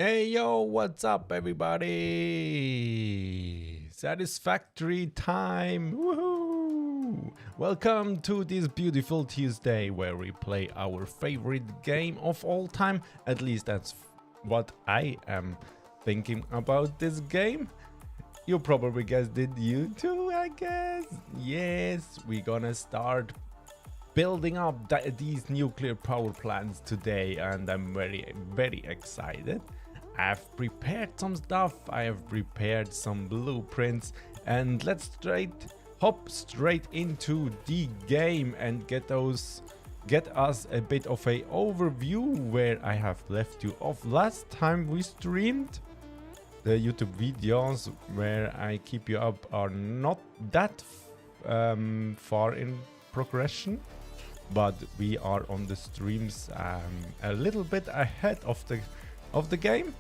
Hey yo, what's up everybody? Satisfactory time! Woohoo! Welcome to this beautiful Tuesday where we play our favorite game of all time. At least that's what I am thinking about this game. You probably guessed it, you too, I guess. Yes, we're gonna start building up these nuclear power plants today, and I'm very excited. I've prepared some stuff, I have prepared some blueprints, and let's hop straight into the game and get us a bit of a overview where I have left you off last time we streamed. The YouTube videos where I keep you up are not that far in progression, but we are on the streams a little bit ahead of the game,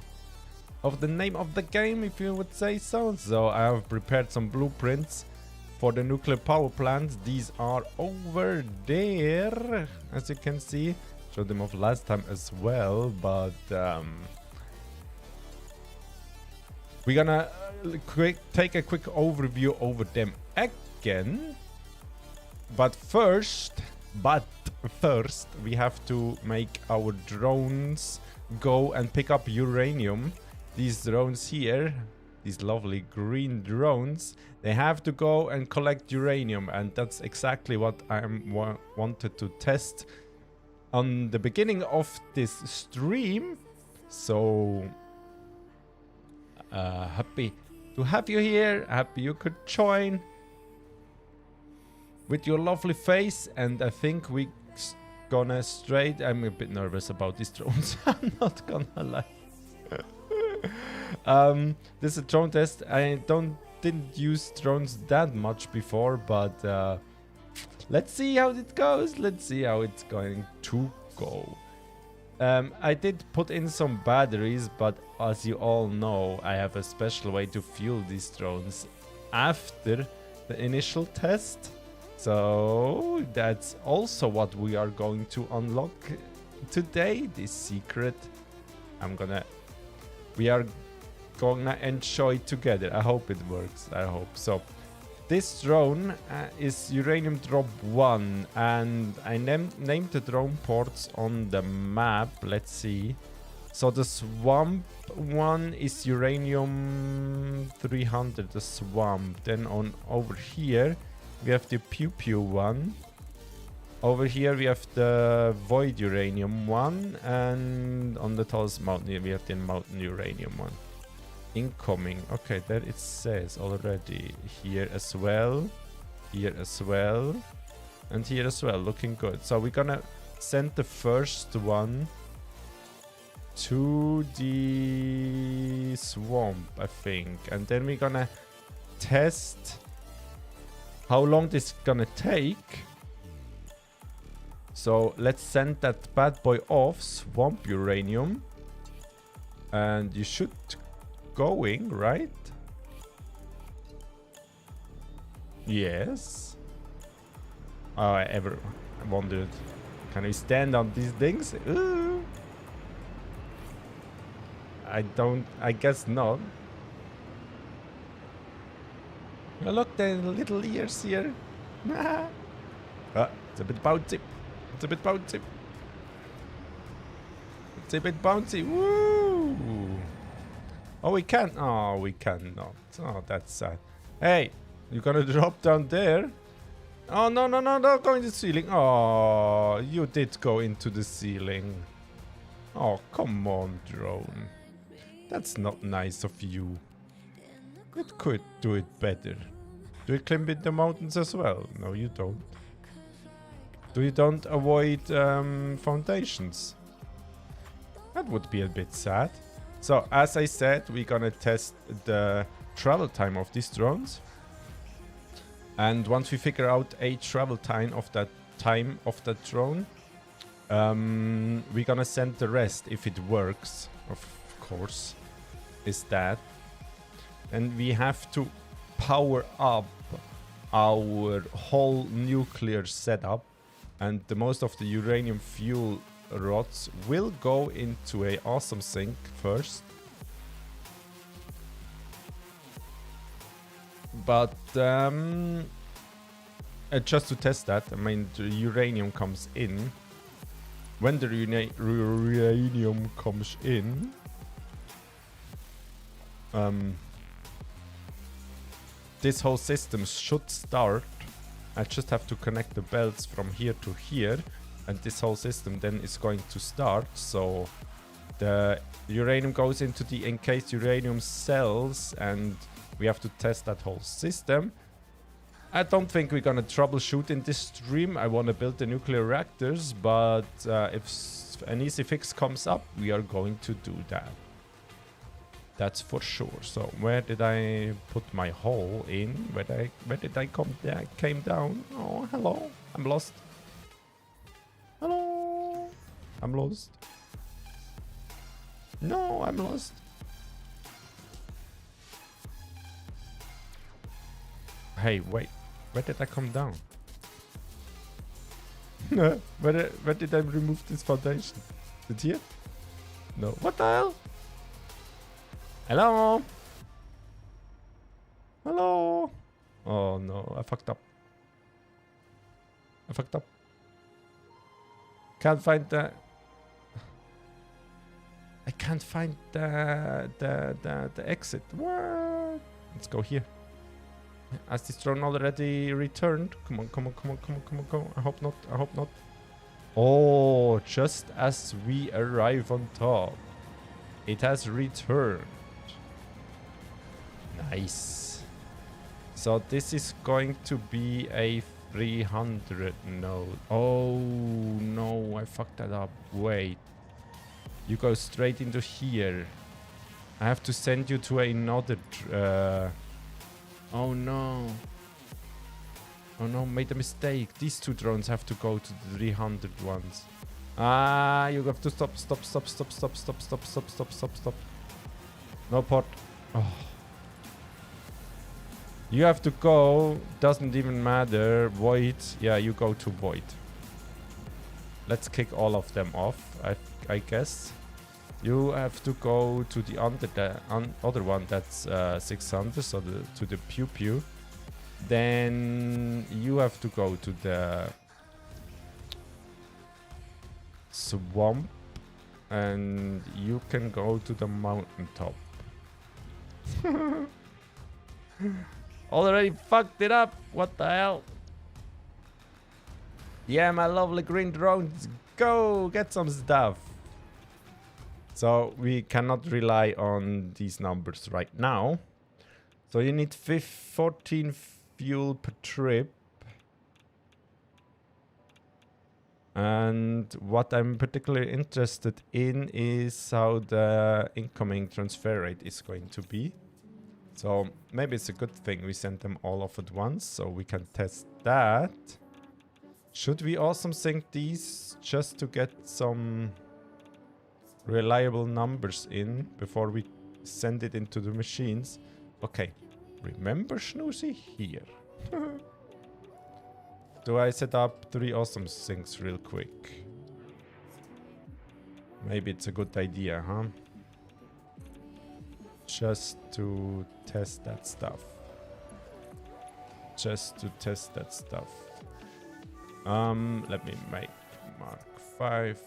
of the name of the game, if you would say so. So I have prepared some blueprints for the nuclear power plants. These are over there, as you can see. Showed them off last time as well, but we're gonna take a quick overview over them again. But first, we have to make our drones go and pick up uranium. These drones here, these lovely green drones, they have to go and collect uranium, and that's exactly what I wanted to test on the beginning of this stream. So happy to have you here, happy you could join with your lovely face. And I think we gonna straight. I'm a bit nervous about these drones. I'm not gonna lie. This is a drone test. I didn't use drones that much before, but let's see how it goes. Let's see how it's going to go. I did put in some batteries, but as you all know, I have a special way to fuel these drones after the initial test. So that's also what we are going to unlock today, this secret. We are gonna enjoy together. I hope it works. I hope so. This drone is Uranium Drop 1, and I named the drone ports on the map. Let's see. So the swamp one is Uranium 300, the swamp. Then over here we have the Pew Pew one. Over here we have the Void Uranium one, and on the tallest mountain we have the Mountain Uranium one. Incoming. Okay, there it says already. Here as well, and here as well. Looking good. So we're gonna send the first one to the swamp, I think, and then we're gonna test how long this is gonna take. So let's send that bad boy off, swamp uranium, and you should going, right? Yes. Oh, I ever wondered, can we stand on these things? Ooh. I guess not. Oh, look, the little ears here. It's a bit bouncy. It's a bit bouncy. It's a bit bouncy. Woo! Oh, we can't. Oh, we cannot. Oh, that's sad. Hey, you're gonna drop down there? Oh, no, go in the ceiling. Oh, you did go into the ceiling. Oh, come on, drone. That's not nice of you. You could do it better. Do you climb in the mountains as well? No, you don't. You don't avoid foundations. That would be a bit sad. So, as I said, we're gonna test the travel time of these drones. And once we figure out a travel time of that drone, we're gonna send the rest, if it works, of course, is that. And we have to power up our whole nuclear setup. And the most of the uranium fuel rods will go into a awesome sink first. But just to test that, I mean, the uranium comes in. When the uranium comes in, this whole system should start. I just have to connect the belts from here to here, and this whole system then is going to start. So the uranium goes into the encased uranium cells, and we have to test that whole system. I don't think we're gonna troubleshoot in this stream. I want to build the nuclear reactors, but if an easy fix comes up, we are going to do that. That's for sure. So where did I put my hole in? Where did I came down? Oh, hello. I'm lost. Hello. I'm lost. No, I'm lost. Hey, wait. Where did I come down? where did I remove this foundation? Is it here? No. What the hell? Hello? Hello? Oh no, I fucked up. I fucked up. Can't find the... I can't find the exit. What? Let's go here. Has this drone already returned? Come on, come on, come on, come on, come on, come on. I hope not, I hope not. Oh, just as we arrive on top, it has returned. Nice. So this is going to be a 300 node. Oh no, I fucked that up. Wait. You go straight into here. I have to send you to another... Oh no. Oh no, made a mistake. These two drones have to go to the 300 ones. Ah, you have to stop. No port. Oh. You have to go. Doesn't even matter. Void. Yeah, you go to void. Let's kick all of them off, I guess. You have to go to the other one that's 600, so to the pew pew. Then you have to go to the swamp, and you can go to the mountaintop. Already fucked it up. What the hell? Yeah, my lovely green drones, go get some stuff. So we cannot rely on these numbers right now. So you need 14 fuel per trip. And what I'm particularly interested in is how the incoming transfer rate is going to be. So maybe it's a good thing we send them all off at once, so we can test that. Should we also sync these just to get some reliable numbers in before we send it into the machines? Okay, remember snusi here. Do I set up 3 awesome syncs real quick? Maybe it's a good idea, huh? Just to test that stuff. Just to test that stuff. Let me make Mark 5.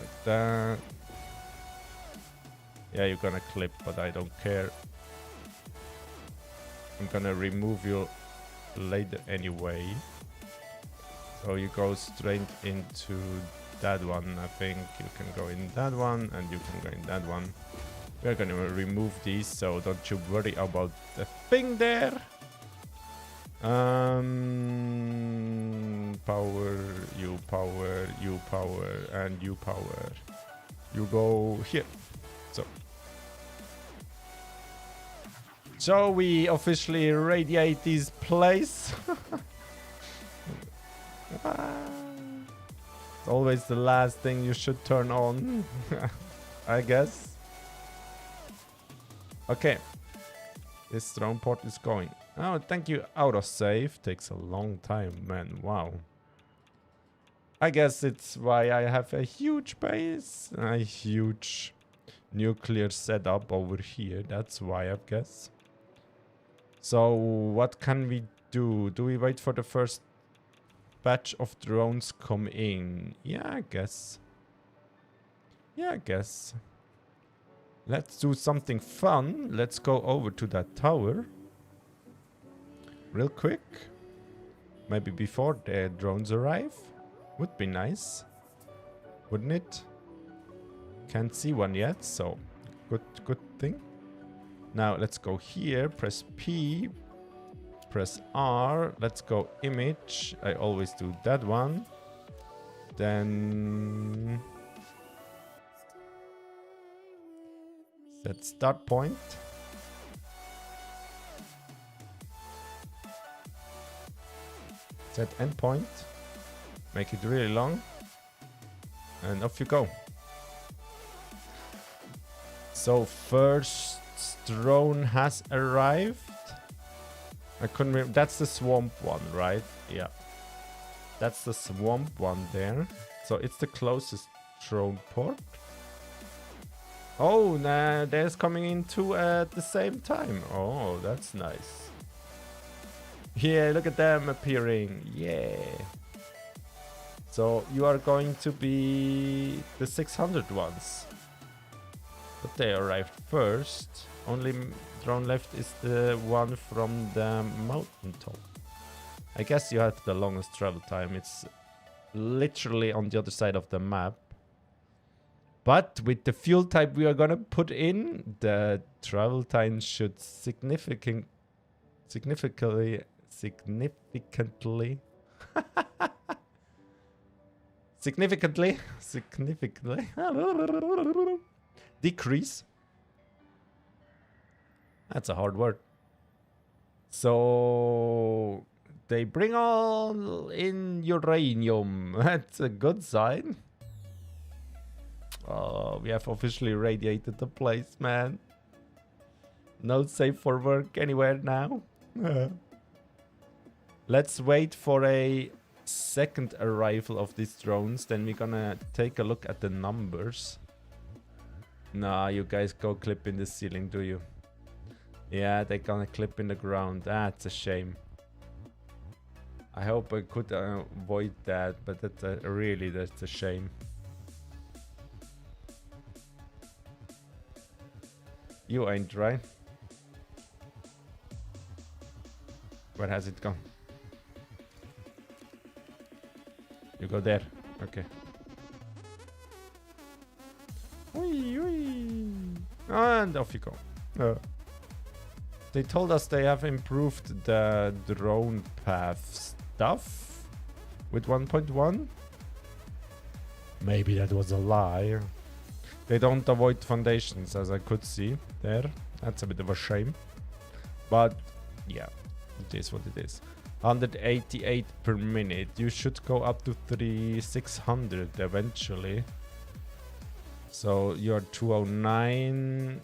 Like that. Yeah, you're gonna clip, but I don't care. I'm gonna remove you later anyway. So you go straight into that one. I think you can go in that one, and you can go in that one. We're gonna remove these, so don't you worry about the thing there. Power, you power, you power, and you power. You go here. So we officially radiate this place. It's always the last thing you should turn on, I guess. Okay. This drone port is going. Oh, thank you, autosave. Takes a long time, man. Wow. I guess it's why I have a huge base, a huge nuclear setup over here. That's why, I guess. So what can we do? Do we wait for the first batch of drones come in? Yeah, I guess. Yeah, I guess. Let's do something fun. Let's go over to that tower. Real quick. Maybe before the drones arrive. Would be nice. Wouldn't it? Can't see one yet, so good thing. Now let's go here. Press P. Press R. Let's go image. I always do that one. Then set start point. Set endpoint. Make it really long. And off you go. So first drone has arrived. I couldn't remember. That's the swamp one, right? Yeah. That's the swamp one there. So it's the closest drone port. Oh, nah, there's coming in two at the same time. Oh, that's nice. Yeah, look at them appearing. Yeah. So you are going to be the 600 ones. But they arrived first. Only drone left is the one from the mountain top. I guess you have the longest travel time. It's literally on the other side of the map. But with the fuel type we are gonna put in, the travel time should significantly decrease. That's a hard word. So they bring all in uranium. That's a good sign. Oh, we have officially radiated the place, man. No safe for work anywhere now. Let's wait for a second arrival of these drones. Then we're gonna take a look at the numbers. Nah, you guys go clip in the ceiling, do you? Yeah, they're gonna clip in the ground. That's a shame. I hope I could avoid that, but that's a shame. You ain't, right? Where has it gone? You go there. Okay. Wee, wee. And off you go. They told us they have improved the drone path stuff with 1.1. Maybe that was a lie. They don't avoid foundations, as I could see there. That's a bit of a shame. But yeah, it is what it is. 188 per minute. You should go up to 600 eventually. So you're 209.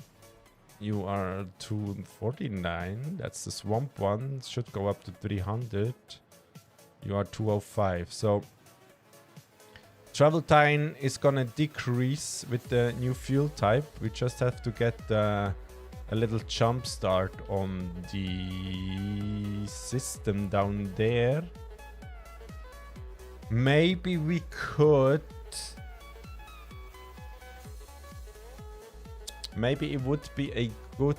You are 249. That's the swamp one. Should go up to 300. You are 205. So travel time is gonna decrease with the new fuel type. We just have to get a little jump start on the system down there. Maybe we could. Maybe it would be a good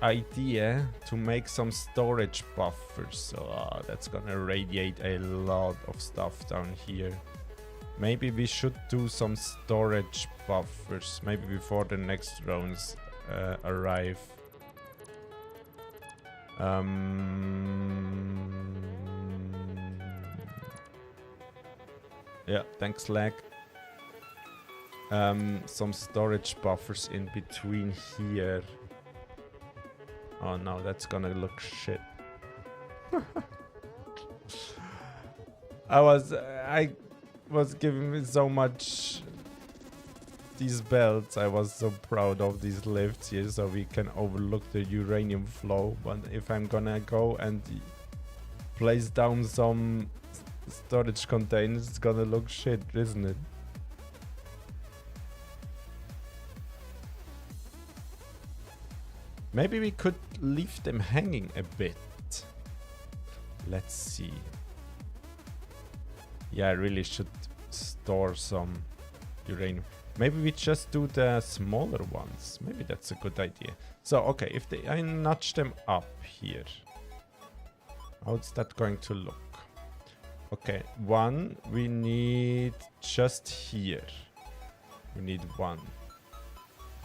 idea to make some storage buffers. So that's gonna radiate a lot of stuff down here. Maybe we should do some storage buffers. Maybe before the next drones arrive. Yeah, thanks, lag. Some storage buffers in between here. Oh no, that's gonna look shit. I was giving me so much these belts. I was so proud of these lifts here, so we can overlook the uranium flow. But if I'm gonna go and place down some Storage containers, it's gonna look shit, isn't it? Maybe we could leave them hanging a bit. Let's see. Yeah, I really should store some uranium. Maybe we just do the smaller ones. Maybe that's a good idea. So, okay, if I notch them up here. How's that going to look? Okay, one we need just here. We need one.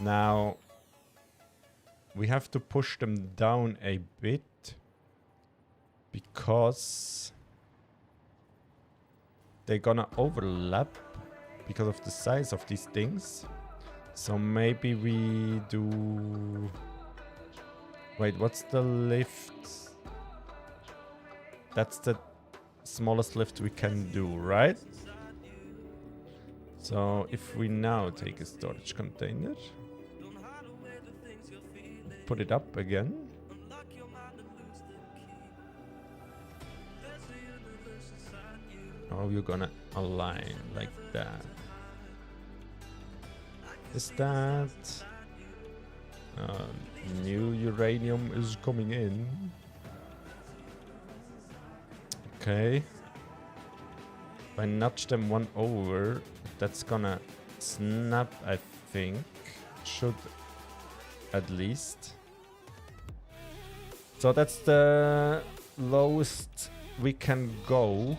Now, we have to push them down a bit. Because they're gonna overlap because of the size of these things. So maybe we do... Wait, what's the lift? That's the smallest lift we can do, right? So if we now take a storage container, put it up again. Oh, you're gonna align like that. Is that... new uranium is coming in. Okay. If I notch them one over, that's gonna snap, I think. Should at least. So that's the lowest we can go.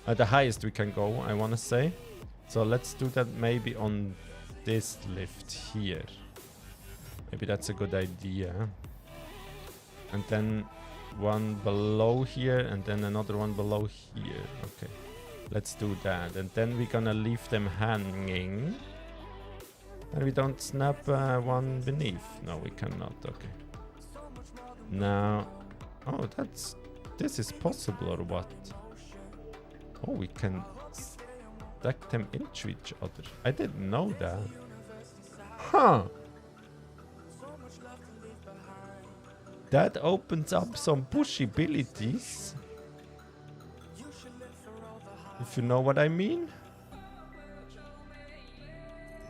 The highest we can go, I want to say. So let's do that maybe on this lift here. Maybe that's a good idea. And then one below here and then another one below here. Okay, let's do that. And then we're gonna leave them hanging. And we don't snap one beneath. No, we cannot. Okay. Now, oh, this is possible or what? Oh, we can stack them into each other. I didn't know that. Huh. That opens up some possibilities. If you know what I mean.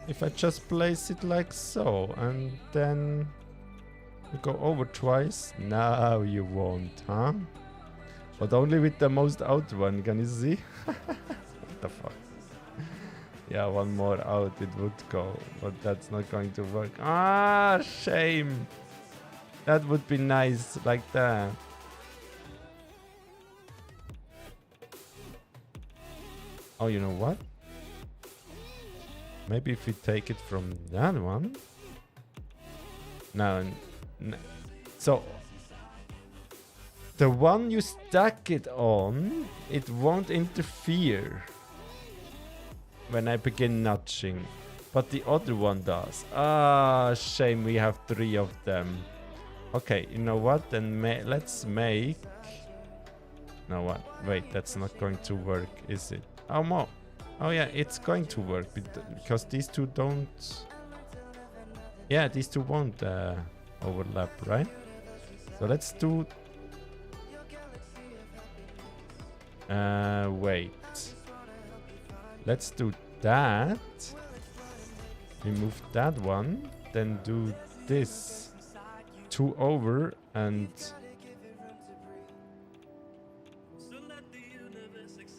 If I just place it like so and then we go over twice. Now you won't, huh? But only with the most out one, can you see? What the fuck? Yeah, one more out it would go, but that's not going to work. Ah, shame. That would be nice, like that. Oh, you know what? Maybe if we take it from that one. No, so the one you stack it on, it won't interfere when I begin notching, but the other one does. Ah, shame we have 3 of them. Okay, you know what? Then let's make... No, what? Wait, that's not going to work, is it? Oh yeah, it's going to work because these two don't... Yeah, these two won't overlap, right? So let's do... wait. Let's do that. Remove that one. Then do this. 2 over and...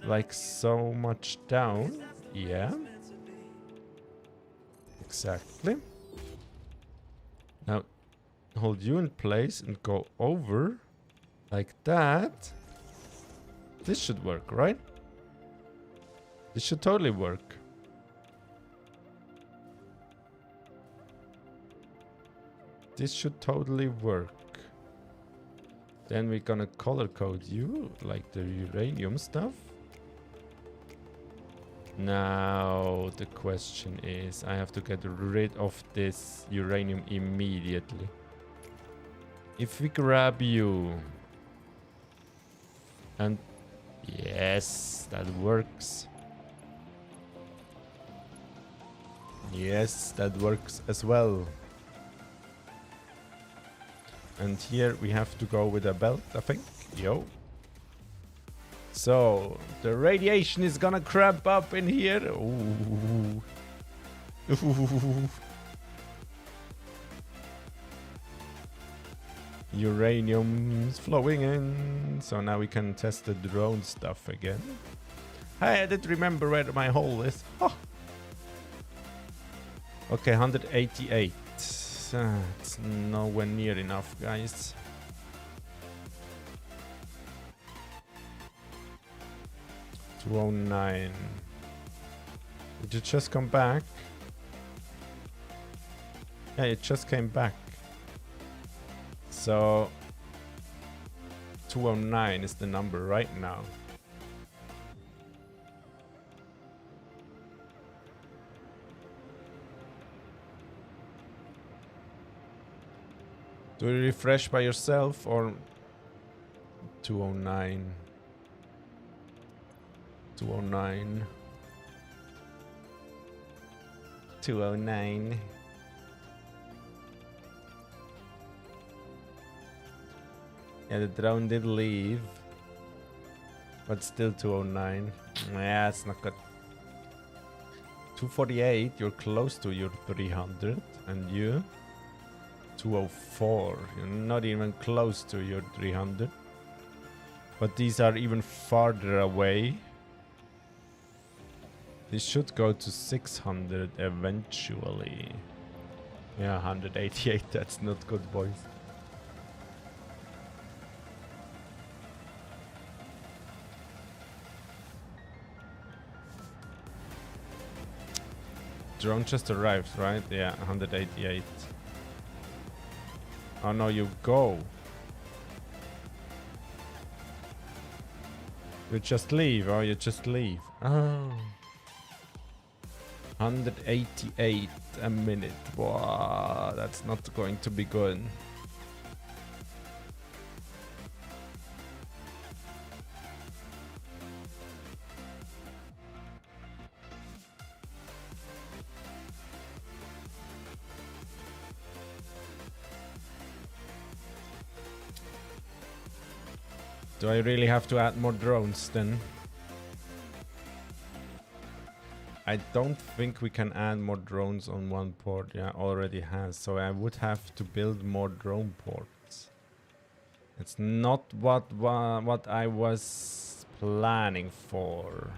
like so much down. Yeah. Exactly. Now hold you in place and go over like that. This should work, right? This should totally work. This should totally work. Then we're gonna color code you like the uranium stuff. Now the question is, I have to get rid of this uranium immediately. If we grab you and yes, that works. Yes, that works as well. And here we have to go with a belt, I think. Yo. So the radiation is gonna crap up in here. Ooh. Ooh. Uranium is flowing in. So now we can test the drone stuff again. Hey, I didn't remember where my hole is. Oh. Okay, 188. It's nowhere near enough, guys. $209. Did you just come back? Yeah, it just came back. So 209 is the number right now. Do you refresh by yourself or 209? 209. 209. Yeah, the drone did leave. But still 209. Yeah, it's not good. 248, you're close to your 300. And you? 204. You're not even close to your 300. But these are even farther away. This should go to 600 eventually. Yeah, 188. That's not good, boys. Drone just arrived, right? Yeah, 188. Oh no, you go. You just leave, or you just leave. Oh. 188 a minute. Wow, that's not going to be good. Do I really have to add more drones then? I don't think we can add more drones on one port. Yeah, already has. So I would have to build more drone ports. It's not what I was planning for.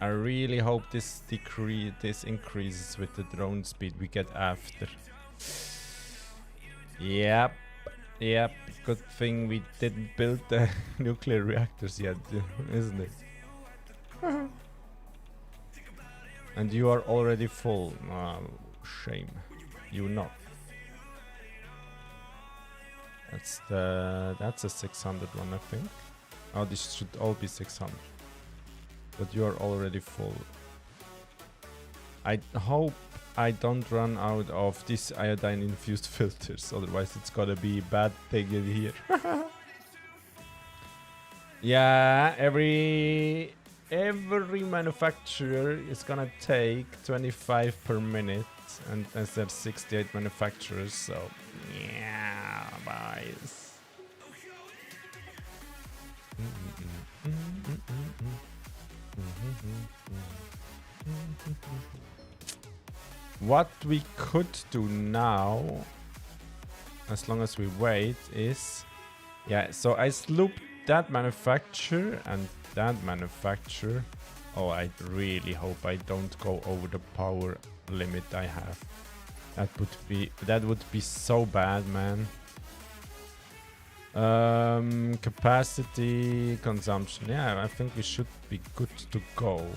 I really hope this increases with the drone speed we get after. Yep. Yep, good thing we didn't build the nuclear reactors yet, isn't it? And you are already full. Oh, shame. You not. That's a 600 one, I think. Oh, this should all be 600. But you are already full. I hope I don't run out of these iodine infused filters, otherwise it's gotta be a bad thing in here. Yeah, every manufacturer is gonna take 25 per minute, and as there's 68 manufacturers, so yeah, boys. What we could do now, as long as we wait, is... Yeah, so I slooped that manufacturer and that manufacturer. Oh, I really hope I don't go over the power limit I have. That would be so bad, man. Capacity, consumption. Yeah, I think we should be good to go.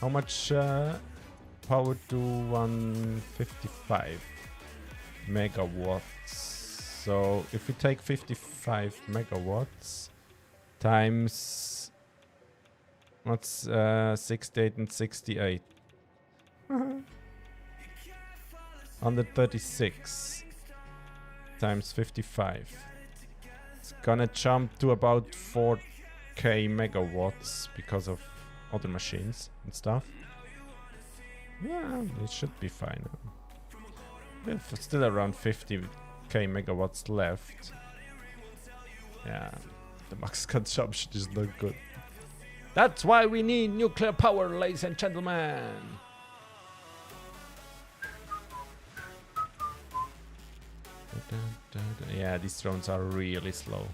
How much... power to 155 megawatts. So if we take 55 megawatts times what's 68 and 68, 136 times 55. It's gonna jump to about 4k megawatts because of other machines and stuff. Yeah, it should be fine. We have still around 50k megawatts left. Yeah, the max consumption is not good. That's why we need nuclear power, ladies and gentlemen. Yeah, these drones are really slow.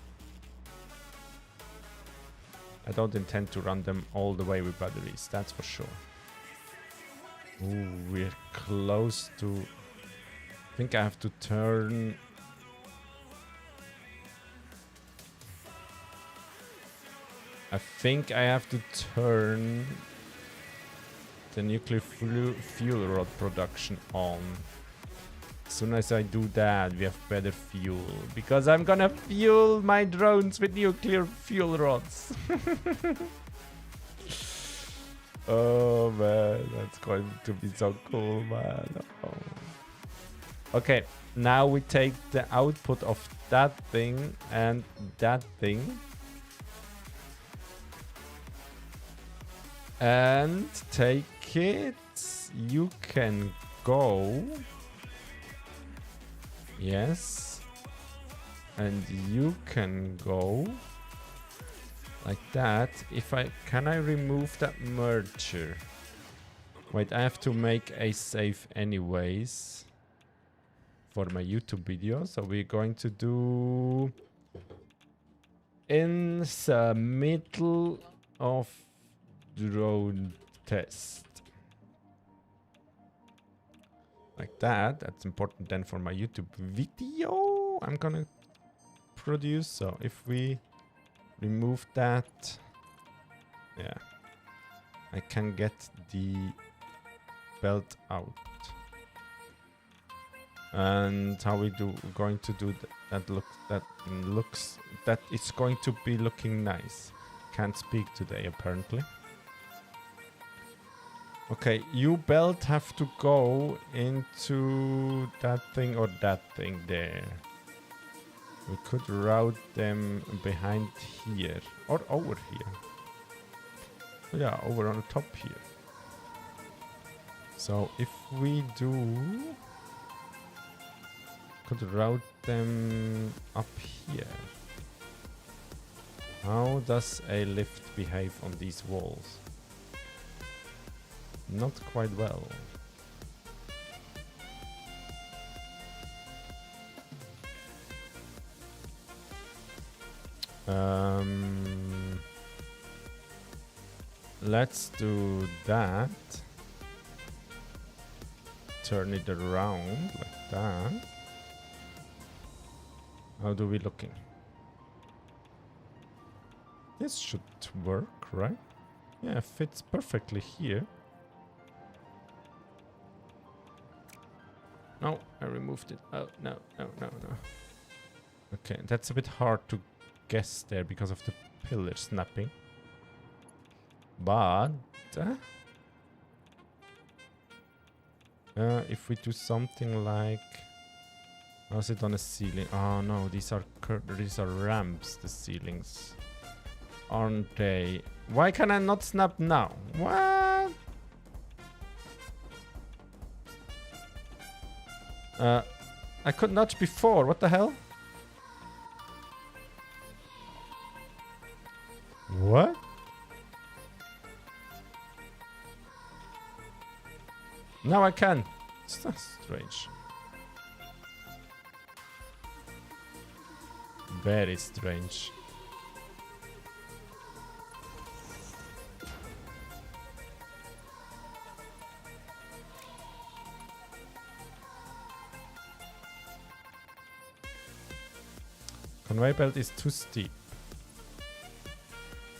I don't intend to run them all the way with batteries, that's for sure. Ooh, we're close to... I think I have to turn... I think I have to turn the nuclear fuel rod production on. As soon as I do that, we have better fuel. Because I'm gonna fuel my drones with nuclear fuel rods. Oh man, that's going to be so cool, man. Oh. Okay, now we take the output of that thing and that thing. And take it. You can go. Yes. And you can go. Like that. Can I remove that merger? Wait, I have to make a save anyways. For my YouTube video. So we're going to do... In the middle of drone test. Like that. That's important then for my YouTube video I'm gonna produce. So if we remove that, yeah, I can get the belt out. And how we going to do that? That it's going to be looking nice. Can't speak today apparently. Okay, you belt have to go into that thing or that thing there. We could route them behind here or over here. Yeah, over on the top here. So if we do, could route them up here. How does a lift behave on these walls? Not quite well. Let's do that. Turn it around like that. How do we looking? This should work, right? Yeah, it fits perfectly here. No, I removed it. Oh, no. Okay, that's a bit hard to guess there because of the pillar snapping. But... if we do something like... How's it on a ceiling? Oh no, these are ramps, the ceilings. Aren't they? Why can I not snap now? What? I could nudge before. What the hell? What? Now I can. It's not strange. Very strange. Conveyor belt is too steep.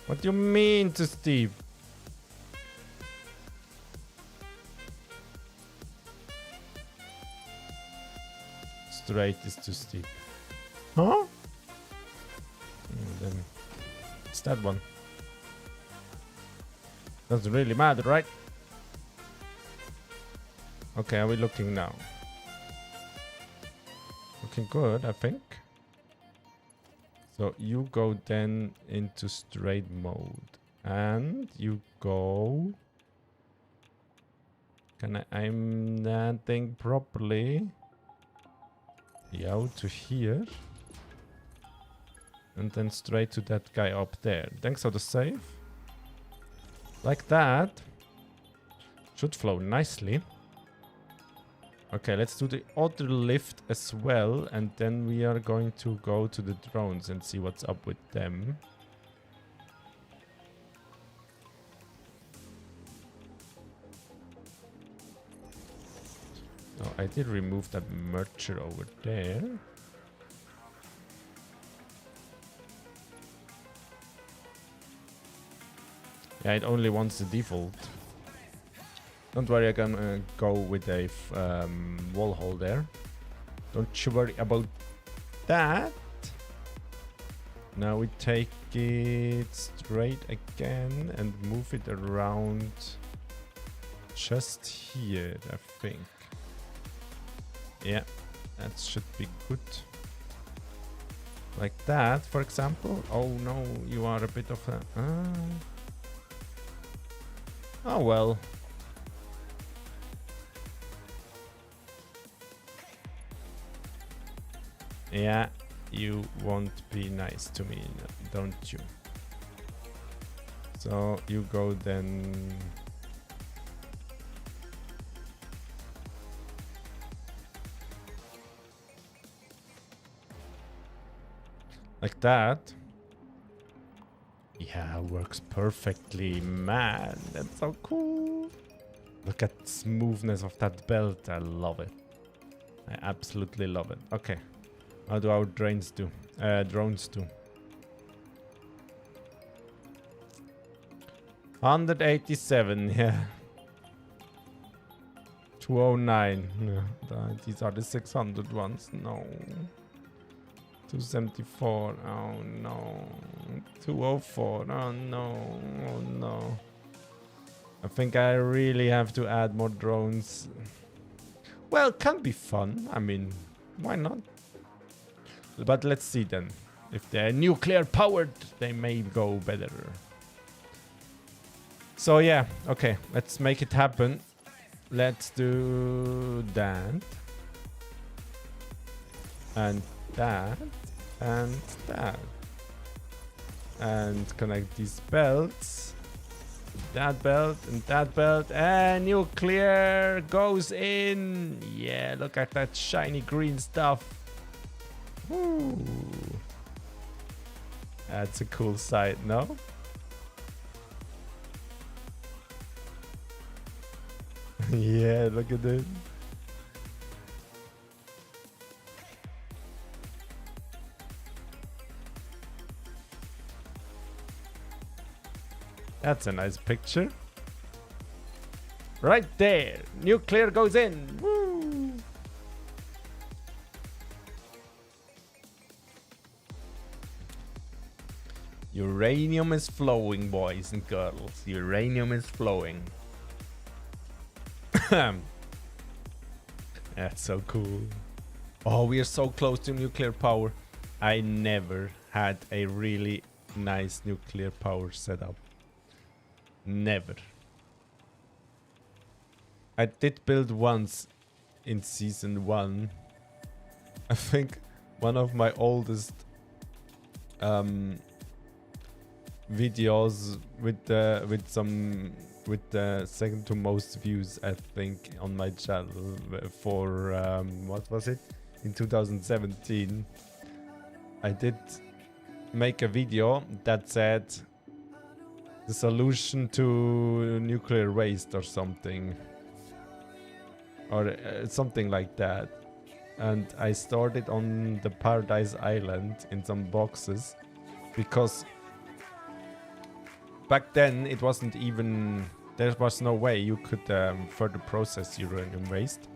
What do you mean too steep? Straight is too steep. Huh? Then it's that one. Doesn't really matter, right? Okay, are we looking now? Looking good, I think. So you go then into straight mode. And you go... Can I aim that thing properly? Yeah, to here. And then straight to that guy up there. Thanks for the save. Like that. Should flow nicely. Okay, let's do the other lift as well. And then we are going to go to the drones and see what's up with them. Oh, I did remove that merger over there. Yeah, it only wants the default. Don't worry, I can go with a wall hole there. Don't you worry about that. Now we take it straight again and move it around just here, I think. Yeah, that should be good. Like that, for example. Oh no, you are a bit of a... Oh well. Yeah, you won't be nice to me, don't you? So you go then... Like that. Yeah, works perfectly, man. That's so cool. Look at the smoothness of that belt. I love it. I absolutely love it. Okay. How do our drones do? 187, yeah. 209. Yeah, these are the 600 ones. No. 274. Oh no. 204. Oh no. Oh no. I think I really have to add more drones. Well, it can be fun. I mean, why not? But let's see then. If they're nuclear powered, they may go better. So yeah, okay, let's make it happen. Let's do that. And that. And that. And connect these belts. That belt and that belt. And nuclear goes in. Yeah, look at that shiny green stuff. Woo. That's a cool sight, no? Yeah, look at it. That's a nice picture. Right there. Nuclear goes in. Woo. Uranium is flowing, boys and girls. Uranium is flowing. That's so cool. Oh, we are so close to nuclear power. I never had a really nice nuclear power setup. Never. I did build once in season 1. I think one of my oldest videos with the second to most views, I think, on my channel for what was it, in 2017. I did make a video that said the solution to nuclear waste or something, or something like that, and I stored it on the Paradise Island in some boxes, because back then it wasn't even, there was no way you could further process uranium waste.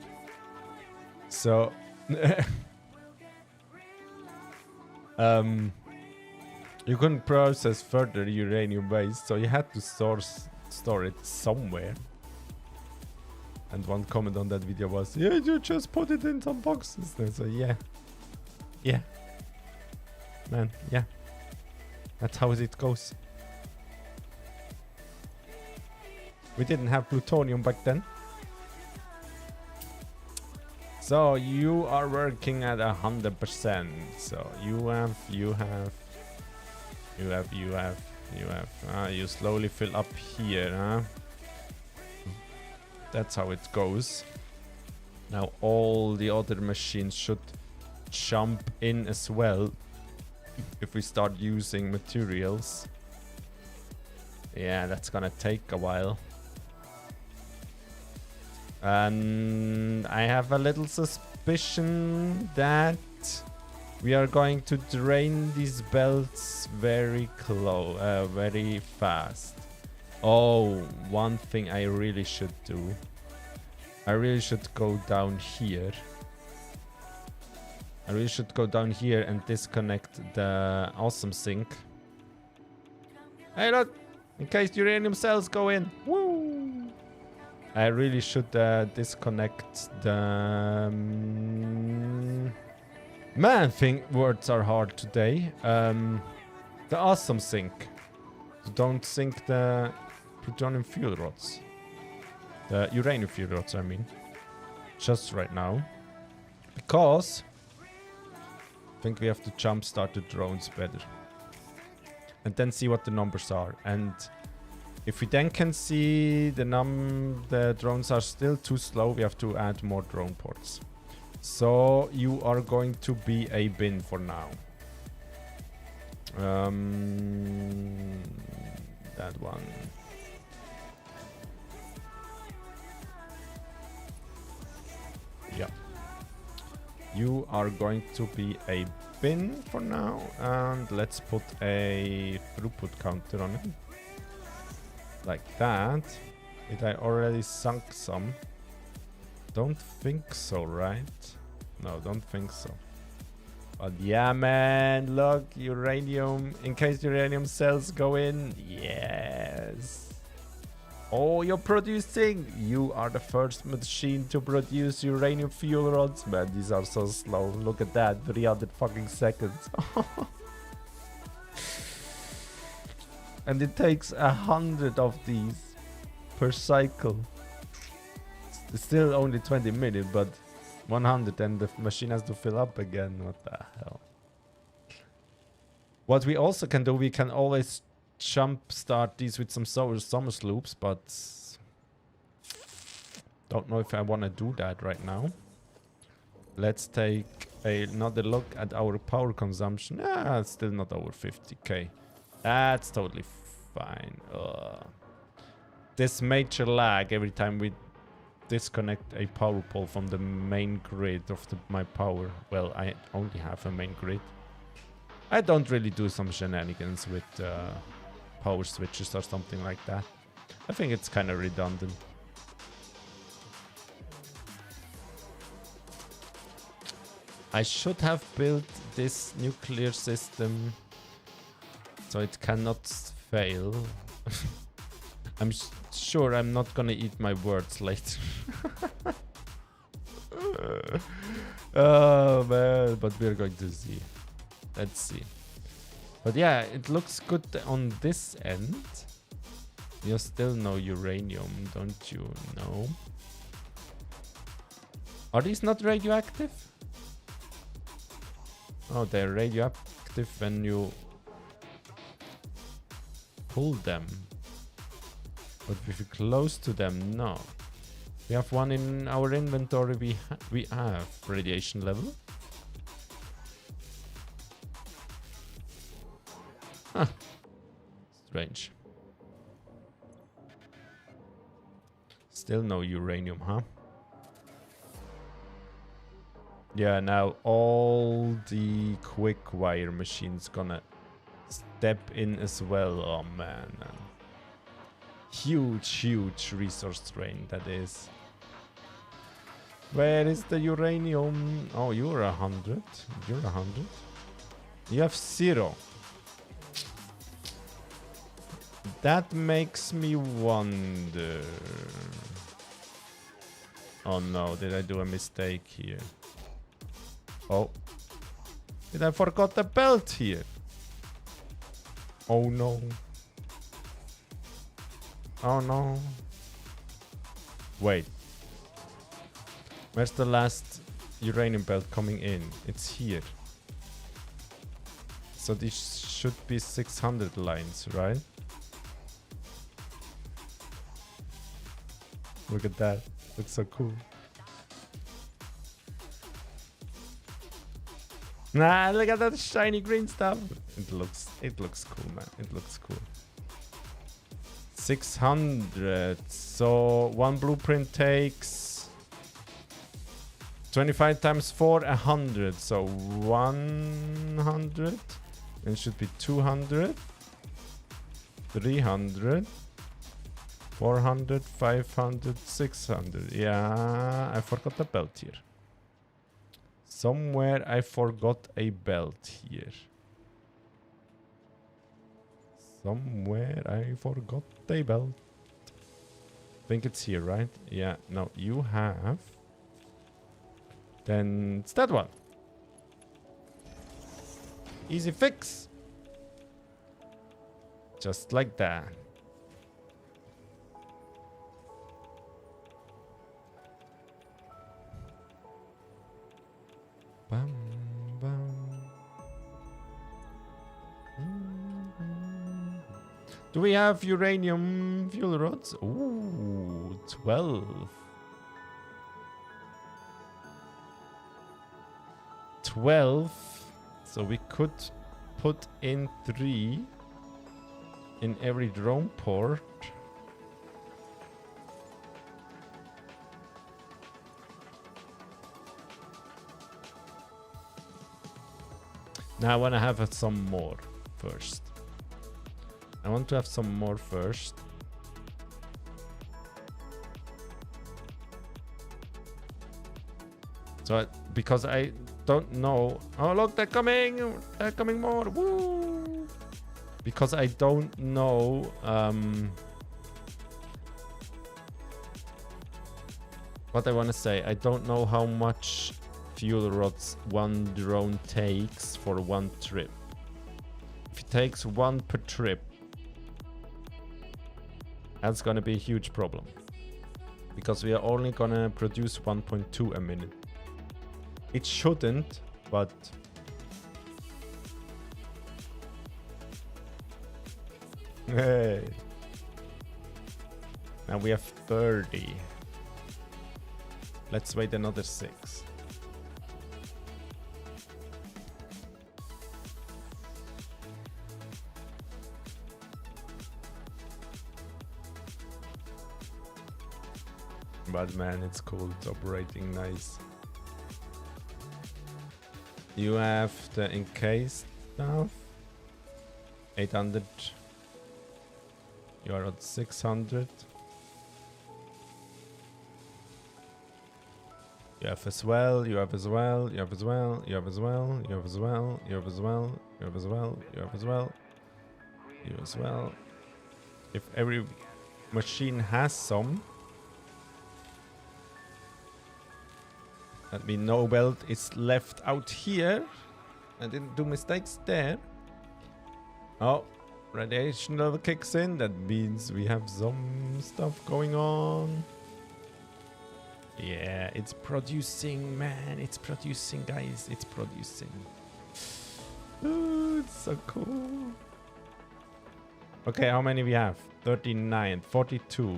So you couldn't process further uranium waste, so you had to store it somewhere. And one comment on that video was, yeah, you just put it in some boxes. And so yeah, man, yeah, that's how it goes. We didn't have plutonium back then. So you are working at 100%. So you have You slowly fill up here, huh? That's how it goes. Now all the other machines should jump in as well if we start using materials. Yeah, that's gonna take a while. And I have a little suspicion that we are going to drain these belts very fast. Oh, one thing I really should do. I really should go down here. I really should go down here and disconnect the awesome sink. Hey, look! In case uranium cells go in. Woo! I really should disconnect the... Man, words are hard today. The awesome sink. Don't sink the plutonium fuel rods. The uranium fuel rods, I mean. Just right now. Because I think we have to jumpstart the drones better. And then see what the numbers are. And if we then can see the drones are still too slow, we have to add more drone ports. So you are going to be a bin for now. That one. Yeah. You are going to be a bin for now, and let's put a throughput counter on it. Like that. Did I already sunk some? Don't think so, right? No, don't think so. But yeah, man, look, uranium. In case uranium cells go in. Yes. Oh, you're producing. You are the first machine to produce uranium fuel rods. Man, these are so slow. Look at that, 300 fucking seconds. And it takes 100 of these per cycle. It's still only 20 minutes, but 100 and the machine has to fill up again. What the hell? What we also can do, we can always jump start these with some summer sloops, but don't know if I want to do that right now. Let's take another look at our power consumption. Ah, it's still not over 50k. That's totally fine. This major lag every time we disconnect a power pole from the main grid of my power. Well, I only have a main grid. I don't really do some shenanigans with power switches or something like that. I think it's kind of redundant. I should have built this nuclear system so it cannot fail. I'm sure I'm not gonna eat my words later. Oh man, but we're going to see. Let's see. But yeah, it looks good on this end. You still no uranium, don't you know? Are these not radioactive? Oh, they're radioactive when you pull them. But if you're close to them, no. We have one in our inventory. We have radiation level. Huh. Strange. Still no uranium, huh? Yeah, now all the quick wire machines gonna step in as well. Oh man. Huge resource drain that is. Where is the uranium? Oh, you're 100. You're 100. You have 0. That makes me wonder. Oh no, did I do a mistake here? Oh. Did I forgot the belt here? Oh no. Oh no. Wait. Where's the last uranium belt coming in? It's here. So this should be 600 lines, right? Look at that. Looks so cool. Nah, look at that shiny green stuff. It looks cool, man. It looks cool. 600. So one blueprint takes 25 times 4, 100. So 100. And it should be 200, 300, 400, 500, 600. Yeah, I forgot the belt here. Somewhere I forgot a belt here. Somewhere I forgot a belt. I think it's here, right? Yeah, no, you have. Then it's that one. Easy fix. Just like that. Bam, bam. Do we have uranium fuel rods? Ooh, 12. 12. So we could put in 3 in every drone port. Now I want to have some more first. I want to have some more first. So because I don't know. Oh look, they're coming! They're coming more! Woo! Because I don't know. What I want to say, I don't know how much fuel rods one drone takes for one trip. If it takes 1 per trip, that's gonna be a huge problem. Because we are only gonna produce 1.2 a minute. It shouldn't, but hey. Now we have 30. Let's wait another 6. But man, it's cool. It's operating nice. You have the encased stuff. 800. You are at 600. You have as well, you have as well, you have as well, you have as well, you have as well, you have as well, you have as well, you have as well, you as well. If every machine has some, that means no belt is left out here. I didn't do mistakes there. Oh, radiation level kicks in. That means we have some stuff going on. Yeah, it's producing, man. It's producing, guys. It's producing. Ooh, it's so cool. Okay, how many we have? 39, 42.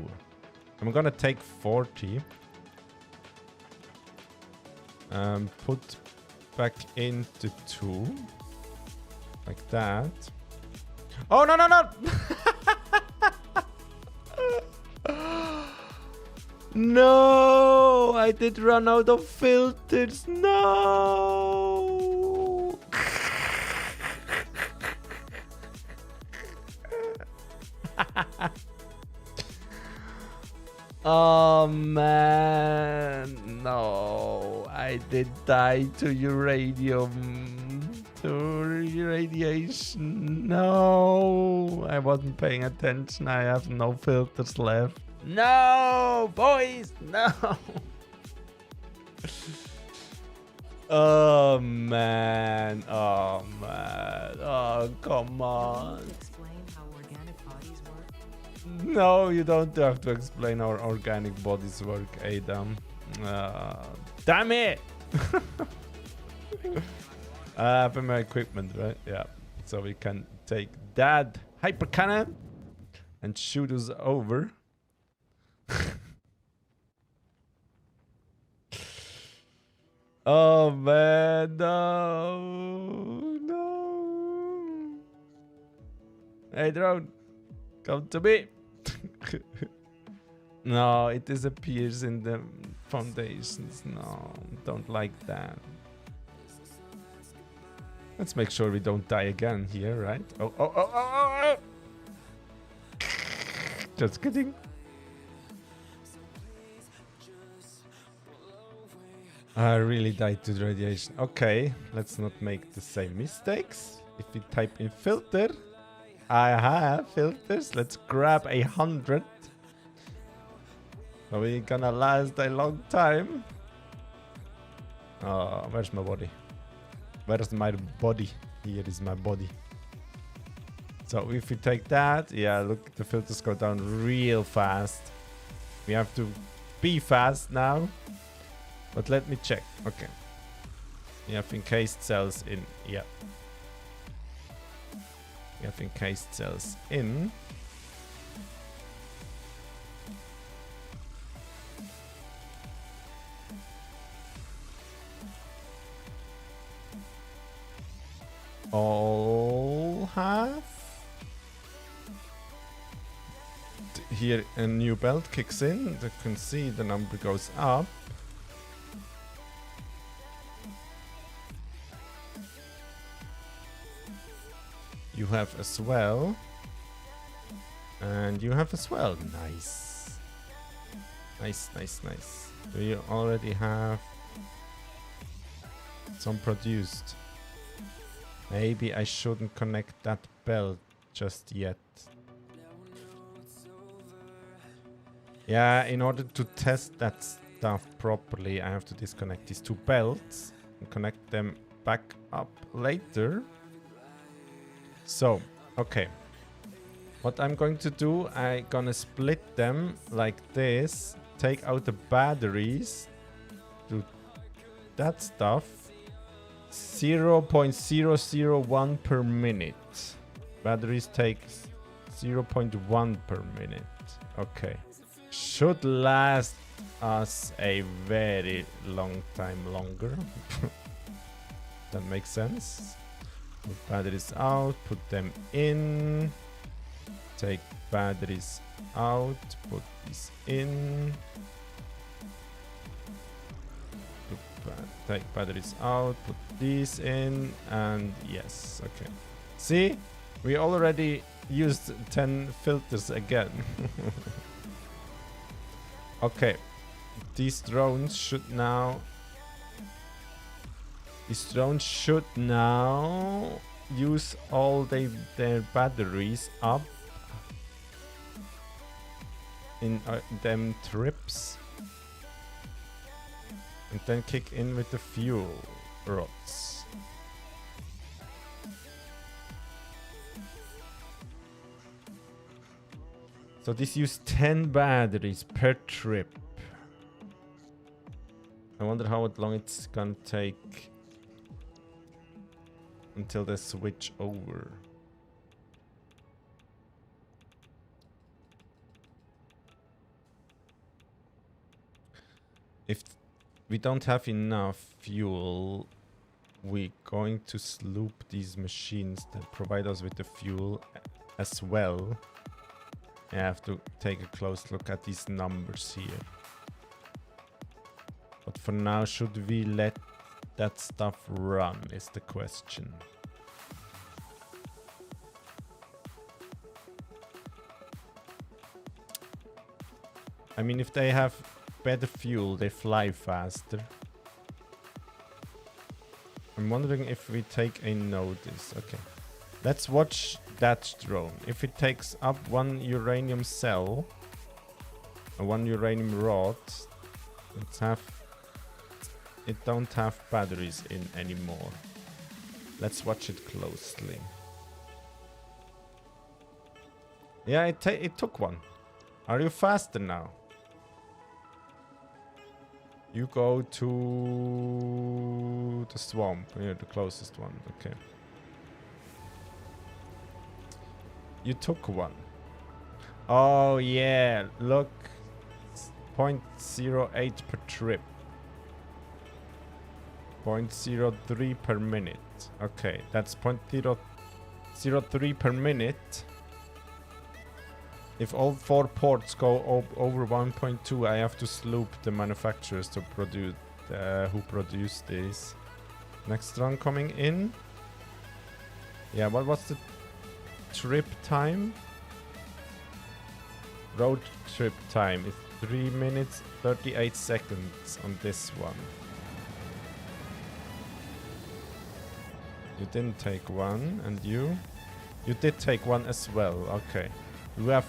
I'm gonna take 40. Put back into 2. Like that. Oh, no, no, no! No! I did run out of filters. No! Oh man, no, I did die to uranium, to radiation. No, I wasn't paying attention. I have no filters left. No, boys, no. Oh man, oh man, oh come on. No, you don't have to explain how organic bodies work, Adam. Damn it! I have my equipment, right? Yeah. So we can take that hyper cannon and shoot us over. Oh man, no. Hey drone, come to me. No, it disappears in the foundations. No, don't like that. Let's make sure we don't die again here, right? Oh. Just kidding. I really died to the radiation. Okay, let's not make the same mistakes. If we type in filter, I have filters. Let's grab 100. So we're gonna last a long time. Oh, where's my body? Where's my body? Here is my body. So if we take that, yeah, look, the filters go down real fast. We have to be fast now. But let me check. Okay. We have encased cells in. Yeah. We have encased cells in. All have. Here a new belt kicks in. You can see the number goes up. You have as well. And you have as well. Nice. Nice. Do you already have some produced? Maybe I shouldn't connect that belt just yet. Yeah, in order to test that stuff properly, I have to disconnect these two belts and connect them back up later. So, okay. What I'm going to do, I'm gonna split them like this, take out the batteries, do that stuff. 0.001 per minute. Batteries take 0.1 per minute. Okay. Should last us a very long time longer. That makes sense. Put batteries out, put them in. Take batteries out, put these in. Take batteries out, put these in, and yes, okay. See? We already used 10 filters again. Okay. These drones should now use all their batteries up in them trips. And then kick in with the fuel rods. So this use 10 batteries per trip. I wonder how long it's gonna take until they switch over. If we don't have enough fuel, we're going to sloop these machines that provide us with the fuel as well. I have to take a close look at these numbers here. But for now, should we let that stuff run is the question. I mean, if they have better fuel, they fly faster. I'm wondering if we take a notice. Okay. Let's watch that drone. If it takes up one uranium cell, one uranium rod, it don't have batteries in anymore. Let's watch it closely. Yeah, it took one. Are you faster now? You go to the swamp. You're the closest one. Okay. You took one. Oh yeah, look. 0.08 per trip. 0.03 per minute. Okay, that's 0.003 per minute. If all 4 ports go over 1.2, I have to sloop the manufacturers to produce who produce these. Next run coming in. Yeah, what was the trip time? Road trip time is 3 minutes 38 seconds on this one. You didn't take one, and you did take one as well. Okay, we have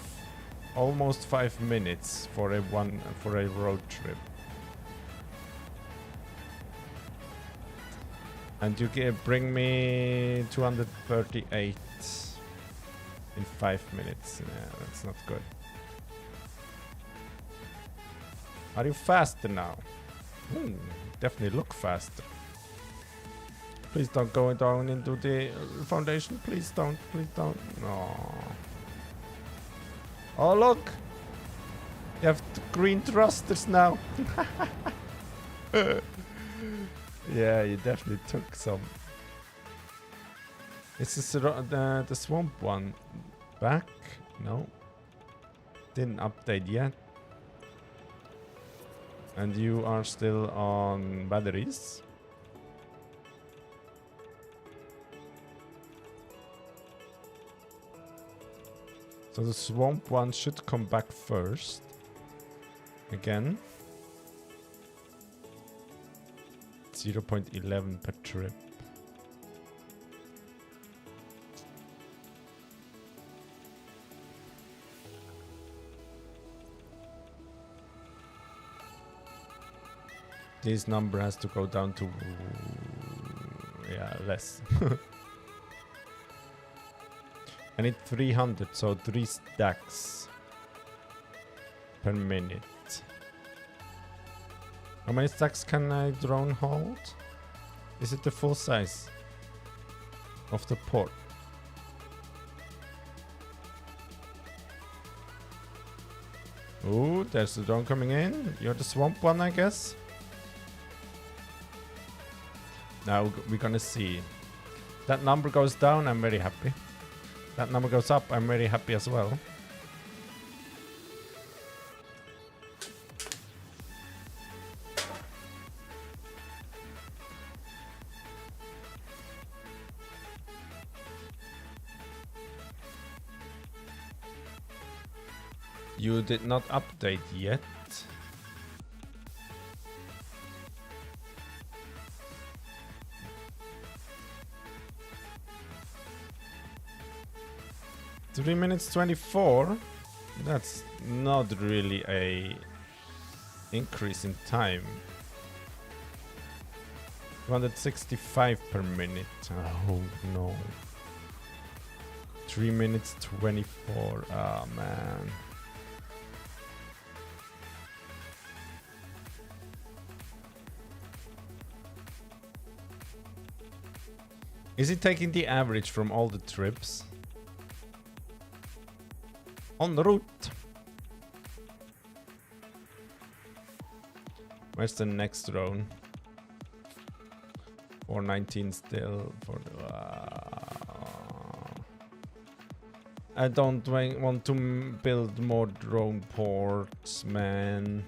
almost 5 minutes for a road trip. And you bring me 238 in 5 minutes. Yeah, that's not good. Are you faster now? Definitely look faster. Please don't go down into the foundation. Please don't. Please don't. No. Oh, look. You have the green thrusters now. Yeah, you definitely took some. Is this the swamp one back? No. Didn't update yet. And you are still on batteries. So the swamp one should come back first. Again. 0.11 per trip. This number has to go down to less. I need 300, so 3 stacks per minute. How many stacks can a drone hold? Is it the full size of the port? Ooh, there's the drone coming in. You're the swamp one, I guess. Now we're gonna see. That number goes down, I'm very happy. That number goes up, I'm very happy as well. You did not update yet. Three minutes 24. That's not really a increase in time. 265 per minute. Oh no. 3 minutes 24. Oh man. Is it taking the average from all the trips? En route. Where's the next drone? 419 still for the. I don't want to build more drone ports, man.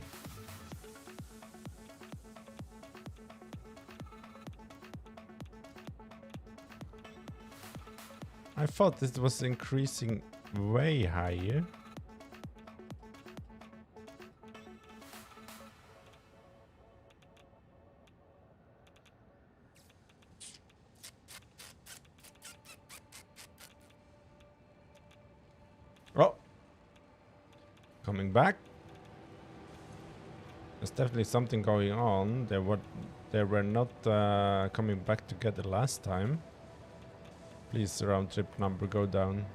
I thought this was increasing way higher. Oh, coming back. There's definitely something going on. They were not coming back together last time. Please, round trip number go down.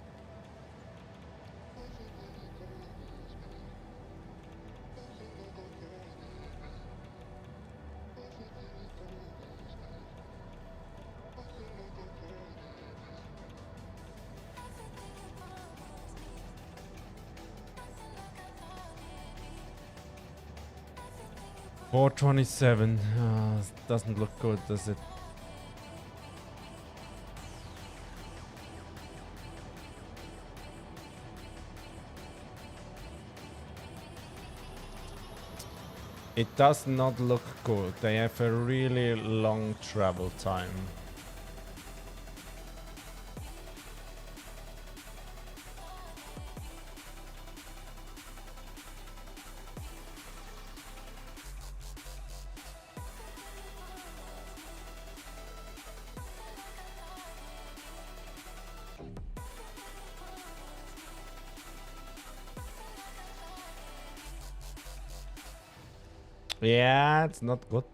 427. Doesn't look good, does it? It does not look good. They have a really long travel time. Yeah, it's not good.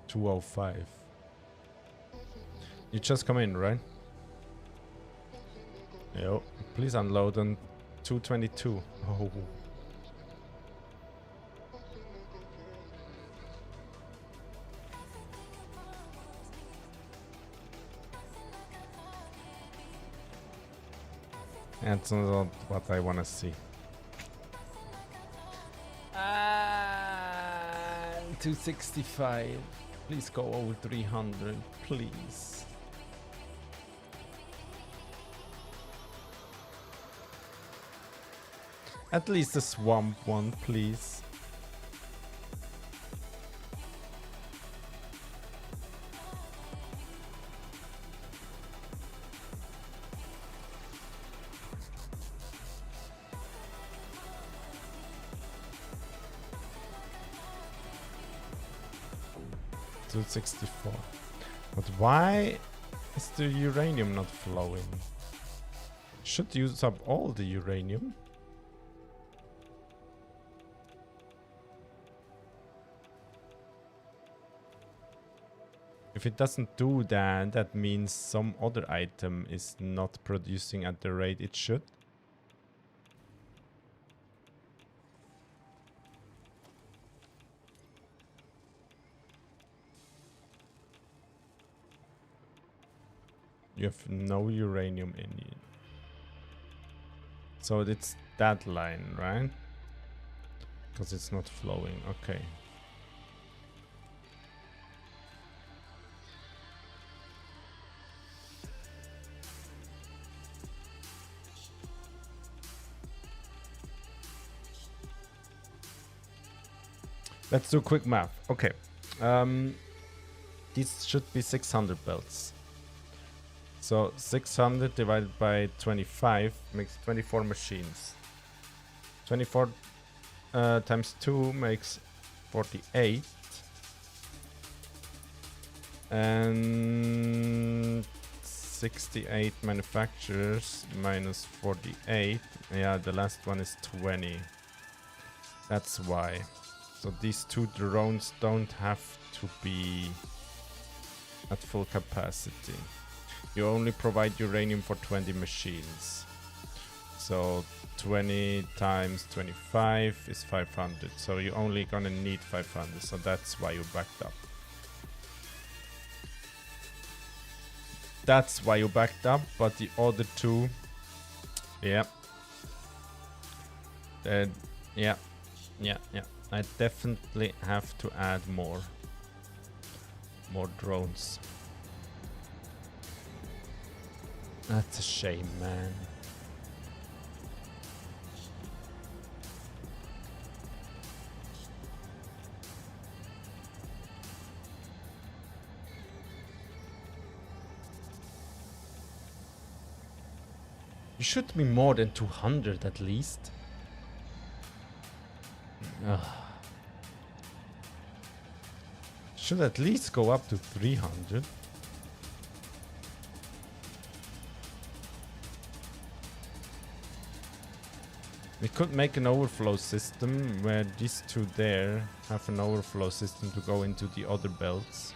$205. You just come in, right? Yo, please unload on 222. Oh. That's not what I want to see. 265. Please go over 300, please. At least a swamp one, please. $264. But why is the uranium not flowing? Should use up all the uranium. If it doesn't do that, that means some other item is not producing at the rate it should. You have no uranium in it. So it's that line, right? Because it's not flowing. Okay. Let's do quick math. Okay. These should be 600 belts. So 600 divided by 25 makes 24 machines. 24 times 2 makes 48. And 68 manufacturers minus 48. Yeah, the last one is 20. That's why. So these two drones don't have to be at full capacity. You only provide uranium for 20 machines. So 20 times 25 is 500. So you're only gonna need 500. So that's why you backed up. That's why you backed up. But the other two, yeah. Yeah. I definitely have to add more drones. That's a shame, man. You should be more than 200 at least. Ugh. Should at least go up to 300. We could make an overflow system where these two there have an overflow system to go into the other belts.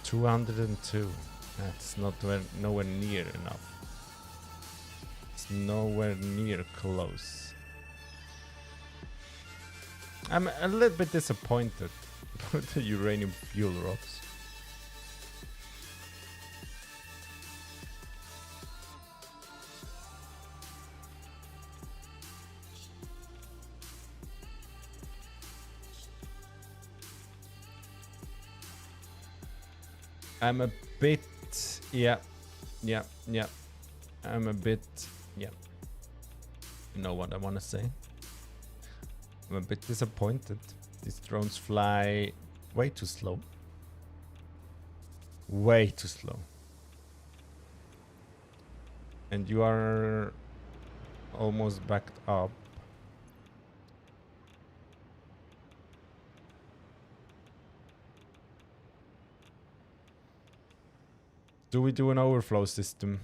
202. That's nowhere near enough. It's nowhere near close. I'm a little bit disappointed about the uranium fuel rods. I'm a bit... Yeah. I'm a bit... Yeah. You know what I want to say? I'm a bit disappointed. These drones fly way too slow. Way too slow. And you are almost backed up. Do we do an overflow system?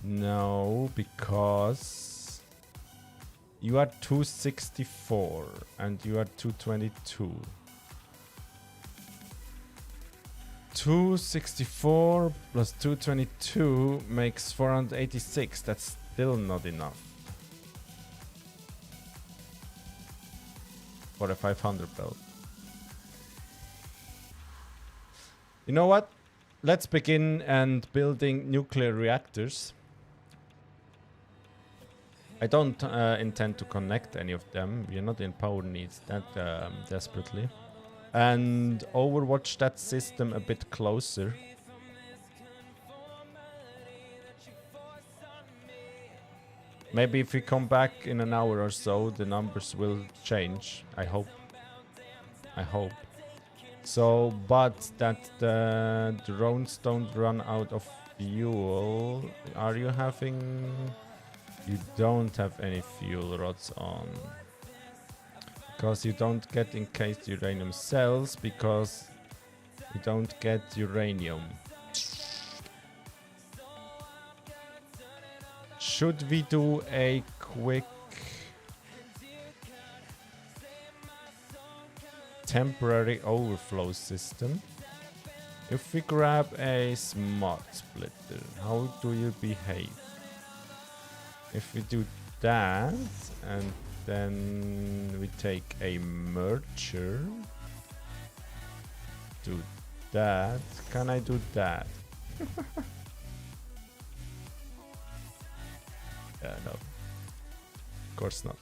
No, because you are 264 and you are 222. 264 plus 222 makes 486. That's still not enough for a 500 belt. You know what? Let's begin and building nuclear reactors. I don't intend to connect any of them. We are not in power needs that desperately. And overwatch that system a bit closer. Maybe if we come back in an hour or so, the numbers will change. I hope. I hope. So, but that the drones don't run out of fuel. Are you having... You don't have any fuel rods on. Because you don't get encased uranium cells, because you don't get uranium. Should we do a quick temporary overflow system? If we grab a smart splitter, how do you behave? If we do that, and then we take a merger, do that. Can I do that? Yeah, no. Of course not.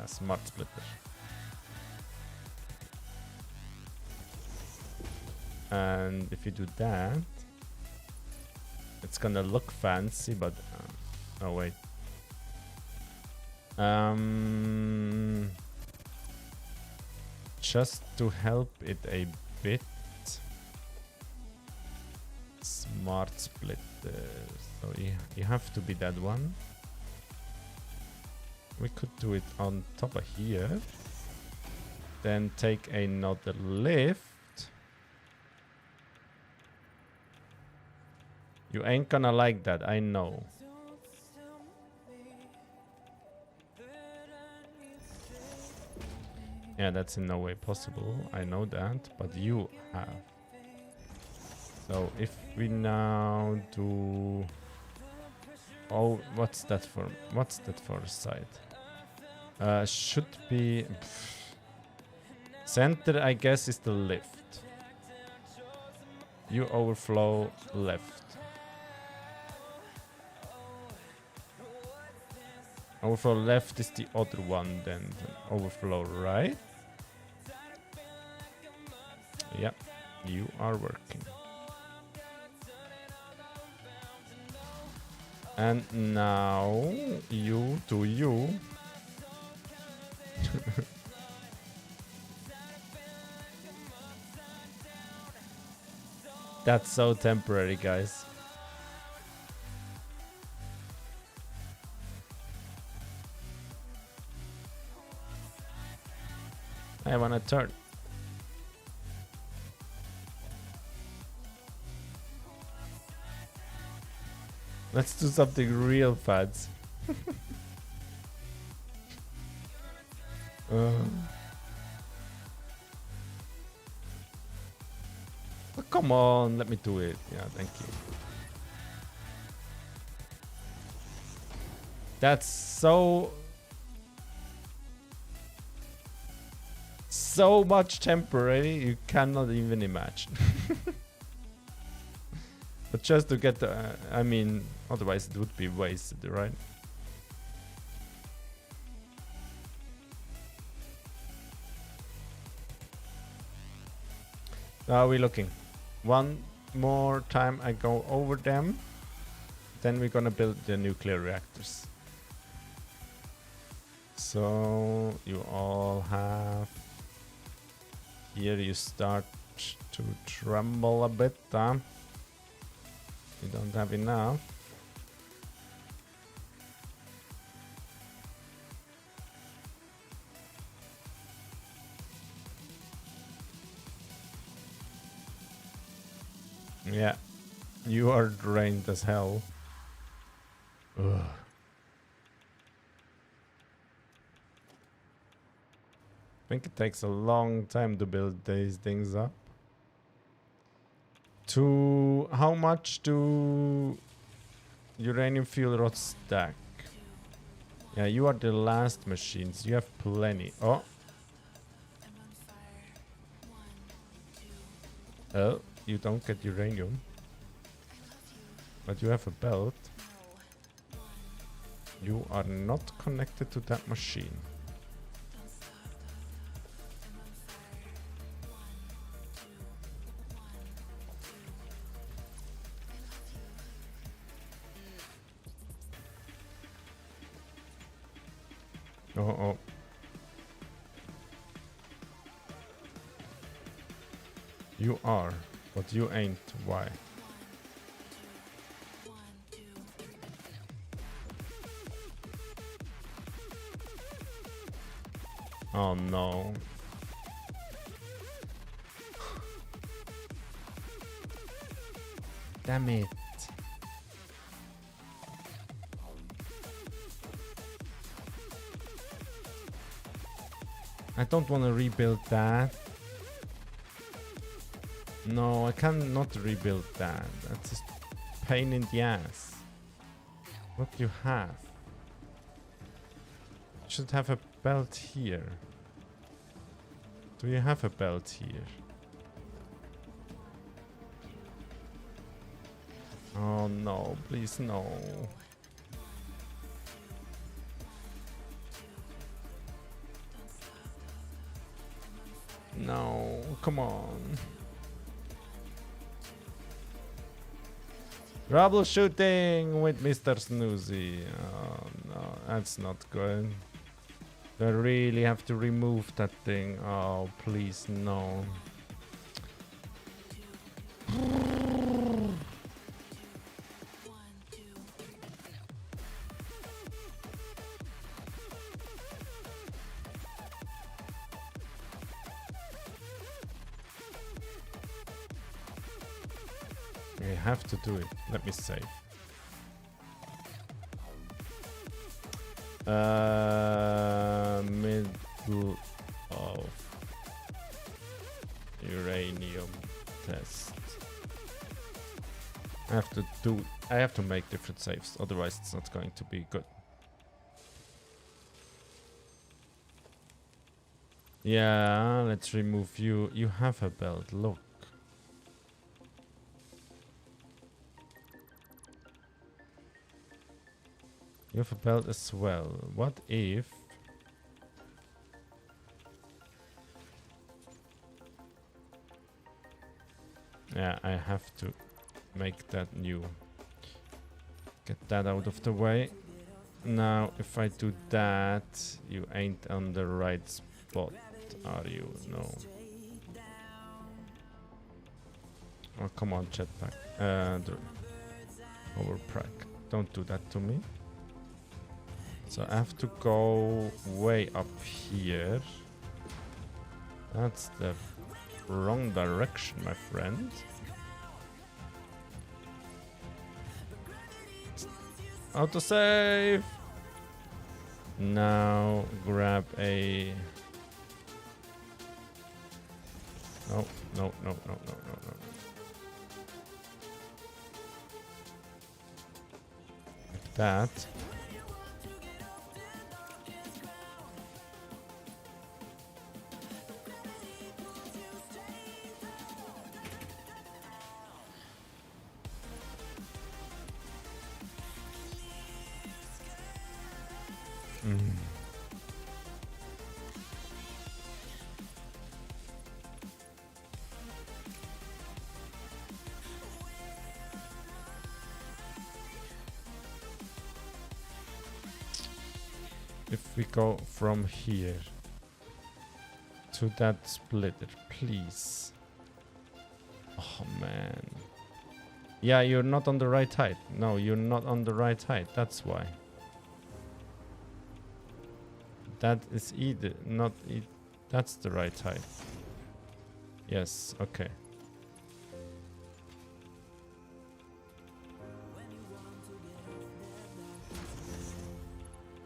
Smart splitter. And if you do that, it's gonna look fancy, but oh wait. Just to help it a bit, smart splitter. So you have to be that one. We could do it on top of here. Then take another lift. You ain't gonna like that, I know. Yeah, that's in no way possible. I know that, but you have. So if we now do... Oh, what's that for? What's that for a side? Should be... Center, I guess, is the lift. You overflow left. Overflow left is the other one, then overflow right. Yep, you are working. And now you do you. That's so temporary, guys. I wanna turn. Let's do something real fancy. Oh, come on, let me do it. Yeah, thank you. That's so much temporary, you cannot even imagine. But just to get the, I mean, otherwise it would be wasted, right? Are we looking? One more time I go over them, then we're gonna build the nuclear reactors. So you all have, here you start to tremble a bit, huh? You don't have enough. Yeah, you are drained as hell. Ugh. I think it takes a long time to build these things up. To how much do uranium fuel rods stack? Yeah, you are the last machines. You have plenty. Oh. Oh, you don't get uranium. But you have a belt. You are not connected to that machine. Oh. You are, but you ain't. Why? Oh no. Damn it. I don't want to rebuild that. No, I cannot rebuild that. That's just pain in the ass. What do you have? You should have a belt here. Do you have a belt here? Oh no, please no. No, come on. Troubleshooting with Mr. Snusi. Oh no, that's not good. I really have to remove that thing. Oh, please, no. I have to do it. Let me save. Middle of uranium test. I have to make different saves, otherwise it's not going to be good. Yeah, let's remove you. You have a belt, look. You have a belt as well. What if... Yeah, I have to make that new. Get that out of the way. Now, if I do that, you ain't on the right spot, are you? No. Oh, come on, jetpack. Overprack. Don't do that to me. So I have to go way up here. That's the wrong direction, my friend. Autosave! Now grab a... No. Like that. If we go from here to that splitter, please. Oh man. Yeah, you're not on the right height. No, you're not on the right height. That's why. That is either not. That's the right height. Yes. Okay.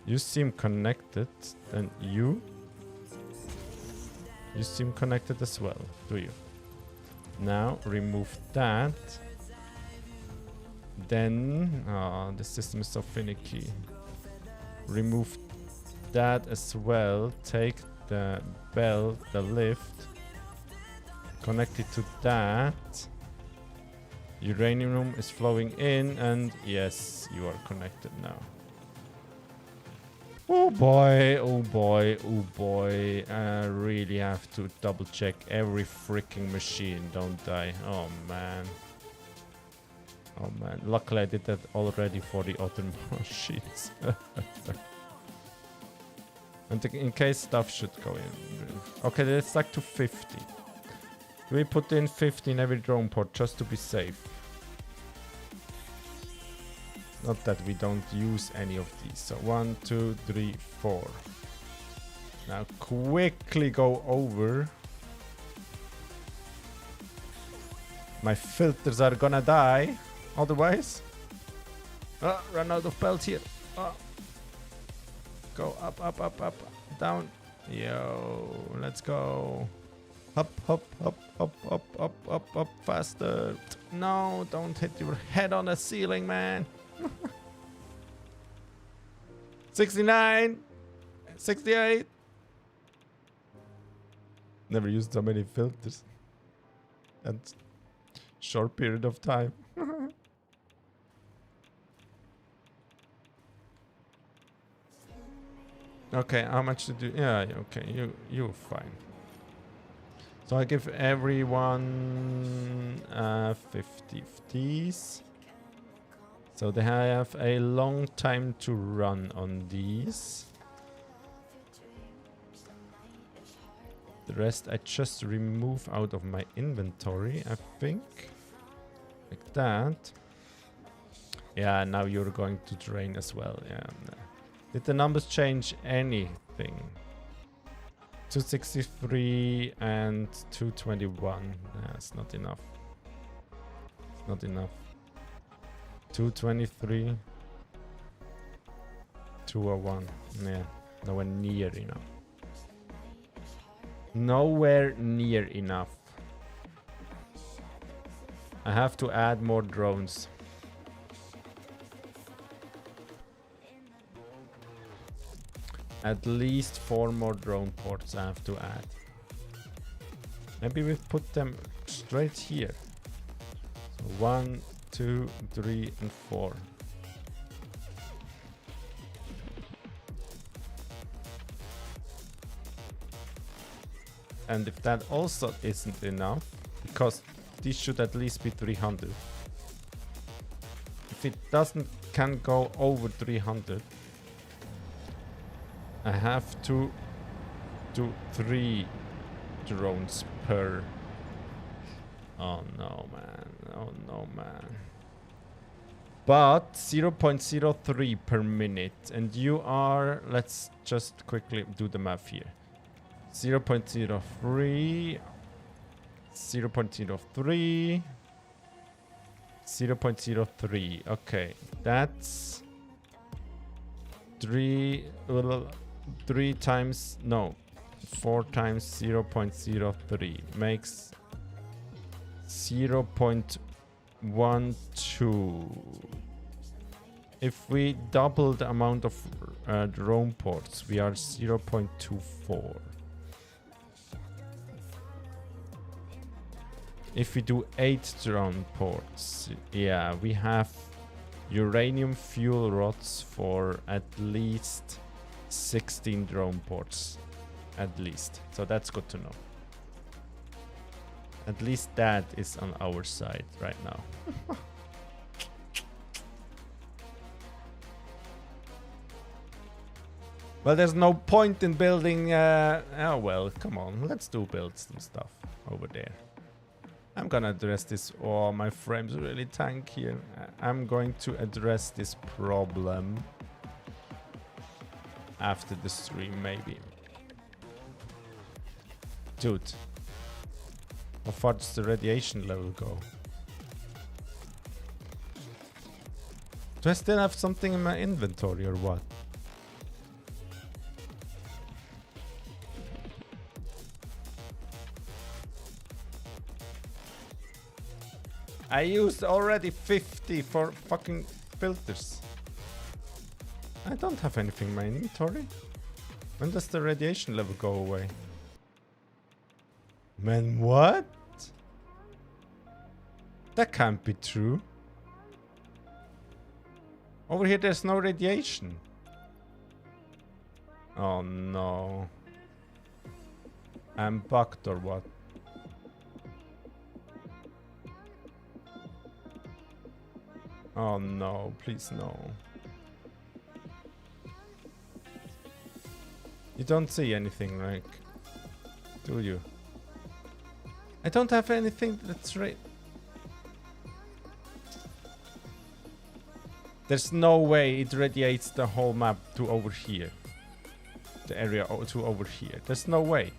You seem connected. Then you seem connected as well, do you? Now remove that. Then, the system is so finicky. Remove that as well. Take the bell, the lift, connect it to that. Uranium is flowing in, and yes, you are connected now. Oh boy, oh boy, oh boy. I really have to double check every freaking machine, don't I? Oh man. Oh man. Luckily I did that already for the other machines. And in case stuff should go in. Okay, let's stack to 50. We put in 50 in every drone port just to be safe. Not that we don't use any of these. So 1, 2, 3, 4. Now quickly go over. My filters are gonna die. Otherwise. Run out of belt here. Go up, up, up, up, down. Yo, let's go. Up, up, up, up, up, up, up, up, faster. No, don't hit your head on the ceiling, man. 69, 68. Never used so many filters. And short period of time. Okay, how much to do? Yeah, okay, you're fine. So I give everyone 50 of these. So they have a long time to run on these. The rest I just remove out of my inventory, I think. Like that. Yeah, now you're going to drain as well. Yeah. Did the numbers change anything? 263 and 221. That's not enough. It's not enough. 223. 201. Yeah, nowhere near enough. Nowhere near enough. I have to add more drones. At least 4 more drone ports I have to add. Maybe we put them straight here. So 1, 2, 3, and 4. And if that also isn't enough, because this should at least be 300. If it can't go over 300, I have to do 3 drones per. Oh no, man. Oh no, man. But 0.03 per minute. And you are, let's just quickly do the math here. 0.03, 0.03, 0.03. Okay, that's 4 times 0.03 makes 0.12. If we double the amount of drone ports, we are 0.24. If we do 8 drone ports, yeah, we have uranium fuel rods for at least 16 drone ports at least. So that's good to know. At least that is on our side right now. Well, there's no point in building... oh, well, come on. Let's build some stuff over there. I'm gonna address this... Oh, my frame's really tank here. I'm going to address this problem after the stream, maybe. Dude. How far does the radiation level go? Do I still have something in my inventory or what? I used already 50 for fucking filters. I don't have anything in my inventory. When does the radiation level go away? Man, what? That can't be true. Over here there's no radiation. Oh no. I'm bugged or what? Oh no, please no. You don't see anything, like, do you? I don't have anything that's right. There's no way it radiates the whole map to over here. The area to over here. There's no way.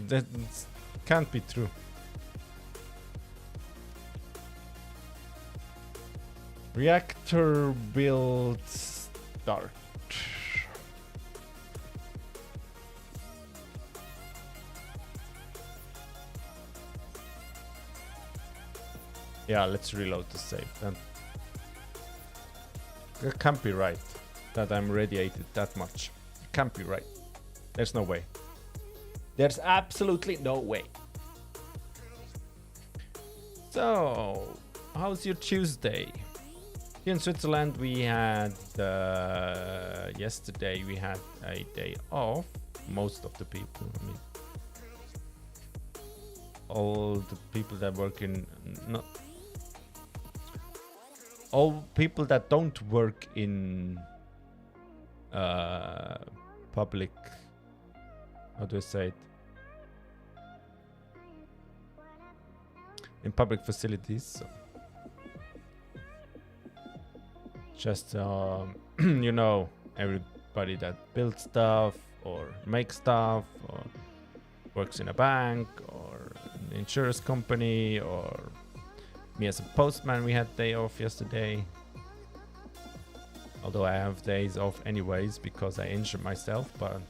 That can't be true. Reactor build start. Yeah, let's reload the save then. It can't be right that I'm radiated that much. It can't be right. There's no way. There's absolutely no way. So, how's your Tuesday? Here in Switzerland we had yesterday we had a day off. Most of the people, I mean, all the people that work in not all people that don't work in public, how do I say it? In public facilities. So just you know, everybody that builds stuff or makes stuff or works in a bank or an insurance company, or me as a postman, we had day off yesterday. Although I have days off anyways because I injured myself, but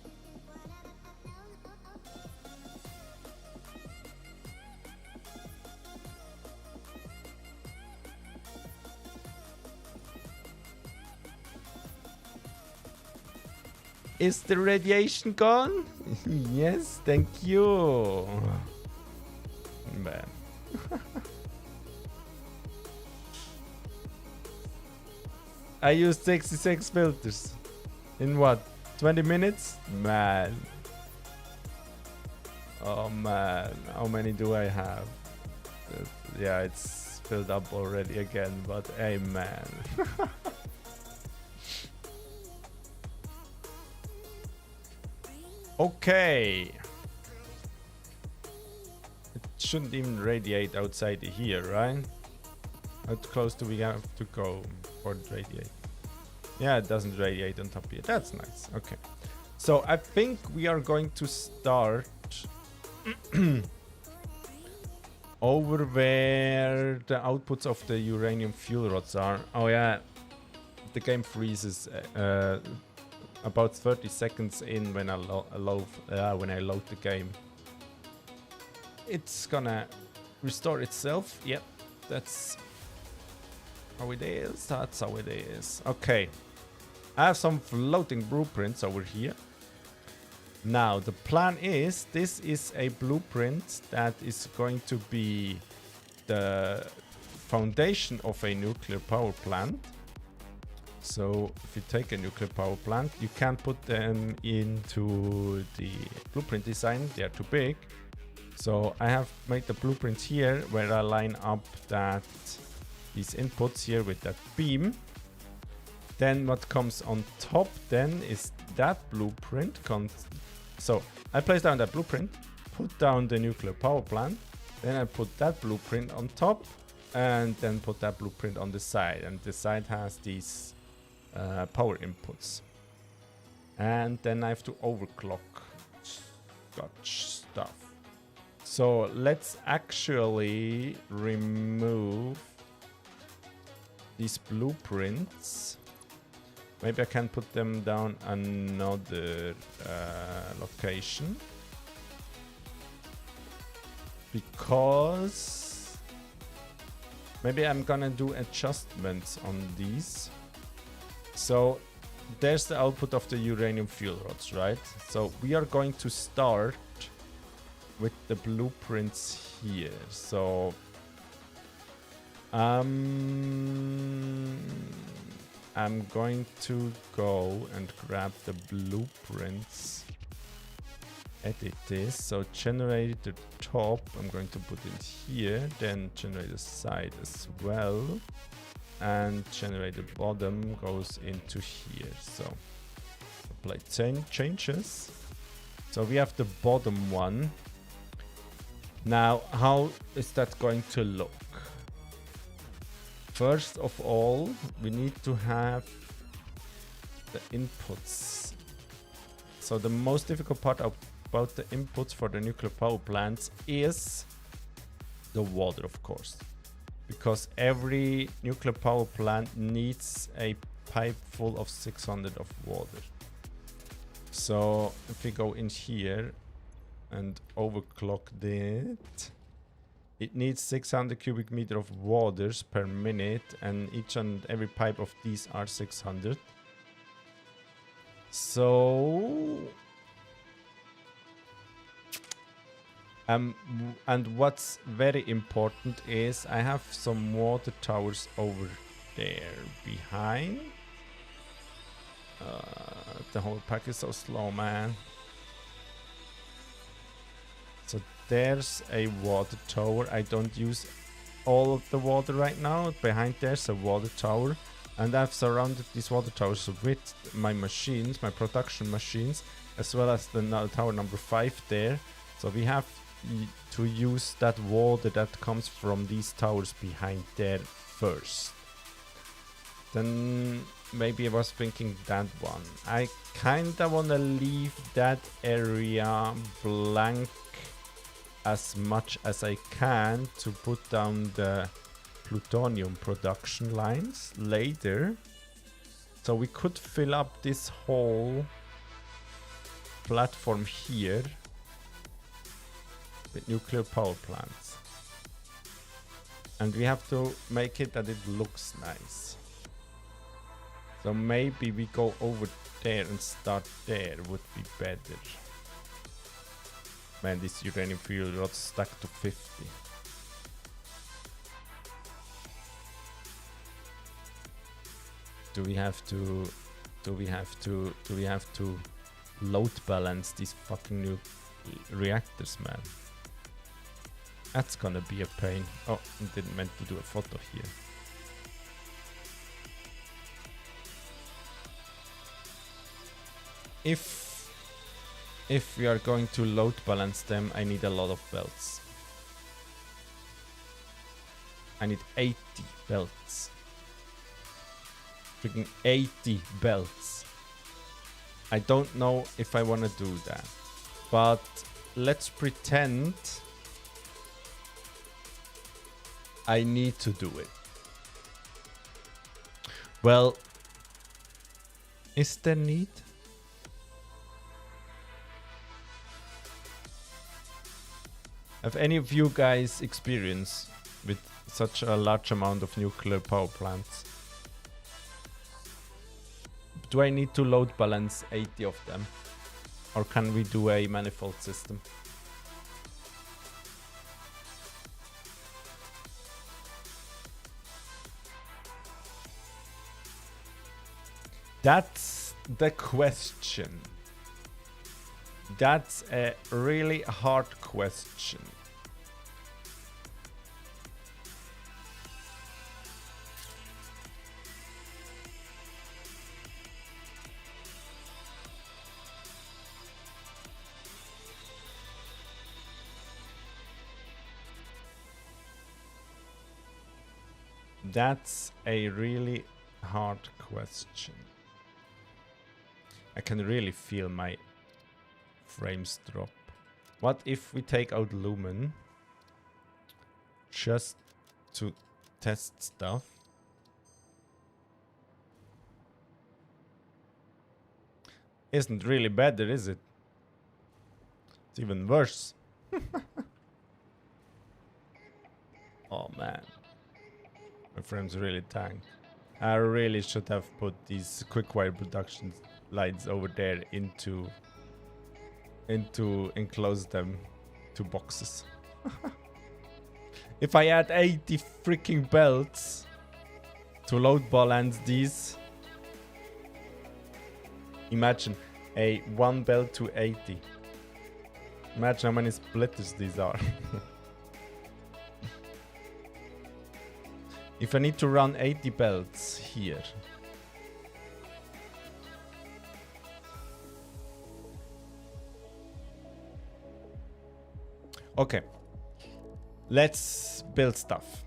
is the radiation gone? Yes, thank you. Man. I used 66 filters. In what? 20 minutes? Man. Oh man. How many do I have? Yeah, it's filled up already again, but hey man. Okay. It shouldn't even radiate outside here, right? How close do we have to go for it to radiate? Yeah, it doesn't radiate on top here. That's nice. Okay. So I think we are going to start over where the outputs of the uranium fuel rods are. Oh yeah, the game freezes about 30 seconds in when I load the game. It's gonna restore itself. Yep, that's how it is. That's how it is. Okay, I have some floating blueprints over here. Now the plan is, this is a blueprint that is going to be the foundation of a nuclear power plant. So if you take a nuclear power plant, you can't put them into the blueprint design, they are too big. So I have made the blueprint here where I line up these inputs here with that beam. Then what comes on top then is that blueprint. So I place down that blueprint, put down the nuclear power plant, then I put that blueprint on top, and then put that blueprint on the side. And the side has these power inputs. And then I have to overclock stuff. So let's actually remove these blueprints. Maybe I can put them down another location. Because maybe I'm gonna do adjustments on these. So there's the output of the uranium fuel rods, right? So we are going to start with the blueprints here. So I'm going to go and grab the blueprints, edit this. So generate the top, I'm going to put it here, then generate the side as well, and generate the bottom goes into here. So apply changes. So we have the bottom one. Now, how is that going to look? First of all, we need to have the inputs. So the most difficult part about the inputs for the nuclear power plants is the water, of course. Because every nuclear power plant needs a pipe full of 600 of water. So if we go in here and overclock it, it needs 600 cubic meter of waters per minute, and each and every pipe of these are 600. So and what's very important is I have some water towers over there behind. The whole pack is so slow, man. So there's a water tower. I don't use all of the water right now. Behind there's a water tower, and I've surrounded these water towers with my machines, my production machines, as well as the tower number 5 there. So we have to use that water that comes from these towers behind there first. Then maybe I was thinking that one. I kinda wanna leave that area blank as much as I can to put down the plutonium production lines later. So we could fill up this whole platform here with nuclear power plants. And we have to make it that it looks nice. So maybe we go over there and start there would be better. Man, this uranium fuel rod stuck to 50. Do we have to load balance these fucking new reactors, man? That's gonna be a pain. Oh, I didn't meant to do a photo here. If we are going to load balance them, I need a lot of belts. I need 80 belts. Freaking 80 belts. I don't know if I want to do that. But let's pretend I need to do it. Well, is there need? Have any of you guys experience with such a large amount of nuclear power plants? Do I need to load balance 80 of them? Or can we do a manifold system? That's the question. That's a really hard question. That's a really hard question. I can really feel my frames drop. What if we take out Lumen just to test stuff? Isn't really better, is it? It's even worse. Oh man. My frames really tanked. I really should have put these quick wire production lights over there into enclose them to boxes. If I add 80 freaking belts to load balance these, imagine a 1 belt to 80. Imagine how many splitters these are. If I need to run 80 belts here. Okay. Let's build stuff.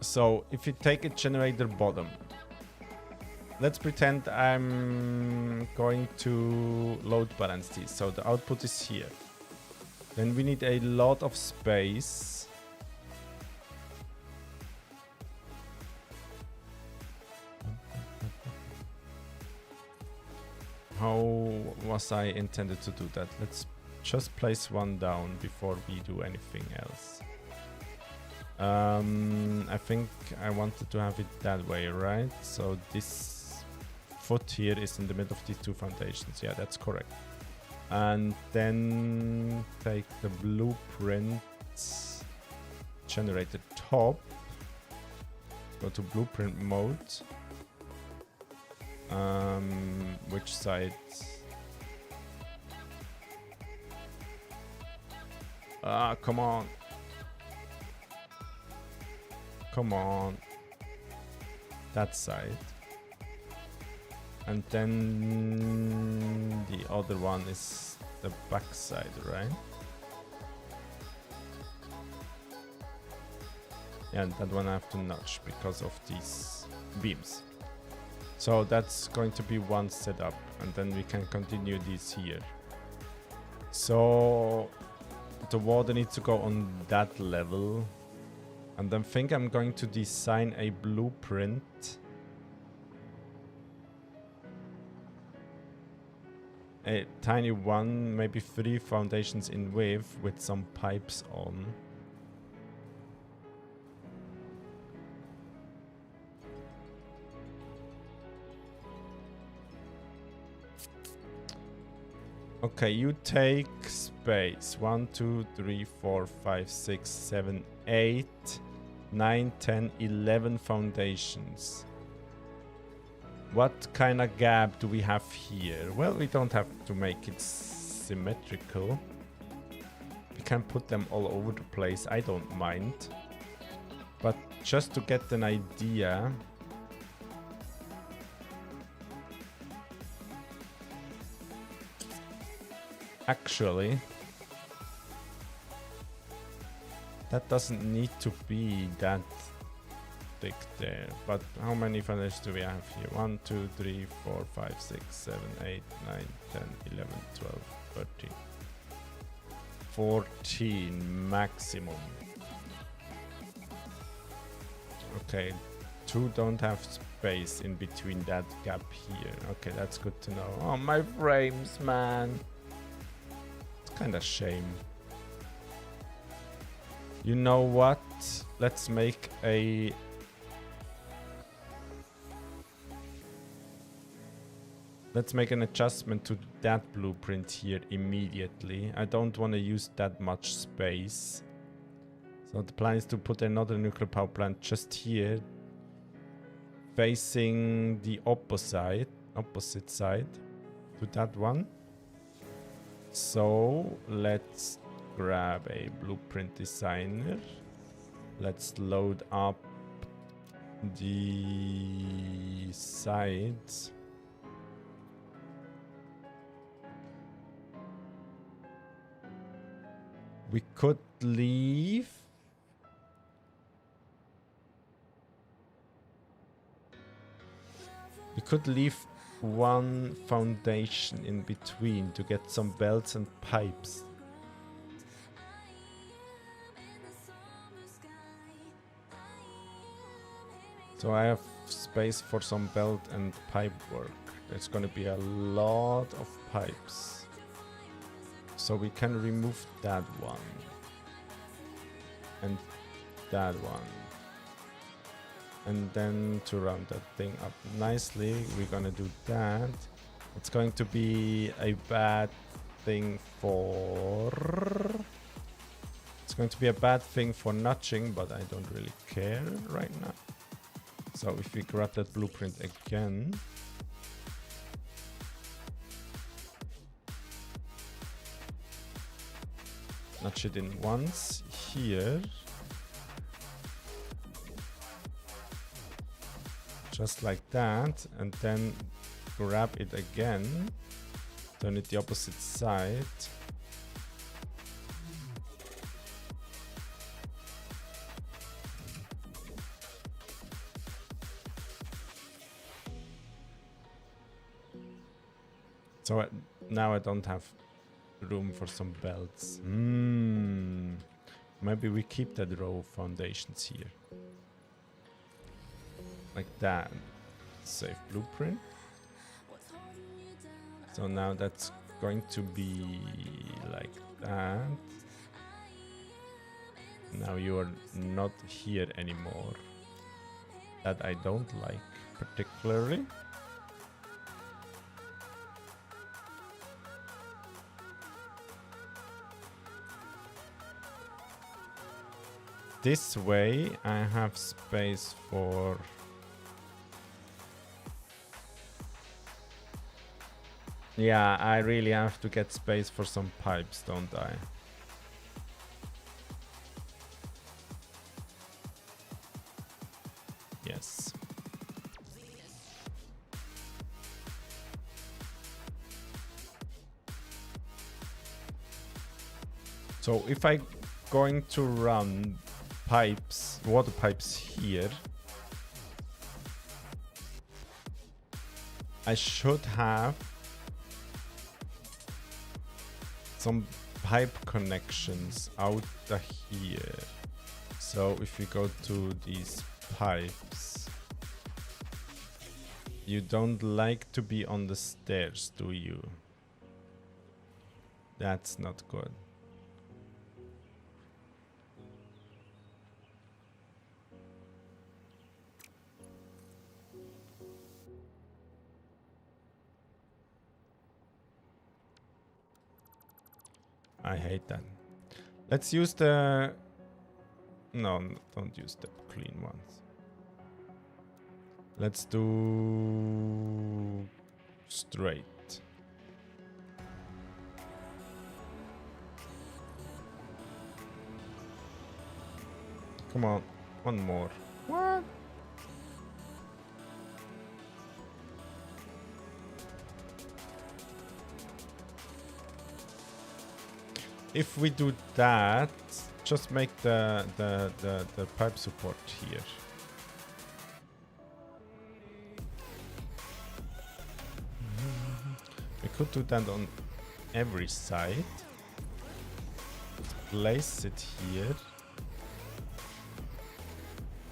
So if you take a generator bottom, let's pretend I'm going to load balance these. So the output is here. Then we need a lot of space. How was I intended to do that? Let's just place one down before we do anything else. I think I wanted to have it that way, right? So this foot here is in the middle of these two foundations. Yeah, that's correct. And then take the blueprint, generate the top, go to blueprint mode. Which side? Ah, come on. Come on. That side. And then the other one is the back side, right? Yeah, and that one I have to notch because of these beams. So that's going to be one setup, and then we can continue this here. So the water needs to go on that level. And then I think I'm going to design a blueprint. A tiny one, maybe 3 foundations in width with some pipes on. Okay, you take space. 1, 2, 3, 4, 5, 6, 7, 8, 9, 10, 11 foundations. What kind of gap do we have here? Well, we don't have to make it symmetrical. We can put them all over the place. I don't mind. But just to get an idea... Actually, that doesn't need to be that thick there. But how many foundations do we have here? 1, 2, 3, 4, 5, 6, 7, 8, 9, 10, 11, 12, 13. 14 maximum. Okay, 2 don't have space in between that gap here. Okay, that's good to know. Oh, my frames, man. Kind of shame. You know what? Let's make a... Let's make an adjustment to that blueprint here immediately. I don't want to use that much space. So the plan is to put another nuclear power plant just here, facing the opposite. opposite side to that one. So let's grab a blueprint designer. Let's load up the sides. We could leave. We could leave one foundation in between to get some belts and pipes. So I have space for some belt and pipe work. There's gonna be a lot of pipes. So we can remove that one. And that one. And then to round that thing up nicely, we're gonna do that. It's going to be a bad thing for... It's going to be a bad thing for notching, but I don't really care right now. So if we grab that blueprint again, notch it in once here, just like that, and then grab it again, turn it the opposite side. So now I don't have room for some belts. Maybe we keep that row of foundations here. Like that. Save blueprint. So now that's going to be like that. Now you are not here anymore. That I don't like particularly. This way I have space for... Yeah, I really have to get space for some pipes, don't I? Yes. So if I going to run pipes, water pipes here, I should have some pipe connections out here. So if we go to these pipes, you don't like to be on the stairs, do you? That's not good. I hate that. Let's use the... No, don't use the clean ones. Let's do... straight. Come on, one more. What? If we do that, just make the pipe support here. We could do that on every side. Place it here.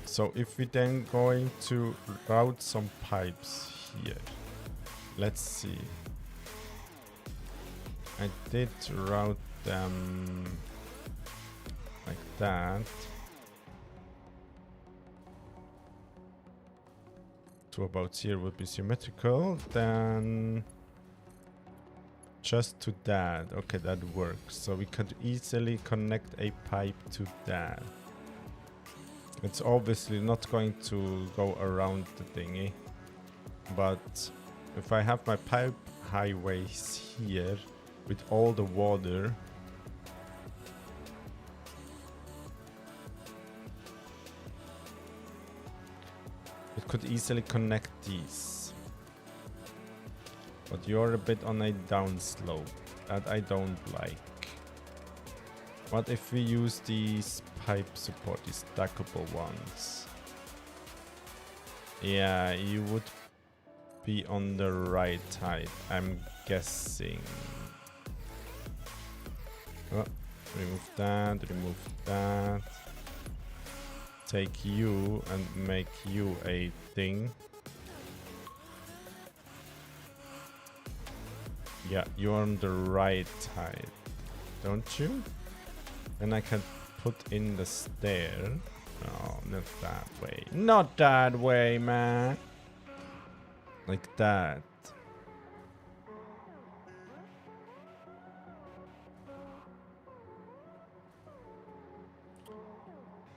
So if we then going to route some pipes here. Let's see. I did route them like that to about here would be symmetrical, then just to that. Okay, that works. So we could easily connect a pipe to that. It's obviously not going to go around the thingy, but if I have my pipe highways here with all the water, it could easily connect these. But you're a bit on a downslope that I don't like. What if we use these pipe support, these stackable ones? Yeah, you would be on the right height, I'm guessing. Oh, remove that. Take you and make you a thing. Yeah, you're on the right height, don't you? Then I can put in the stair. No, not that way. Not that way, man. Like that.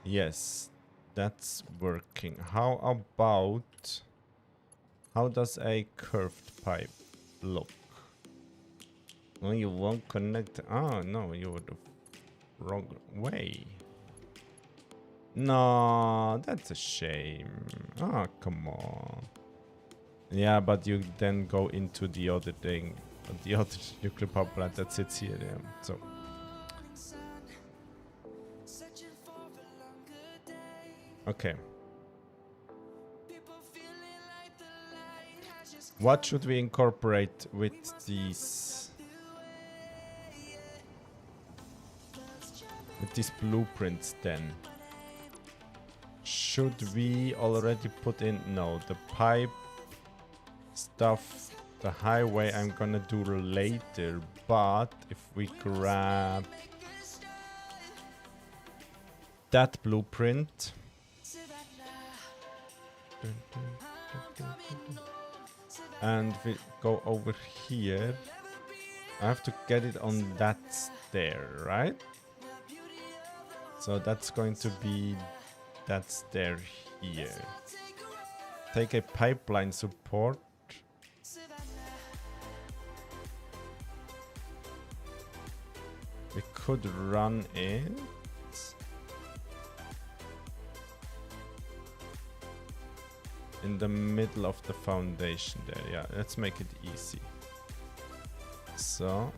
Yes, that's working. How about... How does a curved pipe look? Well, you won't connect... Oh, no, you're the wrong way. No, that's a shame. Oh, come on. Yeah, but you then go into the other thing. The other nuclear power plant that sits here. Yeah. So... Okay. What should we incorporate with these? With these blueprints then? Should we already put in? No, the pipe stuff, the highway I'm gonna do later. But if we grab that blueprint. And we go over here. I have to get it on that stair, right? So that's going to be that stair here. Take a pipeline support. We could run it. In the middle of the foundation there. Yeah, let's make it easy. So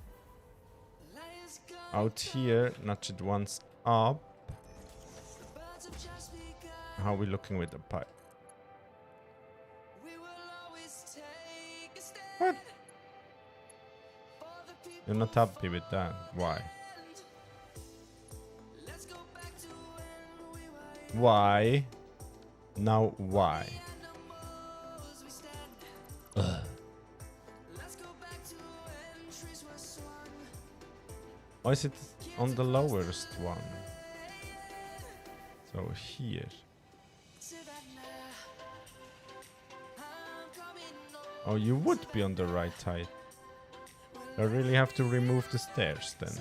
out here, notch it once up. How are we looking with the pipe? What? You're not happy with that? Why? Why? Now why? Why is it on the lowest one? So here. Oh, you would be on the right height. I really have to remove the stairs then.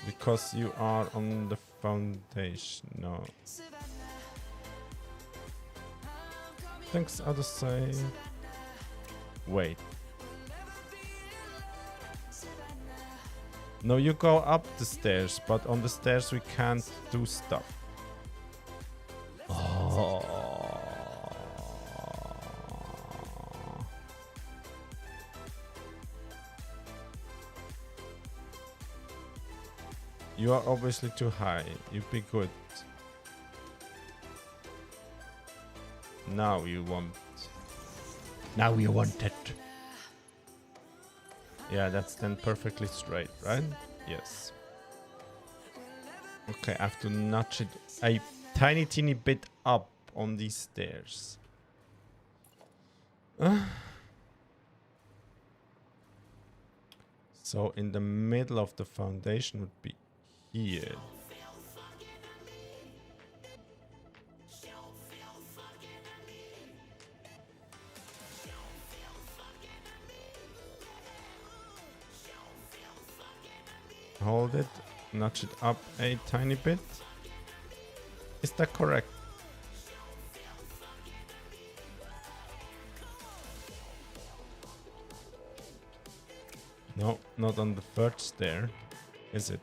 Because you are on the foundation. No. Thanks, other side. Wait. No, you go up the stairs, but on the stairs we can't do stuff. Oh. You are obviously too high. You be good. Now you want. Now you want it. Yeah, that's then perfectly straight, right? Yes. Okay, I have to notch it a tiny teeny bit up on these stairs. So in the middle of the foundation would be here. Hold it, notch it up a tiny bit. Is that correct? No, not on the third stair, is it?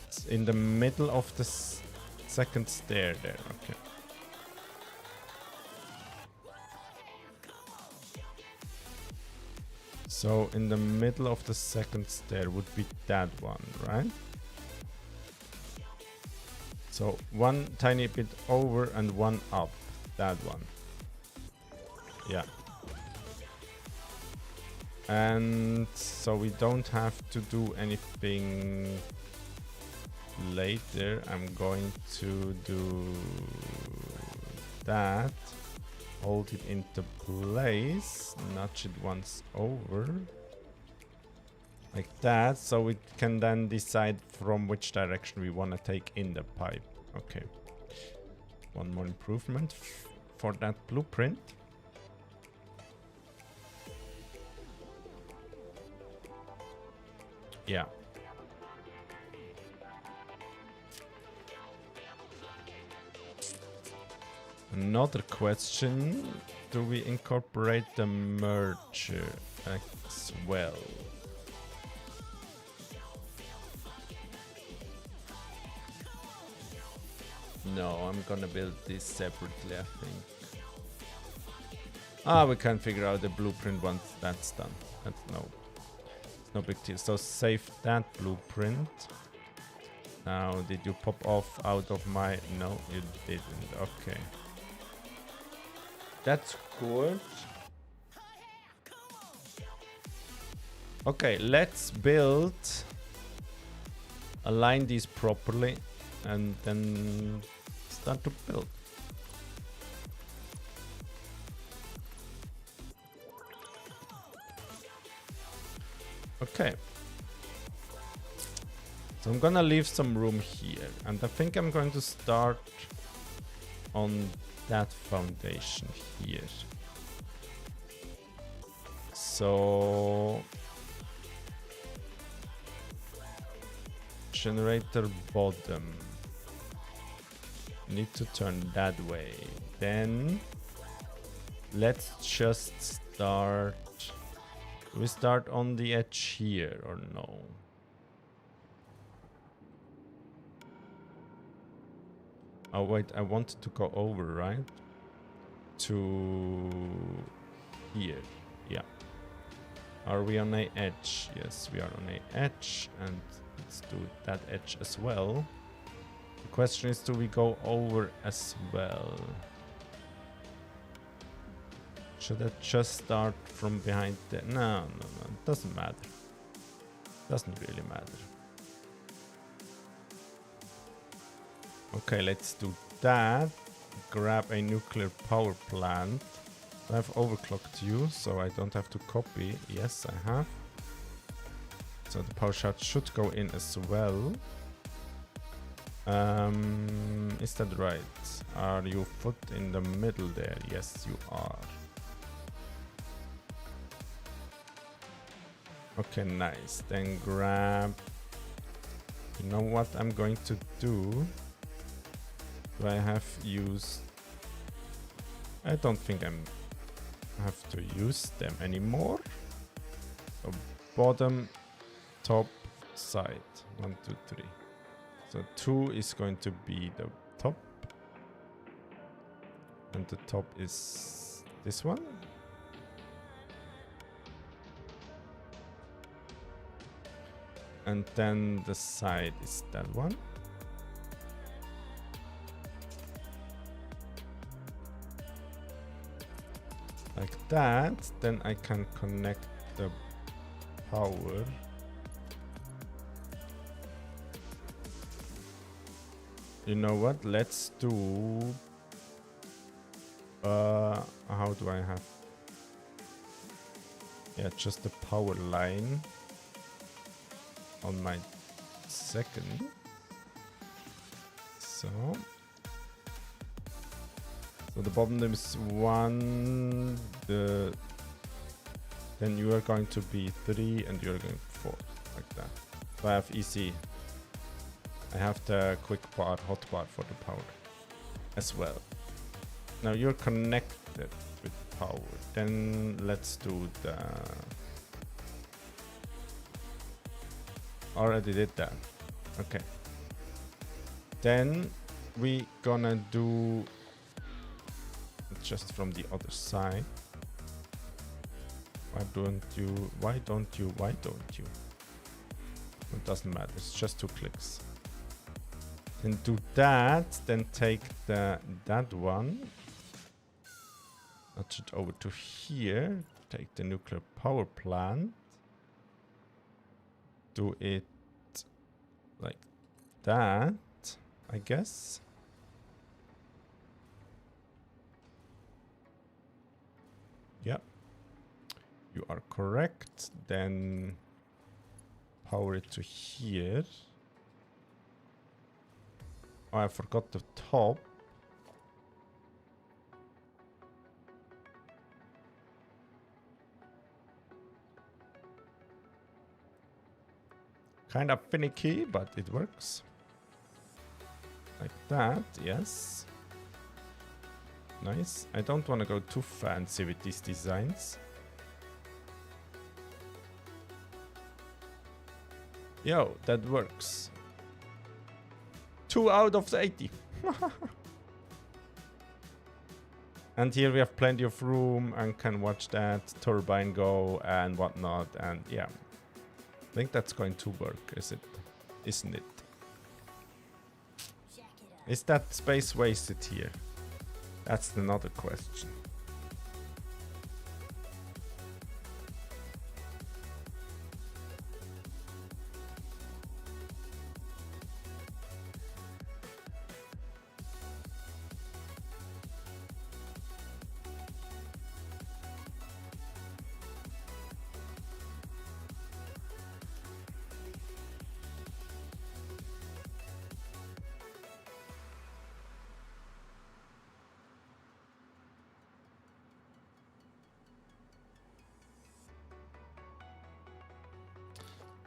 It's in the middle of the second stair there, okay. So in the middle of the second stair would be that one, right? So one tiny bit over and one up, that one. Yeah. And so we don't have to do anything later. I'm going to do that. Hold it into place, nudge it once over. Like that, so we can then decide from which direction we want to take in the pipe. Okay. One more improvement for that blueprint. Yeah. Another question, do we incorporate the merger as well? No, I'm gonna build this separately, I think. Ah, we can figure out the blueprint once that's done. That's it's no big deal. So save that blueprint. Now, did you pop off out of my... No, you didn't. Okay. That's good. Okay, let's build, align these properly, and then start to build. Okay. So I'm gonna leave some room here, and I think I'm going to start on that foundation here. So generator bottom, need to turn that way. Then let's just start. We start on the edge here or no? Oh wait, I wanted to go over, right? To here, yeah. Are we on a edge? Yes, we are on a edge, and let's do that edge as well. The question is, do we go over as well? Should I just start from behind the... No, it doesn't matter. Doesn't really matter. Okay, let's do that. Grab a nuclear power plant. I've overclocked you, so I don't have to copy. Yes, I have. So the power shaft should go in as well. Is that right? Are you foot in the middle there? Yes, you are. Okay, nice. Then grab... You know what I'm going to do? Do I have used... I don't think I have to use them anymore. So bottom, top, side. 1, 2, 3. So 2 is going to be the top. And the top is this one. And then the side is that one. Like that, then I can connect the power. You know what? Let's do... how do I have... Yeah, just the power line on my second. So the bottom is 1, then you are going to be 3 and you're going 4, like that. So I have easy I have the quick part, hot part for the power as well. Now you're connected with power. Then let's do the... Already did that. Okay. Then we gonna do just from the other side. Why don't you? It doesn't matter, it's just 2 clicks. Then do that, then take that one, nudge it over to here, take the nuclear power plant, do it like that, I guess. Yep, you are correct. Then power it to here. Oh, I forgot the top. Kind of finicky, but it works. Like that, yes. Nice. I don't want to go too fancy with these designs. Yo, that works. 2 out of the 80. And here we have plenty of room and can watch that turbine go and whatnot. And yeah, I think that's going to work, isn't it? Is that space wasted here? That's another question.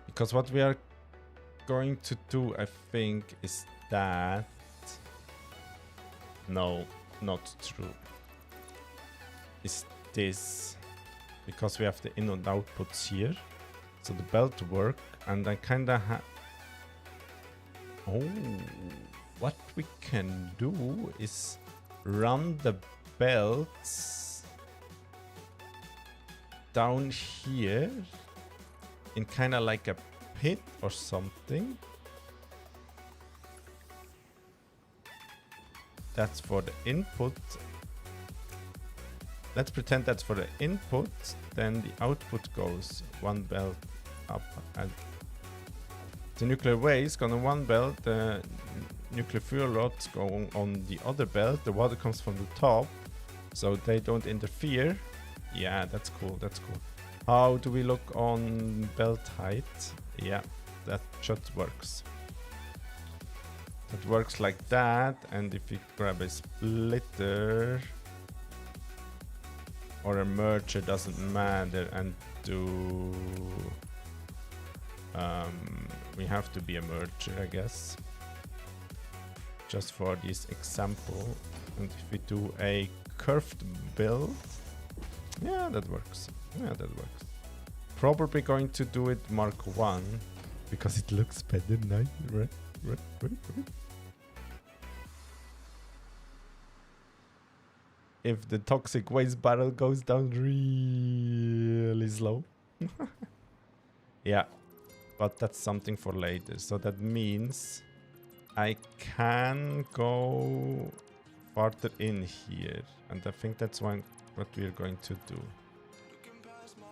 Because what we are going to do, I think, is that... No, not true. Is this. Because we have the in and outputs here. So the belt work, and I kinda Oh, what we can do is run the belts down here in kind of like a pit or something. That's for the input. Let's pretend that's for the input. Then the output goes one belt up, and the nuclear waste goes on one belt. The nuclear fuel rods go on the other belt. The water comes from the top, so they don't interfere. Yeah, that's cool. That's cool. How do we look on belt height? Yeah, that just works. It works like that, and if you grab a splitter or a merger, doesn't matter, and do we have to be a merger, I guess, just for this example. And if we do a curved build, yeah, that works. Yeah, that works. Probably going to do it Mark 1 because it looks better, nice, right? If the toxic waste barrel goes down really slow. Yeah, but that's something for later. So that means I can go farther in here, and I think that's what we're going to do.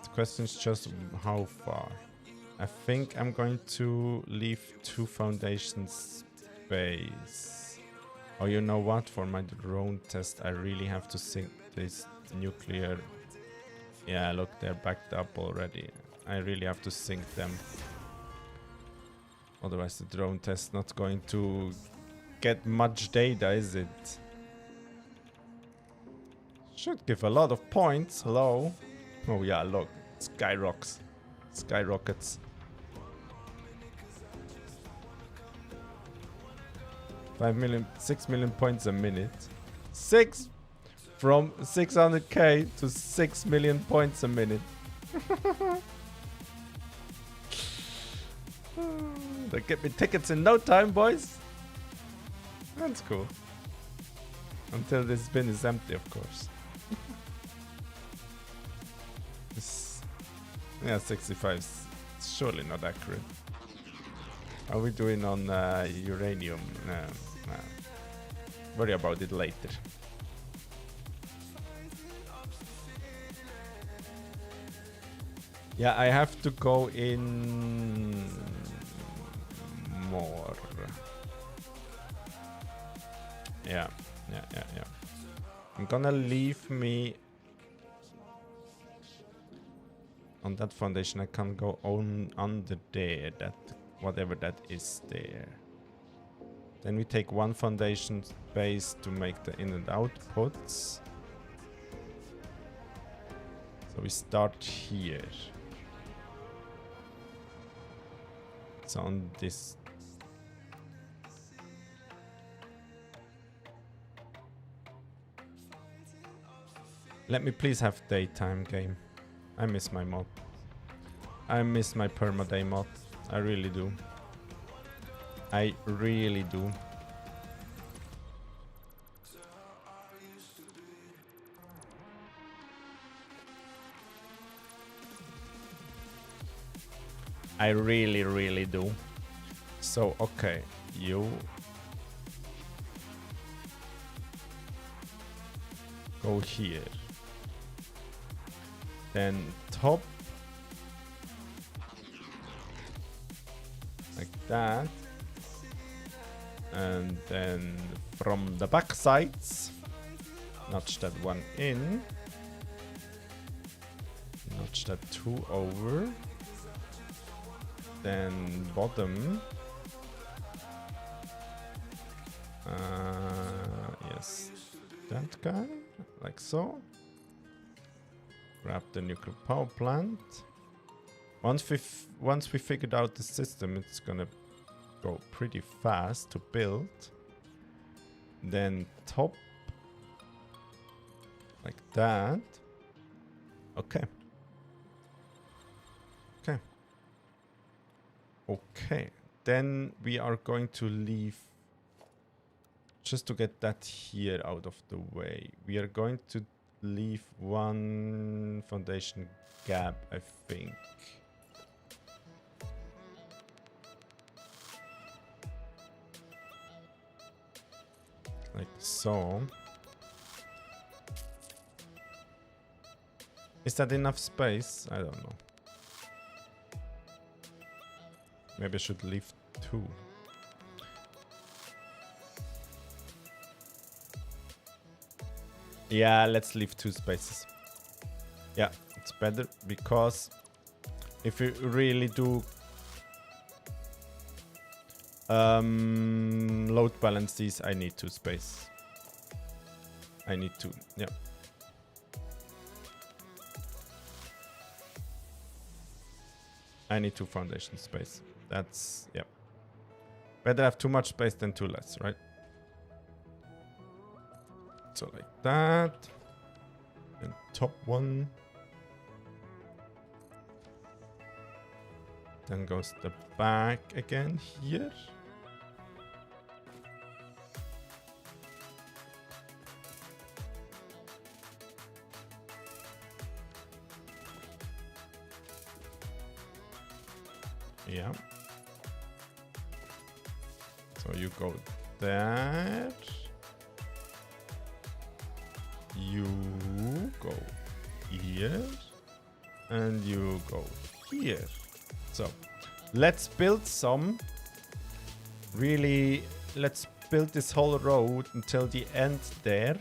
The question is just how far. I think I'm going to leave 2 foundation space. Oh, you know what? For my drone test, I really have to sync this nuclear. Yeah, look, they're backed up already. I really have to sync them. Otherwise, the drone test not going to get much data, is it? Should give a lot of points. Hello. Oh yeah, look, skyrockets. 5 million, 6 million points a minute. 6 from 600k to 6 million points a minute. They get me tickets in no time, boys. That's cool. Until this bin is empty, of course. Yeah, 65 is surely not accurate. How are we doing on uranium? No. Worry about it later. Yeah, I have to go in more. Yeah. I'm gonna leave me on that foundation. I can't go on under there. That whatever that is there. Then we take one foundation space to make the in and outputs. So we start here. So on this. Let me please have daytime game. I miss my mod. I miss my permaday mod. I really do. I really do. I really, really do. So, okay, you go here. Then top. Like that. And then from the back sides, notch that one in. Notch that two over. Then bottom. Yes, that guy, like so. Grab the nuclear power plant. Once we figured out the system, it's gonna go pretty fast to build. Then top, like that. Okay. Okay, then we are going to leave, just to get that here out of the way, we are going to leave one foundation gap, I think. Like so. Is that enough space? I don't know. Maybe I should leave two. Yeah, let's leave two spaces. Yeah, it's better because if we really do load balance these, I need two space. I need two, yeah. I need two foundation space. That's, yeah. Better have too much space than too less, right? So like that. And top one. Then goes the back again here. Yeah. So you go there. You go here. And you go here. So let's build some. Really, let's build this whole road until the end there.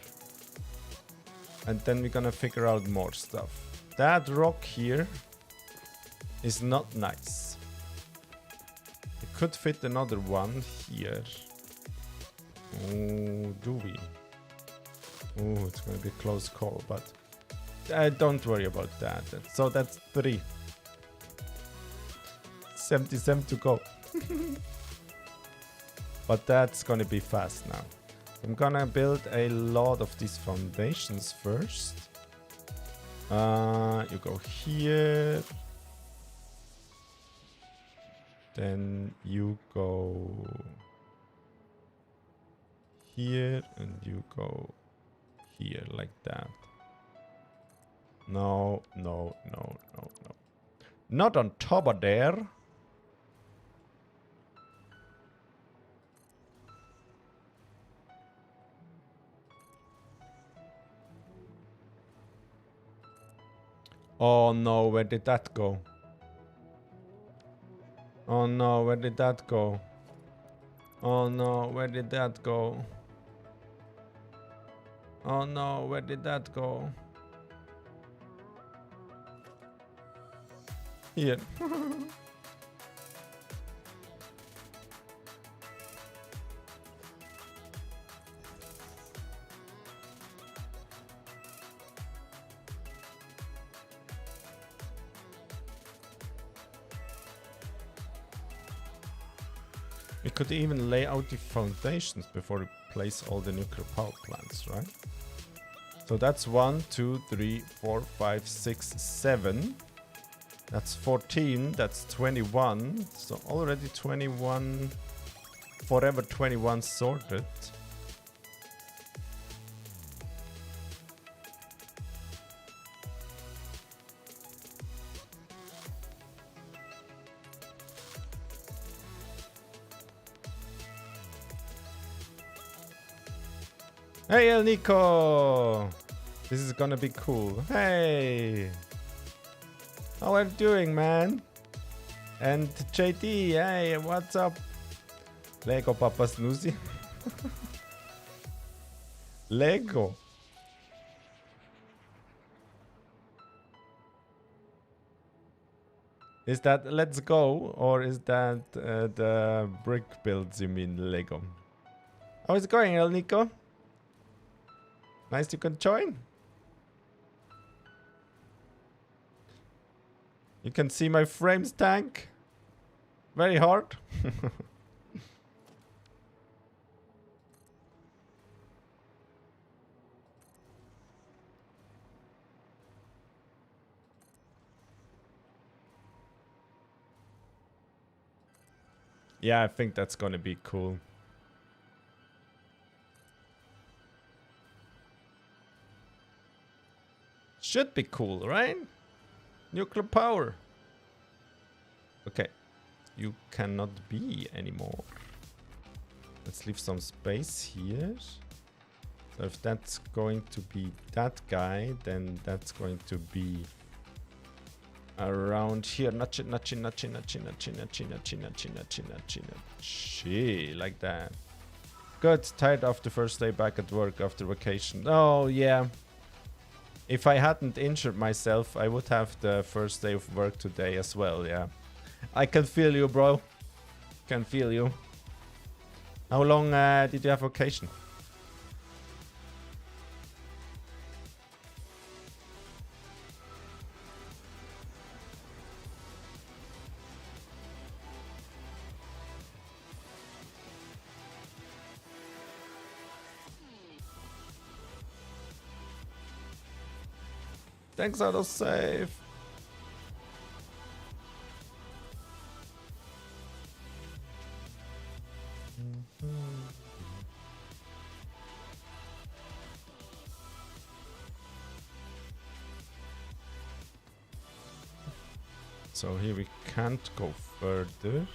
And then we're gonna figure out more stuff. That rock here is not nice. Could fit another one here. Oh, do we? Oh, it's gonna be a close call, but don't worry about that. So that's 3. 77 to go. But that's gonna be fast now. I'm gonna build a lot of these foundations first. You go here. Then you go here and you go here like that. No, no, no, no, no. Not on top of there. Oh no, where did that go? Oh no, where did that go? Oh no, where did that go? Oh no, where did that go? Here. We could even lay out the foundations before we place all the nuclear power plants, right? So that's 1, 2, 3, 4, 5, 6, 7. That's 14, that's 21. So already 21, forever 21 sorted. Hey El Nico! This is gonna be cool. Hey! How are you doing, man? And JD, hey, what's up? Lego Papa Snusi. Lego. Is that let's go, or is that the brick builds you mean Lego? How is it going, El Nico? Nice you can join. You can see my frames tank. Very hard. Yeah, I think that's gonna be cool. Should be cool, right? Nuclear power. Okay. You cannot be anymore. Let's leave some space here. So if that's going to be that guy, then that's going to be around here. Nachi, nachi, nachi, nachi, nachi, nachi, nachi, nachi, nachi, nachi, nachi, like that. Good. Tired after first day back at work after vacation. Oh, yeah. If I hadn't injured myself, I would have the first day of work today as well, yeah. I can feel you, bro. Can feel you. How long did you have vacation? Thanks, autosave. So here we can't go further.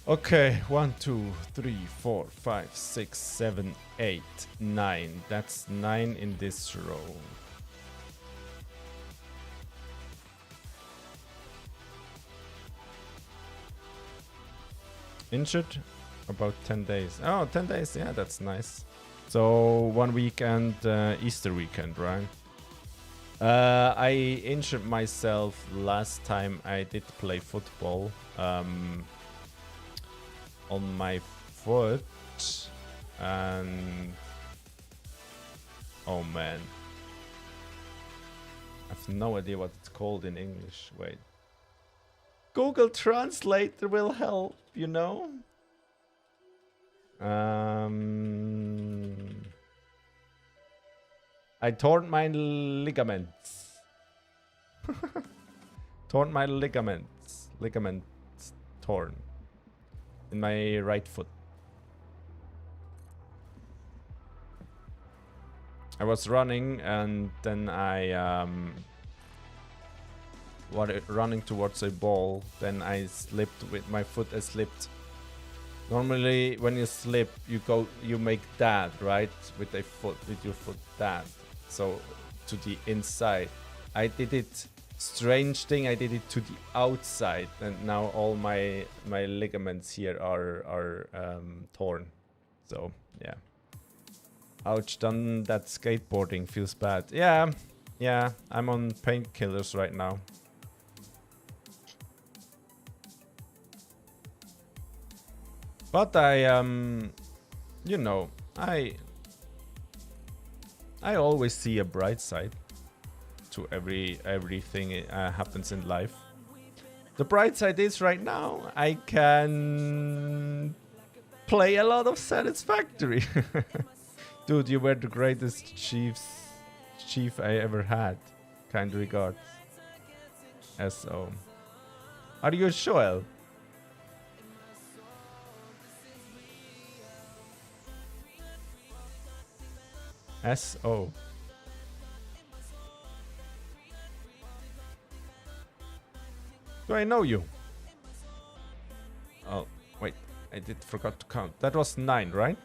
Okay, 1, 2, 3, 4, 5, 6, 7, 8, 9. That's 9 in this row. Injured? About 10 days. Oh, 10 days, yeah, that's nice. So 1 weekend, Easter weekend, right? I injured myself last time I did play football on my foot, and oh man, I have no idea what it's called in English. Wait, Google Translator will help, you know. I torn my ligaments. Torn my ligaments. Ligaments torn. In my right foot. I was running and then I running towards a ball, then I slipped with my foot. I slipped. Normally when you slip you make that, right? With your foot that. So to the inside. I did it strange thing, I did it to the outside, and now all my ligaments here are torn. So yeah. Ouch, done that skateboarding feels bad. Yeah, I'm on painkillers right now. But I, you know, I always see a bright side to everything happens in life. The bright side is right now I can play a lot of Satisfactory. Dude, you were the greatest chief I ever had. Kind regards. S.O. Are you sure? S.O. Do I know you? Oh, wait. I forgot to count. That was 9, right?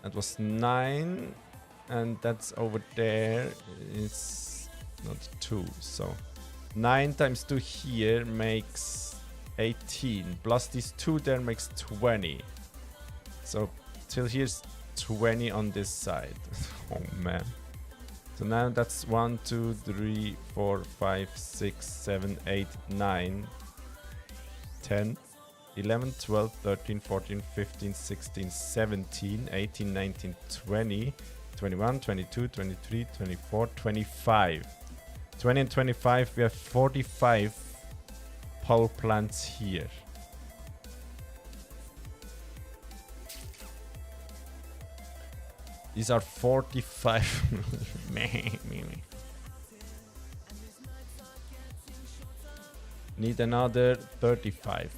That was 9, and that's over there is not 2, so 9 times 2 here makes 18, plus these 2 there makes 20. So till here's 20 on this side. Oh man. So now that's 1, 2, 3, 4, 5, 6, 7, 8, 9, 10. 11, 12, 13, 14, 15, 16, 17, 18, 19, 20, 21, 22, 23, 24, 25. 20 and 25, we have 45 power plants here. These are 45. Need another 35.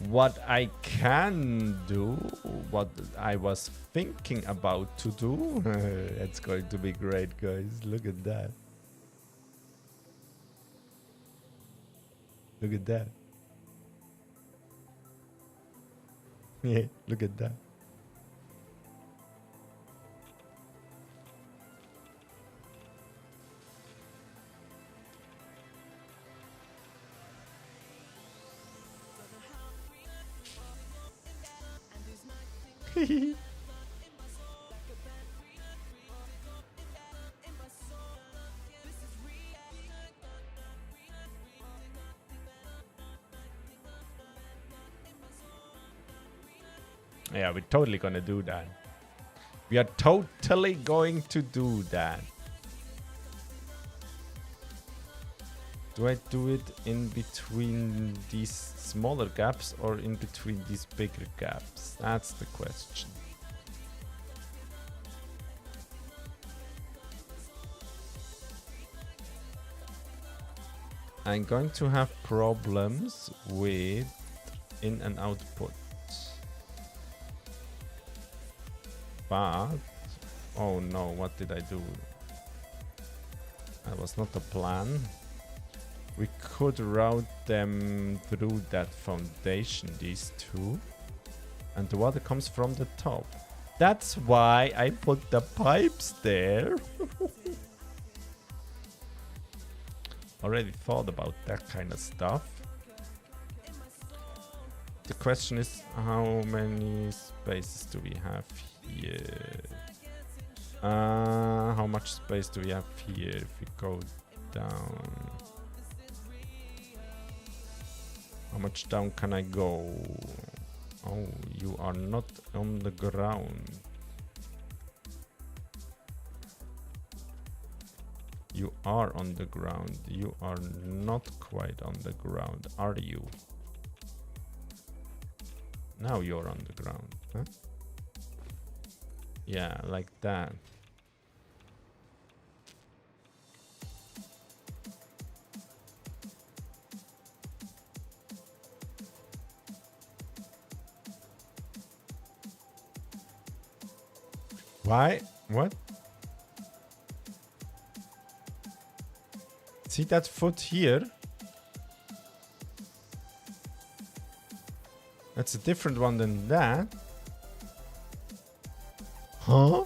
What I can do, what I was thinking about to do, it's going to be great, guys. Look at that. Look at that. Yeah, look at that. Yeah, we're totally gonna do that. We are totally going to do that. Do I do it in between these smaller gaps or in between these bigger gaps? That's the question. I'm going to have problems with in and output. But, oh no, what did I do? That was not the plan. We could route them through that foundation, these two. And the water comes from the top. That's why I put the pipes there. Already thought about that kind of stuff. The question is, how many spaces do we have here? How much space do we have here if we go down? How much down can I go? Oh, you are not on the ground. You are on the ground. You are not quite on the ground, are you? Now you're on the ground, huh? Yeah, like that. Why? What? See that foot here? That's a different one than that. Huh?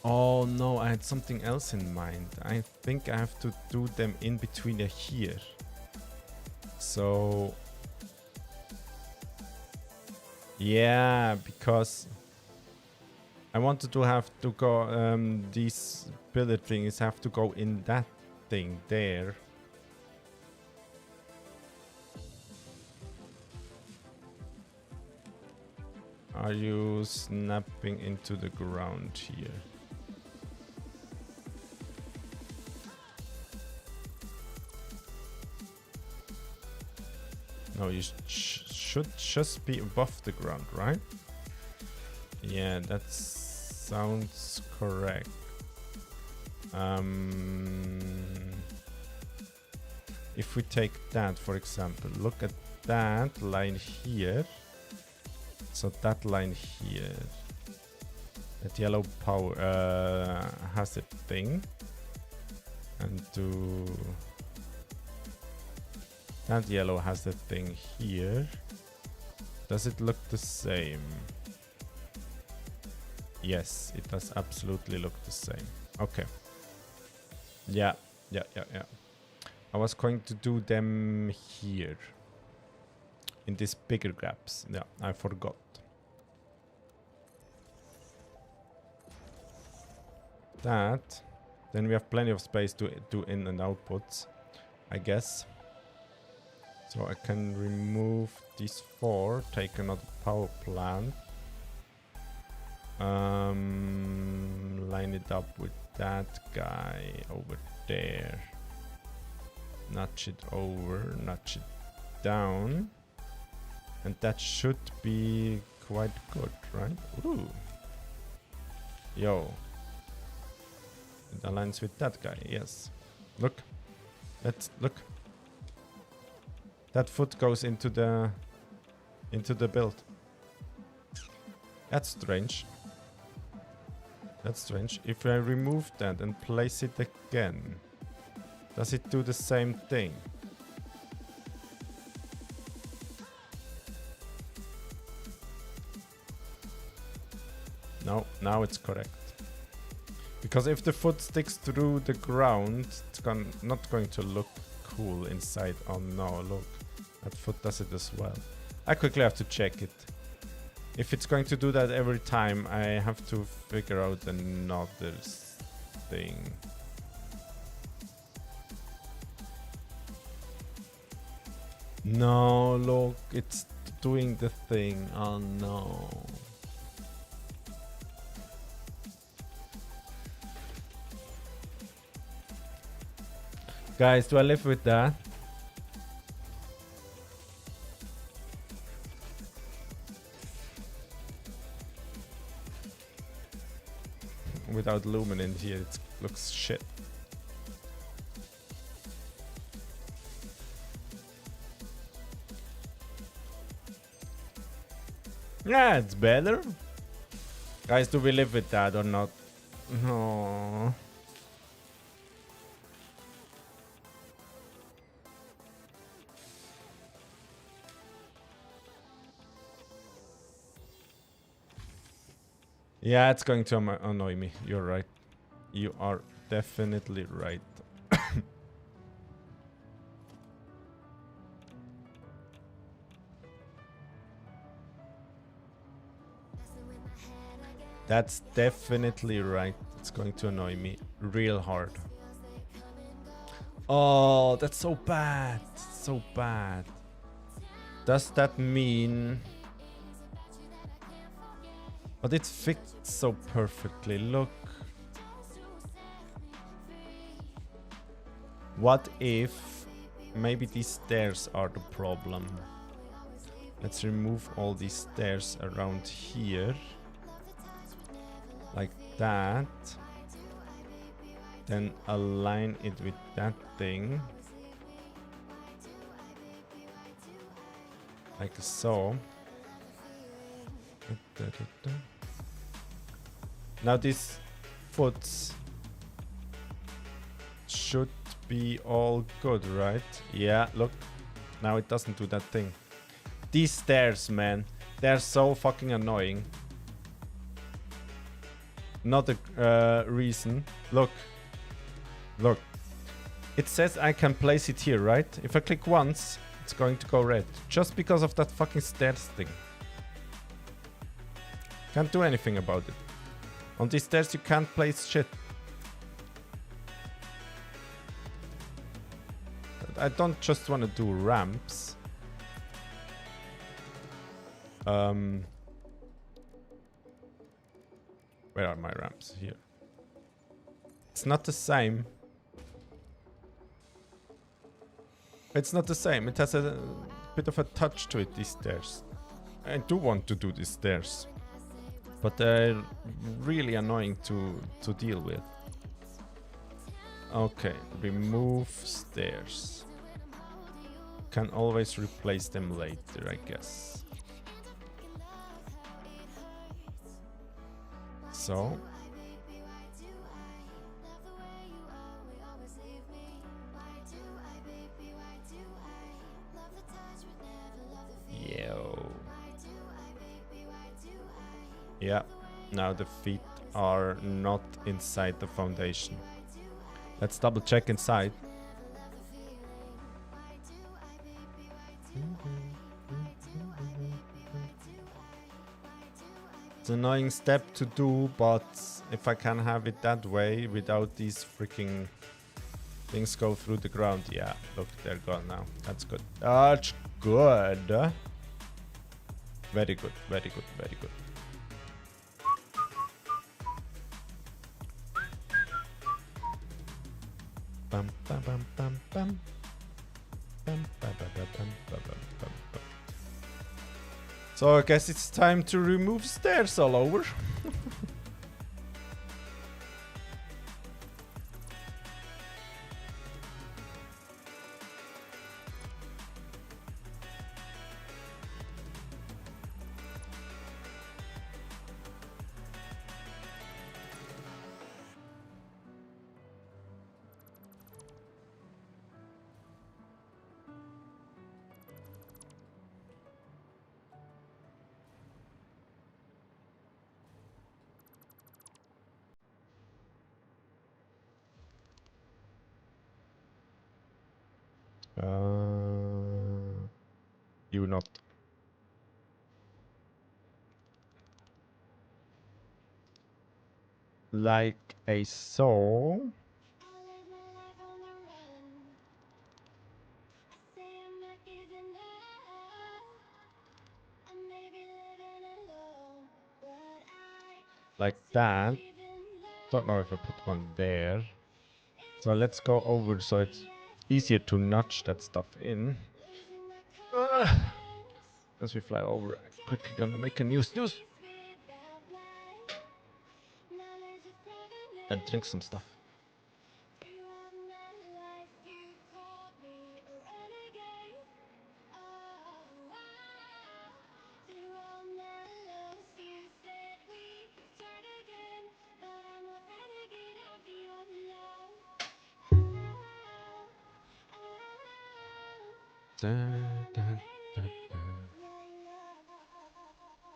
Oh no, I had something else in mind. I think I have to do them in between here. So... yeah, because... I wanted to have to go... these pillar things have to go in that thing there. Are you snapping into the ground here? No, you should just be above the ground, right? Yeah, that sounds correct. If we take that, for example, look at that line here. So that line here, that yellow power has a thing, and to that yellow has the thing here. Does it look the same? Yes, it does absolutely look the same. Okay. Yeah. I was going to do them here. In these bigger gaps. Yeah, I forgot. That. Then we have plenty of space to do in and outputs, I guess. So I can remove these 4, take another power plant. Line it up with that guy over there. Nudge it over, nudge it down. And that should be quite good, right? Ooh. Yo. It aligns with that guy, yes. Look. Look. That foot goes into the build. That's strange. That's strange. If I remove that and place it again, does it do the same thing? No, now it's correct. Because if the foot sticks through the ground, it's not going to look cool inside. Oh no, look. That foot does it as well. I quickly have to check it. If it's going to do that every time, I have to figure out another thing. No, look, it's doing the thing. Oh no. Guys, do I live with that? Without lumen in here, it looks shit. Yeah, it's better. Guys, do we live with that or not? No. Yeah, it's going to annoy me. You're right. You are definitely right. That's definitely right. It's going to annoy me real hard. Oh, that's so bad. So bad. Does that mean... But it fits so perfectly. Look. What if maybe these stairs are the problem? Let's remove all these stairs around here. Like that. Then align it with that thing. Like so. Now these foots should be all good, right? Yeah, look. Now it doesn't do that thing. These stairs, man. They're so fucking annoying. Not a reason. Look. Look. It says I can place it here, right? If I click once, it's going to go red. Just because of that fucking stairs thing. Can't do anything about it. On these stairs you can't place shit. I don't just want to do ramps. Where are my ramps? Here. It's not the same. It's not the same. It has a bit of a touch to it, these stairs. I do want to do these stairs. But they're really annoying to deal with. Okay, remove stairs. Can always replace them later, I guess. So. Yo. Yeah, now the feet are not inside the foundation. Let's double check inside. It's an annoying step to do, but if I can have it that way without these freaking things go through the ground. Yeah, look, they're gone now. That's good. That's good. Very good, very good, very good. Bum, bum, bum, bum, bum. Bum, bum, bum, bum, bum, bum, bum, bum. So I guess it's time to remove stairs all over. You not. Like a so. Like that. Don't know if I put one there. So let's go over so it's easier to notch that stuff in. As we fly over, I'm quickly gonna make a new snooze. And drink some stuff.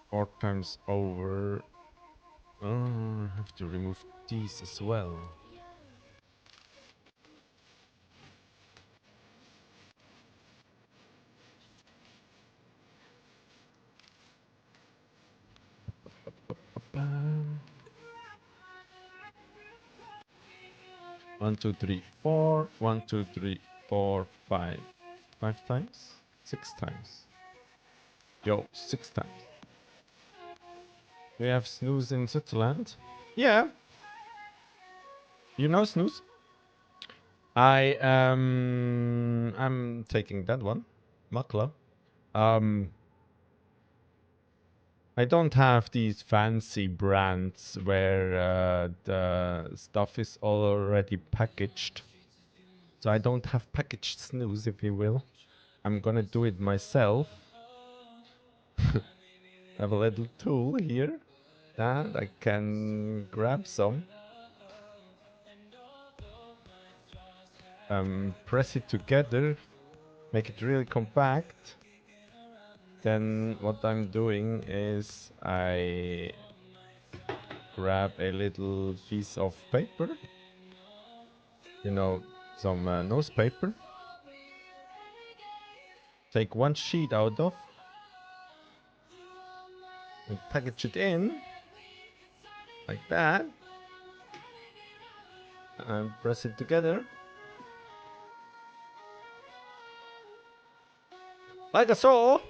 Four times over. I have to remove these as well. One, two, three, four. 1, 2, 3, 4, 5. 5 times? 6 times. Yo, 6 times. Do you have snooze in Switzerland? Yeah. You know snooze? I'm taking that one. Makla. Um I don't have these fancy brands where the stuff is already packaged. So I don't have packaged snooze, if you will. I'm gonna do it myself. I have a little tool here that I can grab some. Press it together, make it really compact. Then what I'm doing is I grab a little piece of paper, you know, some nose paper. Take one sheet out of and package it in like that and press it together like so.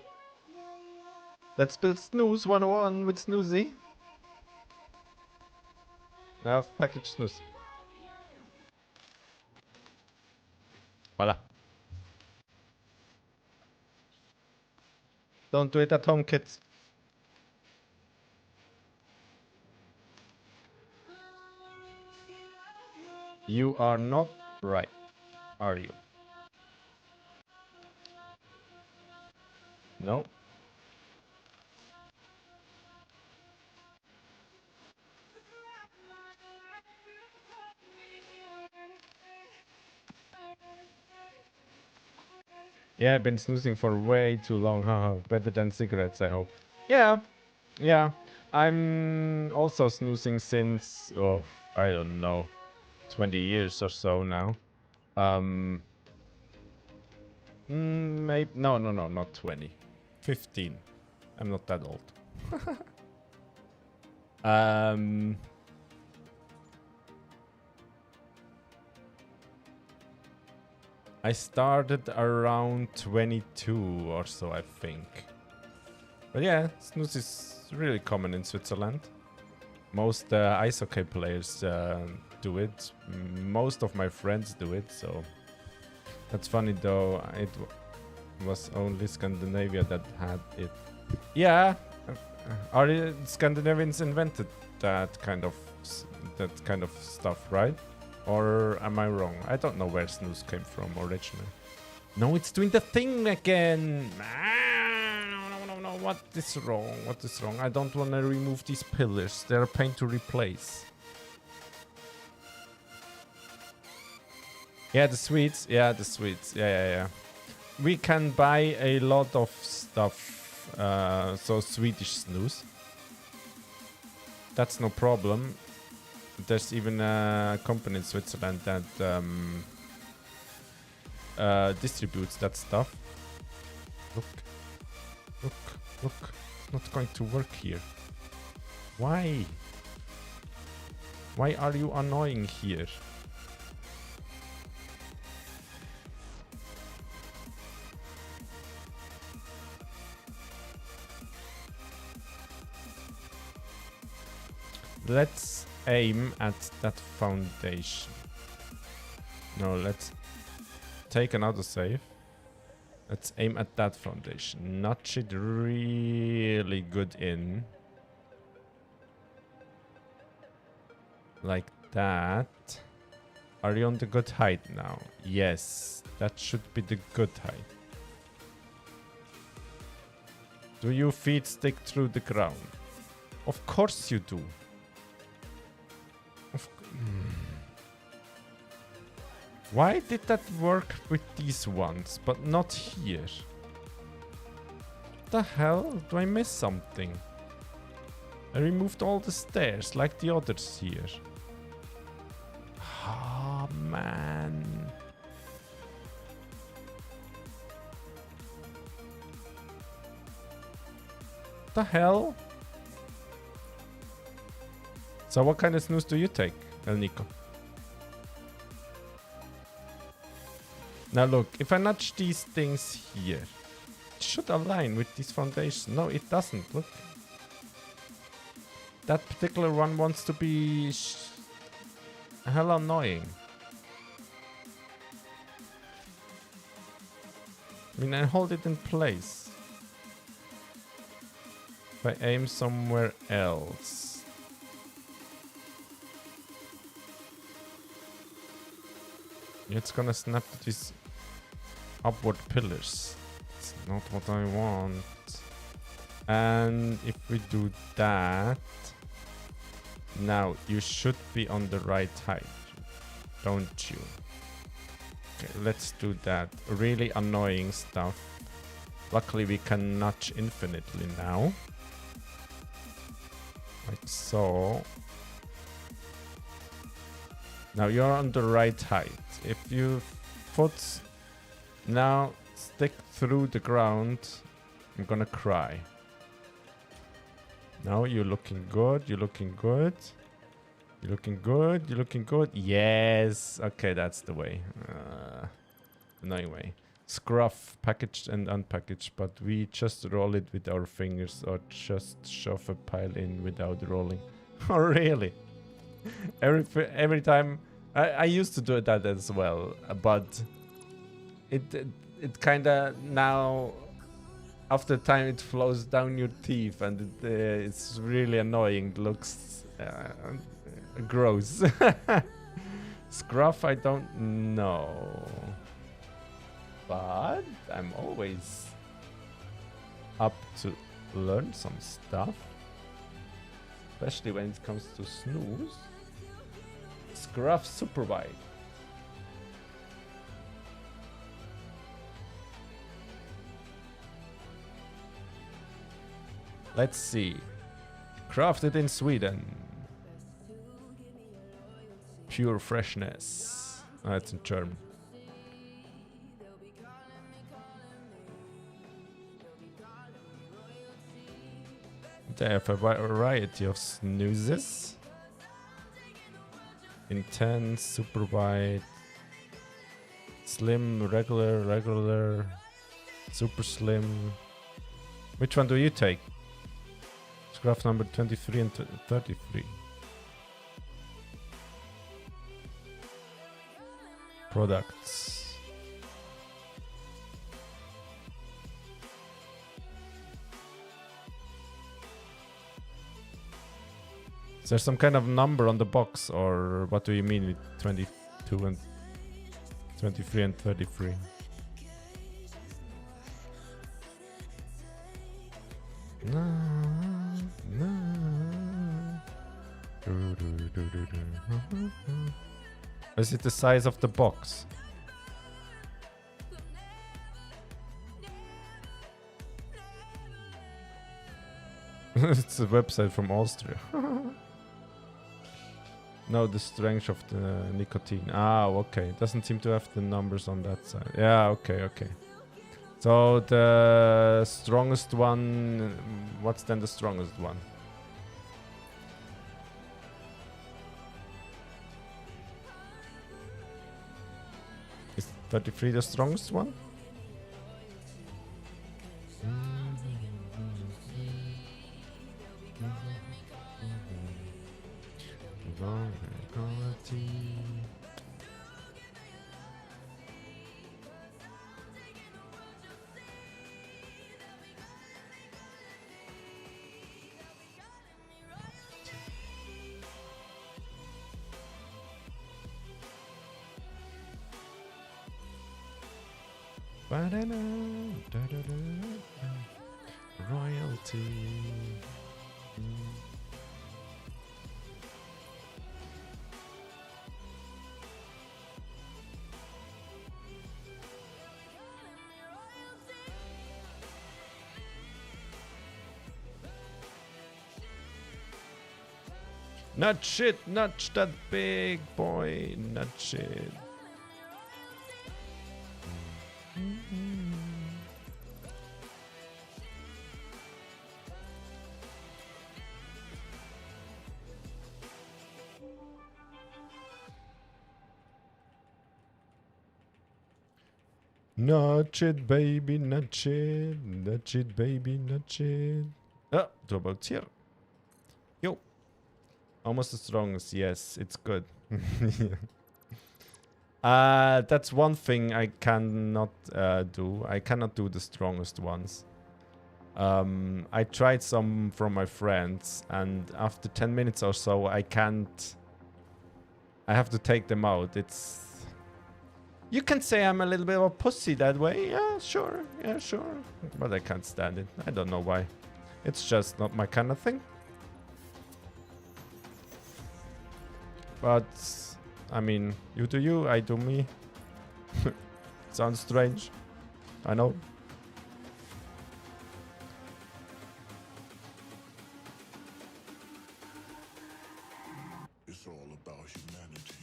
Let's build Snooze 101 with Snusi. Now I've packaged Snooze. Voila. Don't do it at home, kids. You are not right, are you? No. Yeah, I've been snoozing for way too long. Haha, better than cigarettes, I hope. Yeah, yeah. I'm also snoozing since, oh, I don't know, 20 years or so now. Maybe, no, not 20. 15. I'm not that old. I started around 22 or so, I think. But yeah, snooze is really common in Switzerland. Most ice hockey players do it. Most of my friends do it, so... That's funny though, it was only Scandinavia that had it. Yeah, Scandinavians invented that kind of stuff, right? Or am I wrong? I don't know where snooze came from originally. No, it's doing the thing again. No. What is wrong? What is wrong? I don't want to remove these pillars. They're a pain to replace. Yeah, the sweets. Yeah, the sweets. Yeah. We can buy a lot of stuff. So Swedish snooze. That's no problem. There's even a company in Switzerland that distributes that stuff. Look. It's not going to work here. Why? Why are you annoying here? Let's aim at that foundation. No, let's take another save. Let's aim at that foundation. Notch it really good in. Like that. Are you on the good height now? Yes, that should be the good height. Do your feet stick through the ground? Of course you do. Why did that work with these ones, but not here? What the hell? Do I miss something? I removed all the stairs like the others here. Ah, man. What the hell? So what kind of snooze do you take, El Nico? Now look, if I nudge these things here, it should align with this foundation. No, it doesn't. Look. that particular one wants to be hell annoying. I mean, I hold it in place. If I aim somewhere else. It's gonna snap to these upward pillars. It's not what I want. And if we do that, now you should be on the right height, don't you? Okay, let's do that. Really annoying stuff. Luckily we can nudge infinitely now. Like so. Now you're on the right height. If your foot now stick through the ground, I'm gonna cry. Now you're looking good, you're looking good. You're looking good, you're looking good. Yes! Okay, that's the way. Annoying way. Scruff, packaged and unpackaged, but we just roll it with our fingers or just shove a pile in without rolling. Oh, really? Every time... I used to do that as well, but it kinda now... After time it flows down your teeth and it's really annoying. It looks gross. Scruff, I don't know. But I'm always up to learn some stuff. Especially when it comes to snooze. Scruff Superbite. Let's see. Crafted in Sweden. Pure freshness. Oh, that's in German. They have a variety of snoozes. Intense, super white, slim, regular, super slim. Which one do you take? Scruff number 23 and 33. Products. Is there some kind of number on the box, or what do you mean with 22 and 23 and 33? No. Is it the size of the box? It's a website from Austria. No, the strength of the nicotine. Ah, okay. Doesn't seem to have the numbers on that side. Yeah, okay. So the strongest one... What's then the strongest one? Is 33 the strongest one? Royalty. Nudge it, nudge that big boy, nudge it. Nudge it, baby, nudge it, baby, nudge it. Ah, du about hier. Jo, Almost the strongest, yes, it's good. That's one thing I cannot do. I cannot do the strongest ones. I tried some from my friends, and after 10 minutes or so, I can't. I have to take them out. It's. You can say I'm a little bit of a pussy that way. Yeah, sure. Yeah, sure. But I can't stand it. I don't know why. It's just not my kind of thing. But, I mean, you do you, I do me. Sounds strange. I know. It's all about humanity.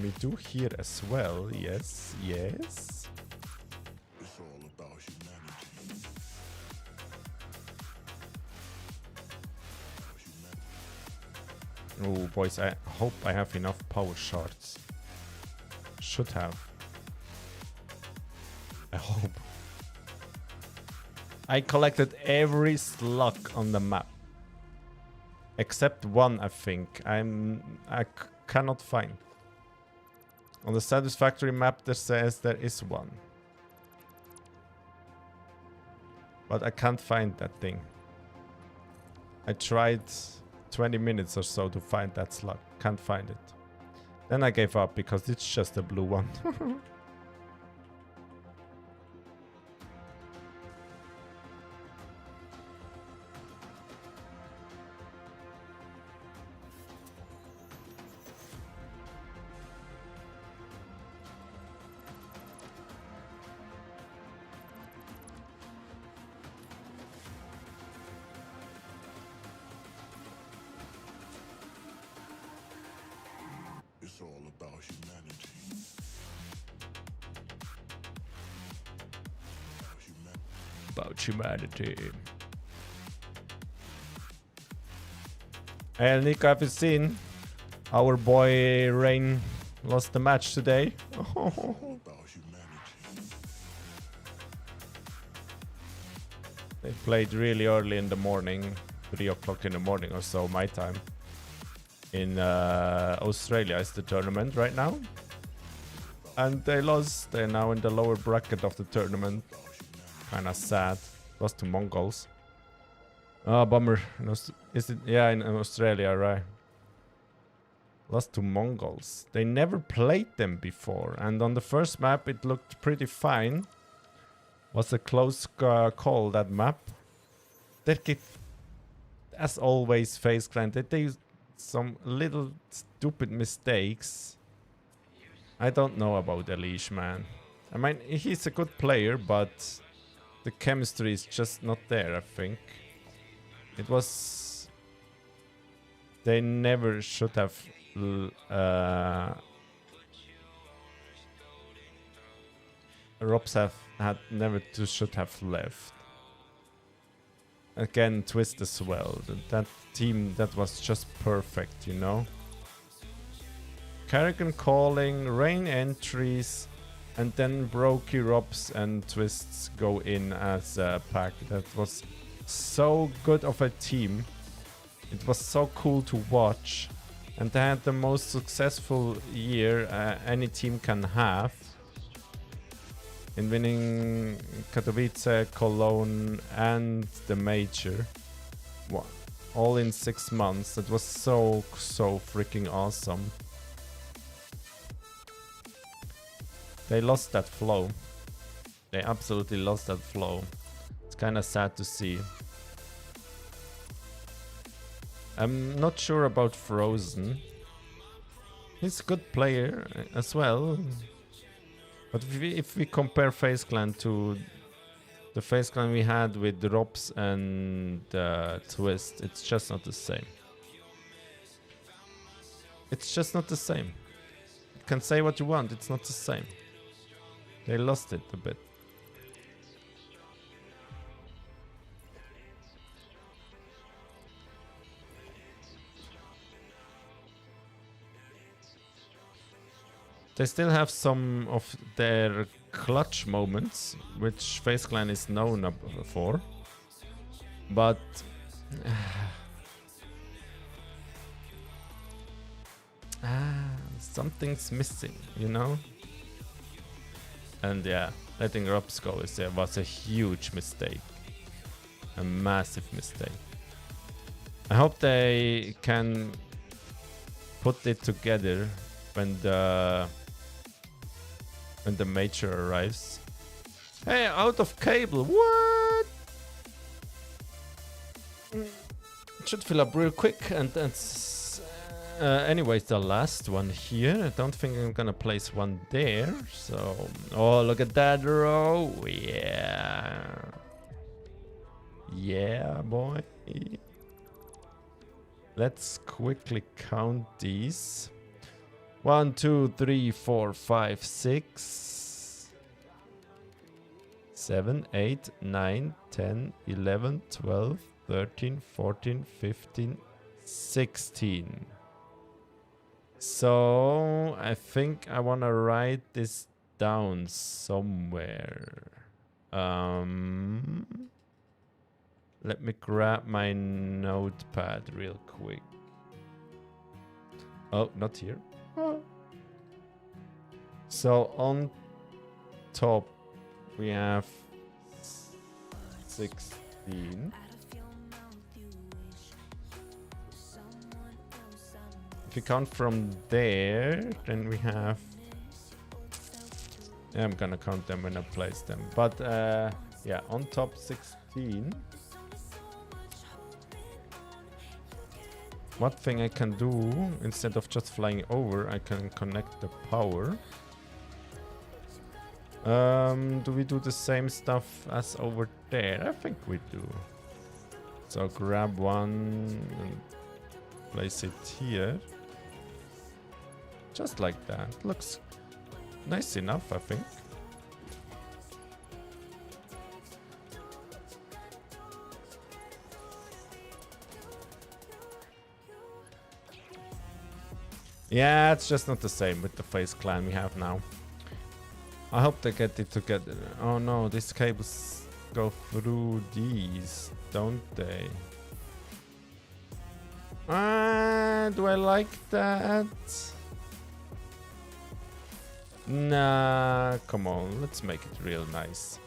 We do here as well. Yes, yes. It's all about humanity. Oh, boys, I hope I have enough power shards. Should have. I hope. I collected every slug on the map. Except one, I think. I cannot find. On the Satisfactory map, there says there is one. But I can't find that thing. I tried 20 minutes or so to find that slug. Can't find it. Then I gave up because it's just a blue one. It's all about humanity. About humanity. Hey Nico, have you seen? Our boy Rain lost the match today. All about humanity. They played really early in the morning, 3 o'clock in the morning or so, my time. In Australia is the tournament right now. And they lost. They're now in the lower bracket of the tournament. Kinda sad. Lost to Mongols. Oh, bummer. Is it? Yeah, in Australia, right? Lost to Mongols. They never played them before. And on the first map, it looked pretty fine. Was a close call, that map. They get, as always, FaZe Clan. They some little stupid mistakes. I don't know about Elish, man. I mean, he's a good player, but the chemistry is just not there, I think. It was... They never should have... Robs had never should have left. Again, Twist as well. That team, that was just perfect, you know? Kerrigan calling, Rain entries, and then Brokey, Robs and Twists go in as a pack. That was so good of a team. It was so cool to watch. And they had the most successful year any team can have. In winning Katowice, Cologne and the Major. Wow. All in 6 months. That was so freaking awesome. They lost that flow. They absolutely lost that flow. It's kind of sad to see. I'm not sure about Frozen. He's a good player as well. But if we compare FaZe Clan to the FaZe Clan we had with the Robs and Twist, it's just not the same. It's just not the same. You can say what you want, it's not the same. They lost it a bit. They still have some of their clutch moments, which FaZe Clan is known for. But something's missing, you know? And yeah, letting Robs go was a huge mistake. A massive mistake. I hope they can put it together when the major arrives. Hey, out of cable, what? Should fill up real quick, and that's anyways the last one here. I don't think I'm gonna place one there. So, oh, look at that row. Yeah, boy. Let's quickly count these. 1, 2, 3, 4, 5, 6, 7, 8, 9, 10, 11, 12, 13, 14, 15, 16. So I think I want to write this down somewhere. Let me grab my notepad real quick. Oh, not here. So on top we have 16. If you count from there, then we have... I'm gonna count them when I place them. But yeah, on top 16. One thing I can do, instead of just flying over, I can connect the power. Do we do the same stuff as over there? I think we do. So grab one and place it here. Just like that. Looks nice enough, I think. Yeah, it's just not the same with the FaZe Clan we have now. I hope they get it together. Oh no, these cables go through these, don't they? Do I like that? Nah, come on, let's make it real nice.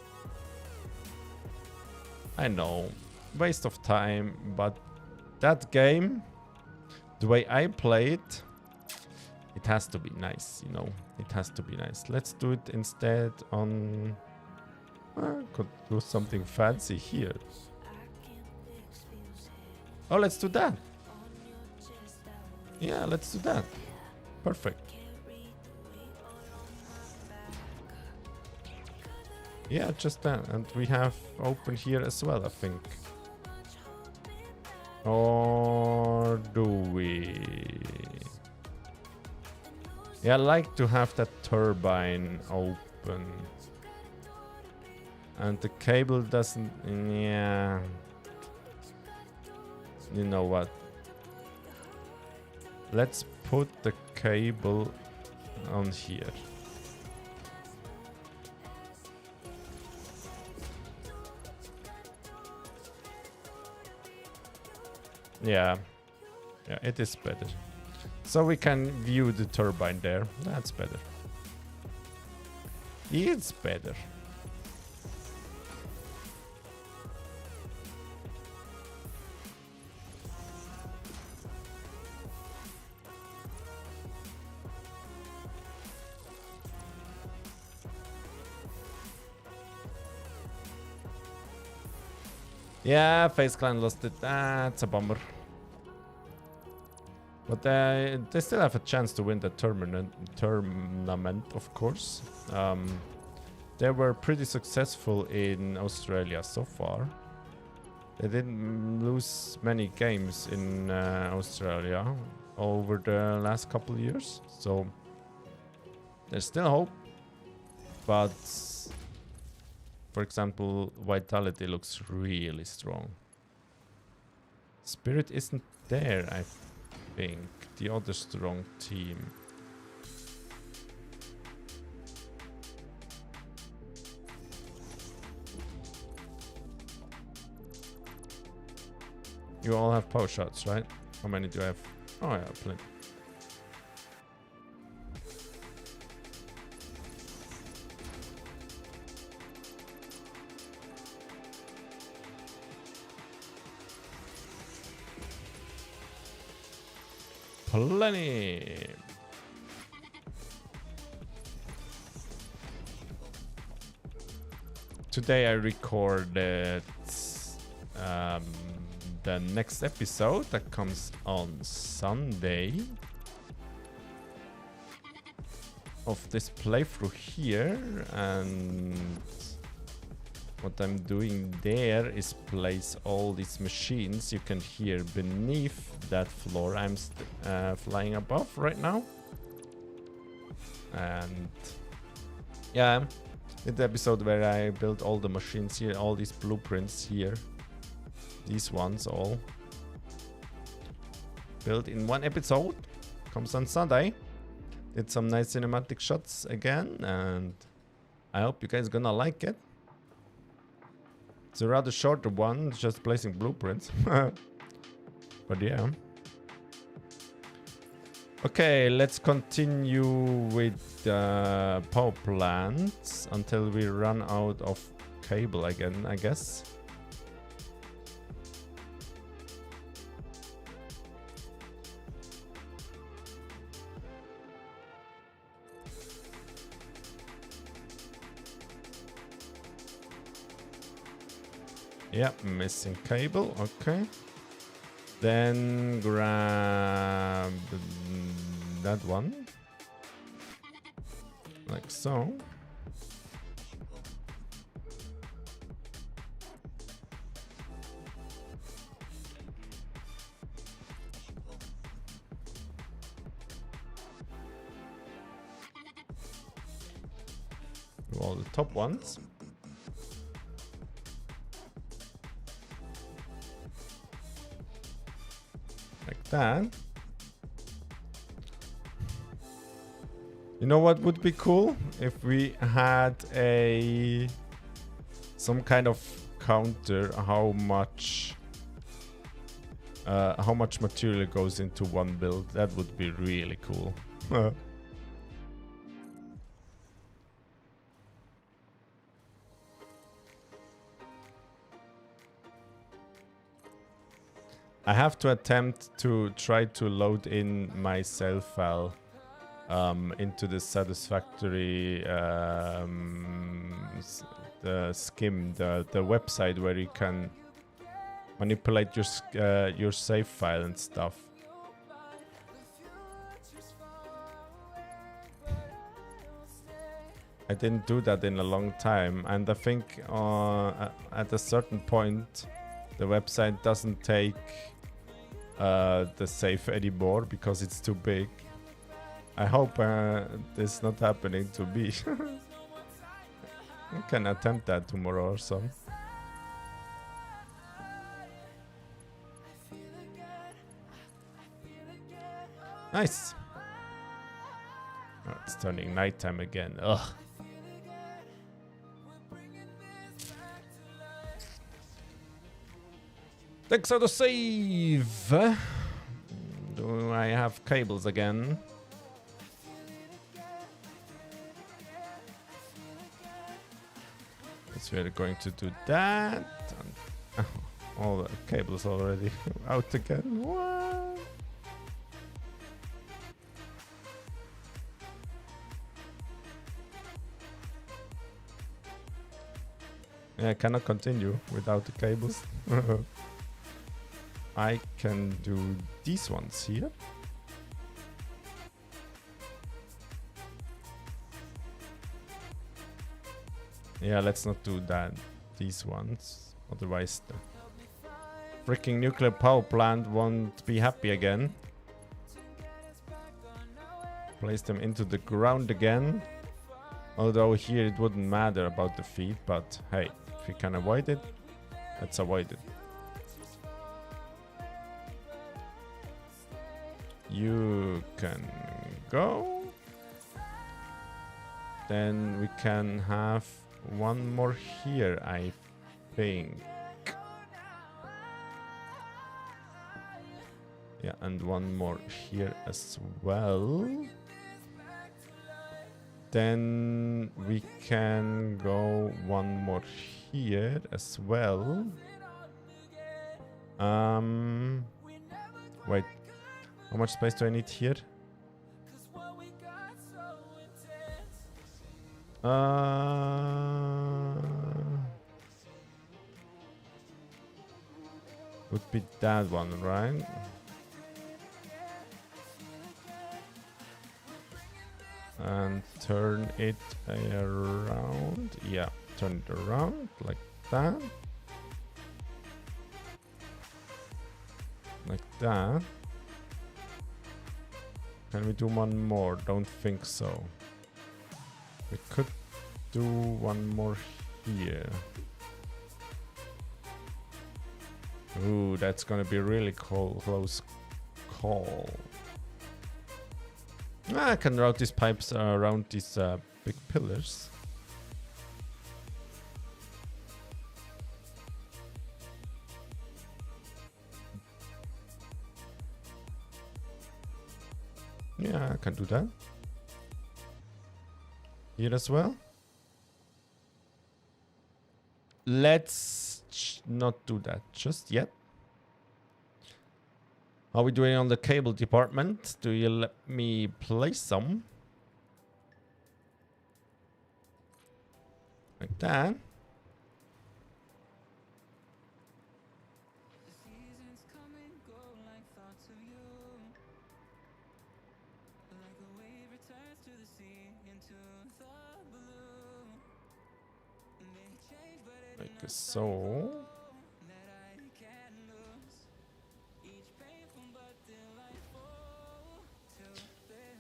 I know, waste of time, but that game, the way I play it, it has to be nice, you know. It has to be nice. Let's do it instead on... could do something fancy here. Oh, let's do that. Yeah, let's do that. Perfect. Yeah, just that. And we have open here as well, I think. Or do we? Yeah, I like to have that turbine open. And the cable doesn't... Yeah. You know what? Let's put the cable on here. Yeah. Yeah, it is better. So we can view the turbine there. That's better. It's better. Yeah, FaZe Clan lost it. That's a bummer. But they still have a chance to win the tournament, of course. They were pretty successful in Australia so far. They didn't lose many games in Australia over the last couple of years. So there's still hope. But for example, Vitality looks really strong. Spirit isn't there, I think. The other strong team. You all have power shots, right? How many do I have? Oh yeah, plenty. Plenty. Today I recorded the next episode that comes on Sunday of this playthrough here, and what I'm doing there is place all these machines you can hear beneath that floor I'm flying above right now. And yeah, in the episode where I built all the machines here, all these blueprints here, these ones all built in one episode, comes on Sunday. Did some nice cinematic shots again, and I hope you guys gonna like it. It's a rather shorter one, just placing blueprints. But yeah. Okay, let's continue with the power plants until we run out of cable again, I guess. Yeah, missing cable, okay. Then grab that one, like so. Do all the top ones. Like that. You know what would be cool? If we had some kind of counter how much material goes into one build. That would be really cool. I have to attempt to try to load in my save file into the Satisfactory the skim, the website where you can manipulate your save file and stuff. I didn't do that in a long time, and I think at a certain point the website doesn't take the save anymore because it's too big. I hope this is not happening to me. I can attempt that tomorrow or so. Nice. Oh, it's turning nighttime again. Ugh. Thanks for the save. Do I have cables again? Guess we're going to do that. All the cables already out again. What? Yeah, I cannot continue without the cables. I can do these ones here. Yeah, let's not do that. These ones. Otherwise the freaking nuclear power plant won't be happy again. Place them into the ground again. Although here it wouldn't matter about the feed, but hey, if we can avoid it, let's avoid it. You can go. Then we can have one more here, I think. Yeah, and one more here as well. Then we can go one more here as well. Wait, how much space do I need here? Would be that one, right? And turn it around. Yeah, turn it around like that. Like that. Can we do one more? Don't think so. We could do one more here. Ooh, that's gonna be really close call. I can route these pipes around these big pillars. Yeah, I can do that. Here as well. Let's not do that just yet. How are we doing on the cable department? Do you let me play some? Like that. Like so.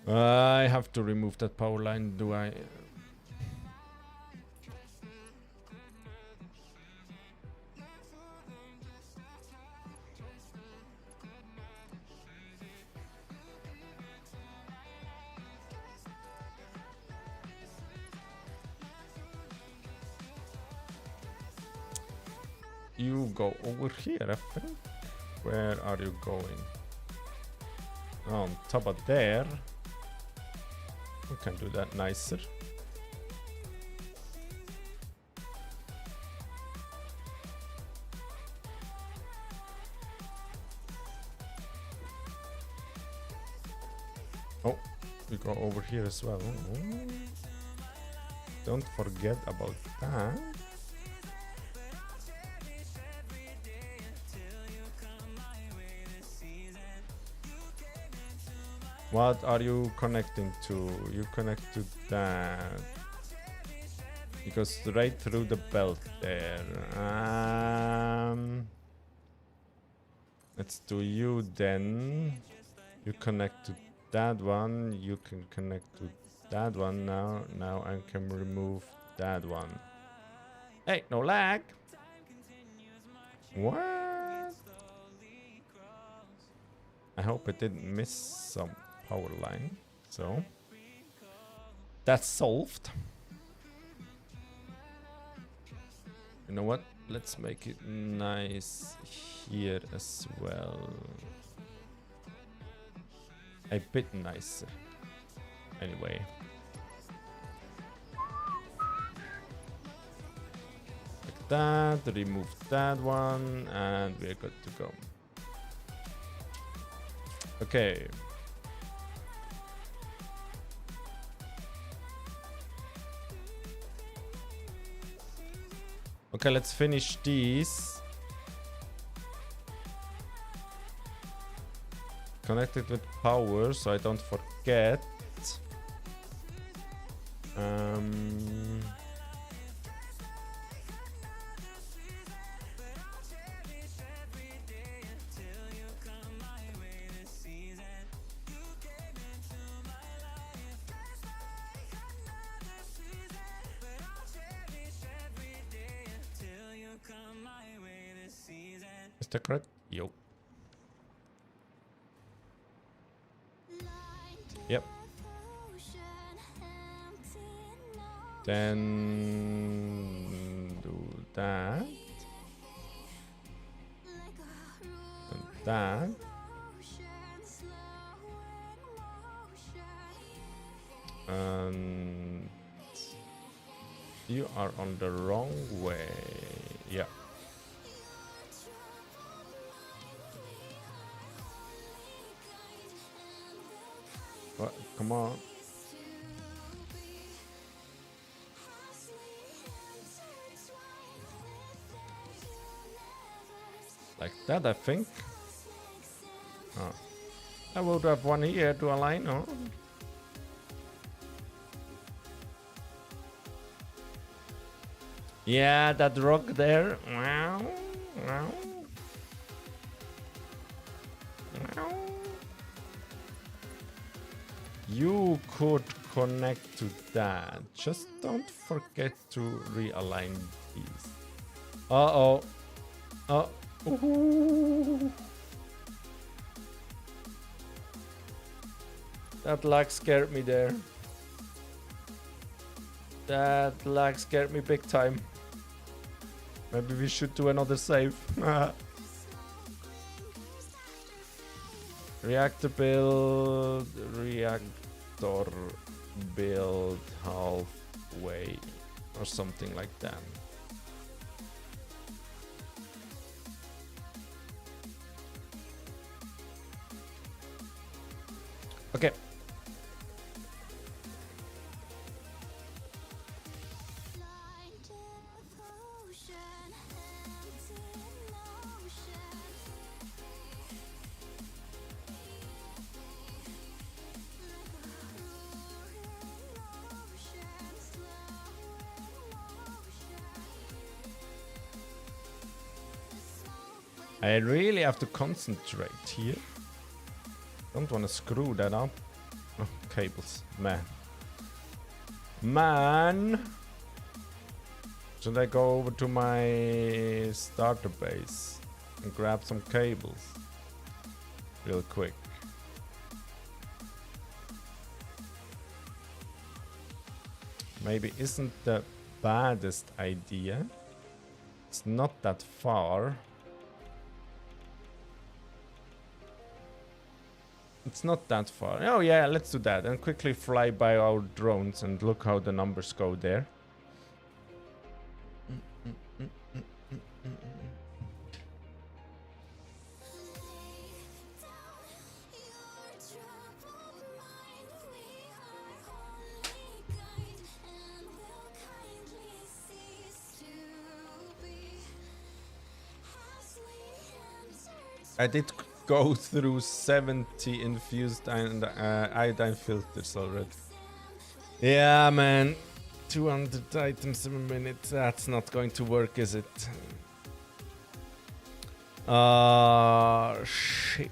I have to remove that power line, do I? You go over here, I think. Where are you going? On top of there. We can do that nicer. Oh, we go over here as well. Don't forget about that. What are you connecting to? You connect to that. It goes straight through the belt there. Let's do you then. You connect to that one. You can connect to that one now. Now I can remove that one. Hey, no lag. What? I hope I didn't miss some power line. So that's solved. You know what? Let's make it nice here as well. A bit nicer. Anyway. Like that. Remove that one. And we're good to go. Okay. Okay, let's finish these. Connect it with power so I don't forget. Is that correct? Yo. Yep. Then do that. And that. And you are on the wrong way. Yeah. What? Come on. Like that, I think. Oh. I would have one here to align on. Yeah, that rock there. Wow. Wow. Wow. You could connect to that. Just don't forget to realign these. Uh-oh. Oh. Ooh. That lag scared me there. That lag scared me big time. Maybe we should do another save. Reactor build, reactor build halfway or something like that. Okay. I really have to concentrate here. Don't want to screw that up. Oh, cables, man. Man! Should I go over to my starter base and grab some cables? Real quick. Maybe isn't the baddest idea. It's not that far. It's not that far. Oh yeah, let's do that and quickly fly by our drones and look how the numbers go there. I did go through 70 infused iodine filters already. Yeah, man. 200 items a minute. That's not going to work, is it? Shit.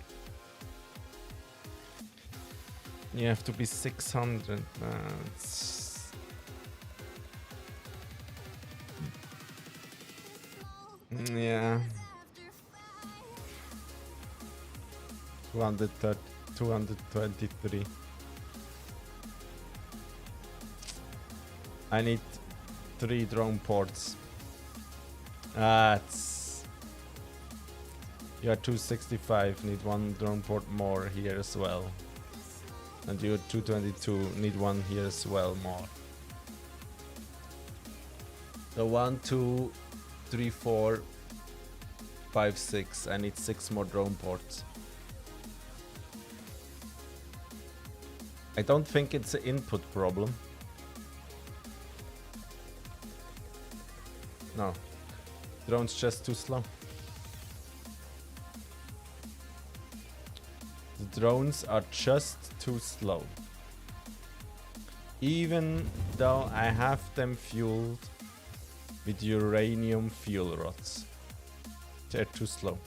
You have to be 600. Yeah. 223. I need 3 drone ports. That's... You're 265, need 1 drone port more here as well. And you're 222, need 1 here as well more. So 1, 2, 3, 4, 5, 6. I need 6 more drone ports. I don't think it's an input problem. No. Drone's just too slow. The drones are just too slow. Even though I have them fueled with uranium fuel rods. They're too slow.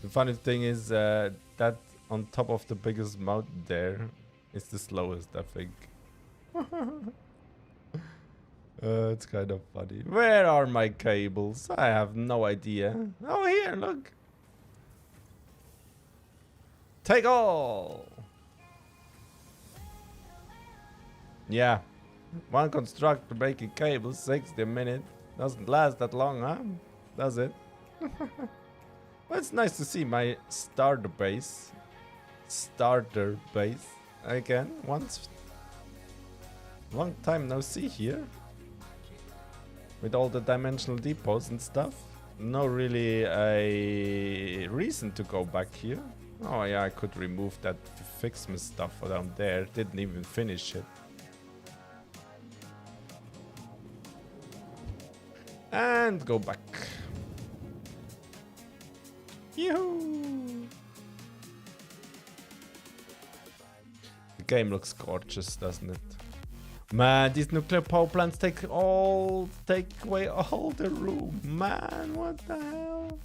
The funny thing is that on top of the biggest mountain there is the slowest, I think. It's kind of funny. Where are my cables? I have no idea. Oh, here, look. Take all. Yeah. One constructor making cables, 60 a minute. Doesn't last that long, huh? Does it? Well, it's nice to see my starter base again. Once, long time no see here. With all the dimensional depots and stuff. No really a reason to go back here. Oh yeah, I could remove that fixment stuff down there. Didn't even finish it. And go back. Yoo-hoo! The game looks gorgeous, doesn't it? Man, these nuclear power plants take away all the room. Man, what the hell?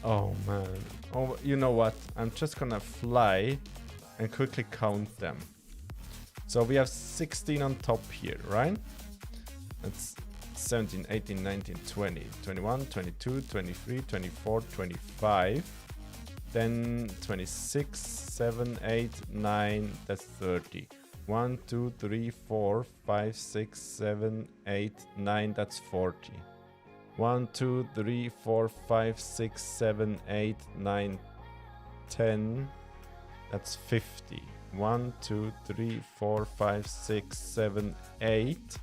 Oh man. Oh, you know what? I'm just gonna fly and quickly count them. So we have 16 on top here, right? That's 17, 18, 19, 20, 21, 22, 23, 24, 25. Then 26, 7, 8, 9, that's 30. 1, 2, 3, 4, 5, 6, 7, 8, 9, that's 40. 1, 2, 3, 4, 5, 6, 7, 8, 9, 10, that's 50. 1, 2, 3, 4, 5, 6, 7, 8,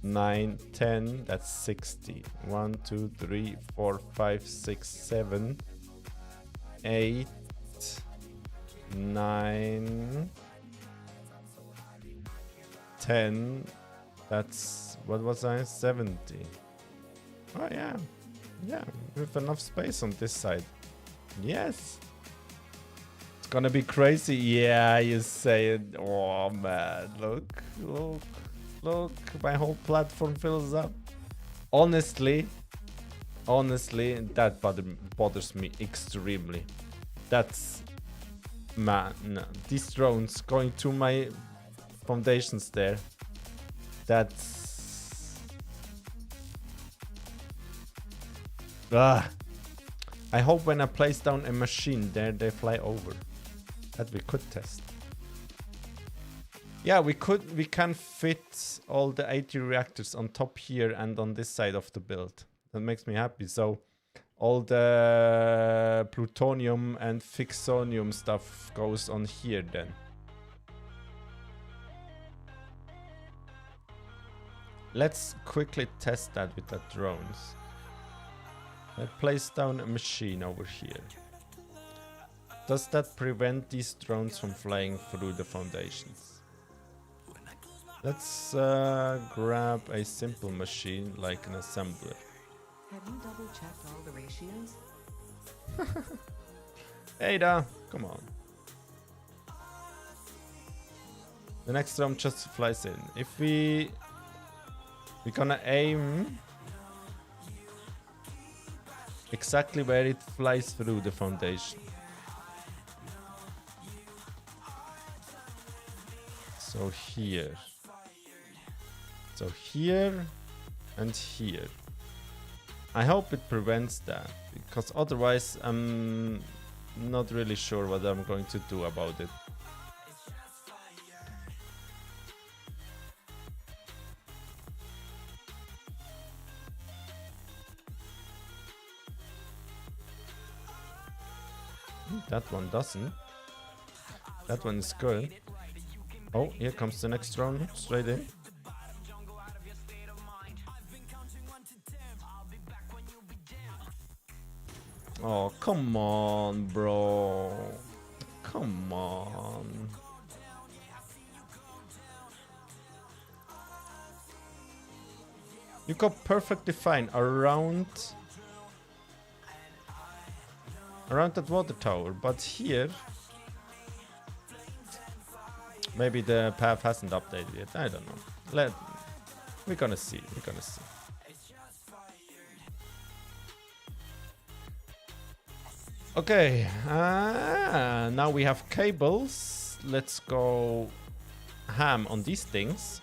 9, 10, that's 60. 1, 2, 3, 4, 5, 6, 7, 8, 9, 10, that's, what was I, 70. Oh yeah, yeah, we have enough space on this side. Yes. It's gonna be crazy. Yeah, you say it. Oh man, look, my whole platform fills up. Honestly, that bothers me extremely. That's, man, no. These drones going to my foundations there. That's... I hope when I place down a machine there, they fly over. That we could test. Yeah, we can fit all the 80 reactors on top here and on this side of the build. That makes me happy. So all the plutonium and fixonium stuff goes on here then. Let's quickly test that with the drones. I place down a machine over here. Does that prevent these drones from flying through the foundations? Let's grab a simple machine like an assembler. Have you double checked all the ratios? Ada, come on. The next drone just flies in. If we're gonna aim exactly where it flies through the foundation. So here. So here and here. I hope it prevents that, because otherwise I'm not really sure what I'm going to do about it. That one doesn't. That one is good. Oh, here comes the next drone, straight in. Oh, come on, bro. Come on. You got perfectly fine around that water tower, but here maybe the path hasn't updated yet. I don't know. We're gonna see. Okay, now we have cables. Let's go ham on these things.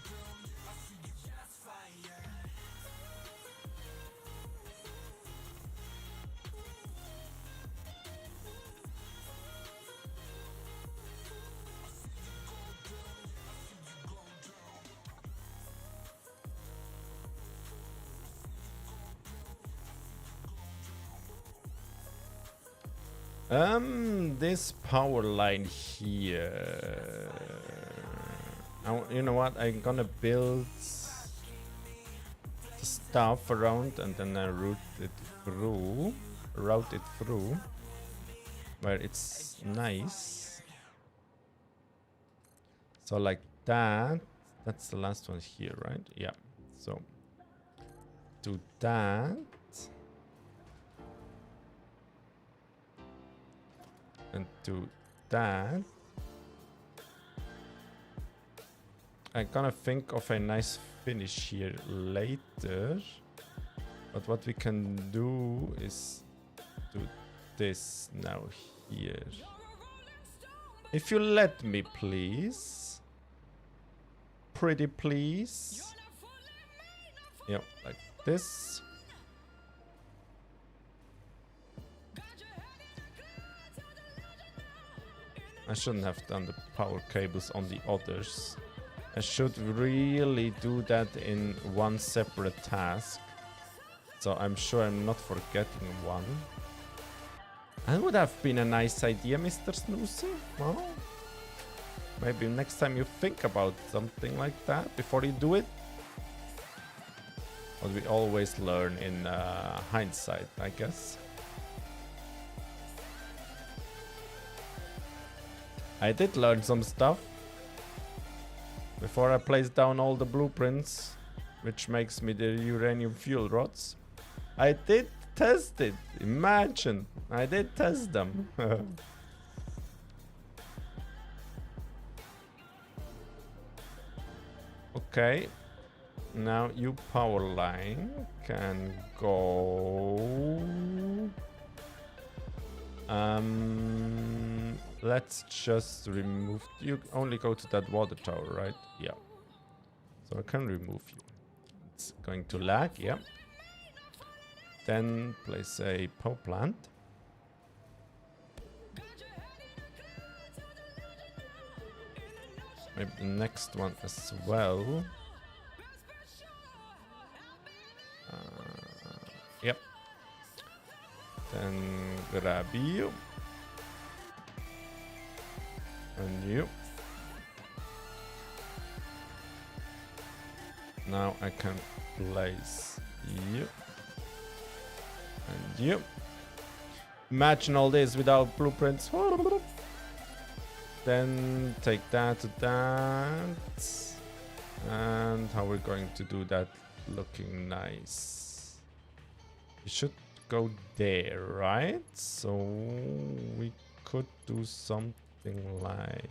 This power line here. You know what? I'm gonna build the stuff around and then I route it through where it's nice. So like that. That's the last one here, right? Yeah. So do that. And do that. I'm gonna think of a nice finish here later. But what we can do is do this now here. If you let me, please. Pretty please. Yeah, like this. I shouldn't have done the power cables on the others. I should really do that in one separate task. So I'm sure I'm not forgetting one. That would have been a nice idea, Mr. Snusi. Well, maybe next time you think about something like that before you do it. But we always learn in hindsight, I guess. I did learn some stuff before I placed down all the blueprints, which makes me the uranium fuel rods. I did test it. Imagine, I did test them. Okay, now you power line can go. Let's just remove. You only go to that water tower, right? Yeah. So I can remove you. It's going to lag, yeah. Then place a power plant. Maybe the next one as well. Yep. Then grab you. And you. Now I can place you. And you. Imagine all this without blueprints. Then take that to that. And how we're going to do that looking nice. You should go there, right? So we could do something like...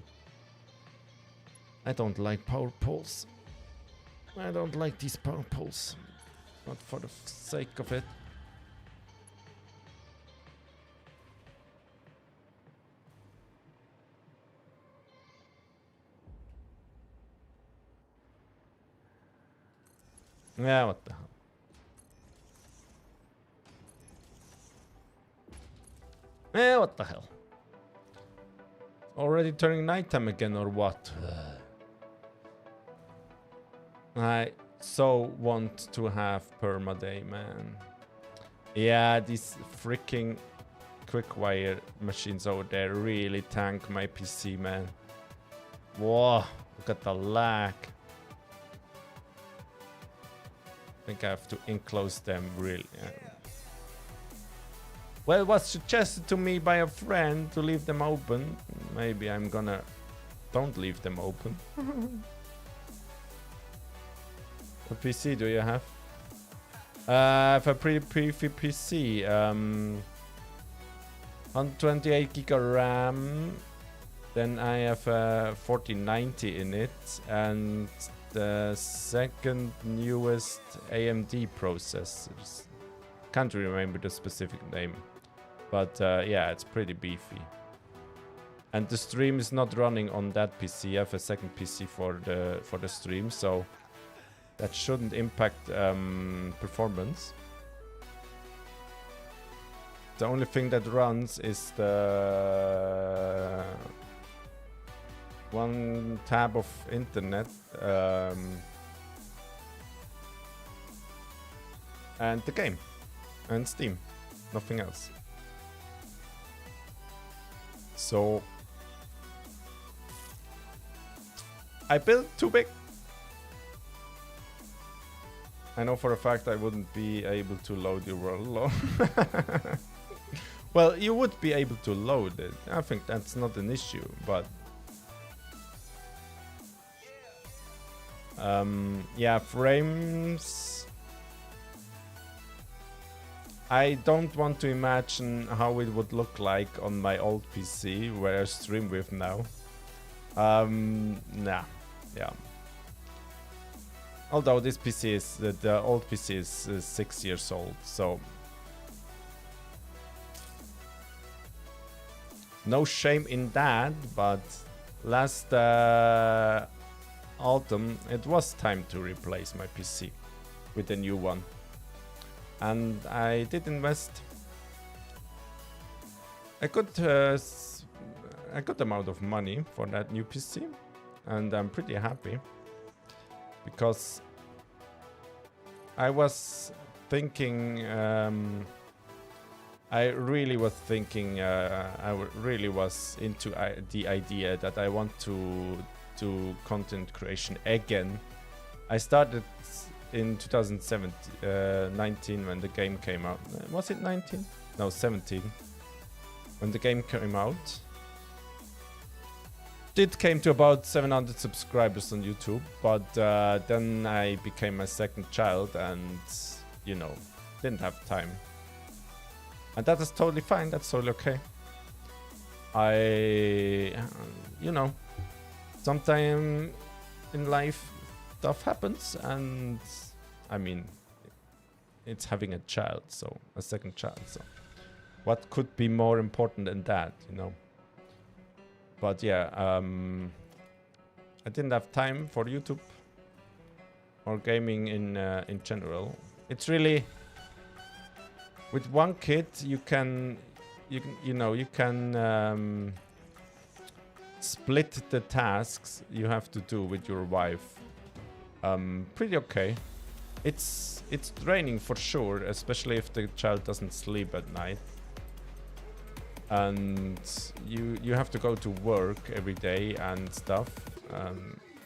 I don't like power poles. I don't like these power poles. Not for the sake of it. Yeah, what the hell. Yeah, what the hell. Already turning nighttime again or what? I so want to have permaday, man. Yeah, these freaking quick-wire machines over there really tank my PC, man. Whoa, look at the lag. I think I have to enclose them really. Well, it was suggested to me by a friend to leave them open. Maybe I'm gonna... Don't leave them open. What PC do you have? I have a pretty beefy PC. 128 gig of RAM. Then I have a 4090 in it. And the second newest AMD processors. Can't remember the specific name. But yeah, it's pretty beefy. And the stream is not running on that PC. I have a second PC for the stream, so that shouldn't impact performance. The only thing that runs is the one tab of internet and the game and Steam, nothing else. So I built too big. I know for a fact I wouldn't be able to load your world. Well, you would be able to load it. I think that's not an issue, but yeah, frames. I don't want to imagine how it would look like on my old PC where I stream with now. Nah, yeah. Although this PC is the old PC is 6 years old, so no shame in that. But last autumn it was time to replace my PC with a new one, and I did invest a good amount of money for that new PC, and I'm pretty happy. Because I was thinking, I really was into the idea that I want to do content creation again. I started in 2019 when the game came out. Was it 19? No, 17. When the game came out. It came to about 700 subscribers on YouTube, but then I became my second child and, you know, didn't have time. And that is totally fine, that's totally okay. You know, sometime in life stuff happens, and I mean, it's having a child, so a second child, so what could be more important than that, you know? But yeah, I didn't have time for YouTube or gaming in general. It's really, with one kid you can split the tasks you have to do with your wife. Pretty okay. It's draining for sure, especially if the child doesn't sleep at night. And you have to go to work every day and stuff.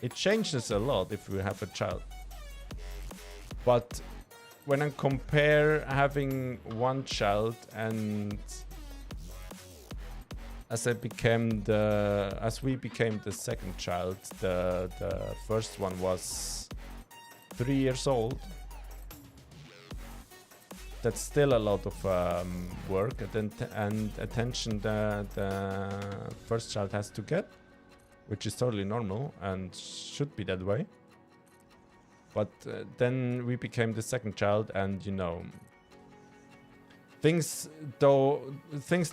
It changes a lot if you have a child. But when I compare having one child and as we became the second child, the first one was 3 years old. That's still a lot of work and attention the first child has to get, which is totally normal and should be that way. But then we became the second child, and you know, things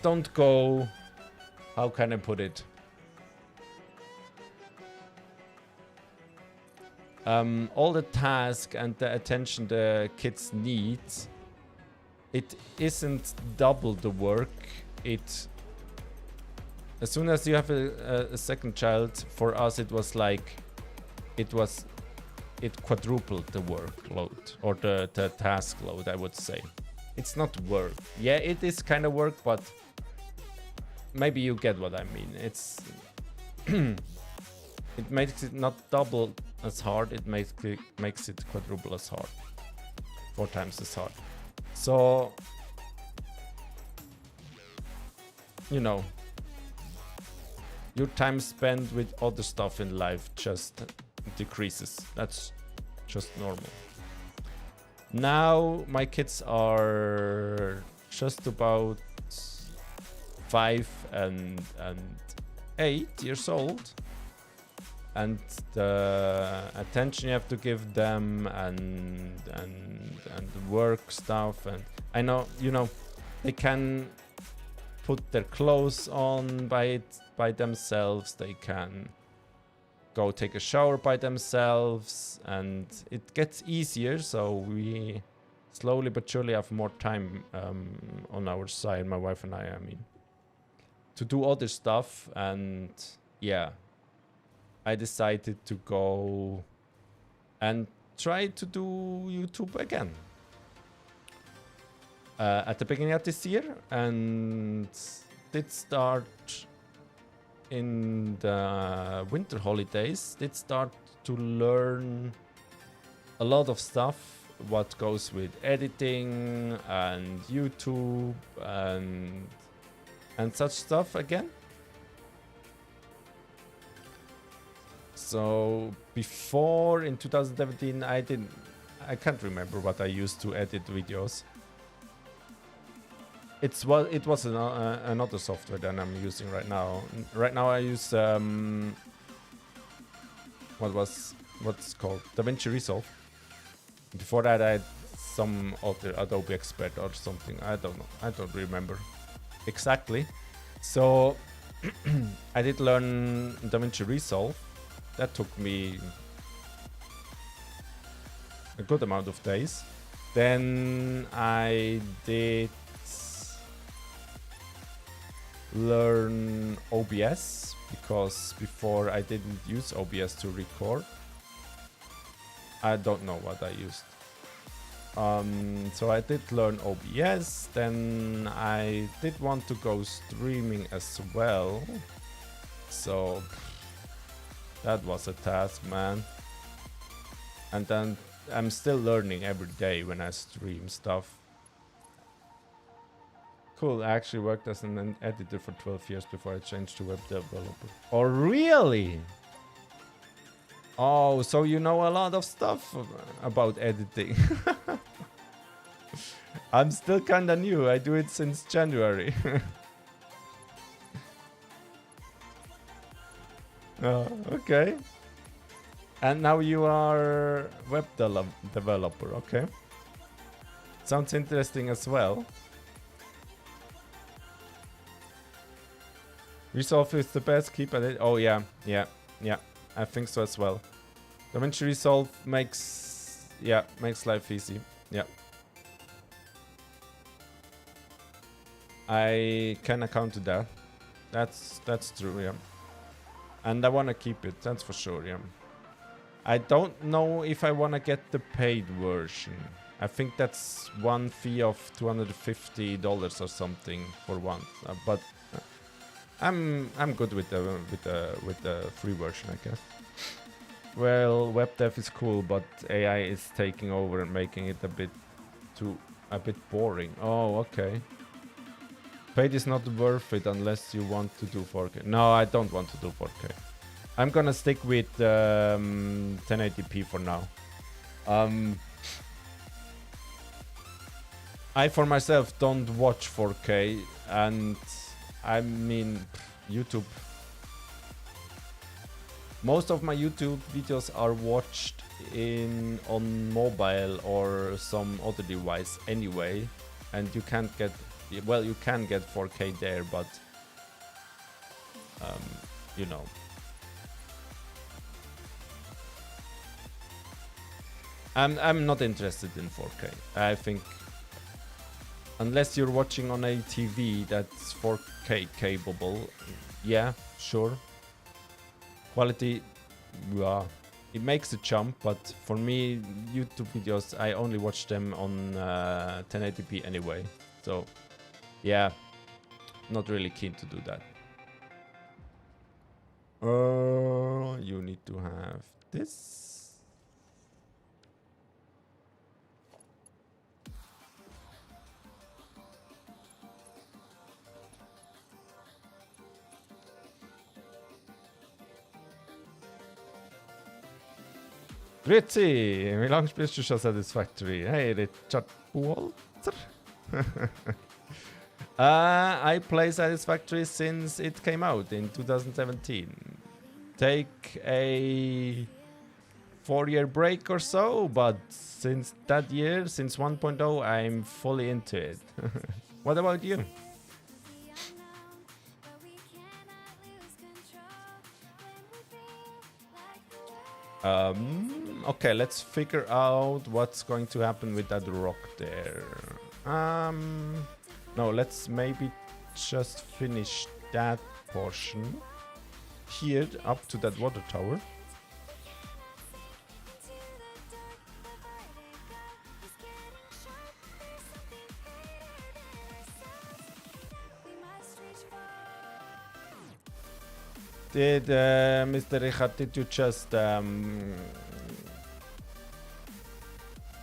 don't go. How can I put it? All the task and the attention the kids need. It isn't double the work. As soon as you have a second child, for us it was like, it quadrupled the workload, or the task load, I would say. It's not work. Yeah, it is kind of work, but maybe you get what I mean. It's it makes it not double as hard. It makes it quadruple as hard, 4 times as hard. So, you know, your time spent with other stuff in life just decreases. That's just normal. Now my kids are just about 5 and 8 years old, and the attention you have to give them and work stuff, and I know, you know, they can put their clothes on by themselves, they can go take a shower by themselves, and it gets easier, so we slowly but surely have more time on our side, my wife and I mean, to do other stuff. And yeah, I decided to go and try to do YouTube again at the beginning of this year, and did start in the winter holidays, did start to learn a lot of stuff, what goes with editing and YouTube and such stuff again. So before in 2017, I can't remember what I used to edit videos. It was another software than I'm using right now. Right now I use what's called DaVinci Resolve. Before that I had some other Adobe Expert or something. I don't know. I don't remember exactly. So I did learn DaVinci Resolve. That took me a good amount of days. Then I did learn OBS, because before I didn't use OBS to record. I don't know what I used. So I did learn OBS. Then I did want to go streaming as well. So that was a task, man. And then I'm still learning every day when I stream stuff. Cool, I actually worked as an editor for 12 years before I changed to web developer. Oh, really? Oh, so you know a lot of stuff about editing. I'm still kinda new. I do it since January. Okay. And now you are web developer, okay. Sounds interesting as well. Resolve is the best, keep at it. Oh yeah. I think so as well. DaVinci Resolve makes life easy. Yeah. I can account to that. That's true, yeah. And I wanna keep it, that's for sure, yeah. I don't know if I wanna get the paid version. I think that's one fee of $250 or something for one. But I'm good with the free version, I guess. Well, web dev is cool, but AI is taking over and making it a bit boring. Oh, okay. Paid is not worth it unless you want to do 4K. No, I don't want to do 4K. I'm gonna stick with 1080p for now. I for myself don't watch 4K, and I mean YouTube. Most of my YouTube videos are watched on mobile or some other device anyway, and you can't get, well, you can get 4K there, but you know. I'm not interested in 4K. I think unless you're watching on a TV that's 4K capable, yeah, sure. Quality, yeah, it makes a jump, but for me, YouTube videos, I only watch them on 1080p anyway. So, yeah, not really keen to do that. You need to have this. Grüezi, wie lange spielst du schon Satisfactory? Hey, Richard Walter? I play Satisfactory since it came out in 2017. Take a 4-year break or so, but since that year, since 1.0, I'm fully into it. What about you? Okay, let's figure out what's going to happen with that rock there. No, let's maybe just finish that portion here up to that water tower. Did Mr. Richard, did you just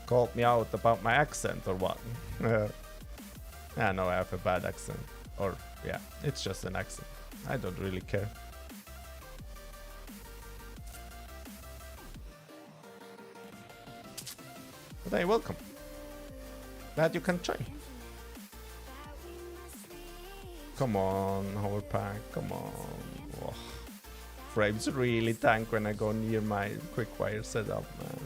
call me out about my accent or what? I know I have a bad accent. Or, yeah, it's just an accent. I don't really care. But hey, welcome. Glad you can join. Come on, whole pack, come on. Oh. Frames really tank when I go near my quick-wire setup, man.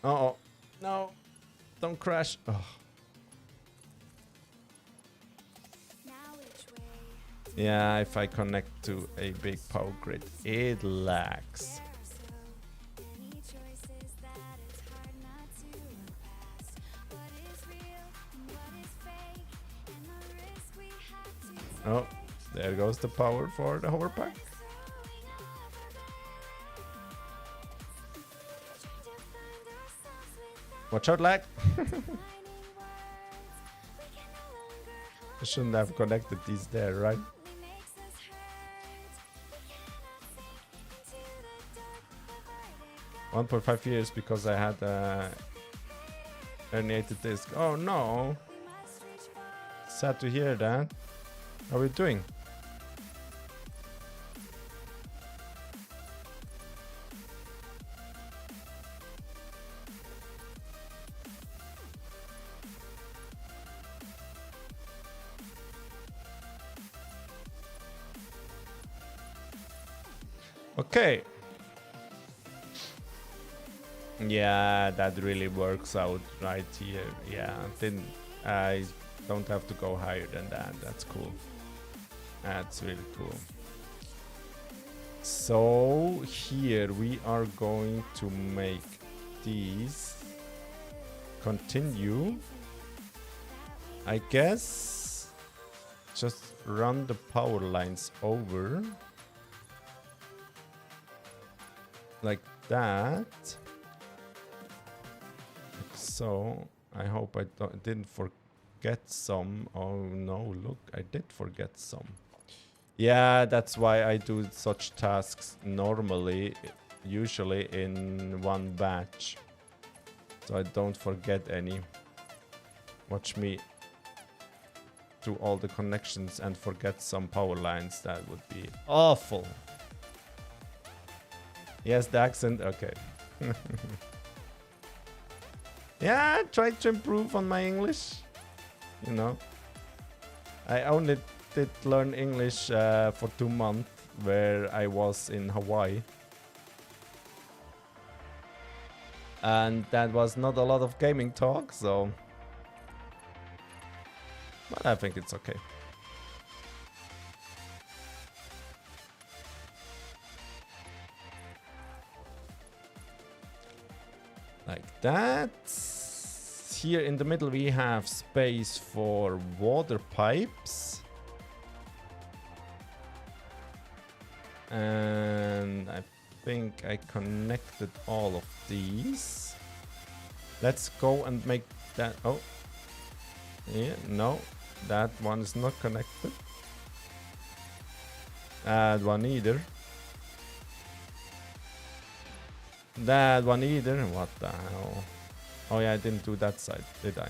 Uh-oh. No. Don't crash. Oh. Yeah, if I connect to a big power grid, it lags. Oh, there goes the power for the hover pack. Watch out, lag. I shouldn't have connected these there, right? 1.5 years because I had a herniated disc. Oh no! Sad to hear that. How are we doing? Okay. Yeah, that really works out right here. Yeah, I don't have to go higher than that. That's cool. That's really cool. So here we are going to make these continue. I guess just run the power lines over like that. So I hope I didn't forget some. Oh no, look, I did forget some. Yeah, that's why I do such tasks normally, usually in one batch, so I don't forget any. Watch me do all the connections and forget some power lines. That would be awful. Yes, the accent, okay. Yeah, I tried to improve on my English. You know, I only did learn English for 2 months where I was in Hawaii. And that was not a lot of gaming talk, so... But I think it's okay. Like that. Here in the middle we have space for water pipes. And I think I connected all of these. Let's go and make that... Oh. Yeah, no. That one is not connected. That one either. That one either. What the hell? Oh yeah, I didn't do that side, did I?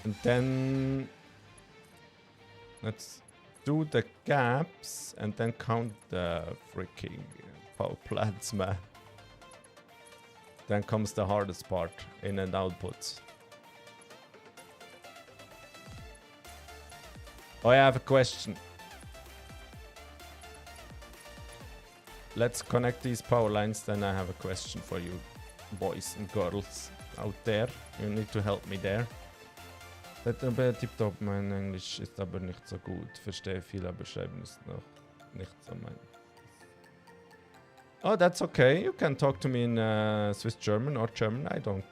And then let's do the gaps and then count the freaking power plants, man. Then comes the hardest part, in and outputs. Oh, I have a question. Let's connect these power lines, then I have a question for you, boys and girls out there. You need to help me there. Tipptopp, mein Englisch ist aber nicht so gut. Verstehe viel, aber schreiben ist noch nicht so mein. Oh, that's okay. You can talk to me in Swiss German or German. I don't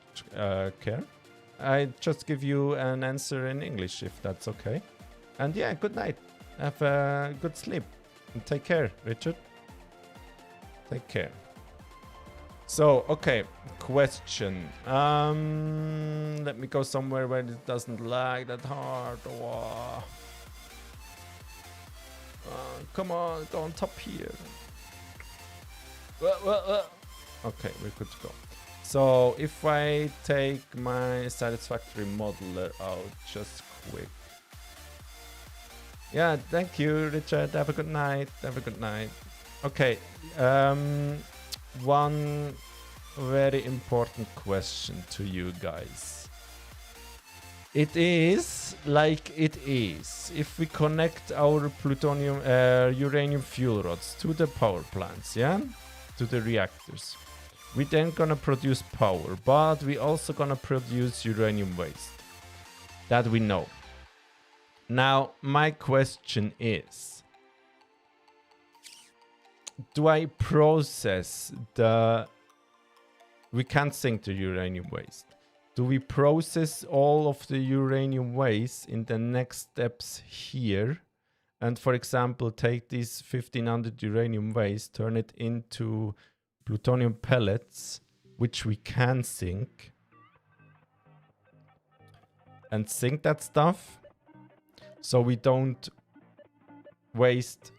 care. I just give you an answer in English if that's okay. And yeah, good night. Have a good sleep. And take care, Richard. Take care. So, okay, question. Let me go somewhere where it doesn't lag that hard. Wow. Come on, go on top here. Okay, we're good to go. So, if I take my Satisfactory modeler out just quick. Yeah, thank you, Richard. Have a good night. Have a good night. Okay, one very important question to you guys. It is like it is. If we connect our plutonium, uranium fuel rods to the power plants, yeah, to the reactors, we then gonna produce power, but we also gonna produce uranium waste. That we know. Now, my question is, do I process the... We can't sink the uranium waste. Do we process all of the uranium waste in the next steps here? And for example, take these 1500 uranium waste, turn it into plutonium pellets, which we can sink. And sink that stuff. So we don't waste.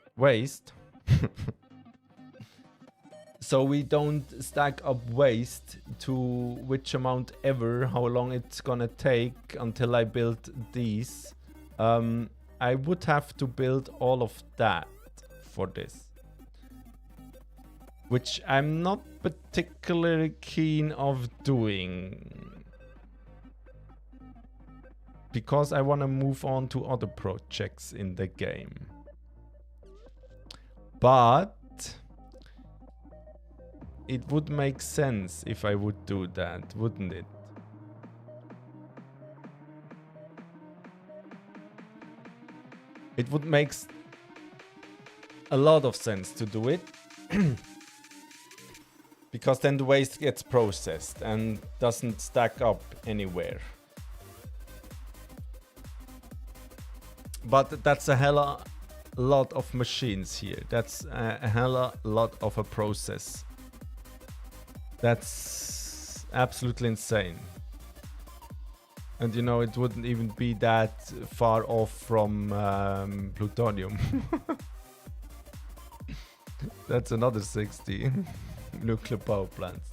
So we don't stack up waste to which amount ever, how long it's gonna take until I build these. I would have to build all of that for this. Which I'm not particularly keen of doing. Because I want to move on to other projects in the game. But it would make sense if I would do that, wouldn't it? It would make a lot of sense to do it. Because then the waste gets processed and doesn't stack up anywhere. But that's a hella lot of machines here. That's a hella lot of a process. That's absolutely insane. And you know, it wouldn't even be that far off from plutonium. That's another 60 nuclear power plants.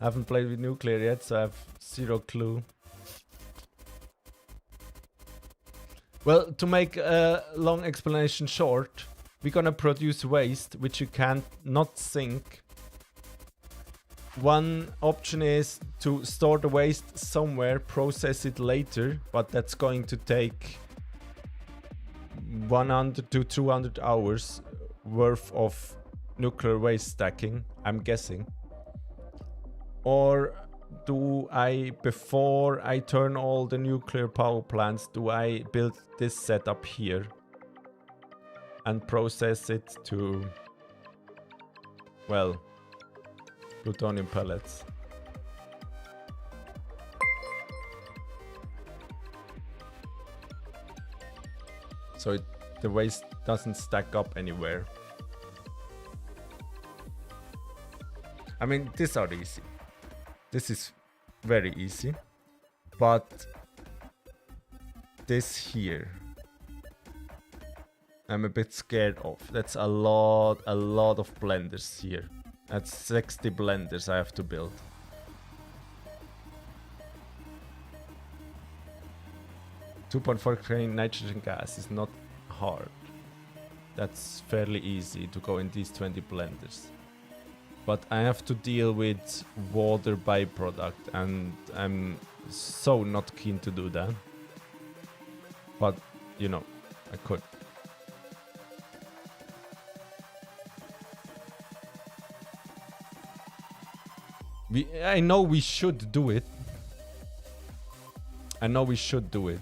I haven't played with nuclear yet, so I have zero clue. Well, to make a long explanation short, we're gonna produce waste which you can't not sink. One option is to store the waste somewhere, process it later, but that's going to take 100 to 200 hours worth of nuclear waste stacking, I'm guessing. Or do I, before I turn all the nuclear power plants, do I build this setup here and process it to, well, plutonium pellets? So the waste doesn't stack up anywhere. I mean, these are easy. This is very easy. But this here, I'm a bit scared of. That's a lot of blenders here. That's 60 blenders I have to build. .4 grain nitrogen gas is not hard. That's fairly easy to go in these 20 blenders. But I have to deal with water byproduct, and I'm so not keen to do that. But, you know, I could. I know we should do it. I know we should do it.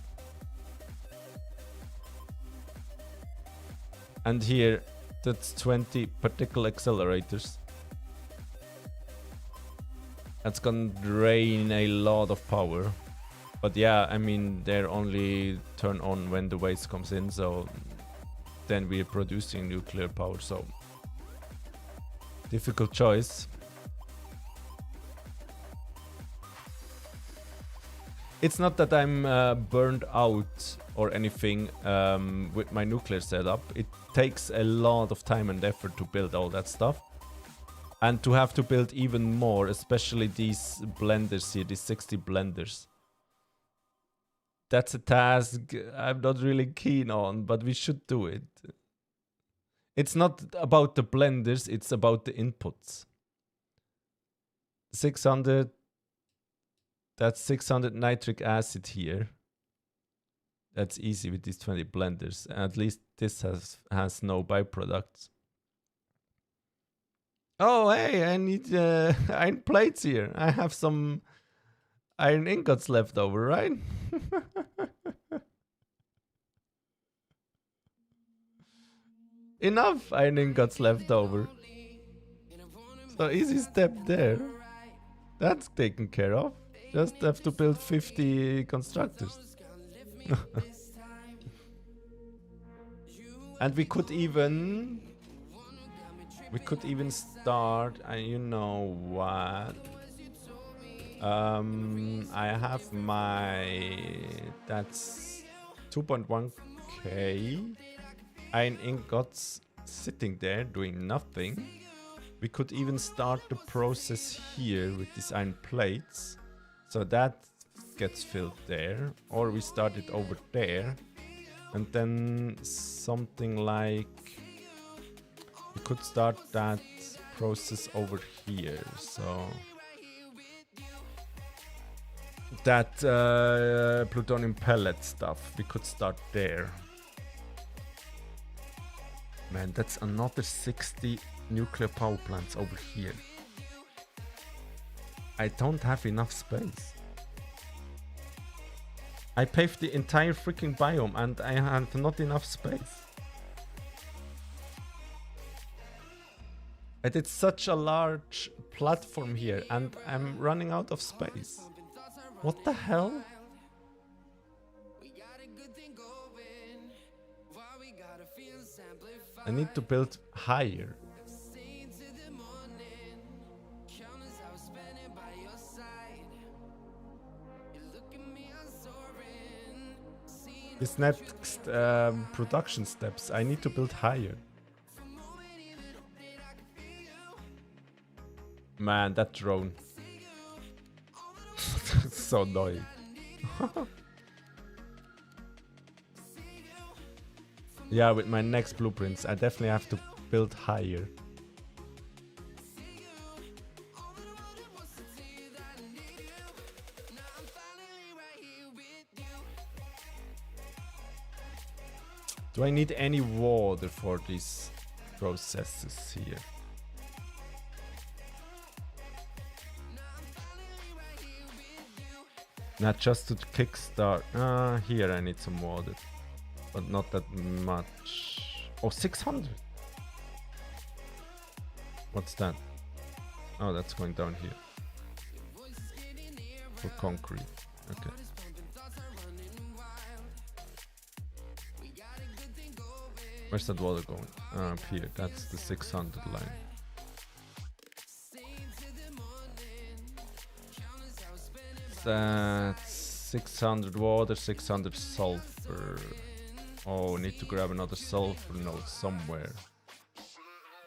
And here, that's 20 particle accelerators. That's gonna drain a lot of power. But yeah, I mean, they're only turn on when the waste comes in, so then we're producing nuclear power, so difficult choice. It's not that I'm burned out or anything with my nuclear setup. It takes a lot of time and effort to build all that stuff. And to have to build even more, especially these blenders here, these 60 blenders. That's a task I'm not really keen on, but we should do it. It's not about the blenders, it's about the inputs. 600, that's 600 nitric acid here. That's easy with these 20 blenders. At least this has no byproducts. Oh, hey, I need iron plates here. I have some iron ingots left over, right? Enough iron ingots left over. So easy step there. That's taken care of. Just have to build 50 constructors. And we could even start, you know what? I have my, that's 2.1k iron ingots sitting there doing nothing. We could even start the process here with these iron plates. So that gets filled there. Or we start it over there. And then something like, we could start that process over here. So that plutonium pellet stuff, we could start there. Man, that's another 60 nuclear power plants over here. I don't have enough space. I paved the entire freaking biome and I have not enough space. I did such a large platform here and I'm running out of space. What the hell? I need to build higher. This next production steps, I need to build higher. Man, that drone. It's so annoying. Yeah, with my next blueprints, I definitely have to build higher. Do I need any water for these processes here? Not just to kickstart. Here I need some water. But not that much. Oh, 600! What's that? Oh, that's going down here. For concrete. Okay. Where's that water going? Up here. That's the 600 line. That's 600 water, 600 sulfur. Oh, need to grab another sulfur node somewhere.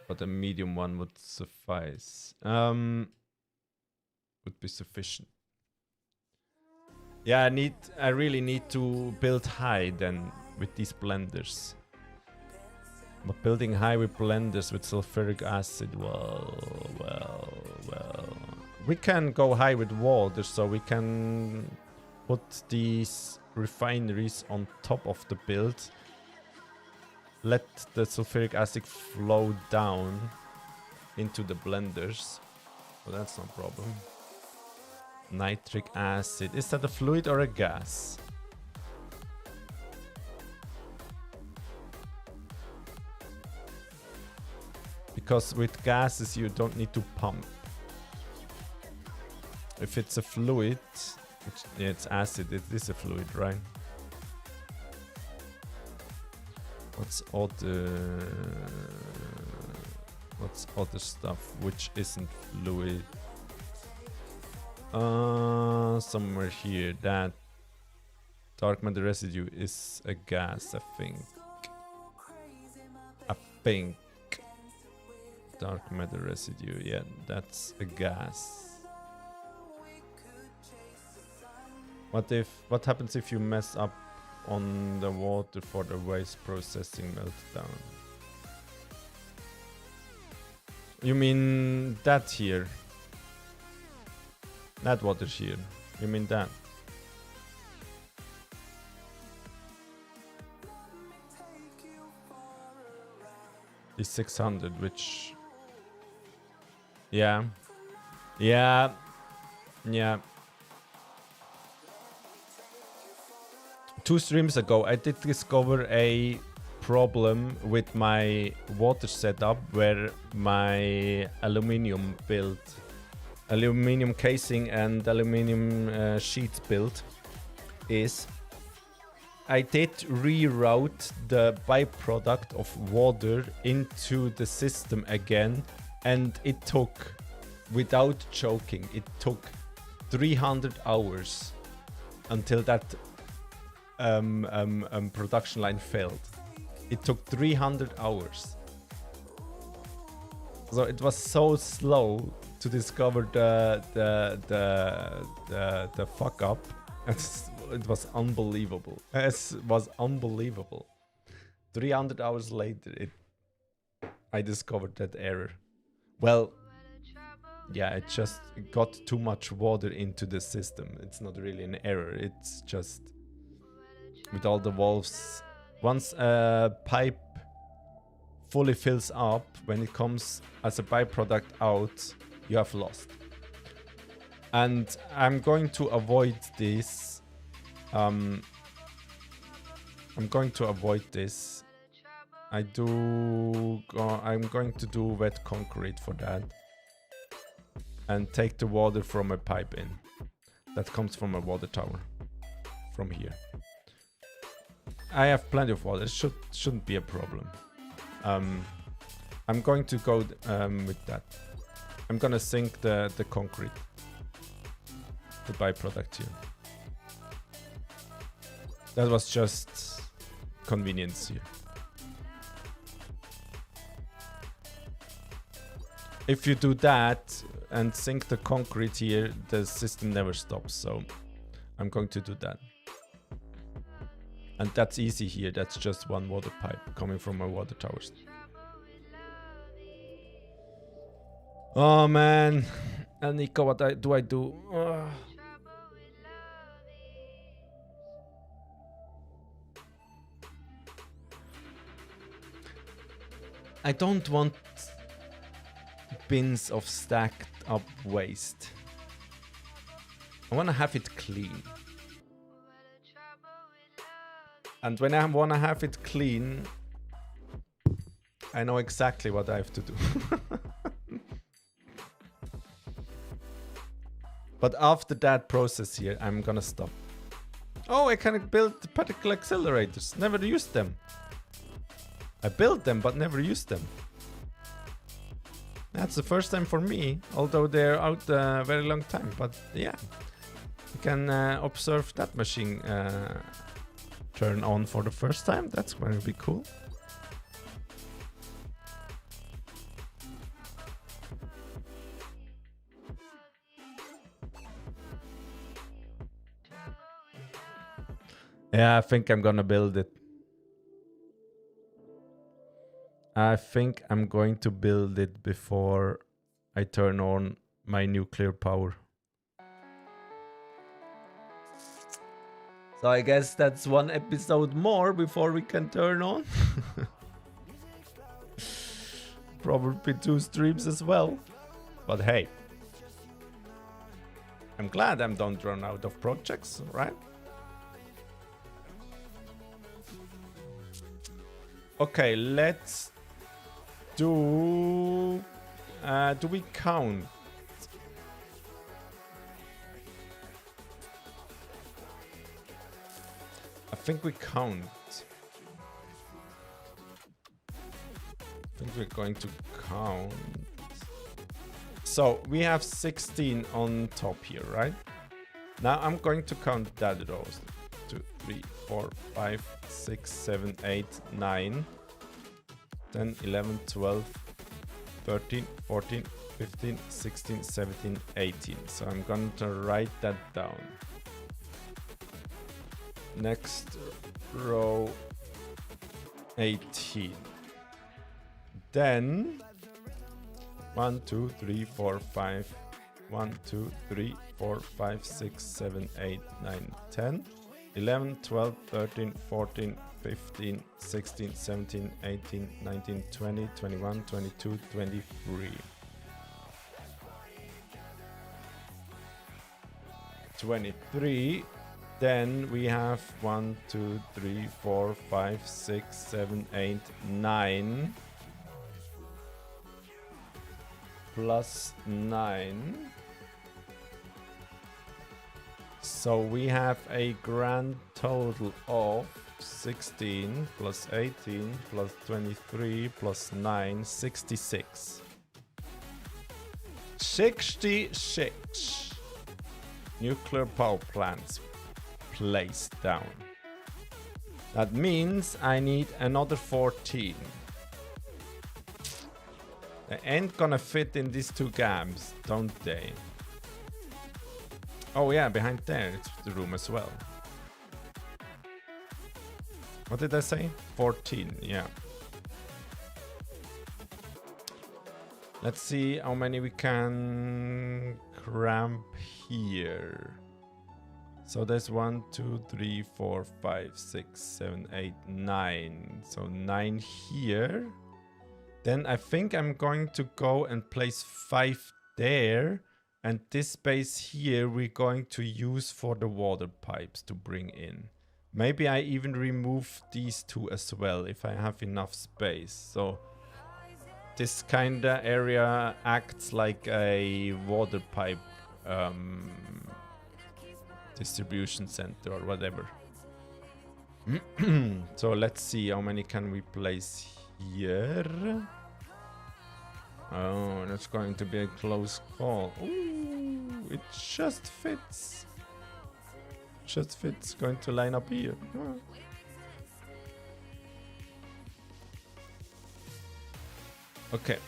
But a medium one would suffice. Would be sufficient. Yeah, I really need to build high then with these blenders. But building high with blenders with sulfuric acid, well. We can go high with water, so we can put these refineries on top of the build. Let the sulfuric acid flow down into the blenders. So that's no problem. Nitric acid. Is that a fluid or a gas? Because with gases you don't need to pump. If it's a fluid, yeah, it's acid. It is a fluid, right? What's other stuff which isn't fluid? Somewhere here. That dark matter residue is a gas, I think. Dark matter residue, yeah, that's a gas. What happens if you mess up on the water for the waste processing meltdown? You mean that here? That water here. You mean that? Is 600, which... Yeah. 2 streams ago, I did discover a problem with my water setup where my aluminium casing and aluminium sheet build is. I did reroute the byproduct of water into the system again, and it took, without joking, it took 300 hours until that production line failed. It took 300 hours. So it was so slow to discover the fuck up. It was unbelievable. It was unbelievable. 300 hours later, I discovered that error. Well, yeah, it just got too much water into the system. It's not really an error. It's just with all the valves. Once a pipe fully fills up, when it comes as a byproduct out, you have lost. And I'm going to avoid this. I'm going to avoid this. I'm going to do wet concrete for that. And take the water from a pipe in. That comes from a water tower. From here. I have plenty of water. It shouldn't be a problem. I'm going to go with that. I'm gonna sink the concrete. The byproduct here. That was just convenience here. If you do that and sink the concrete here, the system never stops. So I'm going to do that. And that's easy here. That's just one water pipe coming from my water towers. Oh man. And Nico, what do I do? I don't want bins of stacked up waste. I want to have it clean. And when I want to have it clean, I know exactly what I have to do. But after that process here, I'm gonna stop. Oh, I can build particle accelerators. Never used them. I built them, but never used them. That's the first time for me, although they're out a very long time. But yeah, you can observe that machine turn on for the first time. That's going to be cool. Yeah, I think I'm gonna build it. I think I'm going to build it before I turn on my nuclear power. So I guess that's one episode more before we can turn on. Probably 2 streams as well. But hey, I'm glad I don't run out of projects, right? Okay, let's do we count think we count. I think we're going to count. So we have 16 on top here, right? Now I'm going to count that rows. 2, 3, 4, 5, 6, 7, 8, 9, 10, 11, 12, 13, 14, 15, 16, 17, 18. So I'm going to write that down. Next row, 18. Then 1, 2, 3, 4, 5. 1, 2, 3, 4, 5, 6, 7, 8, 9, 10, 11, 12, 13, 14, 15, 16, 17, 18, 19, 20, 21, 22, 23. 23. Then we have 1, 2, 3, 4, 5, 6, 7, 8, 9. Plus 9. So we have a grand total of 16 plus 18 plus 23 plus 9, 66. 66 nuclear power plants placed down. That means I need another 14. They ain't gonna fit in these two gaps, don't they? Oh yeah, behind there it's the room as well. What did I say? 14, yeah. Let's see how many we can cramp here. So there's 1, 2, 3, 4, 5, 6, 7, 8, 9. So 9 here. Then I think I'm going to go and place 5 there. And this space here we're going to use for the water pipes to bring in. Maybe I even remove these two as well if I have enough space. So this kind of area acts like a water pipe distribution center or whatever. So let's see how many can we place here. Oh, that's going to be a close call. Ooh, it just fits. Just fits. Going to line up here. Oh. Okay.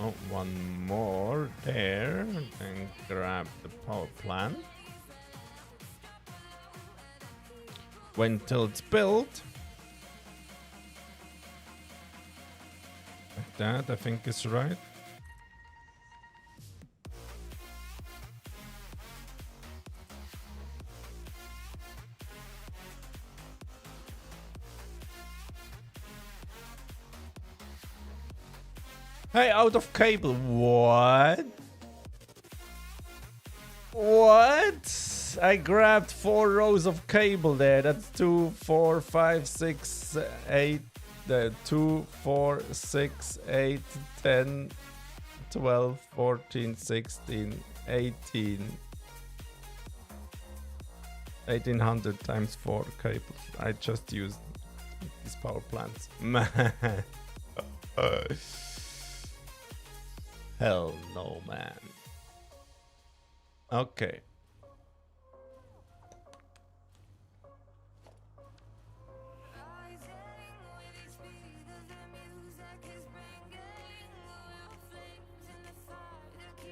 Oh, one more there, and grab the power plant. Wait until it's built. Like that, I think is right. Hey, out of cable. What? What? I grabbed 4 rows of cable there. That's 2, 4, 5, 6, 8. 2, 4, 6, 8, 10, 12, 14, 16, 18. 1800 times 4 cables. I just used these power plants. Man. Hell no, man. Okay.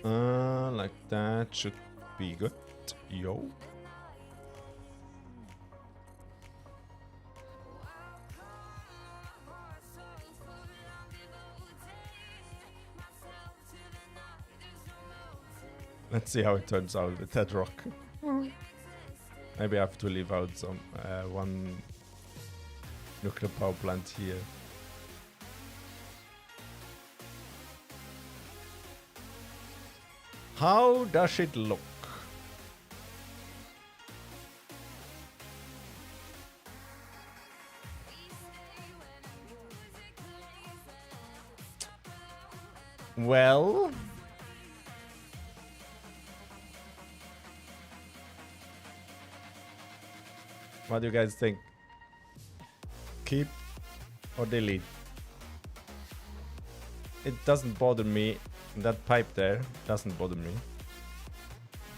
Like that should be good. Yo. Let's see how it turns out with that rock. Maybe I have to leave out some one nuclear power plant here. How does it look? Well, what do you guys think? Keep or delete? It doesn't bother me. That pipe there doesn't bother me.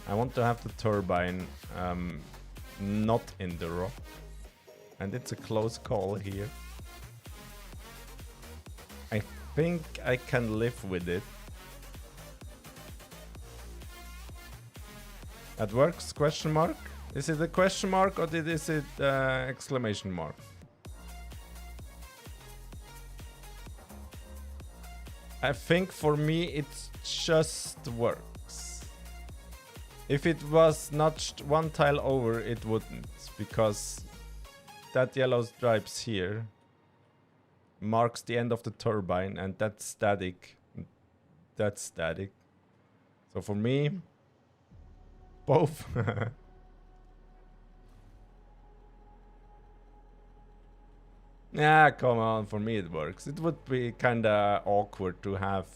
I want to have the turbine not in the rock. And it's a close call here. I think I can live with it. That works? Question mark? Is it a question mark or is it exclamation mark? I think for me it just works. If it was notched one tile over, it wouldn't, because that yellow stripes here marks the end of the turbine, and that's static. That's static. So for me, both. Yeah, come on, for me it works. It would be kinda awkward to have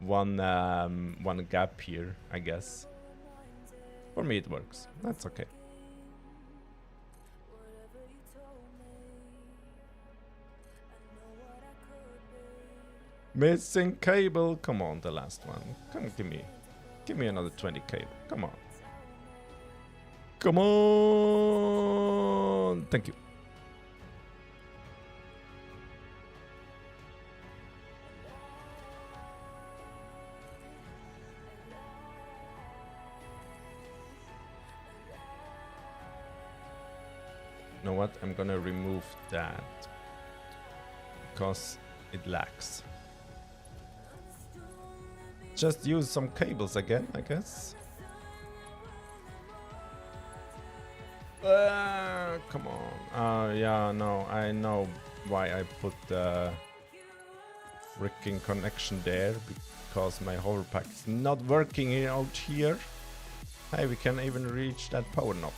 one gap here, I guess. For me it works. That's okay. Missing cable. Come on, the last one. Come, give me another 20 cable. Come on. Come on. Thank you. You know what? I'm gonna remove that because it lacks. Just use some cables again, I guess. Come on. Yeah, no, I know why I put the freaking connection there, because my hover pack is not working out here. Hey, we can even reach that power knob.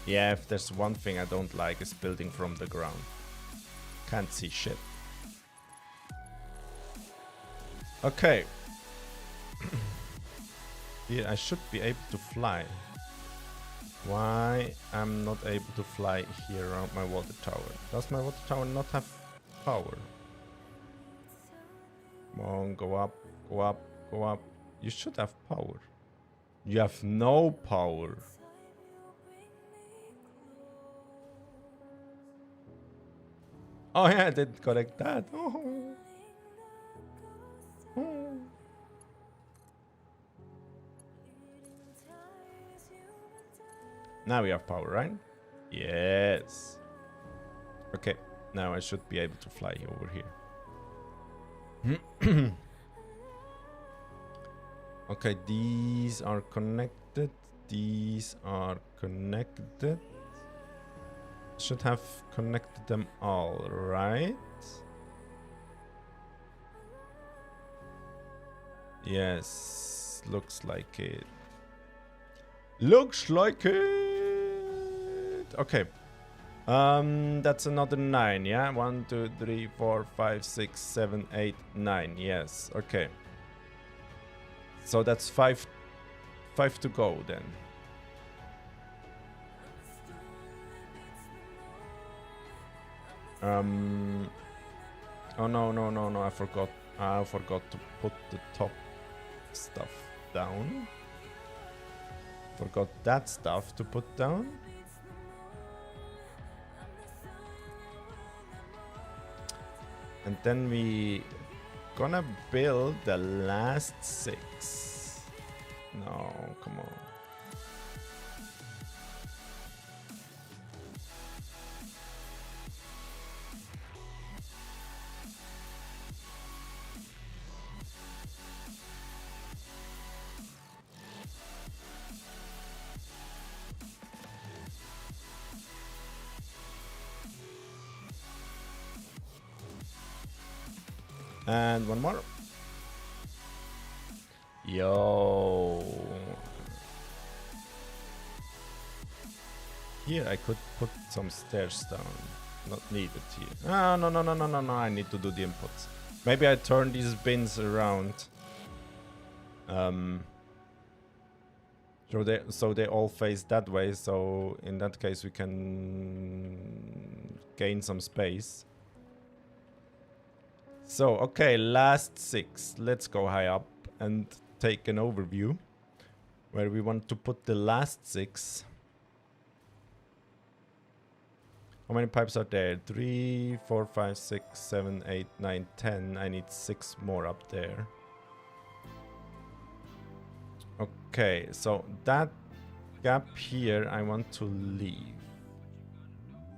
Yeah, if there's one thing I don't like is building from the ground. Can't see shit. Okay. Here I should be able to fly. Why I'm not able to fly here around my water tower? Does my water tower not have power? Come on, go up, go up, go up. You should have power. You have no power. Oh yeah, I didn't correct that. Oh. Oh. Now we have power, right? Yes. Okay, now I should be able to fly over here. Okay, these are connected. These are connected. Should have connected them all, right? Yes, looks like it. Looks like it. Okay. That's another 9, yeah? 1, 2, 3, 4, 5, 6, 7, 8, 9. Yes, okay. So that's 5 to go then. Oh no, I forgot to put the top stuff down. Forgot that stuff to put down. And then we gonna build the last 6. No, come on. And one more. Yo. Here I could put some stairs down. Not needed here. Ah, no, no, no, no, no, no. I need to do the inputs. Maybe I turn these bins around. So they all face that way. So in that case, we can gain some space. So, okay, last 6. Let's go high up and take an overview where we want to put the last 6. How many pipes are there? 3, 4, 5, 6, 7, 8, 9, 10. I need 6 more up there. Okay, so that gap here I want to leave.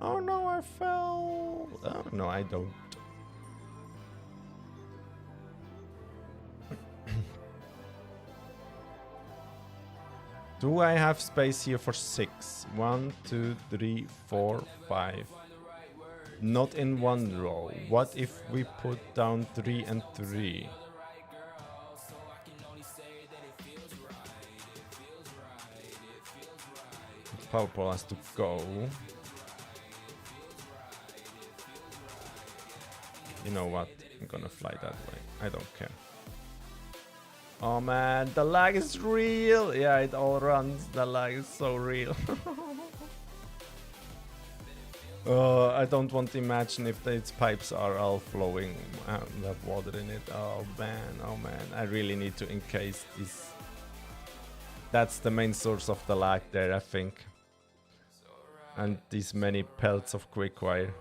Oh no, I fell. Oh no, I don't. Do I have space here for 6? 1, 2, 3, 4, 5. Not in one row. What if we put down 3 and 3? The power pole has to go. You know what? I'm gonna fly that way. I don't care. Oh man, the lag is real. Yeah, it all runs. The lag is so real. I don't want to imagine if its pipes are all flowing and have water in it. Oh man, I really need to encase this. That's the main source of the lag there, I think. And these many pelts of quickwire.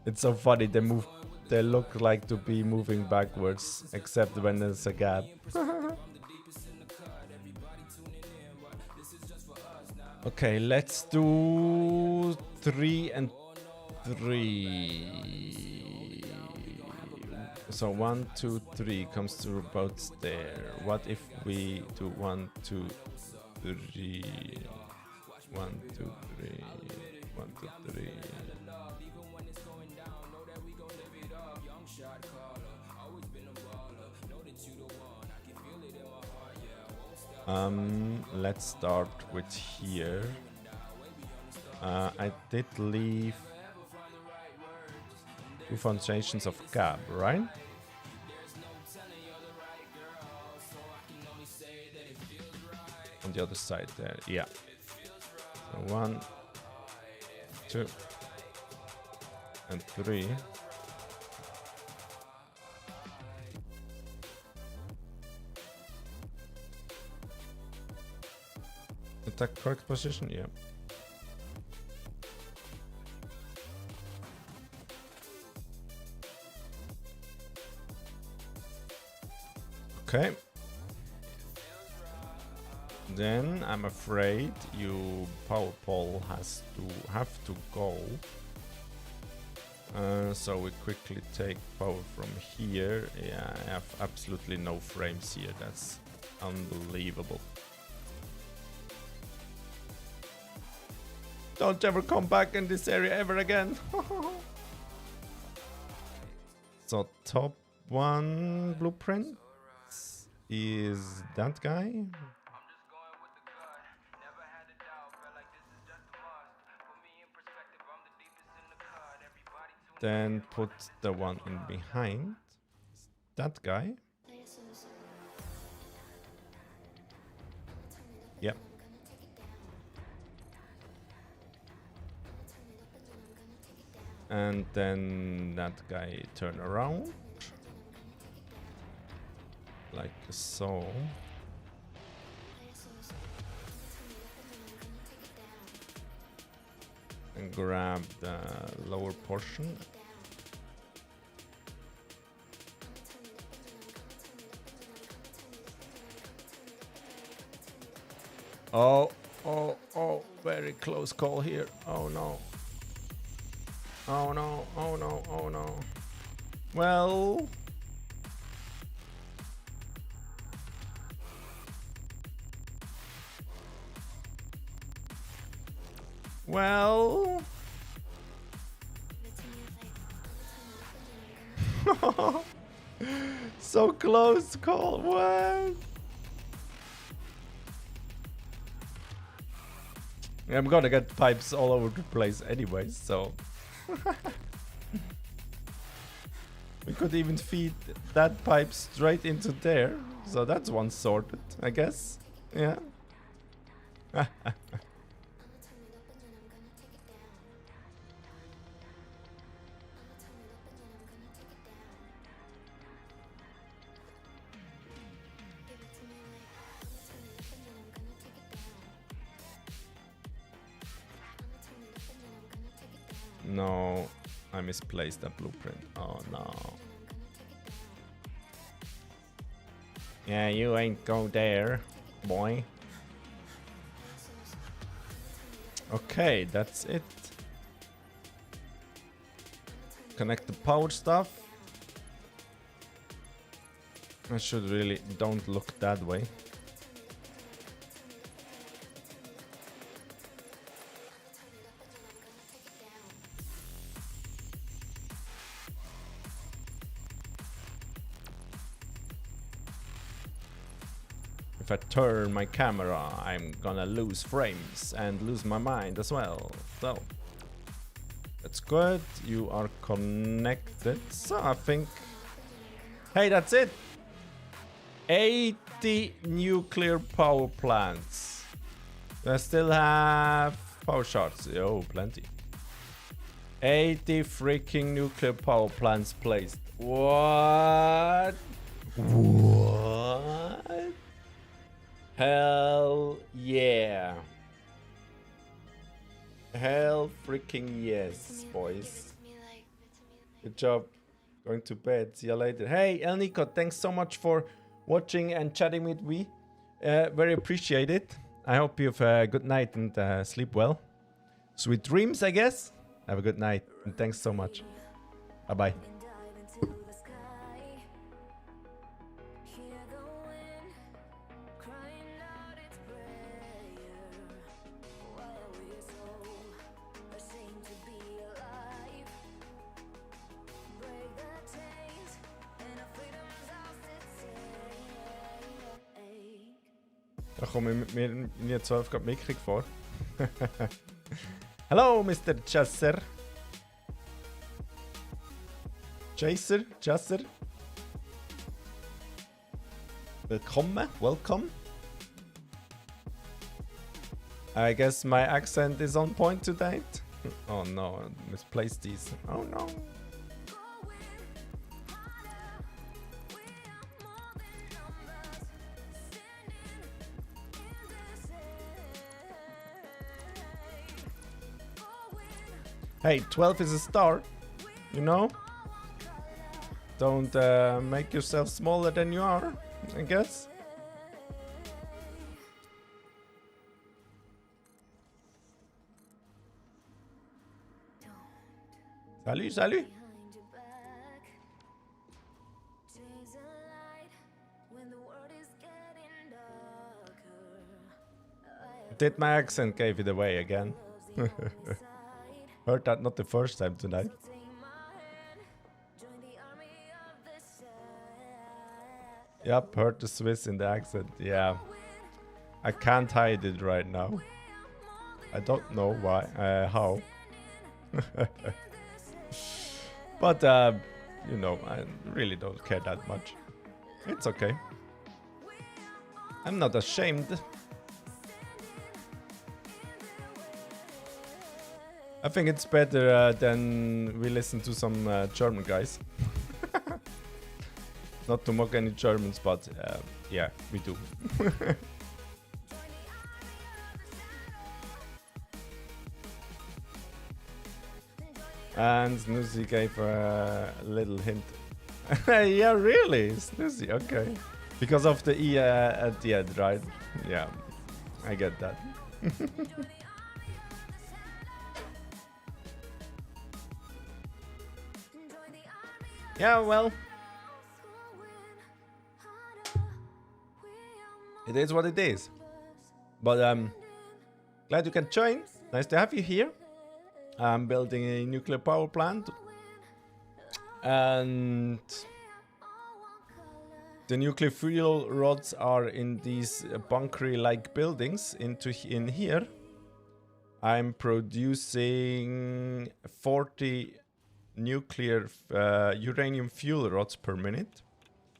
It's so funny, they look like to be moving backwards, except when there's a gap. Okay, let's do 3 and 3. So 1, 2, 3 comes to about there. What if we do 1, 2, 3, 1, 2, 3, 1, 2, 3. Let's start with here. I did leave 2 foundations of gap, right? On the other side there, yeah. So 1, 2, and 3. Attack correct position, yeah. Okay. Then I'm afraid you power pole have to go. So we quickly take power from here. Yeah, I have absolutely no frames here. That's unbelievable. Don't ever come back in this area ever again. So top 1 blueprint is that guy. Then put the one in behind. That guy. Yep. And then that guy turn around. Like so. And grab the lower portion. Oh, very close call here. Oh no. Oh no, oh no, oh no. Well. Well. So close call. What? I'm gonna get pipes all over the place anyway, so... We could even feed that pipe straight into there. So that's one sorted, I guess. Yeah. No, I misplaced that blueprint. Oh no. Yeah, you ain't go there, boy. Okay, that's it. Connect the power stuff. I should really don't look that way. If I turn my camera, I'm gonna lose frames and lose my mind as well. So that's good. You are connected. So I think... Hey, that's it! 80 nuclear power plants. I still have power shards. Oh, plenty. 80 freaking nuclear power plants placed. What? What? Hell yeah. Hell freaking yes, boys. Good job. Going to bed. See you later. Hey, El Nico, thanks so much for watching and chatting with me. Very appreciate it. I hope you have a good night and sleep well. Sweet dreams, I guess. Have a good night and thanks so much. Bye-bye. Da komme ich mir jetzt 12 gerade mickrig vor. Hello, Mr. Chasser. Chasser. Willkommen, welcome. I guess my accent is on point today. Oh no, I misplaced these. Oh no. Hey, 12 is a start, you know? Don't make yourself smaller than you are, I guess. Salut. Did my accent gave it away again? Heard that not the first time tonight. Yep, heard the Swiss in the accent. Yeah, I can't hide it right now. I don't know why, how. But you know, I really don't care that much. It's okay. I'm not ashamed. I think it's better than we listen to some German guys. Not to mock any Germans, but yeah, we do. And Snusi gave a little hint. Yeah, really? Snusi, okay. Because of the E at the end, right? Yeah, I get that. Yeah, well, it is what it is. But glad you can join. Nice to have you here. I'm building a nuclear power plant, and the nuclear fuel rods are in these bunkery-like buildings in here. I'm producing 40 nuclear uranium fuel rods per minute.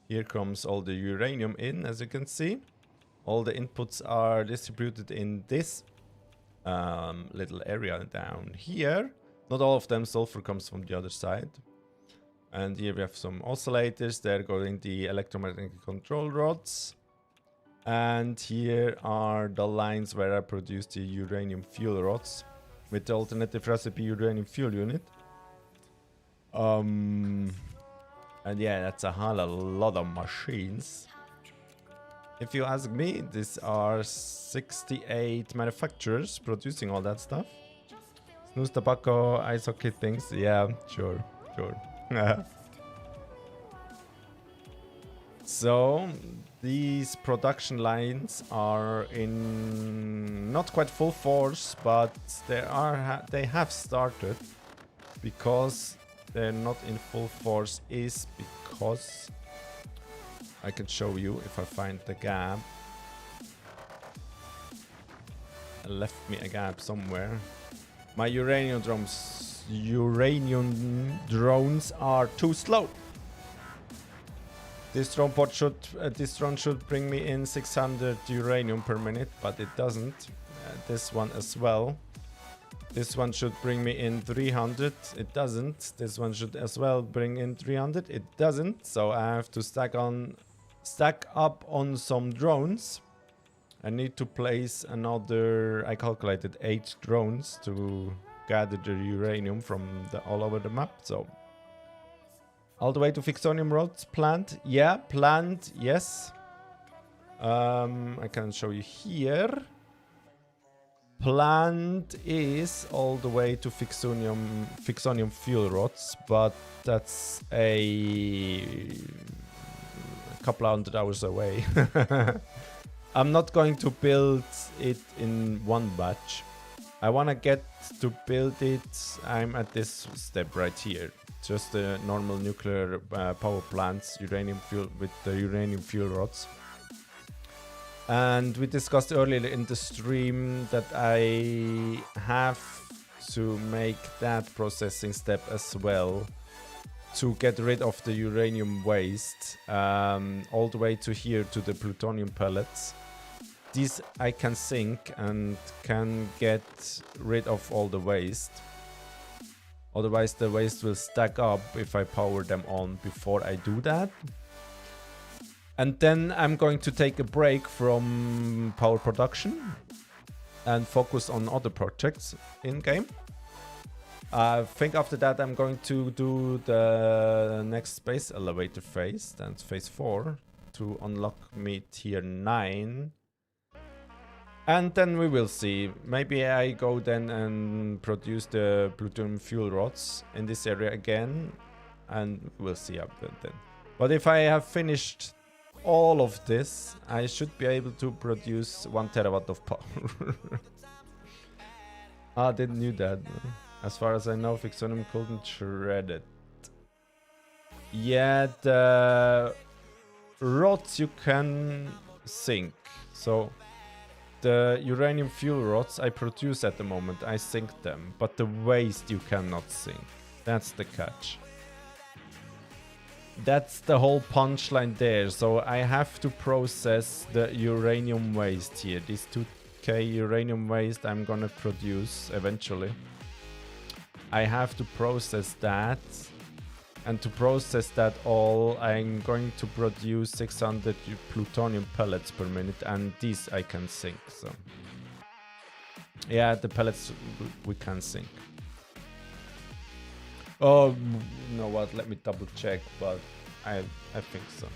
Here comes all the uranium in, as you can see. All the inputs are distributed in this little area down here. Not all of them, sulfur comes from the other side. And here we have some oscillators. They're going the electromagnetic control rods. And here are the lines where I produce the uranium fuel rods with the alternative recipe uranium fuel unit. And yeah, that's a whole lot of machines. If you ask me, these are 68 manufacturers producing all that stuff. Snus, tobacco, ice hockey things. Yeah, sure. So these production lines are in not quite full force, but they have started. Because they're not in full force is because I can show you if I find the gap. It left me a gap somewhere. My uranium drones are too slow. This drone should bring me in 600 uranium per minute, but it doesn't. This one as well. This one should bring me in 300. It doesn't. This one should as well bring in 300. It doesn't. So I have to stack up on some drones. I need to place another. I calculated 8 drones to gather the uranium from all over the map. So all the way to Fixonium rods planned. Yeah, planned. Yes. I can show you here. Planned is all the way to Fixonium fuel rods, but that's a couple hundred hours away. I'm not going to build it in one batch. I want to get to build it. I'm at this step right here. Just the normal nuclear power plants, uranium fuel with the uranium fuel rods. And we discussed earlier in the stream that I have to make that processing step as well to get rid of the uranium waste all the way to here to the plutonium pellets. These I can sink and can get rid of all the waste. Otherwise the waste will stack up if I power them on before I do that. And then I'm going to take a break from power production and focus on other projects in-game. I think after that I'm going to do the next space elevator phase, that's phase 4, to unlock me tier 9. And then we will see. Maybe I go then and produce the plutonium fuel rods in this area again, and we'll see up then. But if I have finished all of this, I should be able to produce 1 terawatt of power. I didn't knew that. As far as I know, Fixonium couldn't shred it. Yeah, the rods you can sink. So the uranium fuel rods I produce at the moment, I sink them. But the waste you cannot sink. That's the catch. That's the whole punchline there. So I have to process the uranium waste here. This 2k uranium waste I'm gonna produce eventually. I have to process that. And to process that all, I'm going to produce 600 plutonium pellets per minute. And these I can sink. So yeah, the pellets we can sink. Oh, you know what? Let me double check, but I think so.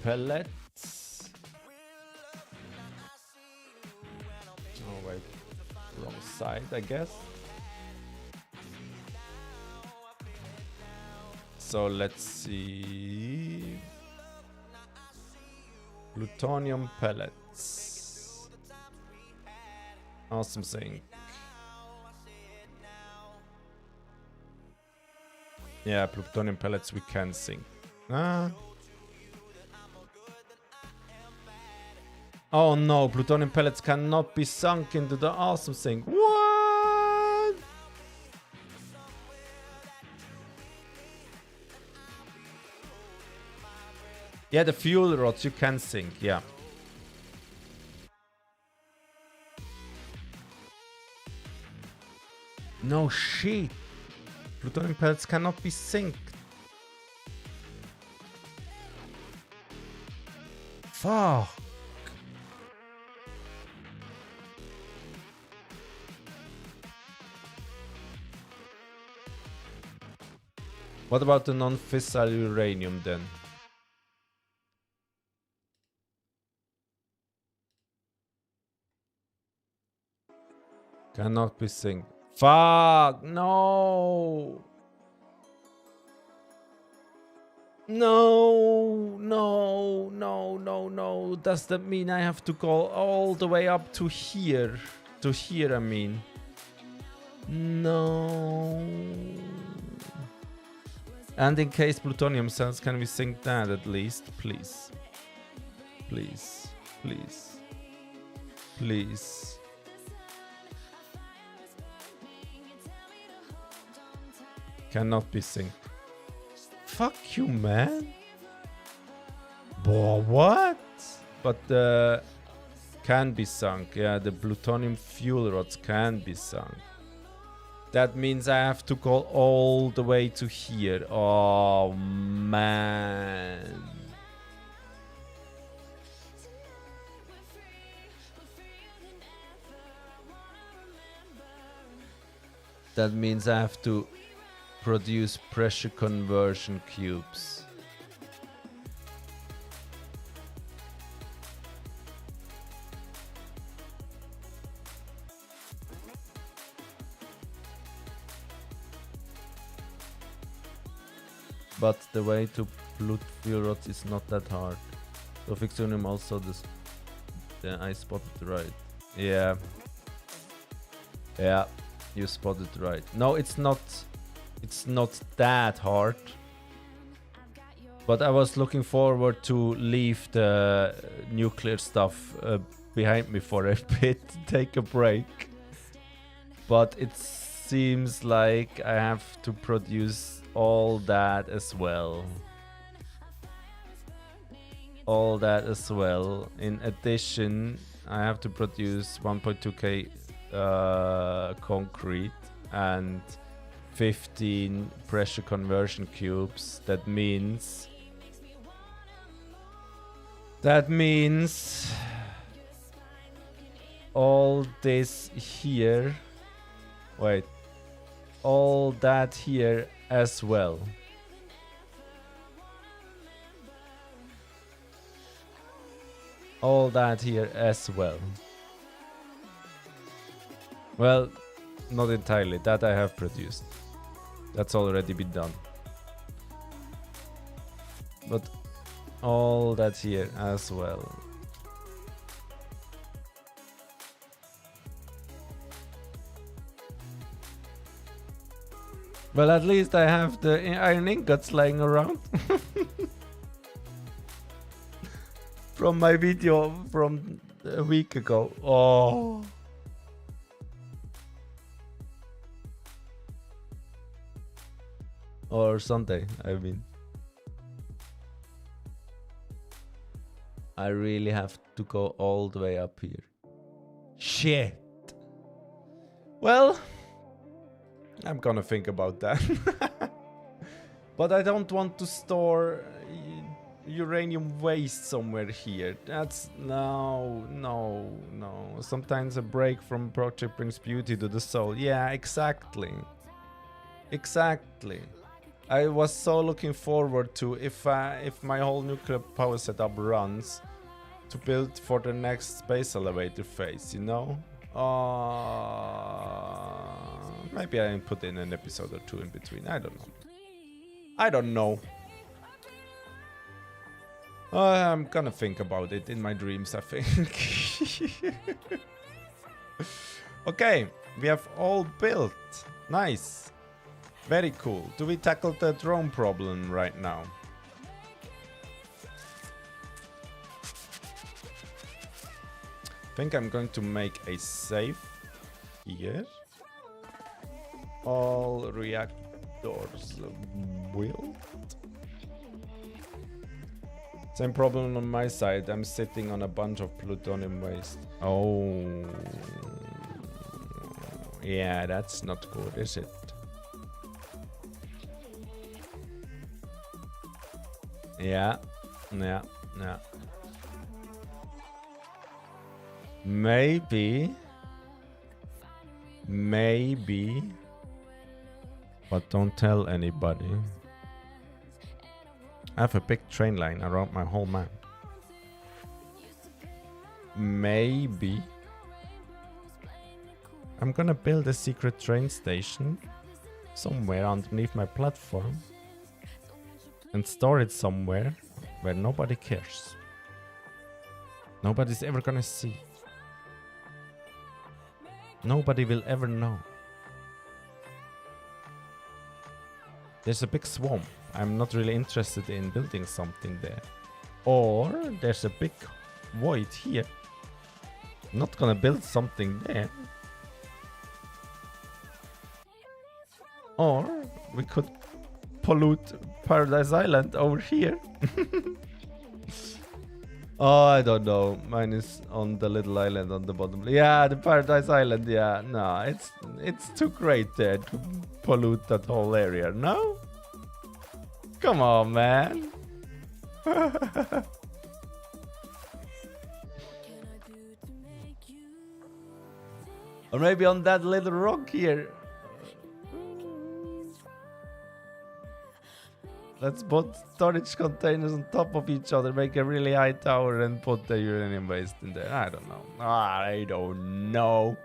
Pellets. Oh wait, wrong side, I guess. So let's see. Plutonium pellets. Awesome thing. Yeah, plutonium pellets we can sink. Ah. Oh no, plutonium pellets cannot be sunk into the awesome sink. What? Yeah, the fuel rods you can sink, yeah. No shit. Plutonium pellets cannot be synced. Fuck. What about the non-fissile uranium then? Cannot be synced. Fuck, no. No, no, no, no, no. Does that mean I have to go all the way up to here? To here, I mean. No. And in case plutonium cells, can we sync that at least? Please. Please. Please. Please. Cannot be synced. Fuck you, man. Boah, what? But can be sunk. Yeah, the plutonium fuel rods can be sunk. That means I have to go all the way to here. Oh, man. That means I have to produce pressure conversion cubes. But the way to plut fuel rods is not that hard. So Fixonium also this. Yeah, I spotted right. Yeah. Yeah, you spotted right. No, it's not. It's not that hard. But I was looking forward to leave the nuclear stuff behind me for a bit, take a break. But it seems like I have to produce all that as well. All that as well. In addition, I have to produce 1.2k concrete and 15 pressure conversion cubes. That means all this here. Wait. All that here as well. All that here as well. Well, not entirely. That I have produced. That's already been done. But all that here as well. Well, at least I have the iron ingots lying around. From my video from a week ago. Oh. Or Sunday, I mean. I really have to go all the way up here. Shit. Well, I'm gonna think about that. But I don't want to store uranium waste somewhere here. That's no. Sometimes a break from project brings beauty to the soul. Yeah, exactly. I was so looking forward to if my whole nuclear power setup runs to build for the next space elevator phase, you know? Maybe I put in an episode or two in between. I don't know. I'm gonna think about it in my dreams, I think. Okay, we have all built. Nice. Very cool. Do we tackle the drone problem right now? I think I'm going to make a save here. All reactors built. Same problem on my side. I'm sitting on a bunch of plutonium waste. Oh. Yeah, that's not good, is it? Yeah. Maybe. But don't tell anybody. I have a big train line around my whole map. Maybe I'm gonna build a secret train station somewhere underneath my platform and store it somewhere where nobody cares. Nobody's ever gonna see. Nobody will ever know. There's a big swamp. I'm not really interested in building something there. Or there's a big void here. Not gonna build something there. Or we could pollute Paradise Island over here. Oh, I don't know. Mine is on the little island on the bottom. Yeah, the Paradise Island. Yeah, no, it's too great there to pollute that whole area. No? Come on, man. Or maybe on that little rock here. Let's put storage containers on top of each other, make a really high tower and put the uranium waste in there. I don't know. I don't know.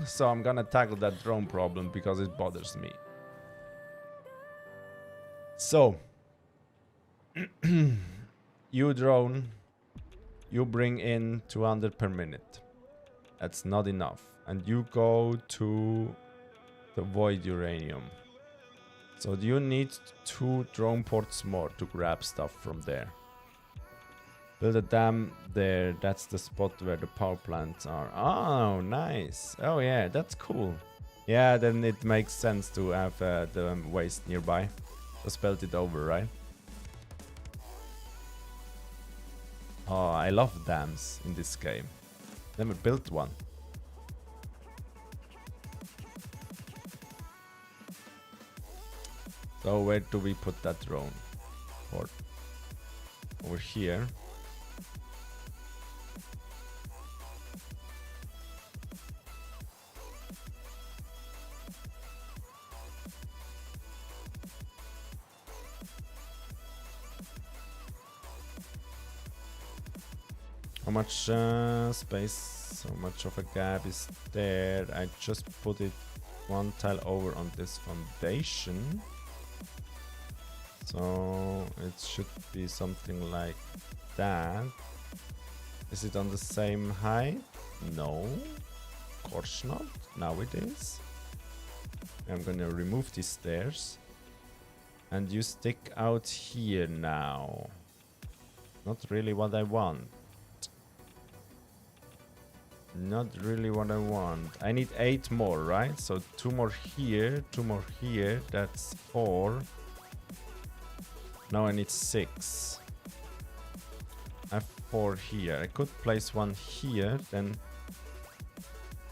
So I'm gonna tackle that drone problem because it bothers me. So, you drone, you bring in 200 per minute. That's not enough. And you go to the void uranium. So you need 2 drone ports more to grab stuff from there. Build a dam there. That's the spot where the power plants are. Oh, nice. Oh yeah, that's cool. Yeah, then it makes sense to have the waste nearby. Just build it over, right? Oh, I love dams in this game. Never built one. So where do we put that drone? Or over here. How much space, how much of a gap is there? I just put it one tile over on this foundation. So it should be something like that. Is it on the same height? No, of course not. Now it is. I'm gonna remove these stairs. And you stick out here now. Not really what I want. Not really what I want. I need 8 more, right? So 2 more here, 2 more here. That's 4. Now I need 6. I have 4 here. I could place one here, then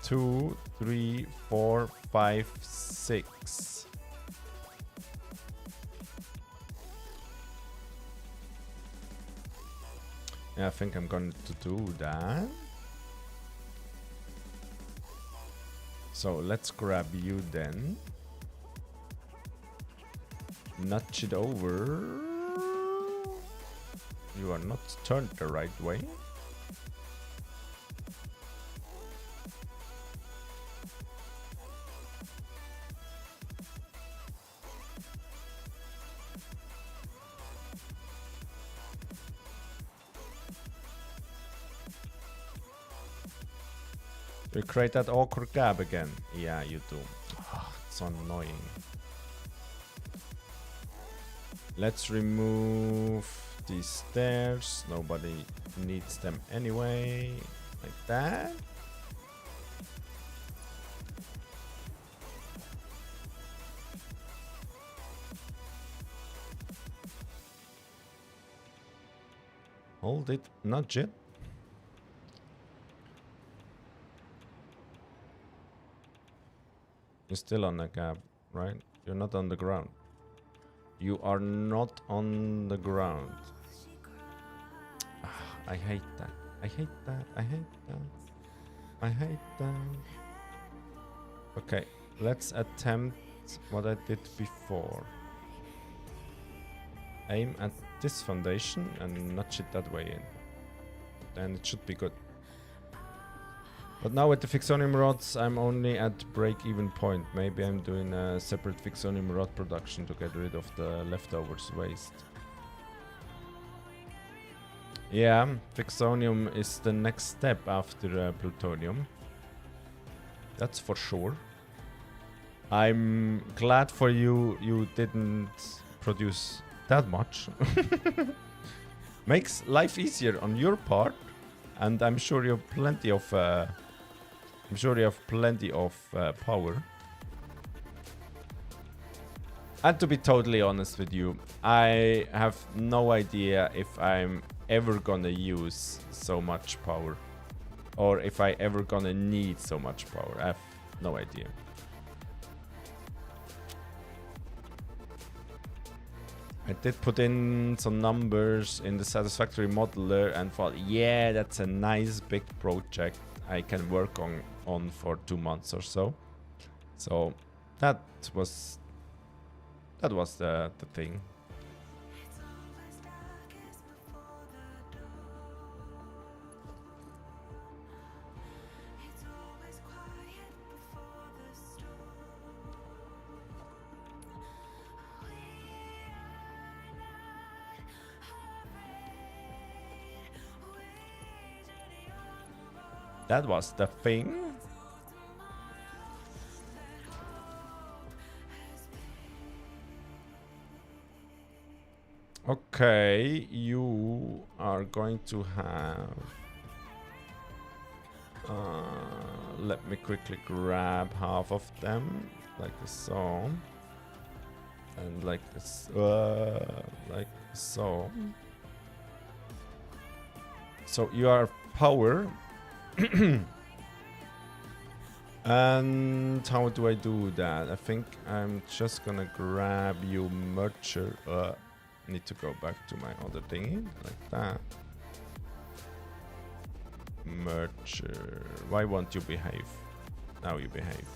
2, 3, 4, 5, 6. Yeah, I think I'm going to do that. So let's grab you then. Nudge it over. You are not turned the right way. You create that awkward gap again. Yeah, you do. So annoying. Let's remove these stairs. Nobody needs them anyway. Like that. Hold it, not yet. You're still on the gap, right? You're not on the ground. You are not on the ground. I hate that. I hate that. I hate that. I hate that. Okay, let's attempt what I did before. Aim at this foundation and nudge it that way in. Then it should be good. But now with the Fixonium rods, I'm only at break-even point. Maybe I'm doing a separate Fixonium rod production to get rid of the leftovers waste. Yeah, Fixonium is the next step after plutonium. That's for sure. I'm glad for you, you didn't produce that much. Makes life easier on your part, and I'm sure you have plenty of power. And to be totally honest with you, I have no idea if I'm ever gonna use so much power, or if I ever gonna need so much power. I have no idea. I did put in some numbers in the Satisfactory modeler and thought, yeah, that's a nice big project I can work on for 2 months or so. So that was the thing. That was the thing. Okay, you are going to have... let me quickly grab half of them, like so. And like this, like so. So you are power. And how do I do that? I think I'm just gonna grab you merger. Need to go back to my other thingy, like that. Merger. Why won't you behave? Now you behave.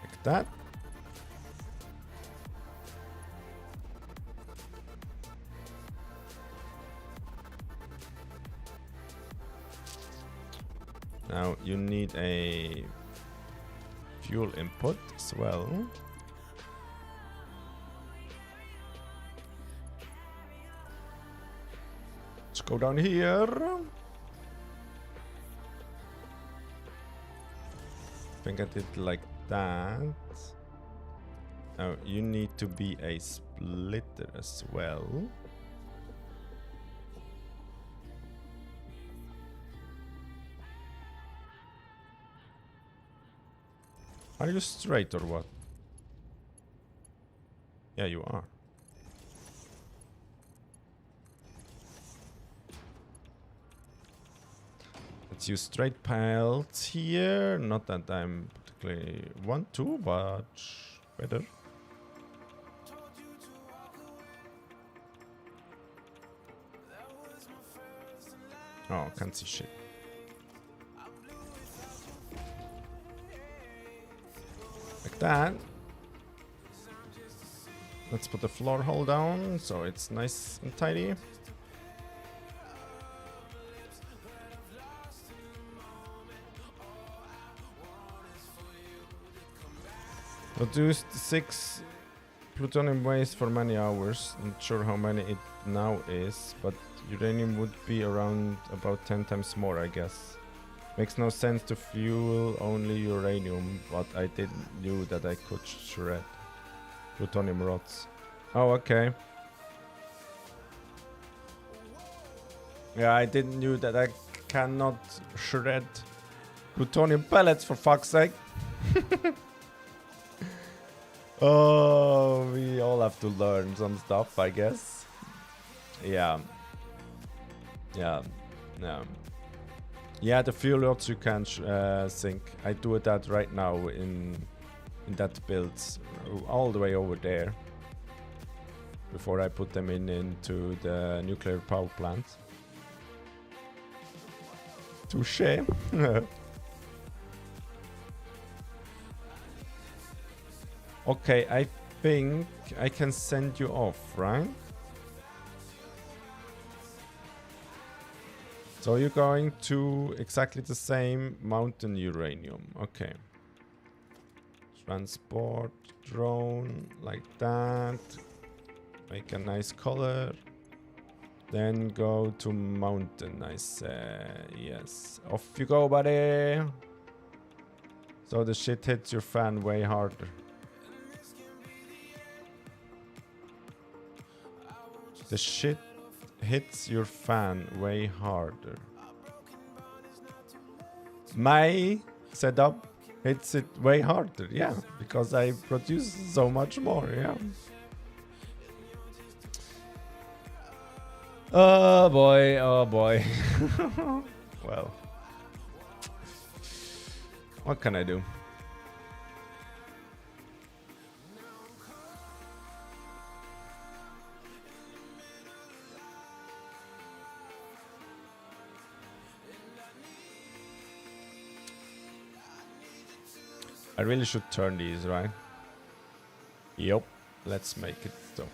Like that. Now you need a fuel input as well. Let's go down here. I think I did like that. Now you need to be a splitter as well. Are you straight or what? Yeah, you are. Let's use straight piles here. Not that I'm particularly want to, but better. Oh, can't see shit. Like that. Let's put the floor hole down so it's nice and tidy. Produced 6 plutonium waste for many hours. Not sure how many it now is, but uranium would be around about 10 times more, I guess. Makes no sense to fuel only uranium, but I didn't knew that I could shred plutonium rods. Oh, okay. Yeah, I didn't knew that I cannot shred plutonium pellets, for fuck's sake. Oh, we all have to learn some stuff, I guess. Yeah. Yeah. Yeah. Yeah, the fuel rods you can sink. I do that right now in that build, all the way over there. Before I put them into the nuclear power plant. Touché. Okay, I think I can send you off, right? So you're going to exactly the same mountain uranium. Okay. Transport drone like that. Make a nice color. Then go to mountain, I say. Yes. Off you go, buddy. So the shit hits your fan way harder. The shit hits your fan way harder. My setup hits it way harder, yeah, because I produce so much more, yeah. Oh boy, oh boy. Well, what can I do? I really should turn these, right? Yup. Let's make it so.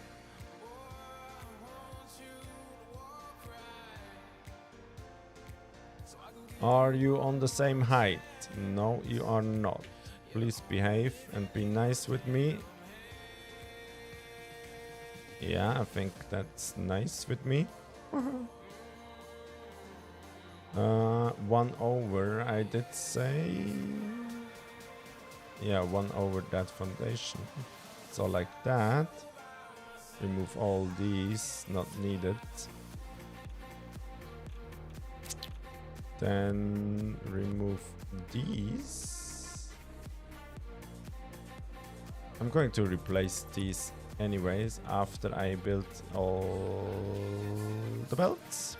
Are you on the same height? No, you are not. Please behave and be nice with me. Yeah, I think that's nice with me. 1 over, I did say. Yeah, 1 over that foundation. So like that. Remove all these, not needed. Then remove these. I'm going to replace these anyways after I build all the belts.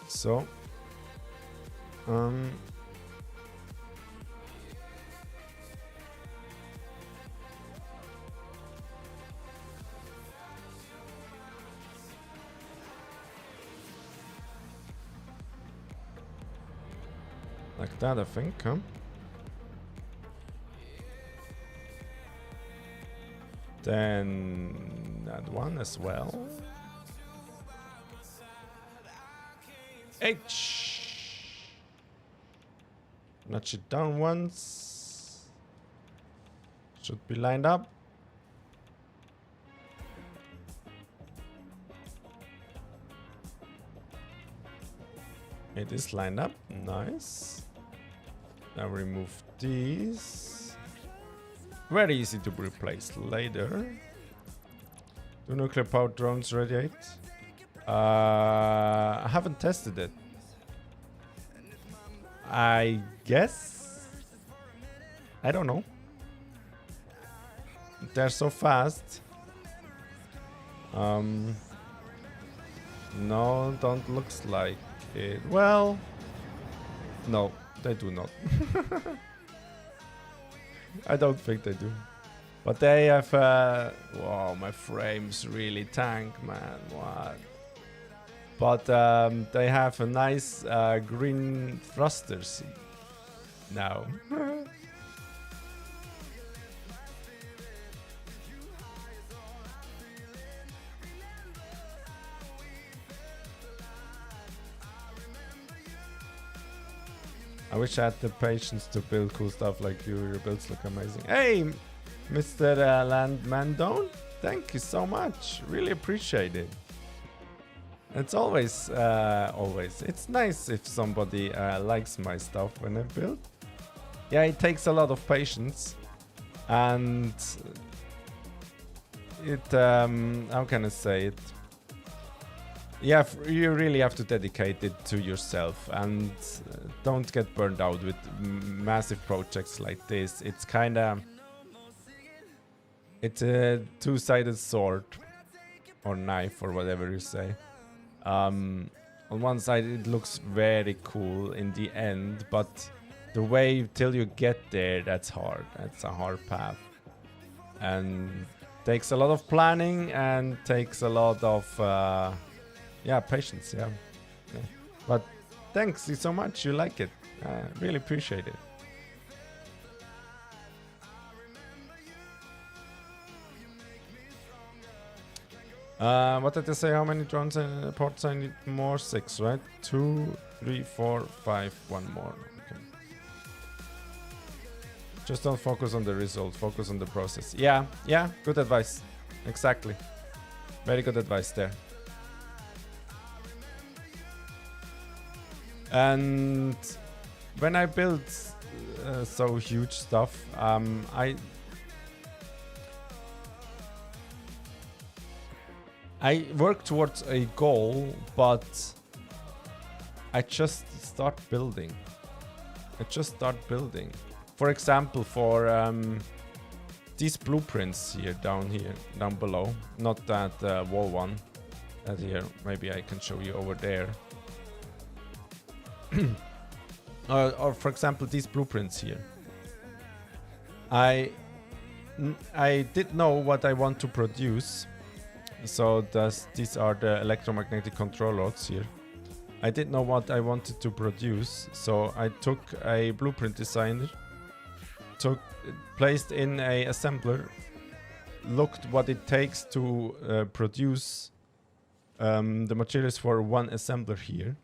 So like that, I think, huh? Then that one as well. H. Notch it down once. Should be lined up. It is lined up. Nice. Now remove these. Very easy to replace later. Do nuclear powered drones radiate? I haven't tested it. I guess. I don't know. They're so fast. No, don't looks like it. Well, no, they do not. I don't think they do. But they have wow, my frames really tank, man. What? But they have a nice green thrusters now. I wish I had the patience to build cool stuff like you. Your builds look amazing. Hey, Mr. Landmandone, thank you so much. Really appreciate it. It's always, always. It's nice if somebody likes my stuff when I build. Yeah, it takes a lot of patience, and it, how can I say it? Yeah, you really have to dedicate it to yourself, and don't get burned out with massive projects like this. It's kind of, it's a two-sided sword, or knife, or whatever you say. On one side it looks very cool in the end, but the way till you get there, that's hard. That's a hard path, and takes a lot of planning and takes a lot of yeah, patience. Yeah. But thanks so much, you like it. Really appreciate it. What did they say? How many drones and ports I need? More? 6, right? 2, 3, 4, 5, 1 more. Okay. Just don't focus on the result, focus on the process. Yeah, yeah, good advice. Exactly. Very good advice there. And when I build so huge stuff, I work towards a goal, but I just start building. For example, for these blueprints here, down below, not that wall one, that here, maybe I can show you over there. Or for example, these blueprints here. I did know what I want to produce. So these are the electromagnetic control rods here. I didn't know what I wanted to produce, so I took a blueprint designer, placed in a assembler, looked what it takes to produce the materials for one assembler here.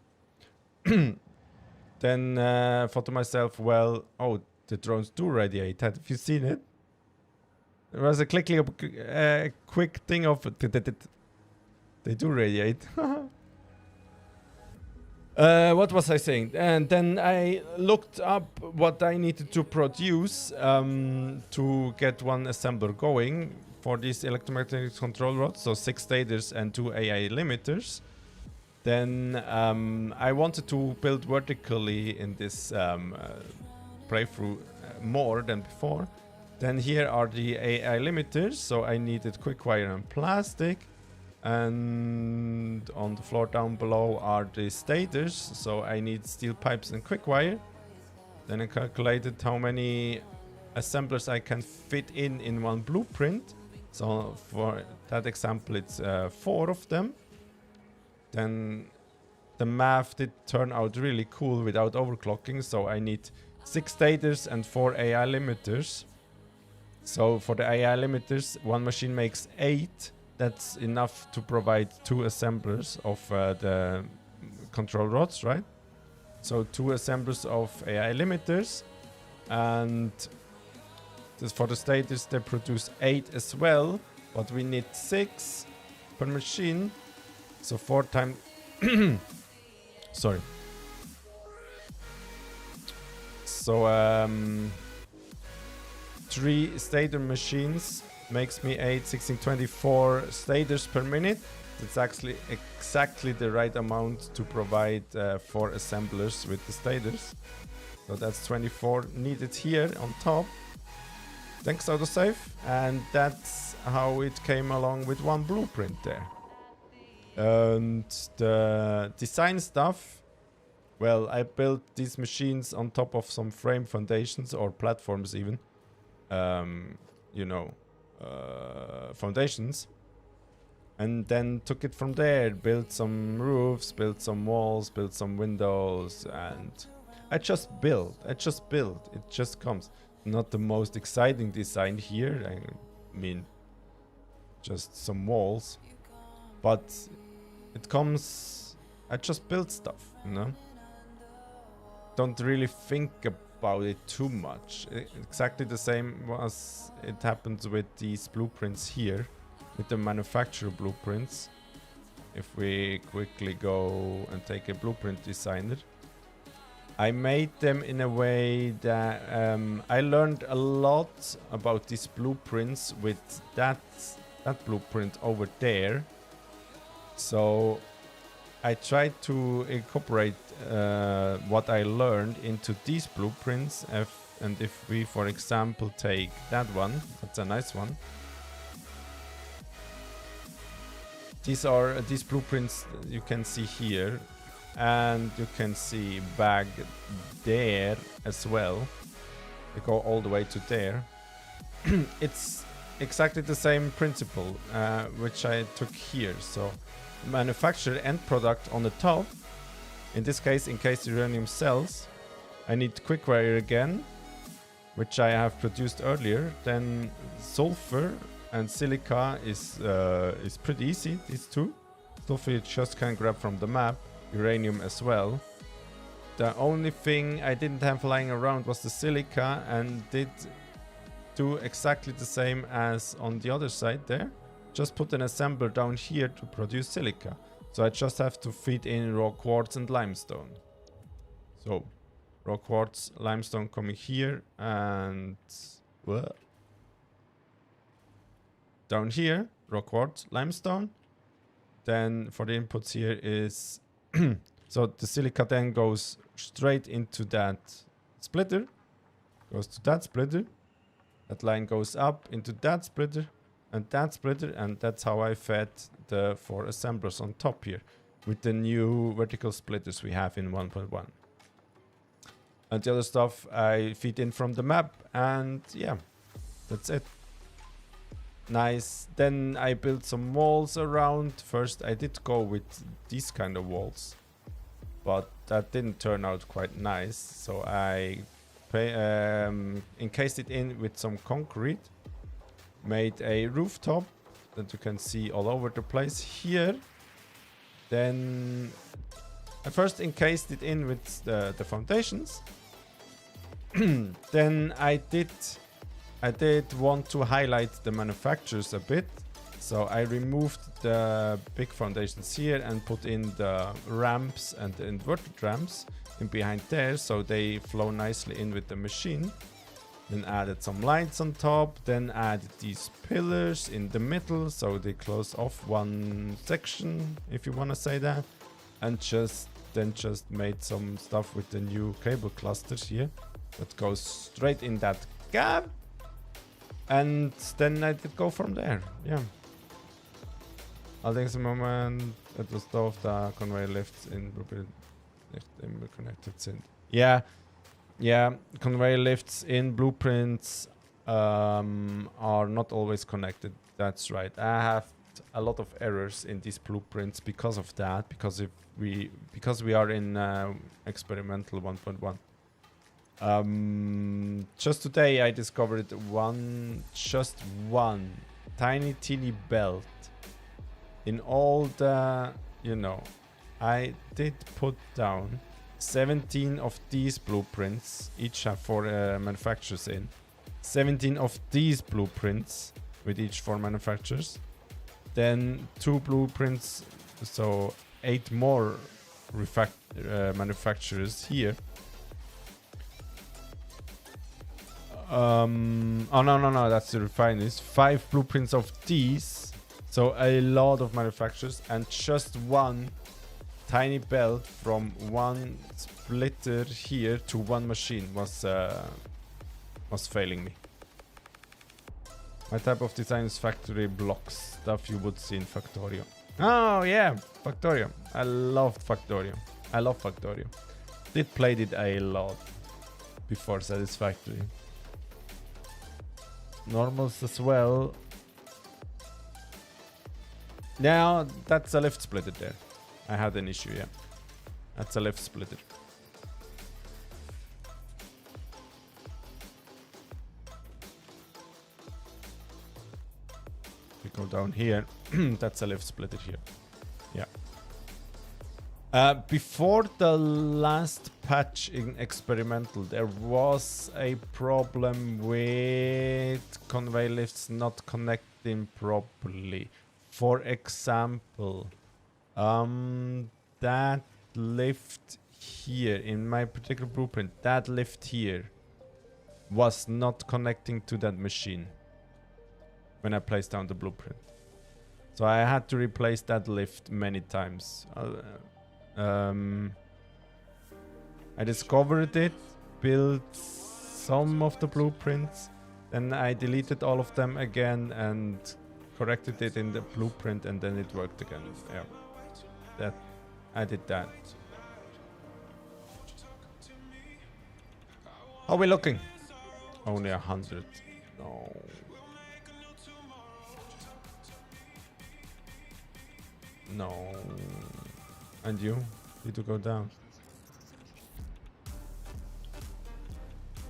Then thought to myself, well, oh, the drones do radiate. Have you seen it? There was a quick thing of they do radiate. What was I saying? And then I looked up what I needed to produce to get one assembler going for these electromagnetic control rods. So 6 stators and 2 AI limiters. Then I wanted to build vertically in this playthrough more than before. Then here are the AI limiters, so I needed quick wire and plastic. And on the floor down below are the stators, so I need steel pipes and quick wire. Then I calculated how many assemblers I can fit in one blueprint. So for that example, it's 4 of them. Then the math did turn out really cool without overclocking, so I need 6 stators and 4 AI limiters. So for the AI limiters, one machine makes 8. That's enough to provide 2 assemblers of the control rods, right? So 2 assemblers of AI limiters, and for the stators they produce 8 as well, but we need 6 per machine. So 4 times sorry. So 3 stator machines makes me 8, 16, 24 stators per minute. That's actually exactly the right amount to provide 4 assemblers with the stators. So that's 24 needed here on top. Thanks autosave. And that's how it came along with one blueprint there. And the design stuff, well, I built these machines on top of some frame foundations or platforms even. You know, foundations, and then took it from there, built some roofs, built some walls, built some windows, and I just build. It just comes. Not the most exciting design here, I mean just some walls, but it comes. I just build stuff, you know, don't really think about it too much. Exactly the same as it happens with these blueprints here, with the manufacturer blueprints. if we quickly go and take a blueprint designer, I made them in a way that I learned a lot about these blueprints with that blueprint over there. So I tried to incorporate what I learned into these blueprints. And if we, for example, take that one, that's a nice one. These are these blueprints you can see here, and you can see back there as well. They go all the way to there. It's exactly the same principle which I took here. So manufacture end product on the top. In this case, in case uranium cells, I need quickwire again, which I have produced earlier. Then sulfur and silica is pretty easy, these two. Sulfur you just can grab from the map. Uranium as well. The only thing I didn't have lying around was the silica, and did do exactly the same as on the other side there. Just put an assembler down here to produce silica. So I just have to feed in raw quartz and limestone. So raw quartz, limestone coming here, and what? Down here, raw quartz, limestone. Then for the inputs here is so the silica then goes straight into that splitter, goes to that splitter. That line goes up into that splitter, and that's how I fed the 4 assemblers on top here with the new vertical splitters we have in 1.1. And the other stuff I feed in from the map, and yeah, that's it. Nice. Then I built some walls around. First I did go with these kind of walls, but that didn't turn out quite nice, so I encased it in with some concrete, made a rooftop that you can see all over the place here. Then I first encased it in with the foundations. Then I did want to highlight the manufacturers a bit, so I removed the big foundations here and put in the ramps and the inverted ramps in behind there, so they flow nicely in with the machine. Then added some lights on top, then added these pillars in the middle, so they close off one section, if you want to say that, and just made some stuff with the new cable clusters here that goes straight in that gap. And then I did go from there, yeah. Allerdings im Moment etwas doof, da Conveyor Lifts in Blueprint nicht immer connected sind. Yeah, conveyor lifts in blueprints are not always connected. That's right. I have a lot of errors in these blueprints because of that, because we are in experimental 1.1. Just today I discovered just one tiny teeny belt in all the, I did put down 17 of these blueprints, each have 4 manufacturers in. 17 of these blueprints with each 4 manufacturers. Then 2 blueprints, so 8 more manufacturers here. Oh no, that's the refineries. 5 blueprints of these, so a lot of manufacturers, and just one tiny belt from one splitter here to one machine was failing me. My type of design is factory blocks, stuff you would see in Factorio. Oh yeah, Factorio. I love Factorio. Did played it a lot before Satisfactory. Normals as well. Now that's a left splitter there. I had an issue, yeah. That's a left splitter. We go down here. That's a left splitter here. Yeah. Before the last patch in experimental, there was a problem with conveyor lifts not connecting properly. For example, That lift here in my particular blueprint, that lift here was not connecting to that machine when I placed down the blueprint. So I had to replace that lift many times. I discovered it, built some of the blueprints, then I deleted all of them again and corrected it in the blueprint, and then it worked again. Yeah, I did that. How are we looking? Only 100. No. No. And you? Did you go down?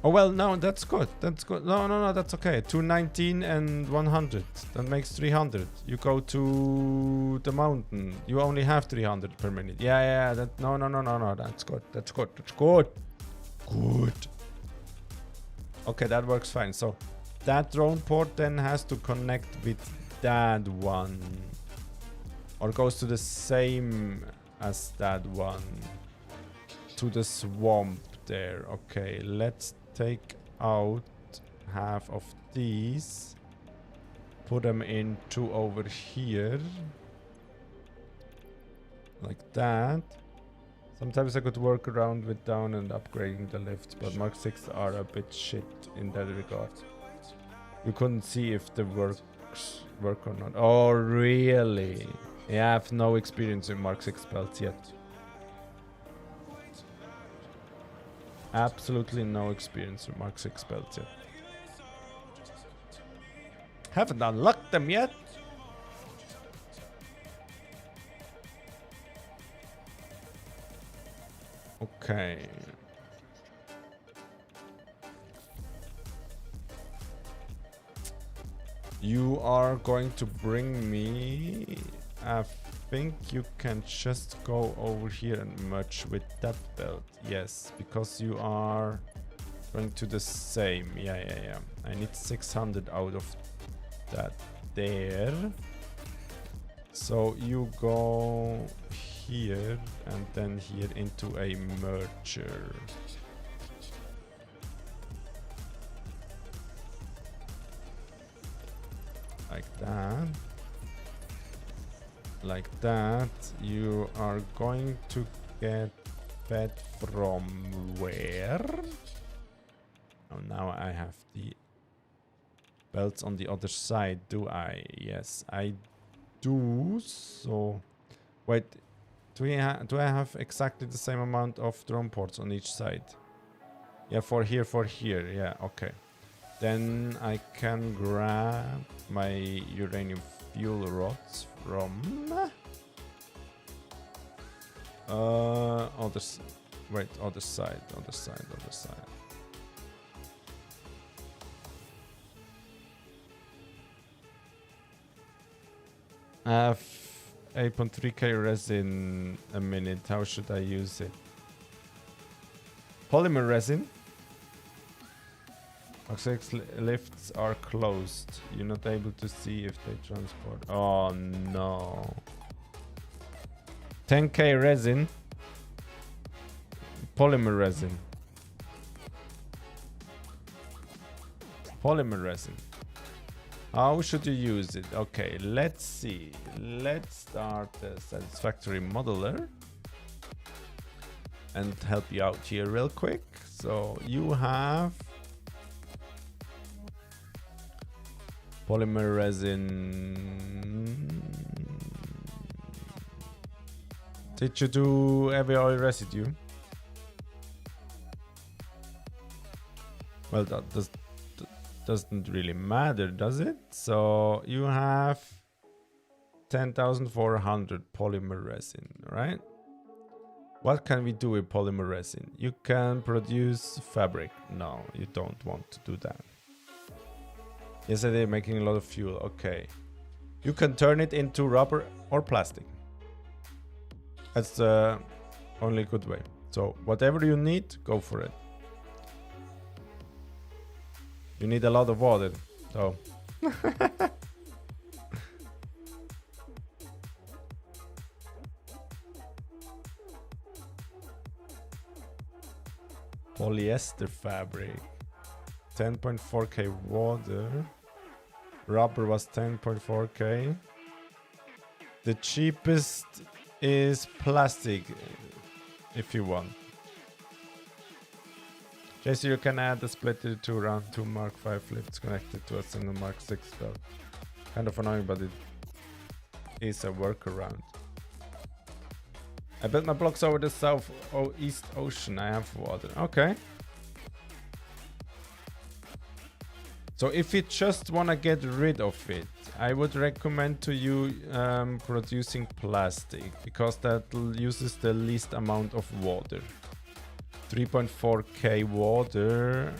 Oh, well, no, that's good. That's good. No, that's okay. 219 and 100. That makes 300. You go to the mountain. You only have 300 per minute. Yeah. That no. That's good. That's good. That's good. Good. Okay, that works fine. So that drone port then has to connect with that one. Or goes to the same as that one. To the swamp there. Okay, let's take out half of these. Put them into over here. Like that. Sometimes I could work around with down and upgrading the lifts, but Mark 6 are a bit shit in that regard. You couldn't see if the work or not. Oh, really? Yeah, I have no experience in Mark 6 belts yet. Absolutely no experience in Mark 6 belts yet. Haven't unlocked them yet. Okay. You are going to bring me... I think you can just go over here and merge with that belt. Yes, because you are going to the same. Yeah. I need 600 out of that there. So you go here and then here into a merger. Like that. Like that. You are going to get fed from where? Oh, now I have the belts on the other side, do I? Yes, I do. So, wait, do I have exactly the same amount of drone ports on each side? Yeah, for here. Yeah, okay. Then I can grab my uranium fuel rods from other side. I have 8.3k resin a minute. How should I use it? Polymer resin. Oxyx lifts are closed. You're not able to see if they transport. Oh no. 10k resin. Polymer resin. Polymer resin. How should you use it? Okay, let's see. Let's start the Satisfactory modeler and help you out here real quick. So you have polymer resin. Did you do heavy oil residue? Well, that doesn't really matter, does it? So you have 10,400 polymer resin, right? What can we do with polymer resin? You can produce fabric. No, you don't want to do that. Yes, they're making a lot of fuel. Okay. You can turn it into rubber or plastic. That's the only good way. So whatever you need, go for it. You need a lot of water, so. Polyester fabric. 10.4k water. Rubber was 10.4k. The cheapest is plastic, if you want. JC, you can add a splitter to round 2 Mark 5 lifts connected to a single Mark 6 belt. Kind of annoying, but it is a workaround. I built my blocks over the South East Ocean. I have water. Okay. So if you just want to get rid of it, I would recommend to you producing plastic, because that uses the least amount of water. 3.4k water.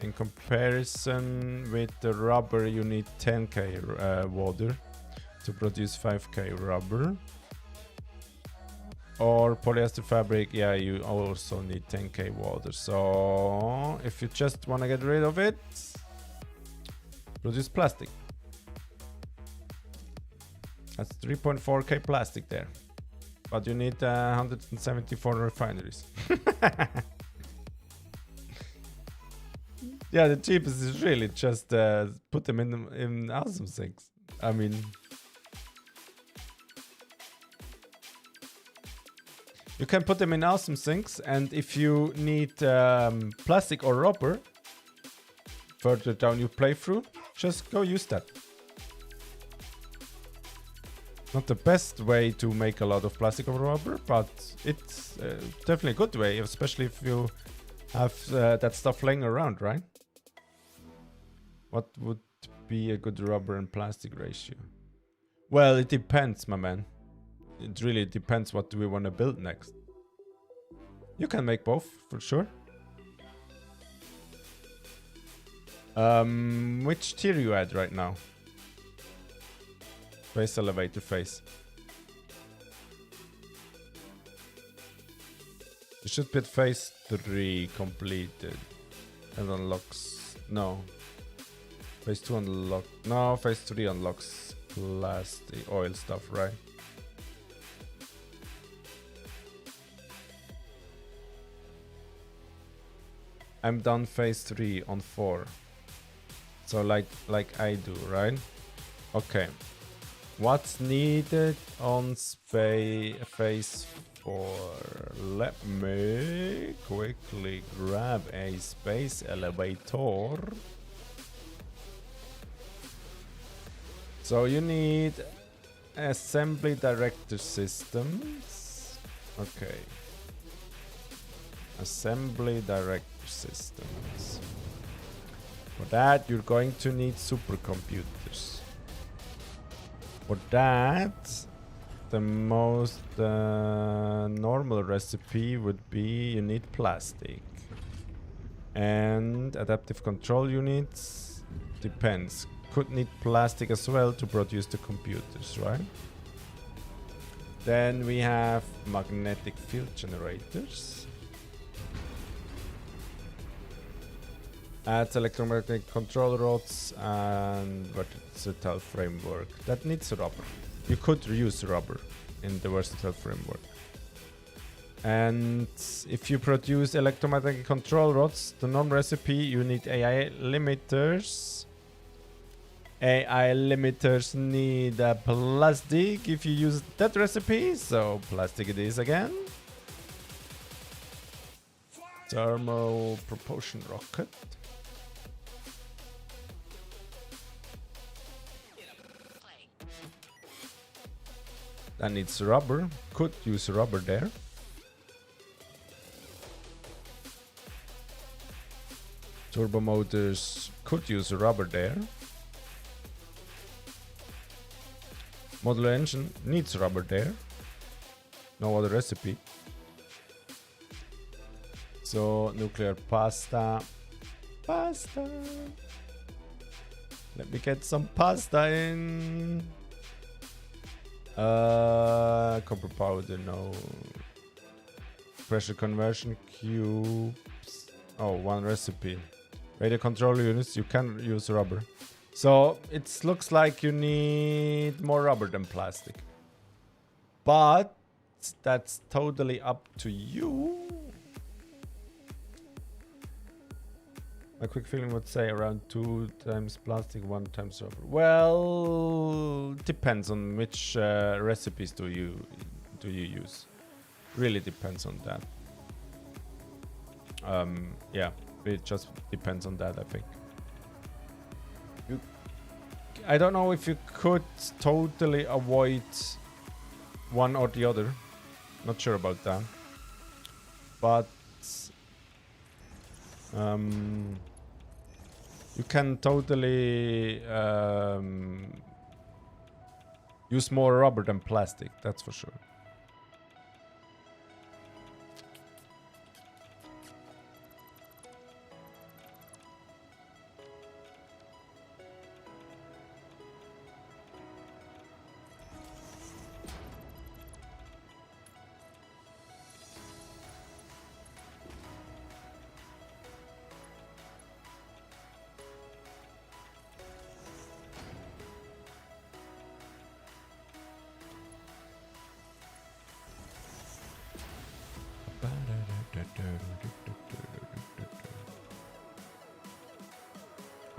In comparison with the rubber, you need 10k water to produce 5k rubber. Or polyester fabric, yeah, you also need 10k water. So if you just want to get rid of it, produce plastic. That's 3.4k plastic there. But you need 174 refineries. Yeah, the cheapest is really just put them in awesome sinks. I mean, you can put them in awesome sinks, and if you need plastic or rubber further down your playthrough, just go use that. Not the best way to make a lot of plastic or rubber, but it's definitely a good way, especially if you have that stuff laying around, right? What would be a good rubber and plastic ratio? Well, it depends, my man. It really depends what do we want to build next. You can make both, for sure. Which tier you at right now? Face elevator face. You should be at phase 3 completed. And unlocks... No. Phase 2 unlock... No, phase 3 unlocks plastic oil stuff, right? I'm done phase 3 on 4. So like I do, right? Okay. What's needed on phase 4? Let me quickly grab a space elevator. So you need assembly director systems. Okay. Assembly director systems. For that, you're going to need supercomputers. For that, the most normal recipe would be you need plastic. And adaptive control units, depends. Could need plastic as well to produce the computers, right? Then we have magnetic field generators. Adds electromagnetic control rods and versatile framework. That needs rubber. You could use rubber in the versatile framework. And if you produce electromagnetic control rods, the normal recipe, you need AI limiters. AI limiters need plastic if you use that recipe, so plastic it is again. Thermal propulsion rocket. That needs rubber. Could use rubber there. Turbo motors could use rubber there. Modular engine needs rubber there. No other recipe. So nuclear pasta. Pasta. Let me get some pasta in. Copper powder, no. Pressure conversion cubes. Oh, one recipe. Radio control units, you can use rubber. So it looks like you need more rubber than plastic. But that's totally up to you. My quick feeling would say around 2 times plastic, 1 times rubber. Well, depends on which recipes do you use. Really depends on that. Yeah, it just depends on that, I think. I don't know if you could totally avoid one or the other. Not sure about that. But you can totally use more rubber than plastic, that's for sure.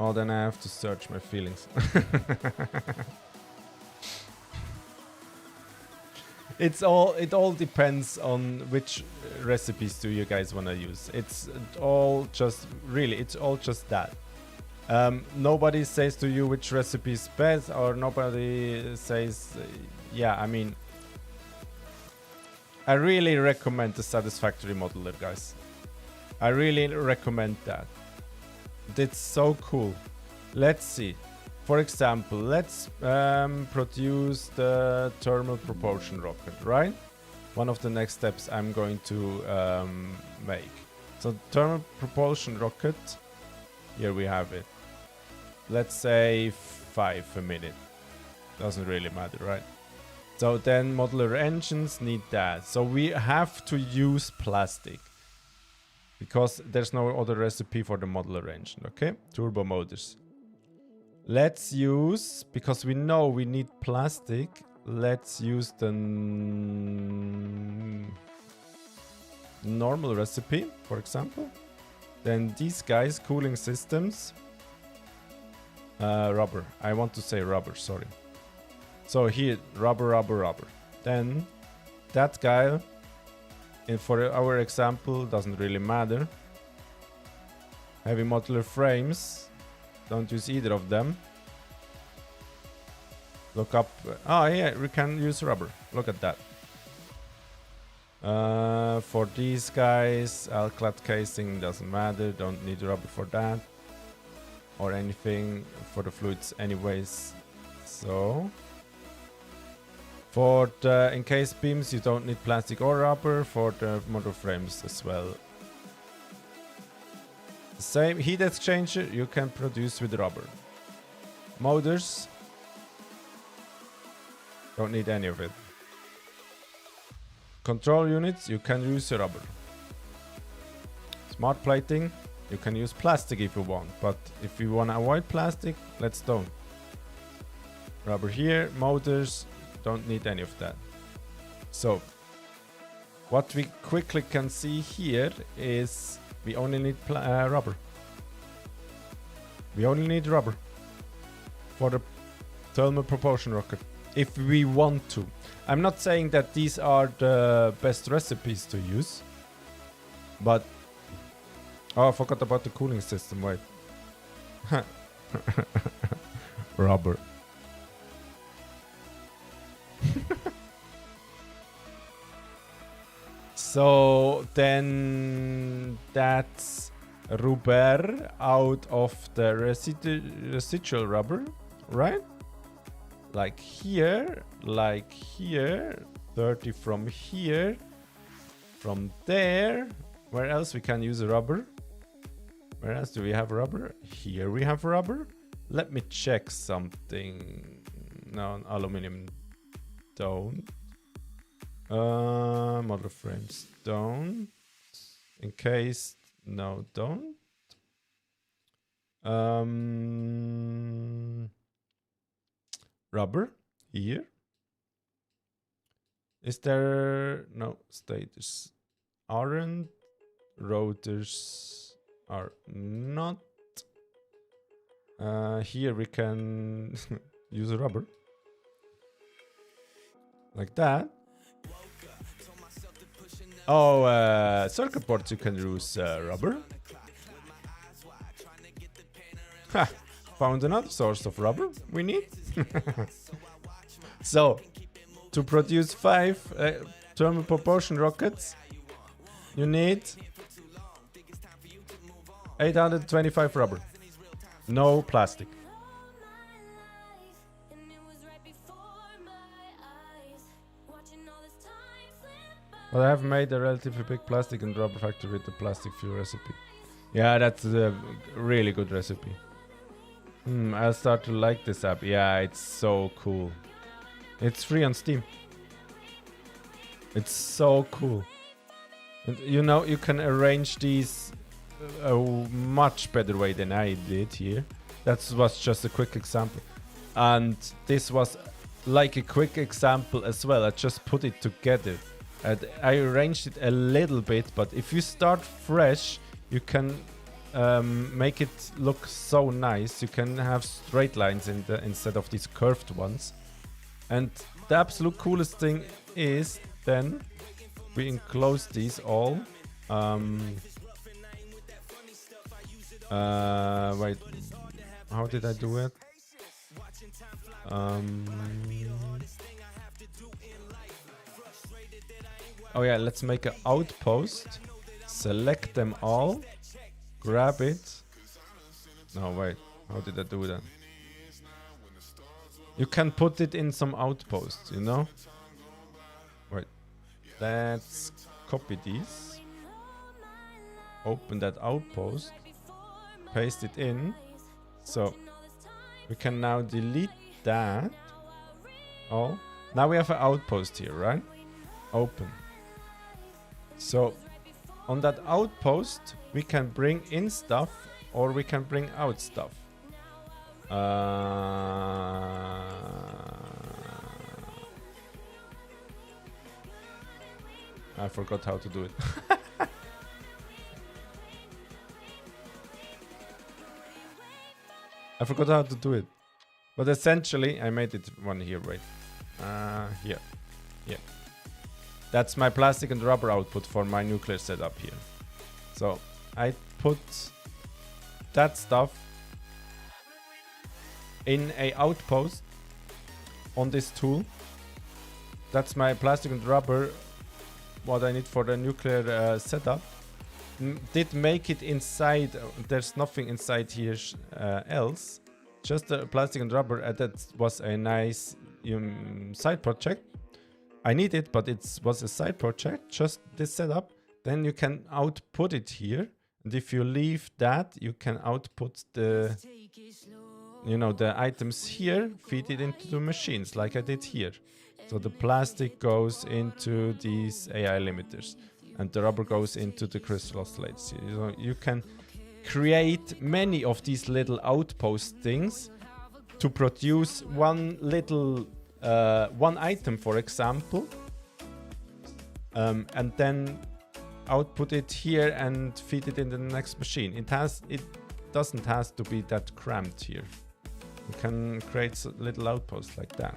Oh, then I have to search my feelings. It all depends on which recipes do you guys want to use. It's all just that. Nobody says to you which recipe is best, or nobody says, yeah, I mean, I really recommend the Satisfactory modeler, guys. I really recommend that. It's so cool. Let's see. For example, let's produce the thermal propulsion rocket, right? One of the next steps I'm going to make. So thermal propulsion rocket, here we have it. Let's say 5 a minute. Doesn't really matter, right? So then modular engines need that. So we have to use plastic, because there's no other recipe for the modular engine, okay? Turbo motors. Let's use, because we know we need plastic, let's use the normal recipe, for example. Then these guys, cooling systems, rubber. I want to say rubber, sorry. So here, rubber. Then that guy, and for our example, doesn't really matter. Heavy modular frames, don't use either of them. Look up. Oh yeah, we can use rubber. Look at that. For these guys, alclad casing doesn't matter. Don't need rubber for that. Or anything for the fluids anyways. So for the encased beams, you don't need plastic or rubber. For the motor frames as well. The same heat exchanger you can produce with rubber. Motors, don't need any of it. Control units, you can use rubber. Smart plating, you can use plastic if you want, but if you want to avoid plastic, let's don't. Rubber here, motors, don't need any of that. So, what we quickly can see here is we only need rubber. We only need rubber for the thermal propulsion rocket, if we want to. I'm not saying that these are the best recipes to use, but oh, I forgot about the cooling system. Wait, rubber. So then that's rubber out of the residual rubber, right? Like here, 30 from here, from there. Where else we can use rubber? Where else do we have rubber? Here we have rubber. Let me check something. No, aluminum don't. Model frames don't. Encased, no, don't. Rubber here. Is there no status? Aren't rotors are not Here we can use rubber. Like that. Oh, circuit boards you can use rubber. Ha! Found another source of rubber we need. So, to produce 5 thermal propulsion rockets, you need 825 rubber. No plastic. But I have made a relatively big plastic and rubber factory with the plastic fuel recipe. Yeah, that's a really good recipe. I'll start to like this app. Yeah, it's so cool. It's free on Steam. It's so cool. And you know, you can arrange these a much better way than I did here. That was just a quick example. And this was like a quick example as well. I just put it together. And I arranged it a little bit, but if you start fresh, you can make it look so nice. You can have straight lines instead of these curved ones. And the absolute coolest thing is then we enclose these all. Wait, how did I do it? Oh yeah, let's make an outpost. Select them all. Grab it. No, wait. How did I do that? You can put it in some outposts, you know? Wait. Let's copy these. Open that outpost. Paste it in. So we can now delete that. Oh, now we have an outpost here, right? Open. So on that outpost, we can bring in stuff or we can bring out stuff. I forgot how to do it. I forgot how to do it. But essentially, I made it one here, wait. Here. Yeah. That's my plastic and rubber output for my nuclear setup here. So I put that stuff in a outpost on this tool. That's my plastic and rubber, what I need for the nuclear setup. Did make it inside, there's nothing inside here else. Just the plastic and rubber, that was a nice side project. I need it, but it was a side project, just this setup. Then you can output it here. And if you leave that, you can output the, the items here, feed it into the machines like I did here. So the plastic goes into these AI limiters and the rubber goes into the crystal oscillates. So you can create many of these little outpost things to produce one little one item, for example, and then output it here and feed it in the next machine. It doesn't have to be that cramped here. You can create little outposts like that.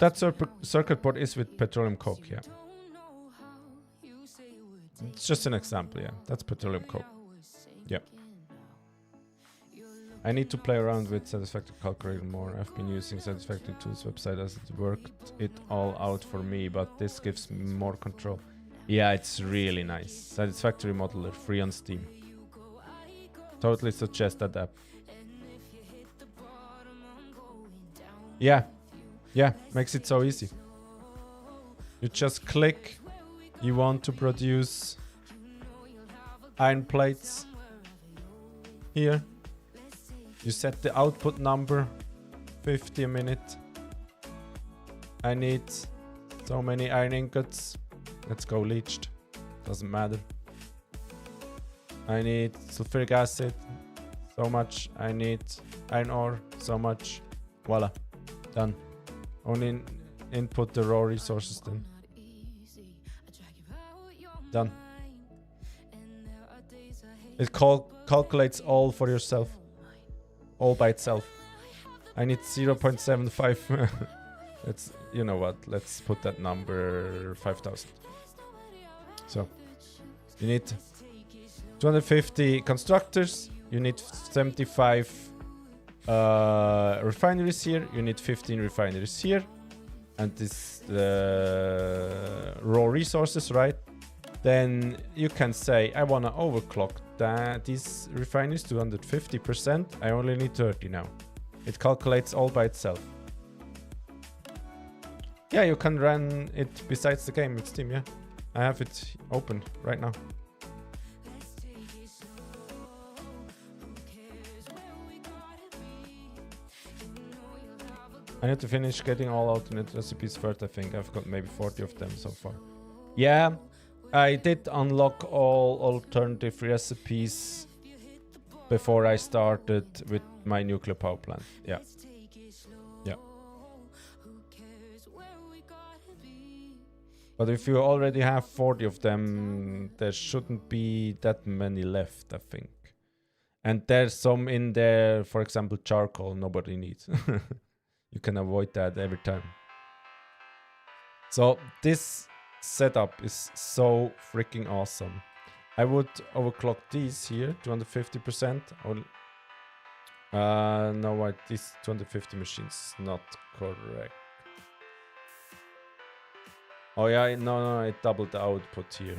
That circuit board is with petroleum coke, yeah. It's just an example, yeah. That's petroleum coke. Yeah. I need to play around with Satisfactory calculator more. I've been using Satisfactory Tools website as it worked it all out for me, but this gives me more control. Yeah, it's really nice. Satisfactory modeler, free on Steam. Totally suggest that app. Yeah. Yeah, makes it so easy. You just click. You want to produce iron plates. Here. You set the output number. 50 a minute. I need so many iron ingots. Let's go leached. Doesn't matter. I need sulfuric acid. So much. I need iron ore. So much. Voila. Done. Only input the raw resources then. Done. It calculates all for yourself. All by itself. I need 0.75. Let's, you know what, let's put that number 5,000. So, you need 250 constructors, you need 75 refineries here, you need 15 refineries here, and this raw resources, right? Then you can say, I wanna overclock these refineries to 150%, I only need 30 now. It calculates all by itself. Yeah, you can run it besides the game with Steam, yeah. I have it open right now. I need to finish getting all alternate recipes first, I think. I've got maybe 40 of them so far. Yeah, I did unlock all alternative recipes before I started with my nuclear power plant. Yeah. Yeah. But if you already have 40 of them, there shouldn't be that many left, I think. And there's some in there, for example, charcoal, nobody needs. You can avoid that every time. So this setup is so freaking awesome. I would overclock these here, 250%. No, wait, this 250 machines not correct. Oh yeah, no, it doubled the output here.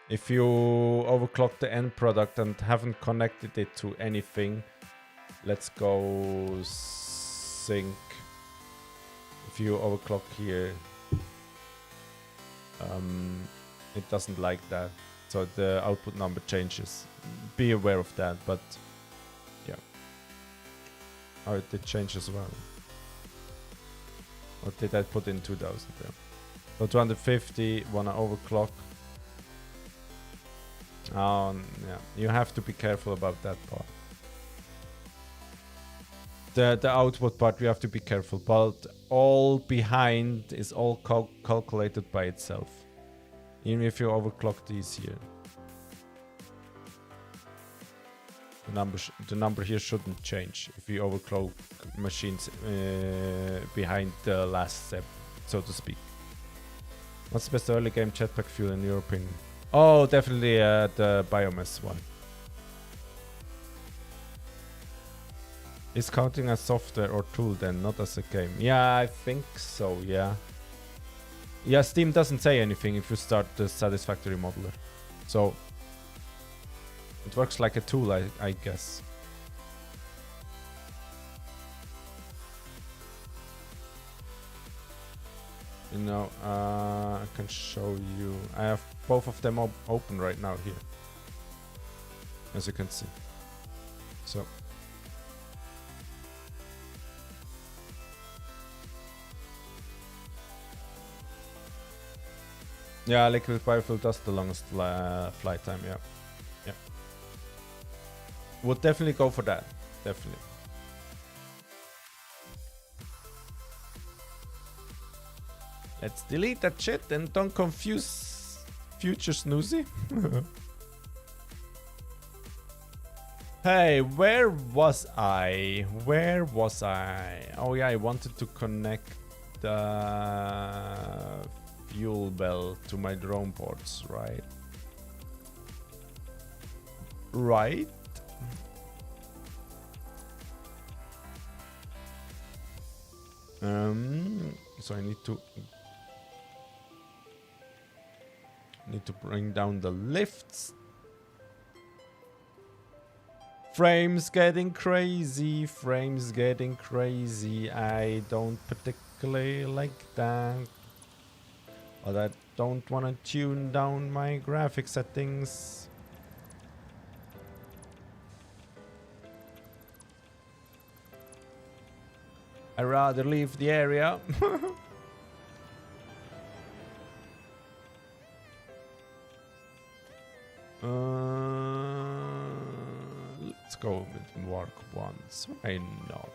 If you overclock the end product and haven't connected it to anything, let's go sync. If you overclock here, it doesn't like that, so the output number changes. Be aware of that, but yeah. Oh, it did change as well. Or did I put in 2000 there? So 250, wanna overclock. Oh, yeah, you have to be careful about that part. The output part, you have to be careful, but all behind is all calculated by itself. Even if you overclock these here. The number here shouldn't change if you overclock machines behind the last step, so to speak. What's the best early game jetpack fuel in your opinion? Oh, definitely the biomass one. Is counting as software or tool then, not as a game? Yeah, I think so, yeah. Yeah, Steam doesn't say anything if you start the Satisfactory modeler. So, it works like a tool, I guess. You know, I can show you. I have both of them open right now here, as you can see. So. Yeah, liquid biofuel does the longest flight time, yeah. Yeah. Would definitely go for that. Definitely. Let's delete that shit and don't confuse future snusi. Hey, where was I? Where was I? Oh yeah, I wanted to connect the fuel bell to my drone ports, right? Right? So I need to bring down the lifts. Frames getting crazy, frames getting crazy. I don't particularly like that. But I don't want to tune down my graphic settings. I'd rather leave the area. Let's go with Mark 1s. Why not?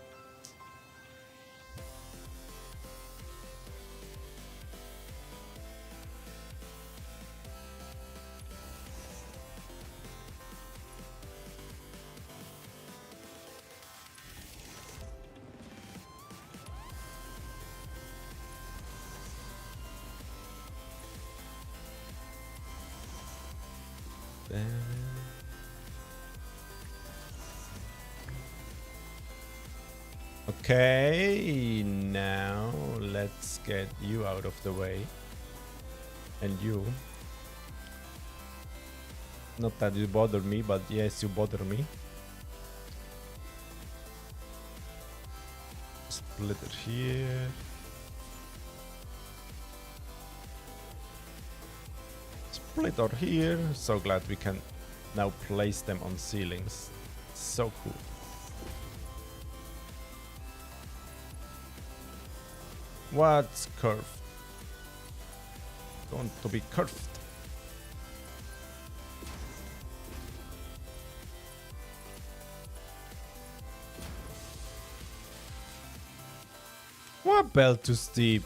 Okay, now let's get you out of the way. And you. Not that you bother me, but yes, you bother me. Splitter here. Splitter here. So glad we can now place them on ceilings. So cool. What's curved? Going to be curved. What belt too steep?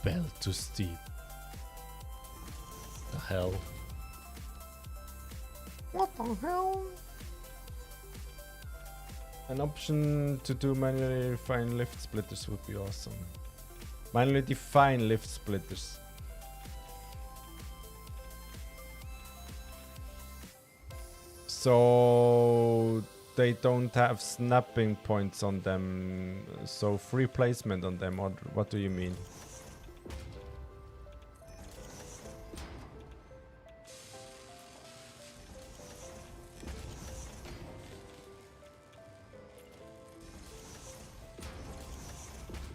Belt too steep. The hell? What the hell? An option to do manually refine lift splitters would be awesome. Manually define lift splitters. So they don't have snapping points on them, so free placement on them, or what do you mean?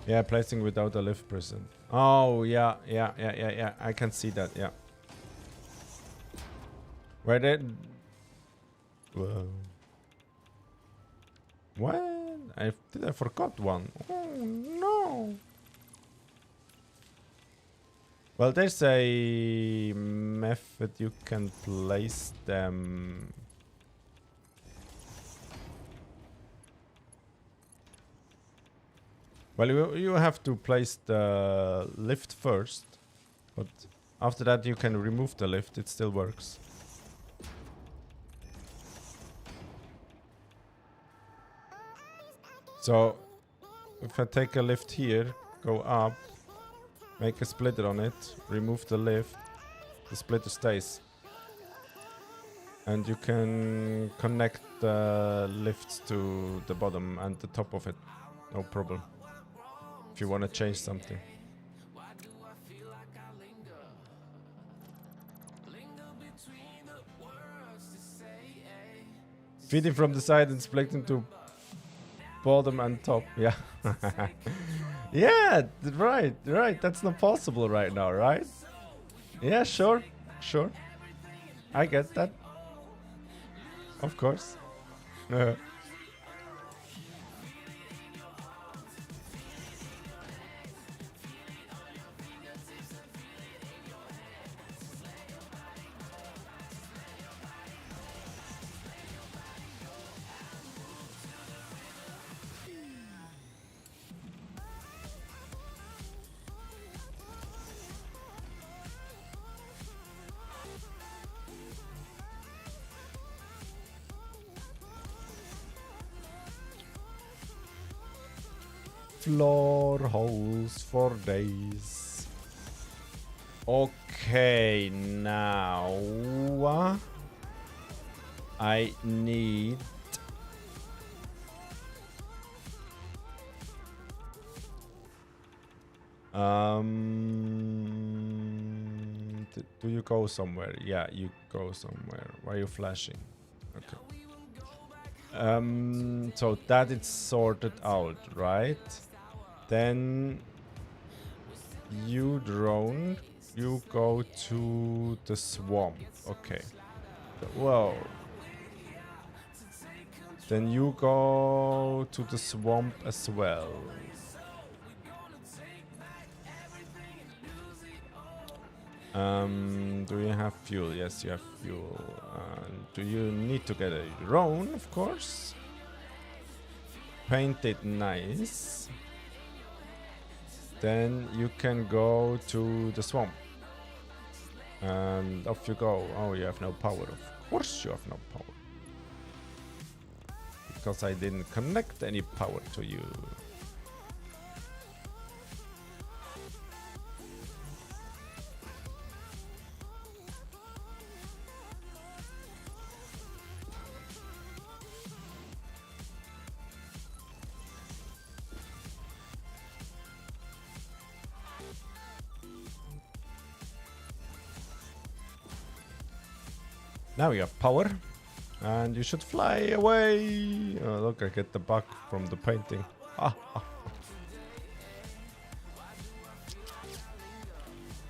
Yeah, placing without a lift present. Oh, yeah, I can see that, yeah. Where did... Whoa. What? I forgot one. Oh, no. Well, there's a method you can place them. Well, you have to place the lift first, but after that you can remove the lift, it still works. So, if I take a lift here, go up, make a splitter on it, remove the lift, the splitter stays. And you can connect the lifts to the bottom and the top of it, no problem. If you want to change something. Feeding from the side and splitting to bottom and top. Yeah. Yeah, right. That's not possible right now, right? Yeah, sure. I get that. Of course. Floor holes for days. Okay, now I need do you go somewhere? Yeah, you go somewhere. Why are you flashing? Okay. So that it's sorted out, right? Then you drone, you go to the swamp. Okay. Whoa. Then you go to the swamp as well. Do you have fuel? Yes, you have fuel. Do you need to get a drone? Of course. Paint it nice. Then you can go to the swamp. And off you go. Oh, you have no power. Of course you have no power. Because I didn't connect any power to you. Now you have power. And you should fly away. Oh, look, I get the bug from the painting. Ah, ah.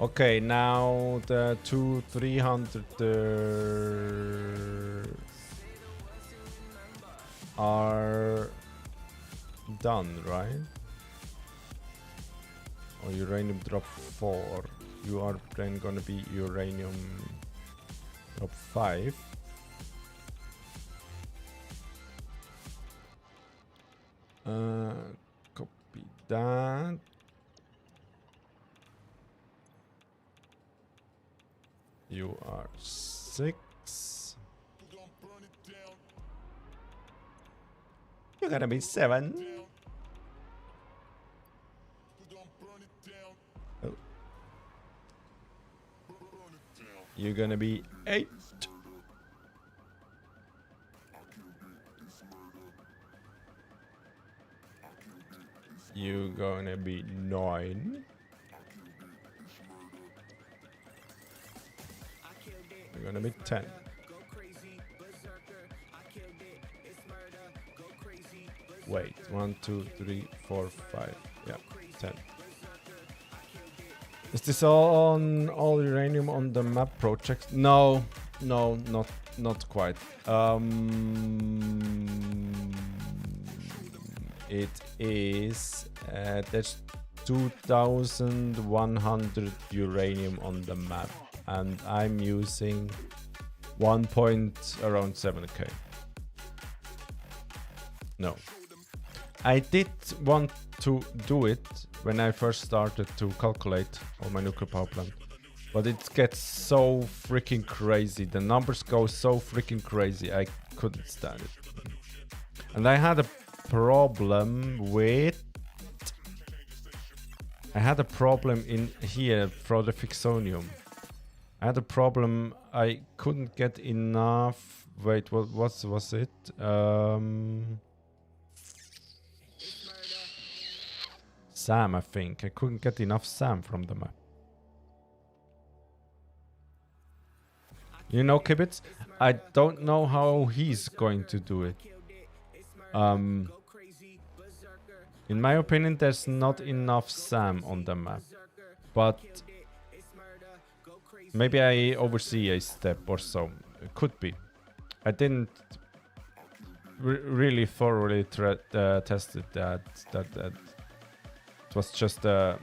Okay, now the 300 are done, right? Or uranium drop 4. You are then gonna be uranium drop 5. Copy that. You are 6. You're gonna be 7. Oh. You're gonna be 8. You're gonna be 9. You're gonna be 10. Wait, 1, 2, 3, 4, 5. Yeah, 10. Is this all uranium on the map project? No, not quite. It is there's 2,100 uranium on the map, and I'm using around 7k. No, I did want to do it when I first started to calculate all my nuclear power plant, but it gets so freaking crazy. The numbers go so freaking crazy. I couldn't stand it, and I had a problem in here for the Fixonium. I had a problem. I couldn't get enough. Wait, what was it? SAM, I think. I couldn't get enough SAM from the map. You know, Kibitz, I don't know how he's going to do it. In my opinion, there's not enough SAM on the map. But maybe I oversee a step or so. It could be. I didn't really thoroughly tested that. It was just yeah.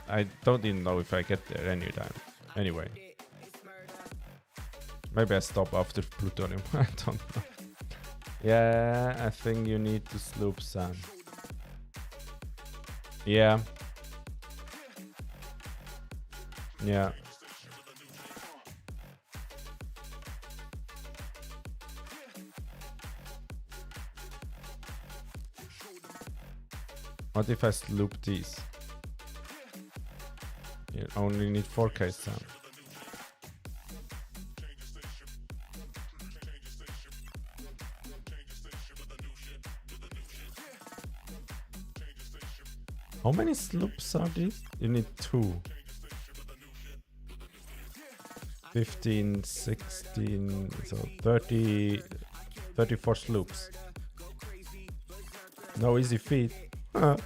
I don't even know if I get there anytime. Anyway, maybe I stop after plutonium. I don't know. Yeah, I think you need to sloop SAM. Yeah. Yeah. What if I sloop these? You only need 4k SAM. How many sloops are these? You need 2. 15, 16, so 30, 34 sloops. No easy feat. I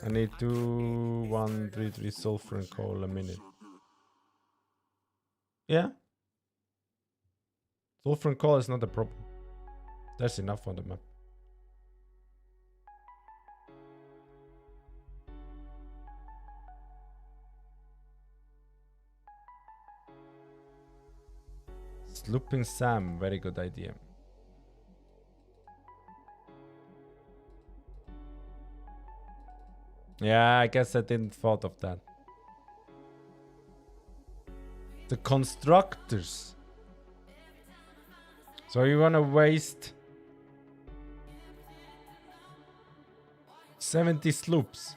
need 2, 1, 3, 3 sulfur and coal a minute. Yeah. Sulfur and coal is not a problem. There's enough on the map. Slooping SAM, very good idea. Yeah, I guess I didn't thought of that. The constructors. So you wanna waste 70 sloops.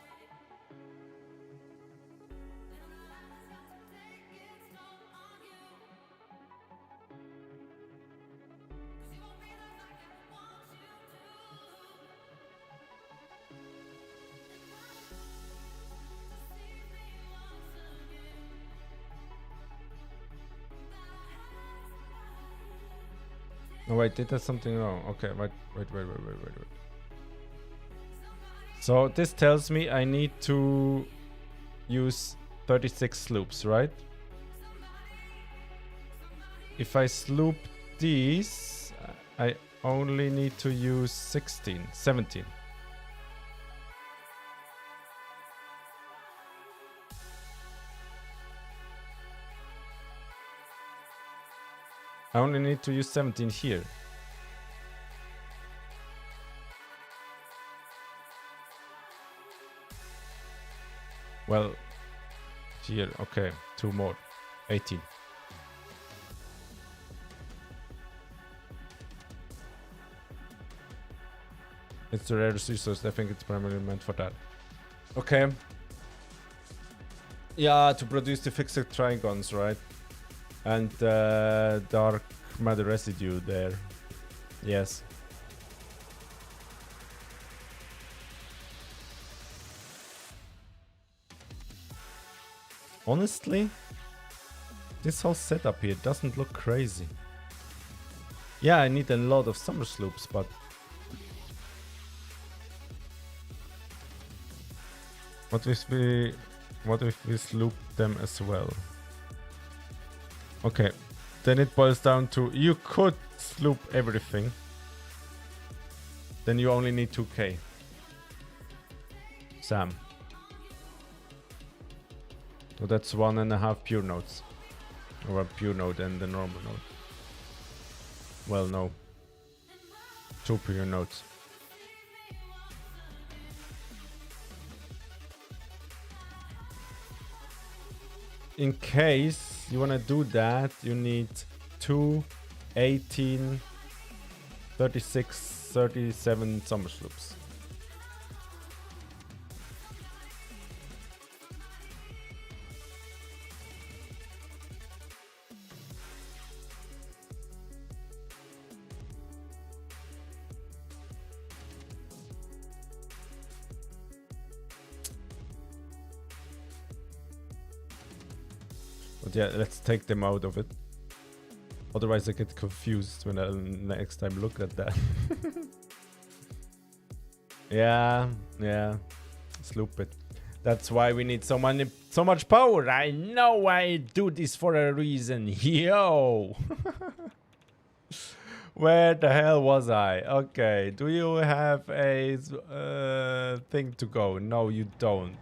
Oh wait, did that something wrong? Okay, wait. So this tells me I need to use 36 sloops, right? If I sloop these, I only need to use 17. I only need to use 17 here. Well, here, okay, 2 more, 18. It's a rare resource, I think it's primarily meant for that. Okay. Yeah, to produce the fixed trigons, right? And dark matter residue there. Yes. Honestly, this whole setup here doesn't look crazy. Yeah, I need a lot of summer sloops, but what if we sloop them as well? Okay, then it boils down to you could sloop everything. Then you only need 2k. Sam. So that's 1.5 pure nodes. Or a pure node and the normal node. Well, no. 2 pure nodes. In case you wanna do that, you need 2, 18, 36, 37 summer sloops. But yeah, let's take them out of it. Otherwise I get confused when I next time look at that. yeah, sloop it. That's why we need so much power. I know I do this for a reason. Yo! Where the hell was I? Okay, do you have a thing to go? No, you don't.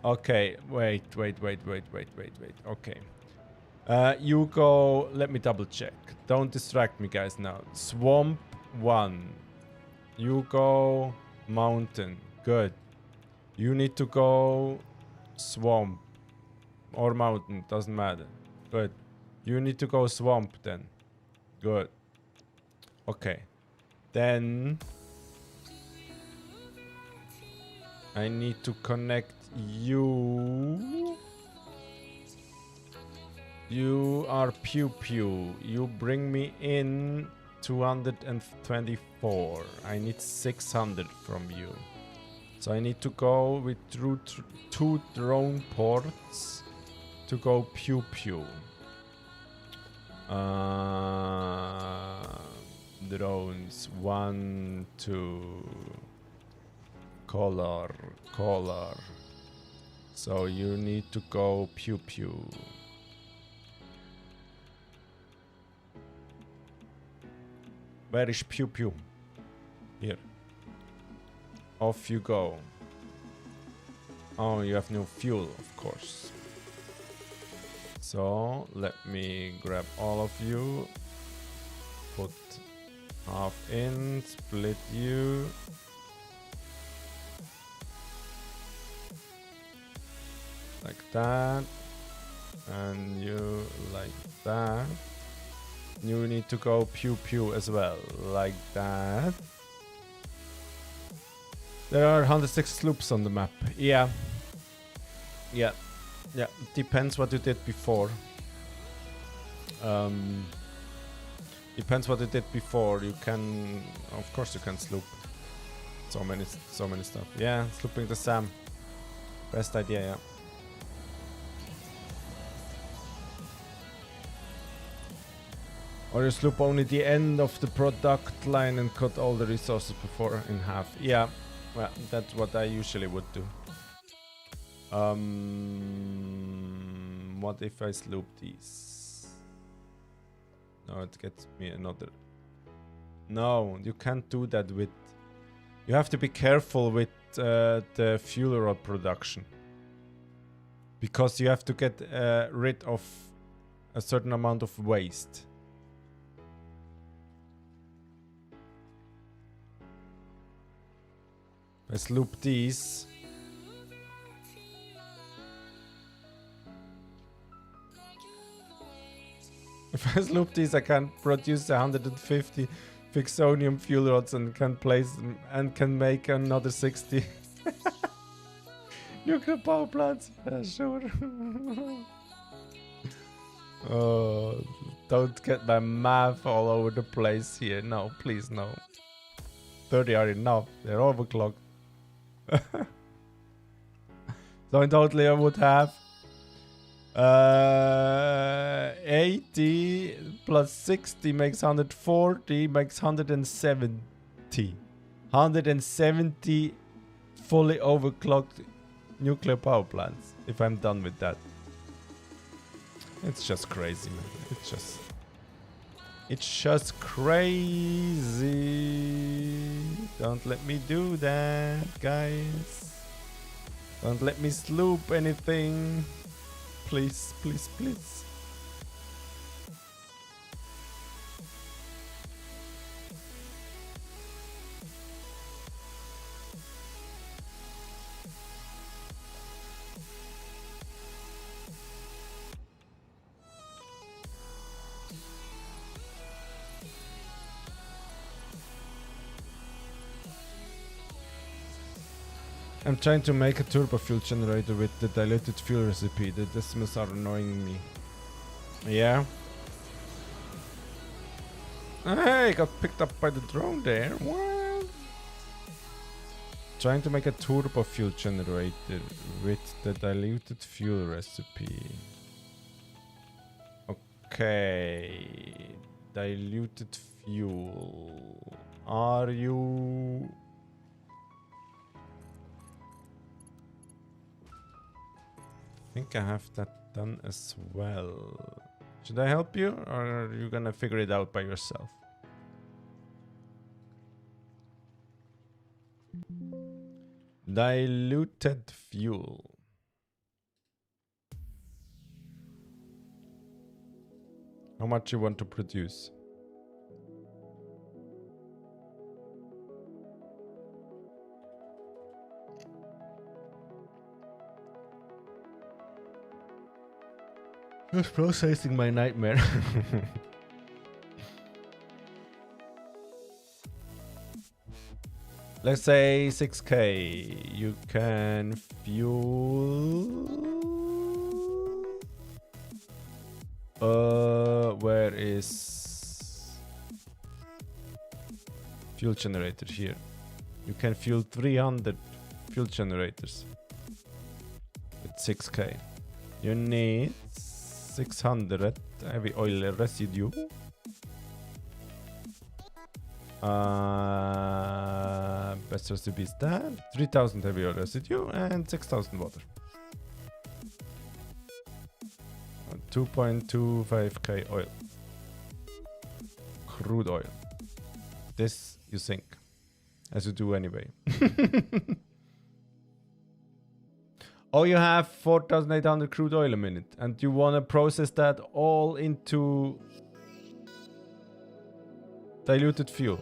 Okay, wait. Okay. You go, let me double check. Don't distract me, guys, now. Swamp 1. You go mountain. Good. You need to go swamp or mountain, doesn't matter. Good. You need to go swamp then. Good. Okay. Then I need to connect you. You are Pew Pew. You bring me in 224. I need 600 from you. So I need to go with through 2 drone ports to go Pew Pew. Drones 1, 2. Color. So you need to go Pew Pew. Where is Pew Pew? Here. Off you go. Oh, you have no fuel, of course. So let me grab all of you. Put half in, split you. Like that. And you like that. You need to go Pew Pew as well, like that. There are 106 sloops on the map. Yeah. Depends what you did before. Depends what you did before. You can, of course, you can sloop. So many stuff. Yeah, slooping the Sam. Best idea. Yeah. Or you sloop only the end of the product line and cut all the resources before in half. Yeah, well, that's what I usually would do. What if I sloop these? No, it gets me another. No, you can't do that with. You have to be careful with the fuel rod production. Because you have to get rid of a certain amount of waste. Let's loop these. If I loop these, I can produce 150 Fixonium fuel rods and can place them and can make another 60 nuclear power plants. Yeah, sure. Oh, don't get my math all over the place here. No, please, no. 30 are enough. They're overclocked. So in total I would have 80 plus 60 makes 140, makes 170. 170 fully overclocked nuclear power plants if I'm done with that. It's just crazy, man. It's just crazy. Don't let me do that, guys. Don't let me sloop anything. Please, please, please. I'm trying to make a turbo fuel generator with the diluted fuel recipe. The decimals are annoying me. Yeah. Hey, got picked up by the drone there. What? Trying to make a turbo fuel generator with the diluted fuel recipe. Okay. Diluted fuel. Are you... I think I have that done as well. Should I help you, or are you gonna figure it out by yourself? Diluted fuel. How much you want to produce? Just processing my nightmare. Let's say 6k. You can fuel. Where is fuel generator? Here. You can fuel 300 fuel generators with 6k. You need 600 heavy oil residue. Best recipe is that. 3000 heavy oil residue and 6000 water. 2.25k oil. Crude oil. This you sink. As you do anyway. Oh, you have 4,800 crude oil a minute, and you want to process that all into diluted fuel.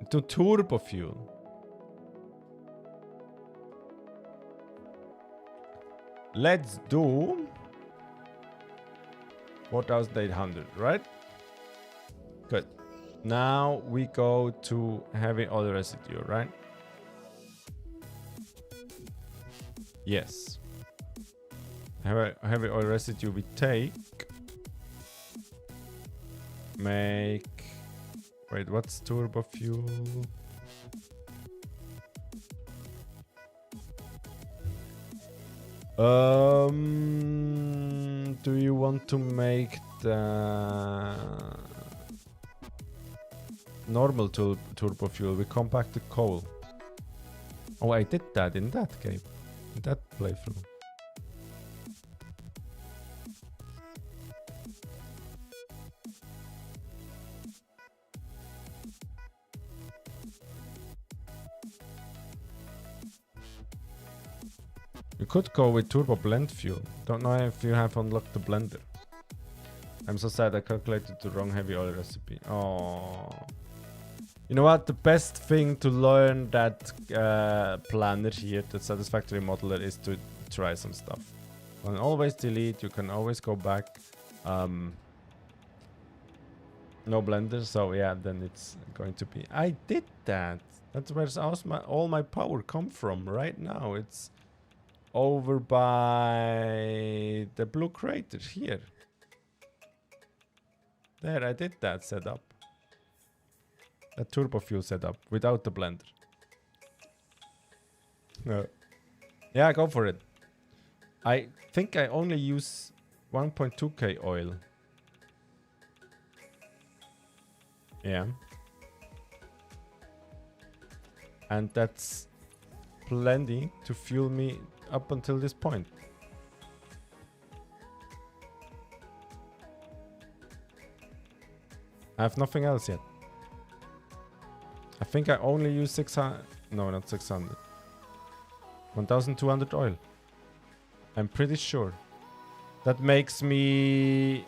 Into turbo fuel. Let's do 4,800, right? Good. Now we go to heavy oil residue, right? Yes. Heavy oil residue we take. Make... Wait, what's turbo fuel? Do you want to make the normal turbo fuel? We come back to coal. Oh, I did that in that game, in that playthrough. You could go with turbo blend fuel. Don't know if you have unlocked the blender. I'm so sad I calculated the wrong heavy oil recipe. Oh. You know what? The best thing to learn that planner here, the Satisfactory modeler, is to try some stuff. You can always delete, you can always go back. No blender, so yeah, then it's going to be... I did that! That's where all my power come from right now. It's over by the blue crater here. There, I did that setup. That turbo fuel setup without the blender. No. Yeah, go for it. I think I only use 1.2k oil. Yeah. And that's plenty to fuel me up until this point. I have nothing else yet. I think I only use 600... No, not 600. 1200 oil. I'm pretty sure. That makes me...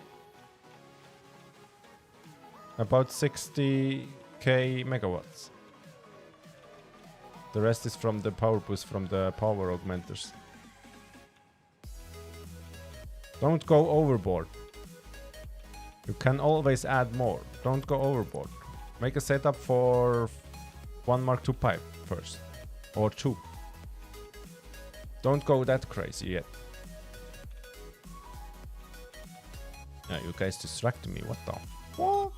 about 60k megawatts. The rest is from the power boost from the power augmenters. Don't go overboard. You can always add more. Don't go overboard. Make a setup for 1 Mark II pipe first. Or 2. Don't go that crazy yet. Yeah, you guys distracted me. What the? What?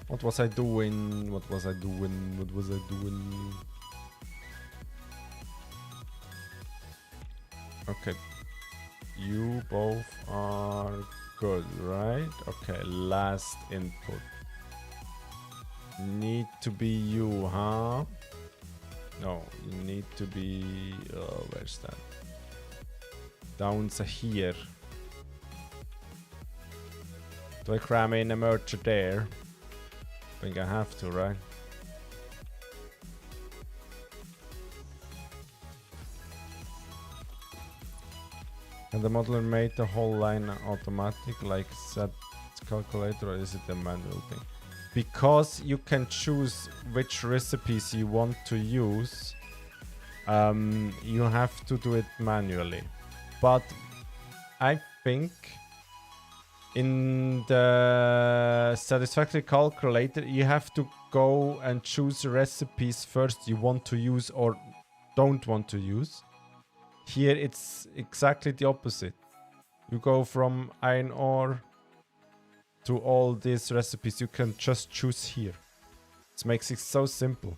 What was I doing? What was I doing? What was I doing? Okay. You both are good, right? Okay, last input. Need to be you, huh? No, you need to be... Oh, where's that? Down here. Do I cram in a merger there? I think I have to, right? And the modeler made the whole line automatic, like set calculator, or is it a manual thing? Because you can choose which recipes you want to use, you have to do it manually. But I think in the Satisfactory calculator, you have to go and choose recipes first you want to use or don't want to use. Here it's exactly the opposite. You go from iron ore to all these recipes. You can just choose here. This makes it so simple.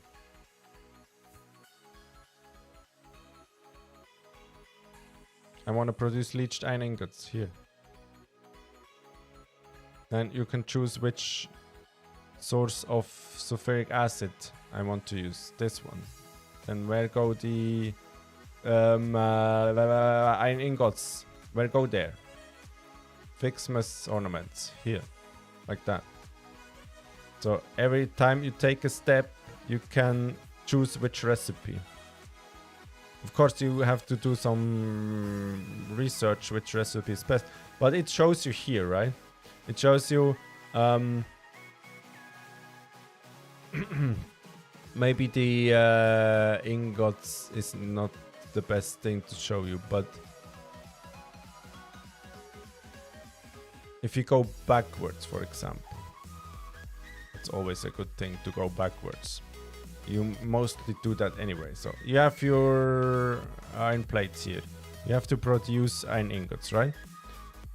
I want to produce leached iron ingots here. Then you can choose which source of sulfuric acid I want to use. This one. Then where go the iron ingots? Where go there? Fixmas ornaments here, like that. So every time you take a step, you can choose which recipe. Of course, you have to do some research which recipe is best, but it shows you here, right? It shows you maybe the ingots is not the best thing to show you, but if you go backwards, for example, it's always a good thing to go backwards. You mostly do that anyway. So you have your iron plates here. You have to produce iron ingots, right?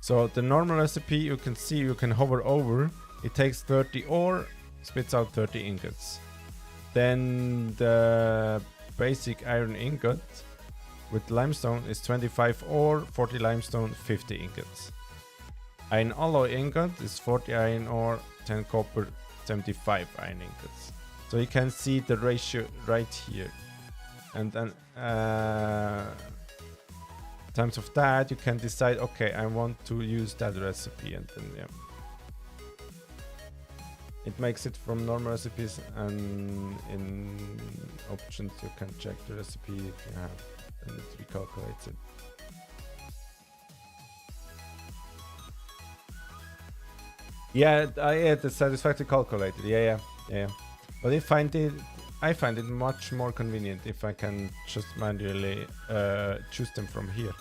So the normal recipe, you can see, you can hover over. It takes 30 ore, spits out 30 ingots. Then the basic iron ingot with limestone is 25 ore, 40 limestone, 50 ingots. Iron alloy ingot is 40 iron ore, 10 copper, 75 iron ingots. So you can see the ratio right here. And then in terms of that, you can decide, okay, I want to use that recipe, and then yeah. It makes it from normal recipes, and in options you can check the recipe if you have, and it recalculates it. Yeah, the Satisfactory calculated. Yeah. But I find it much more convenient if I can just manually choose them from here.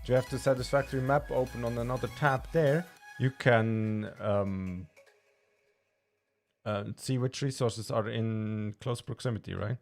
Do you have the Satisfactory map open on another tab there? You can see which resources are in close proximity, right?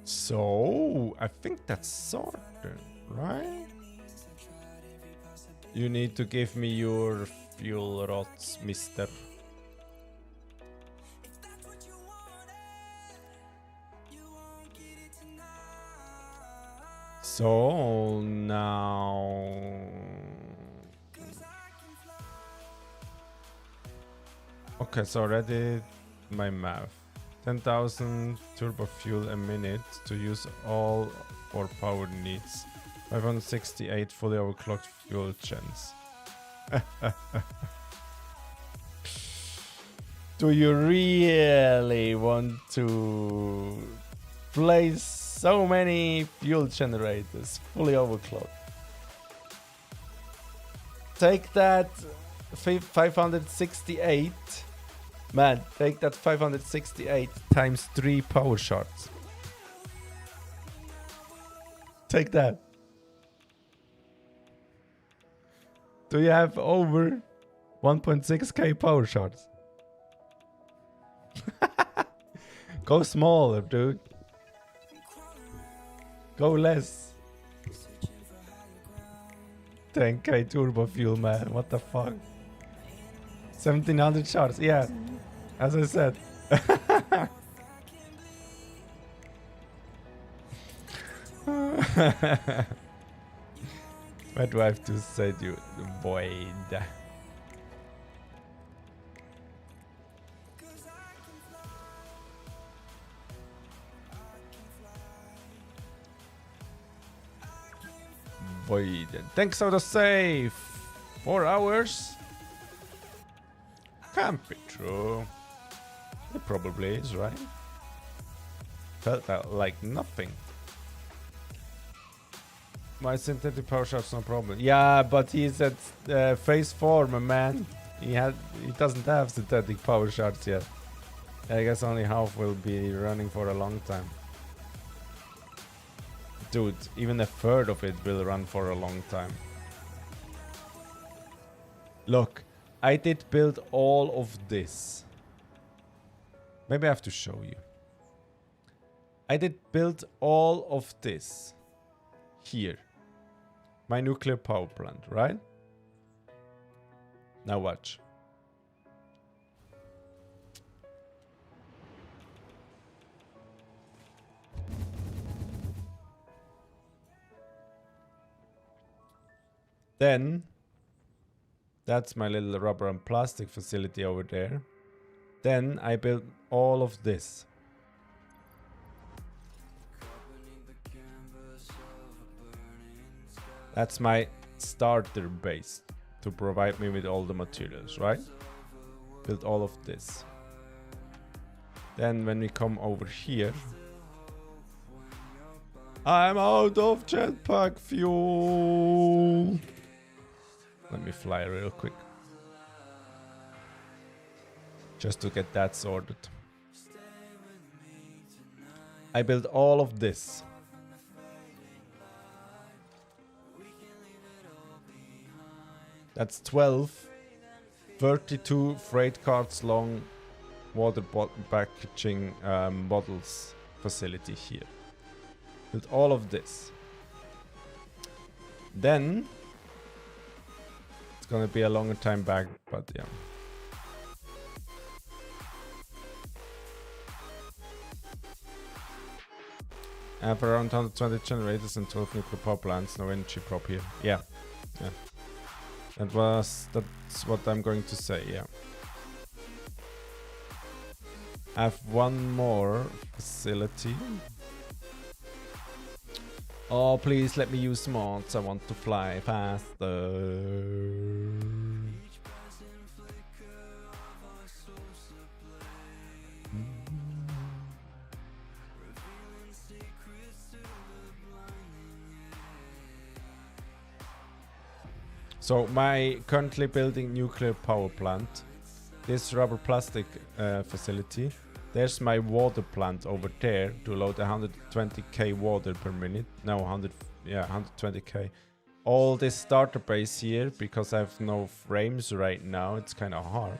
So, I think that's sorted, right? You need to give me your fuel rods, mister. So, now... Okay, so already my math. 10,000 turbo fuel a minute to use all for power needs. 568 fully overclocked fuel gens. Do you really want to place so many fuel generators fully overclocked? Take that 568. Man, take that 568 times 3 power shards. Take that. Do you have over 1.6k power shards? Go smaller, dude. Go less. 10k turbo fuel, man. What the fuck? 1700 shards. Yeah. As I said. What do I have to say to you? Void. Void. Thanks for the save. 4 hours. Can't be true. It probably is, right? Felt like nothing. My synthetic power shot's no problem. Yeah, but he's at phase 4, my man. He doesn't have synthetic power shots yet. I guess only half will be running for a long time. Dude, even a third of it will run for a long time. Look, I did build all of this. Maybe I have to show you. I did build all of this. Here. My nuclear power plant, right? Now watch. Then, that's my little rubber and plastic facility over there. Then I built all of this. That's my starter base to provide me with all the materials, right? Built all of this. Then when we come over here, I'm out of jetpack fuel. Let me fly real quick. Just to get that sorted. I built all of this. That's 12, 32 freight carts long water packaging bottles facility here. Built all of this. Then it's gonna be a longer time back, but yeah. I have around 120 generators and 12 nuclear power plants, no energy prop here. Yeah, yeah. That's what I'm going to say, yeah. I have one more facility. Oh, please let me use mods. I want to fly faster. So my currently building nuclear power plant, this rubber plastic facility, there's my water plant over there to load 120k water per minute. No, 120k. All this starter base here, because I have no frames right now, it's kind of hard.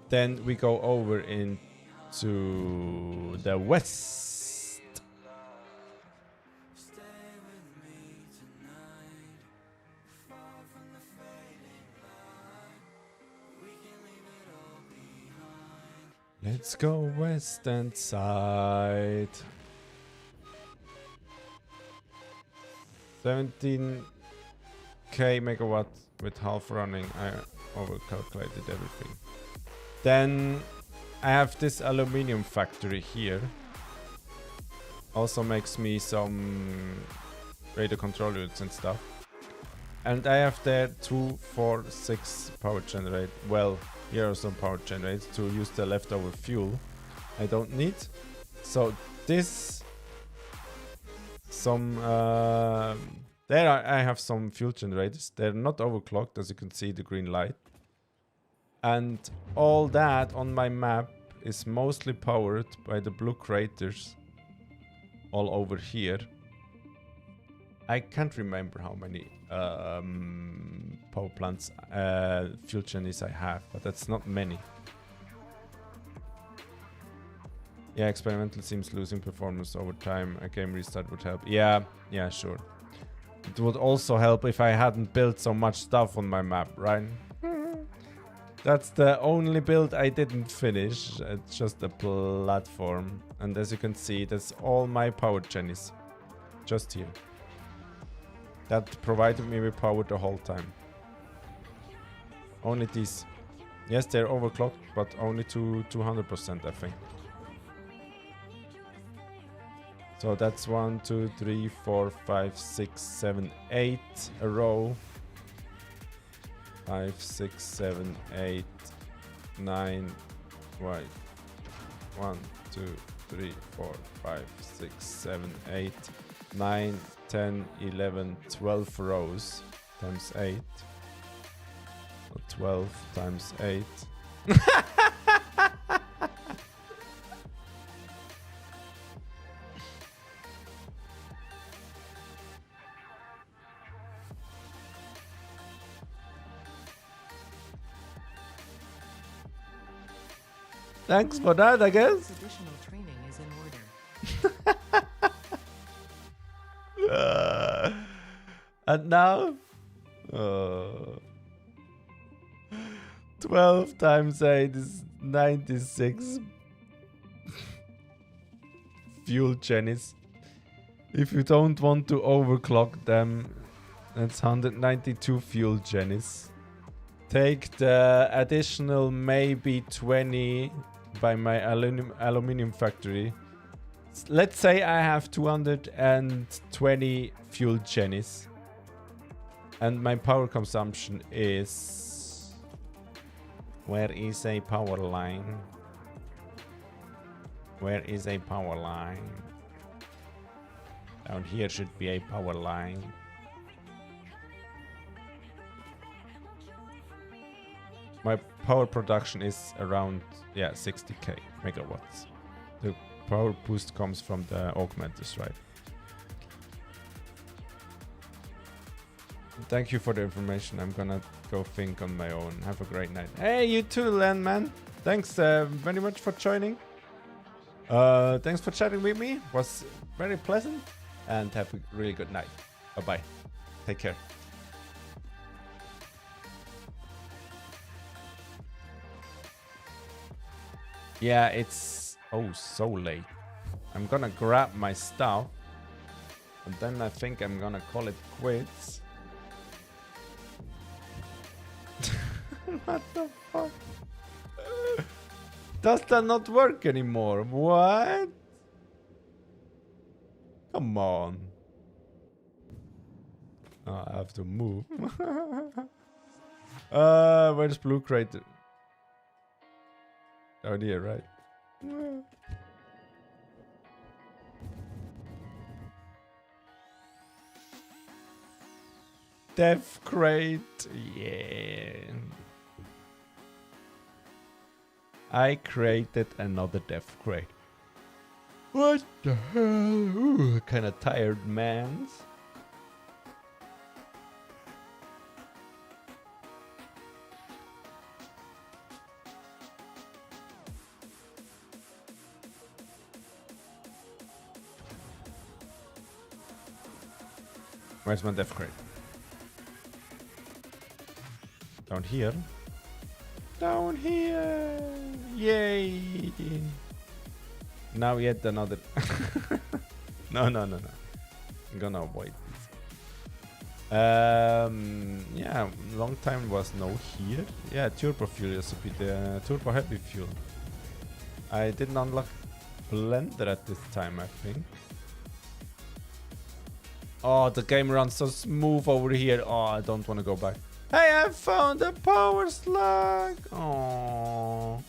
Then we go over into the west. Let's go western side. 17k megawatt with half running. I overcalculated everything. Then I have this aluminium factory here. Also makes me some radio control units and stuff. And I have there 2, 4, 6 power generate. Well, here are some power generators to use the leftover fuel I don't need. So this, there I have some fuel generators. They're not overclocked, as you can see the green light. And all that on my map is mostly powered by the blue craters all over here. I can't remember how many power plants, fuel generators I have, but that's not many. Yeah, experimental seems losing performance over time. A game restart would help. Yeah, sure. It would also help if I hadn't built so much stuff on my map, right? That's the only build I didn't finish. It's just a platform. And as you can see, that's all my power gennies. Just here. That provided me with power the whole time. Only these. Yes, they're overclocked, but only to 200%, I think. So that's 1, 2, 3, 4, 5, 6, 7, 8 a row. 5, 6, 7, 8, 9. Right. 1, 2, 3, 4, 5, 6, 7, 8, 9, 10, 11, 12 rows times 8. So 12 times 8. Thanks for that, I guess. Additional training is in order. And now 12 times 8 is 96 fuel gennies. If you don't want to overclock them, that's 192 fuel gennies. Take the additional maybe 20 by my aluminium factory. Let's say I have 220 fuel gennies. And my power consumption is... Where is a power line? Where is a power line? Down here should be a power line. My power production is around 60k megawatts. The power boost comes from the augmenters, right? Thank you for the information. I'm gonna go think on my own. Have a great night. Hey, you too, Landman. Thanks very much for joining. Thanks for chatting with me. Was very pleasant. And have a really good night. Bye-bye. Take care. Yeah, it's so late. I'm gonna grab my stuff. And then I think I'm gonna call it quits. What the fuck? Does that not work anymore? What? Come on. Oh, I have to move. Where's Blue Crater? Down here, right? Death Crate. Yeah. I created another Death Crate. What the hell? Ooh, kind of tired, man. Where's my Death Crate? Down here. Down here. Yay. Now yet another. No. I'm gonna avoid this. Yeah, long time was no here. Yeah, turbo fuel used to be the turbo heavy fuel. I didn't unlock blender at this time, I think. Oh, the game runs so smooth over here. Oh, I don't want to go back. Hey, I found a power slug. Oh,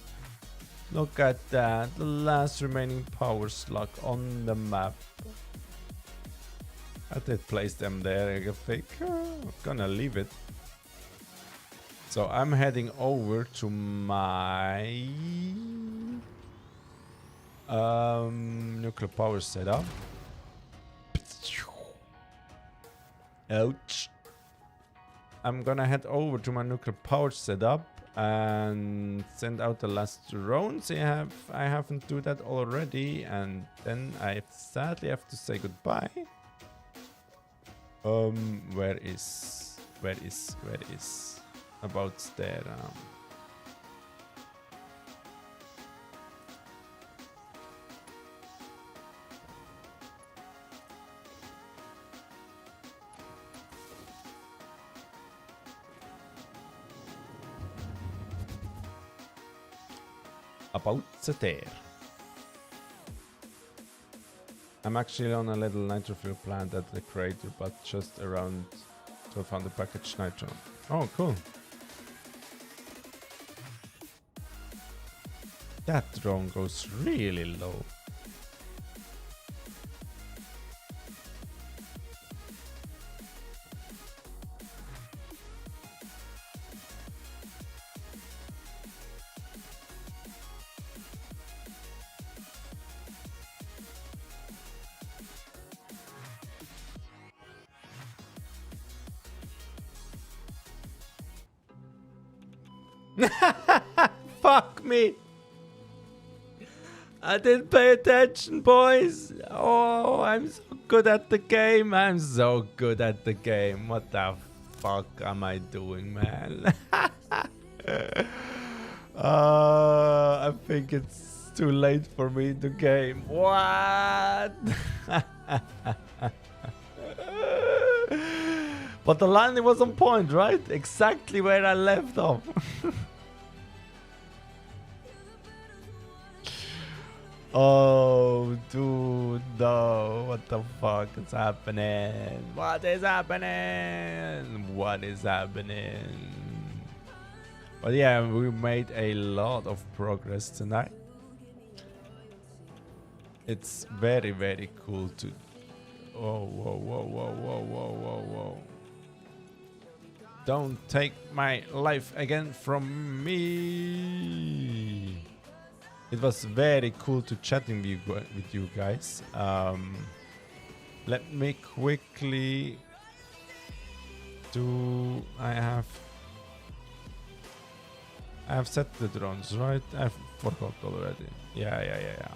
look at that. The last remaining power slug on the map. I did place them there, I think. I'm gonna leave it. So I'm heading over to my nuclear power setup. Ouch. I'm gonna head over to my nuclear power setup and send out the last drones I haven't do that already, and then I sadly have to say goodbye. Where is about there? About there. I'm actually on a little nitro fuel plant at the crater, but just around 1200 package nitro. Oh, cool. That drone goes really low. Fuck me. I didn't pay attention, boys. Oh, I'm so good at the game. I'm so good at the game. What the fuck am I doing, man? I think it's too late for me to game. What? But the landing was on point, right? Exactly where I left off. Oh, dude, no. What the fuck is happening? What is happening? What is happening? But yeah, we made a lot of progress tonight. It's very, very cool to... Oh, whoa. Don't take my life again from me. It was very cool to chatting with you guys. Let me quickly do. I have set the drones, right? I forgot already. Yeah.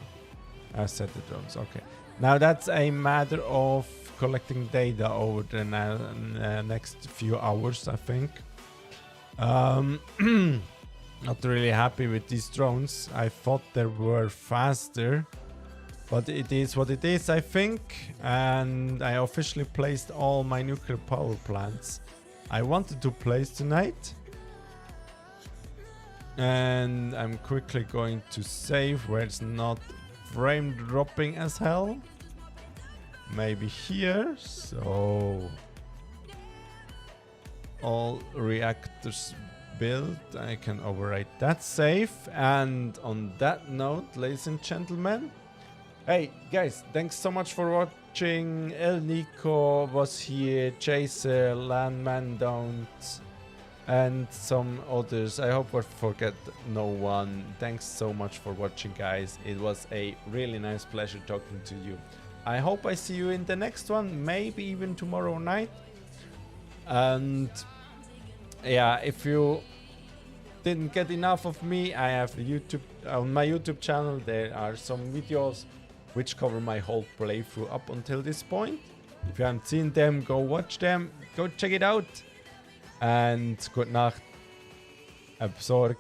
I set the drones. Okay. Now that's a matter of collecting data over the next few hours, I think. Not really happy with these drones. I thought they were faster, but it is what it is, I think. And I officially placed all my nuclear power plants I wanted to place tonight. And I'm quickly going to save where it's not frame dropping as hell. Maybe here. So all reactors built. I can overwrite that save. And on that note, ladies and gentlemen, hey guys, thanks so much for watching. El Nico was here, Chaser, Landman Don't, and some others. I hope I forget no one. Thanks so much for watching, guys. It was a really nice pleasure talking to you. I hope I see you in the next one, maybe even tomorrow night. And yeah, if you didn't get enough of me, I have YouTube on my YouTube channel. There are some videos which cover my whole playthrough up until this point. If you haven't seen them, go watch them, go check it out. And good night. Absorg.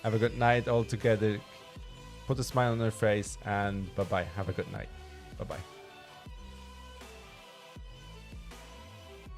Have a good night all together. Put a smile on your face and bye bye. Have a good night. Bye bye.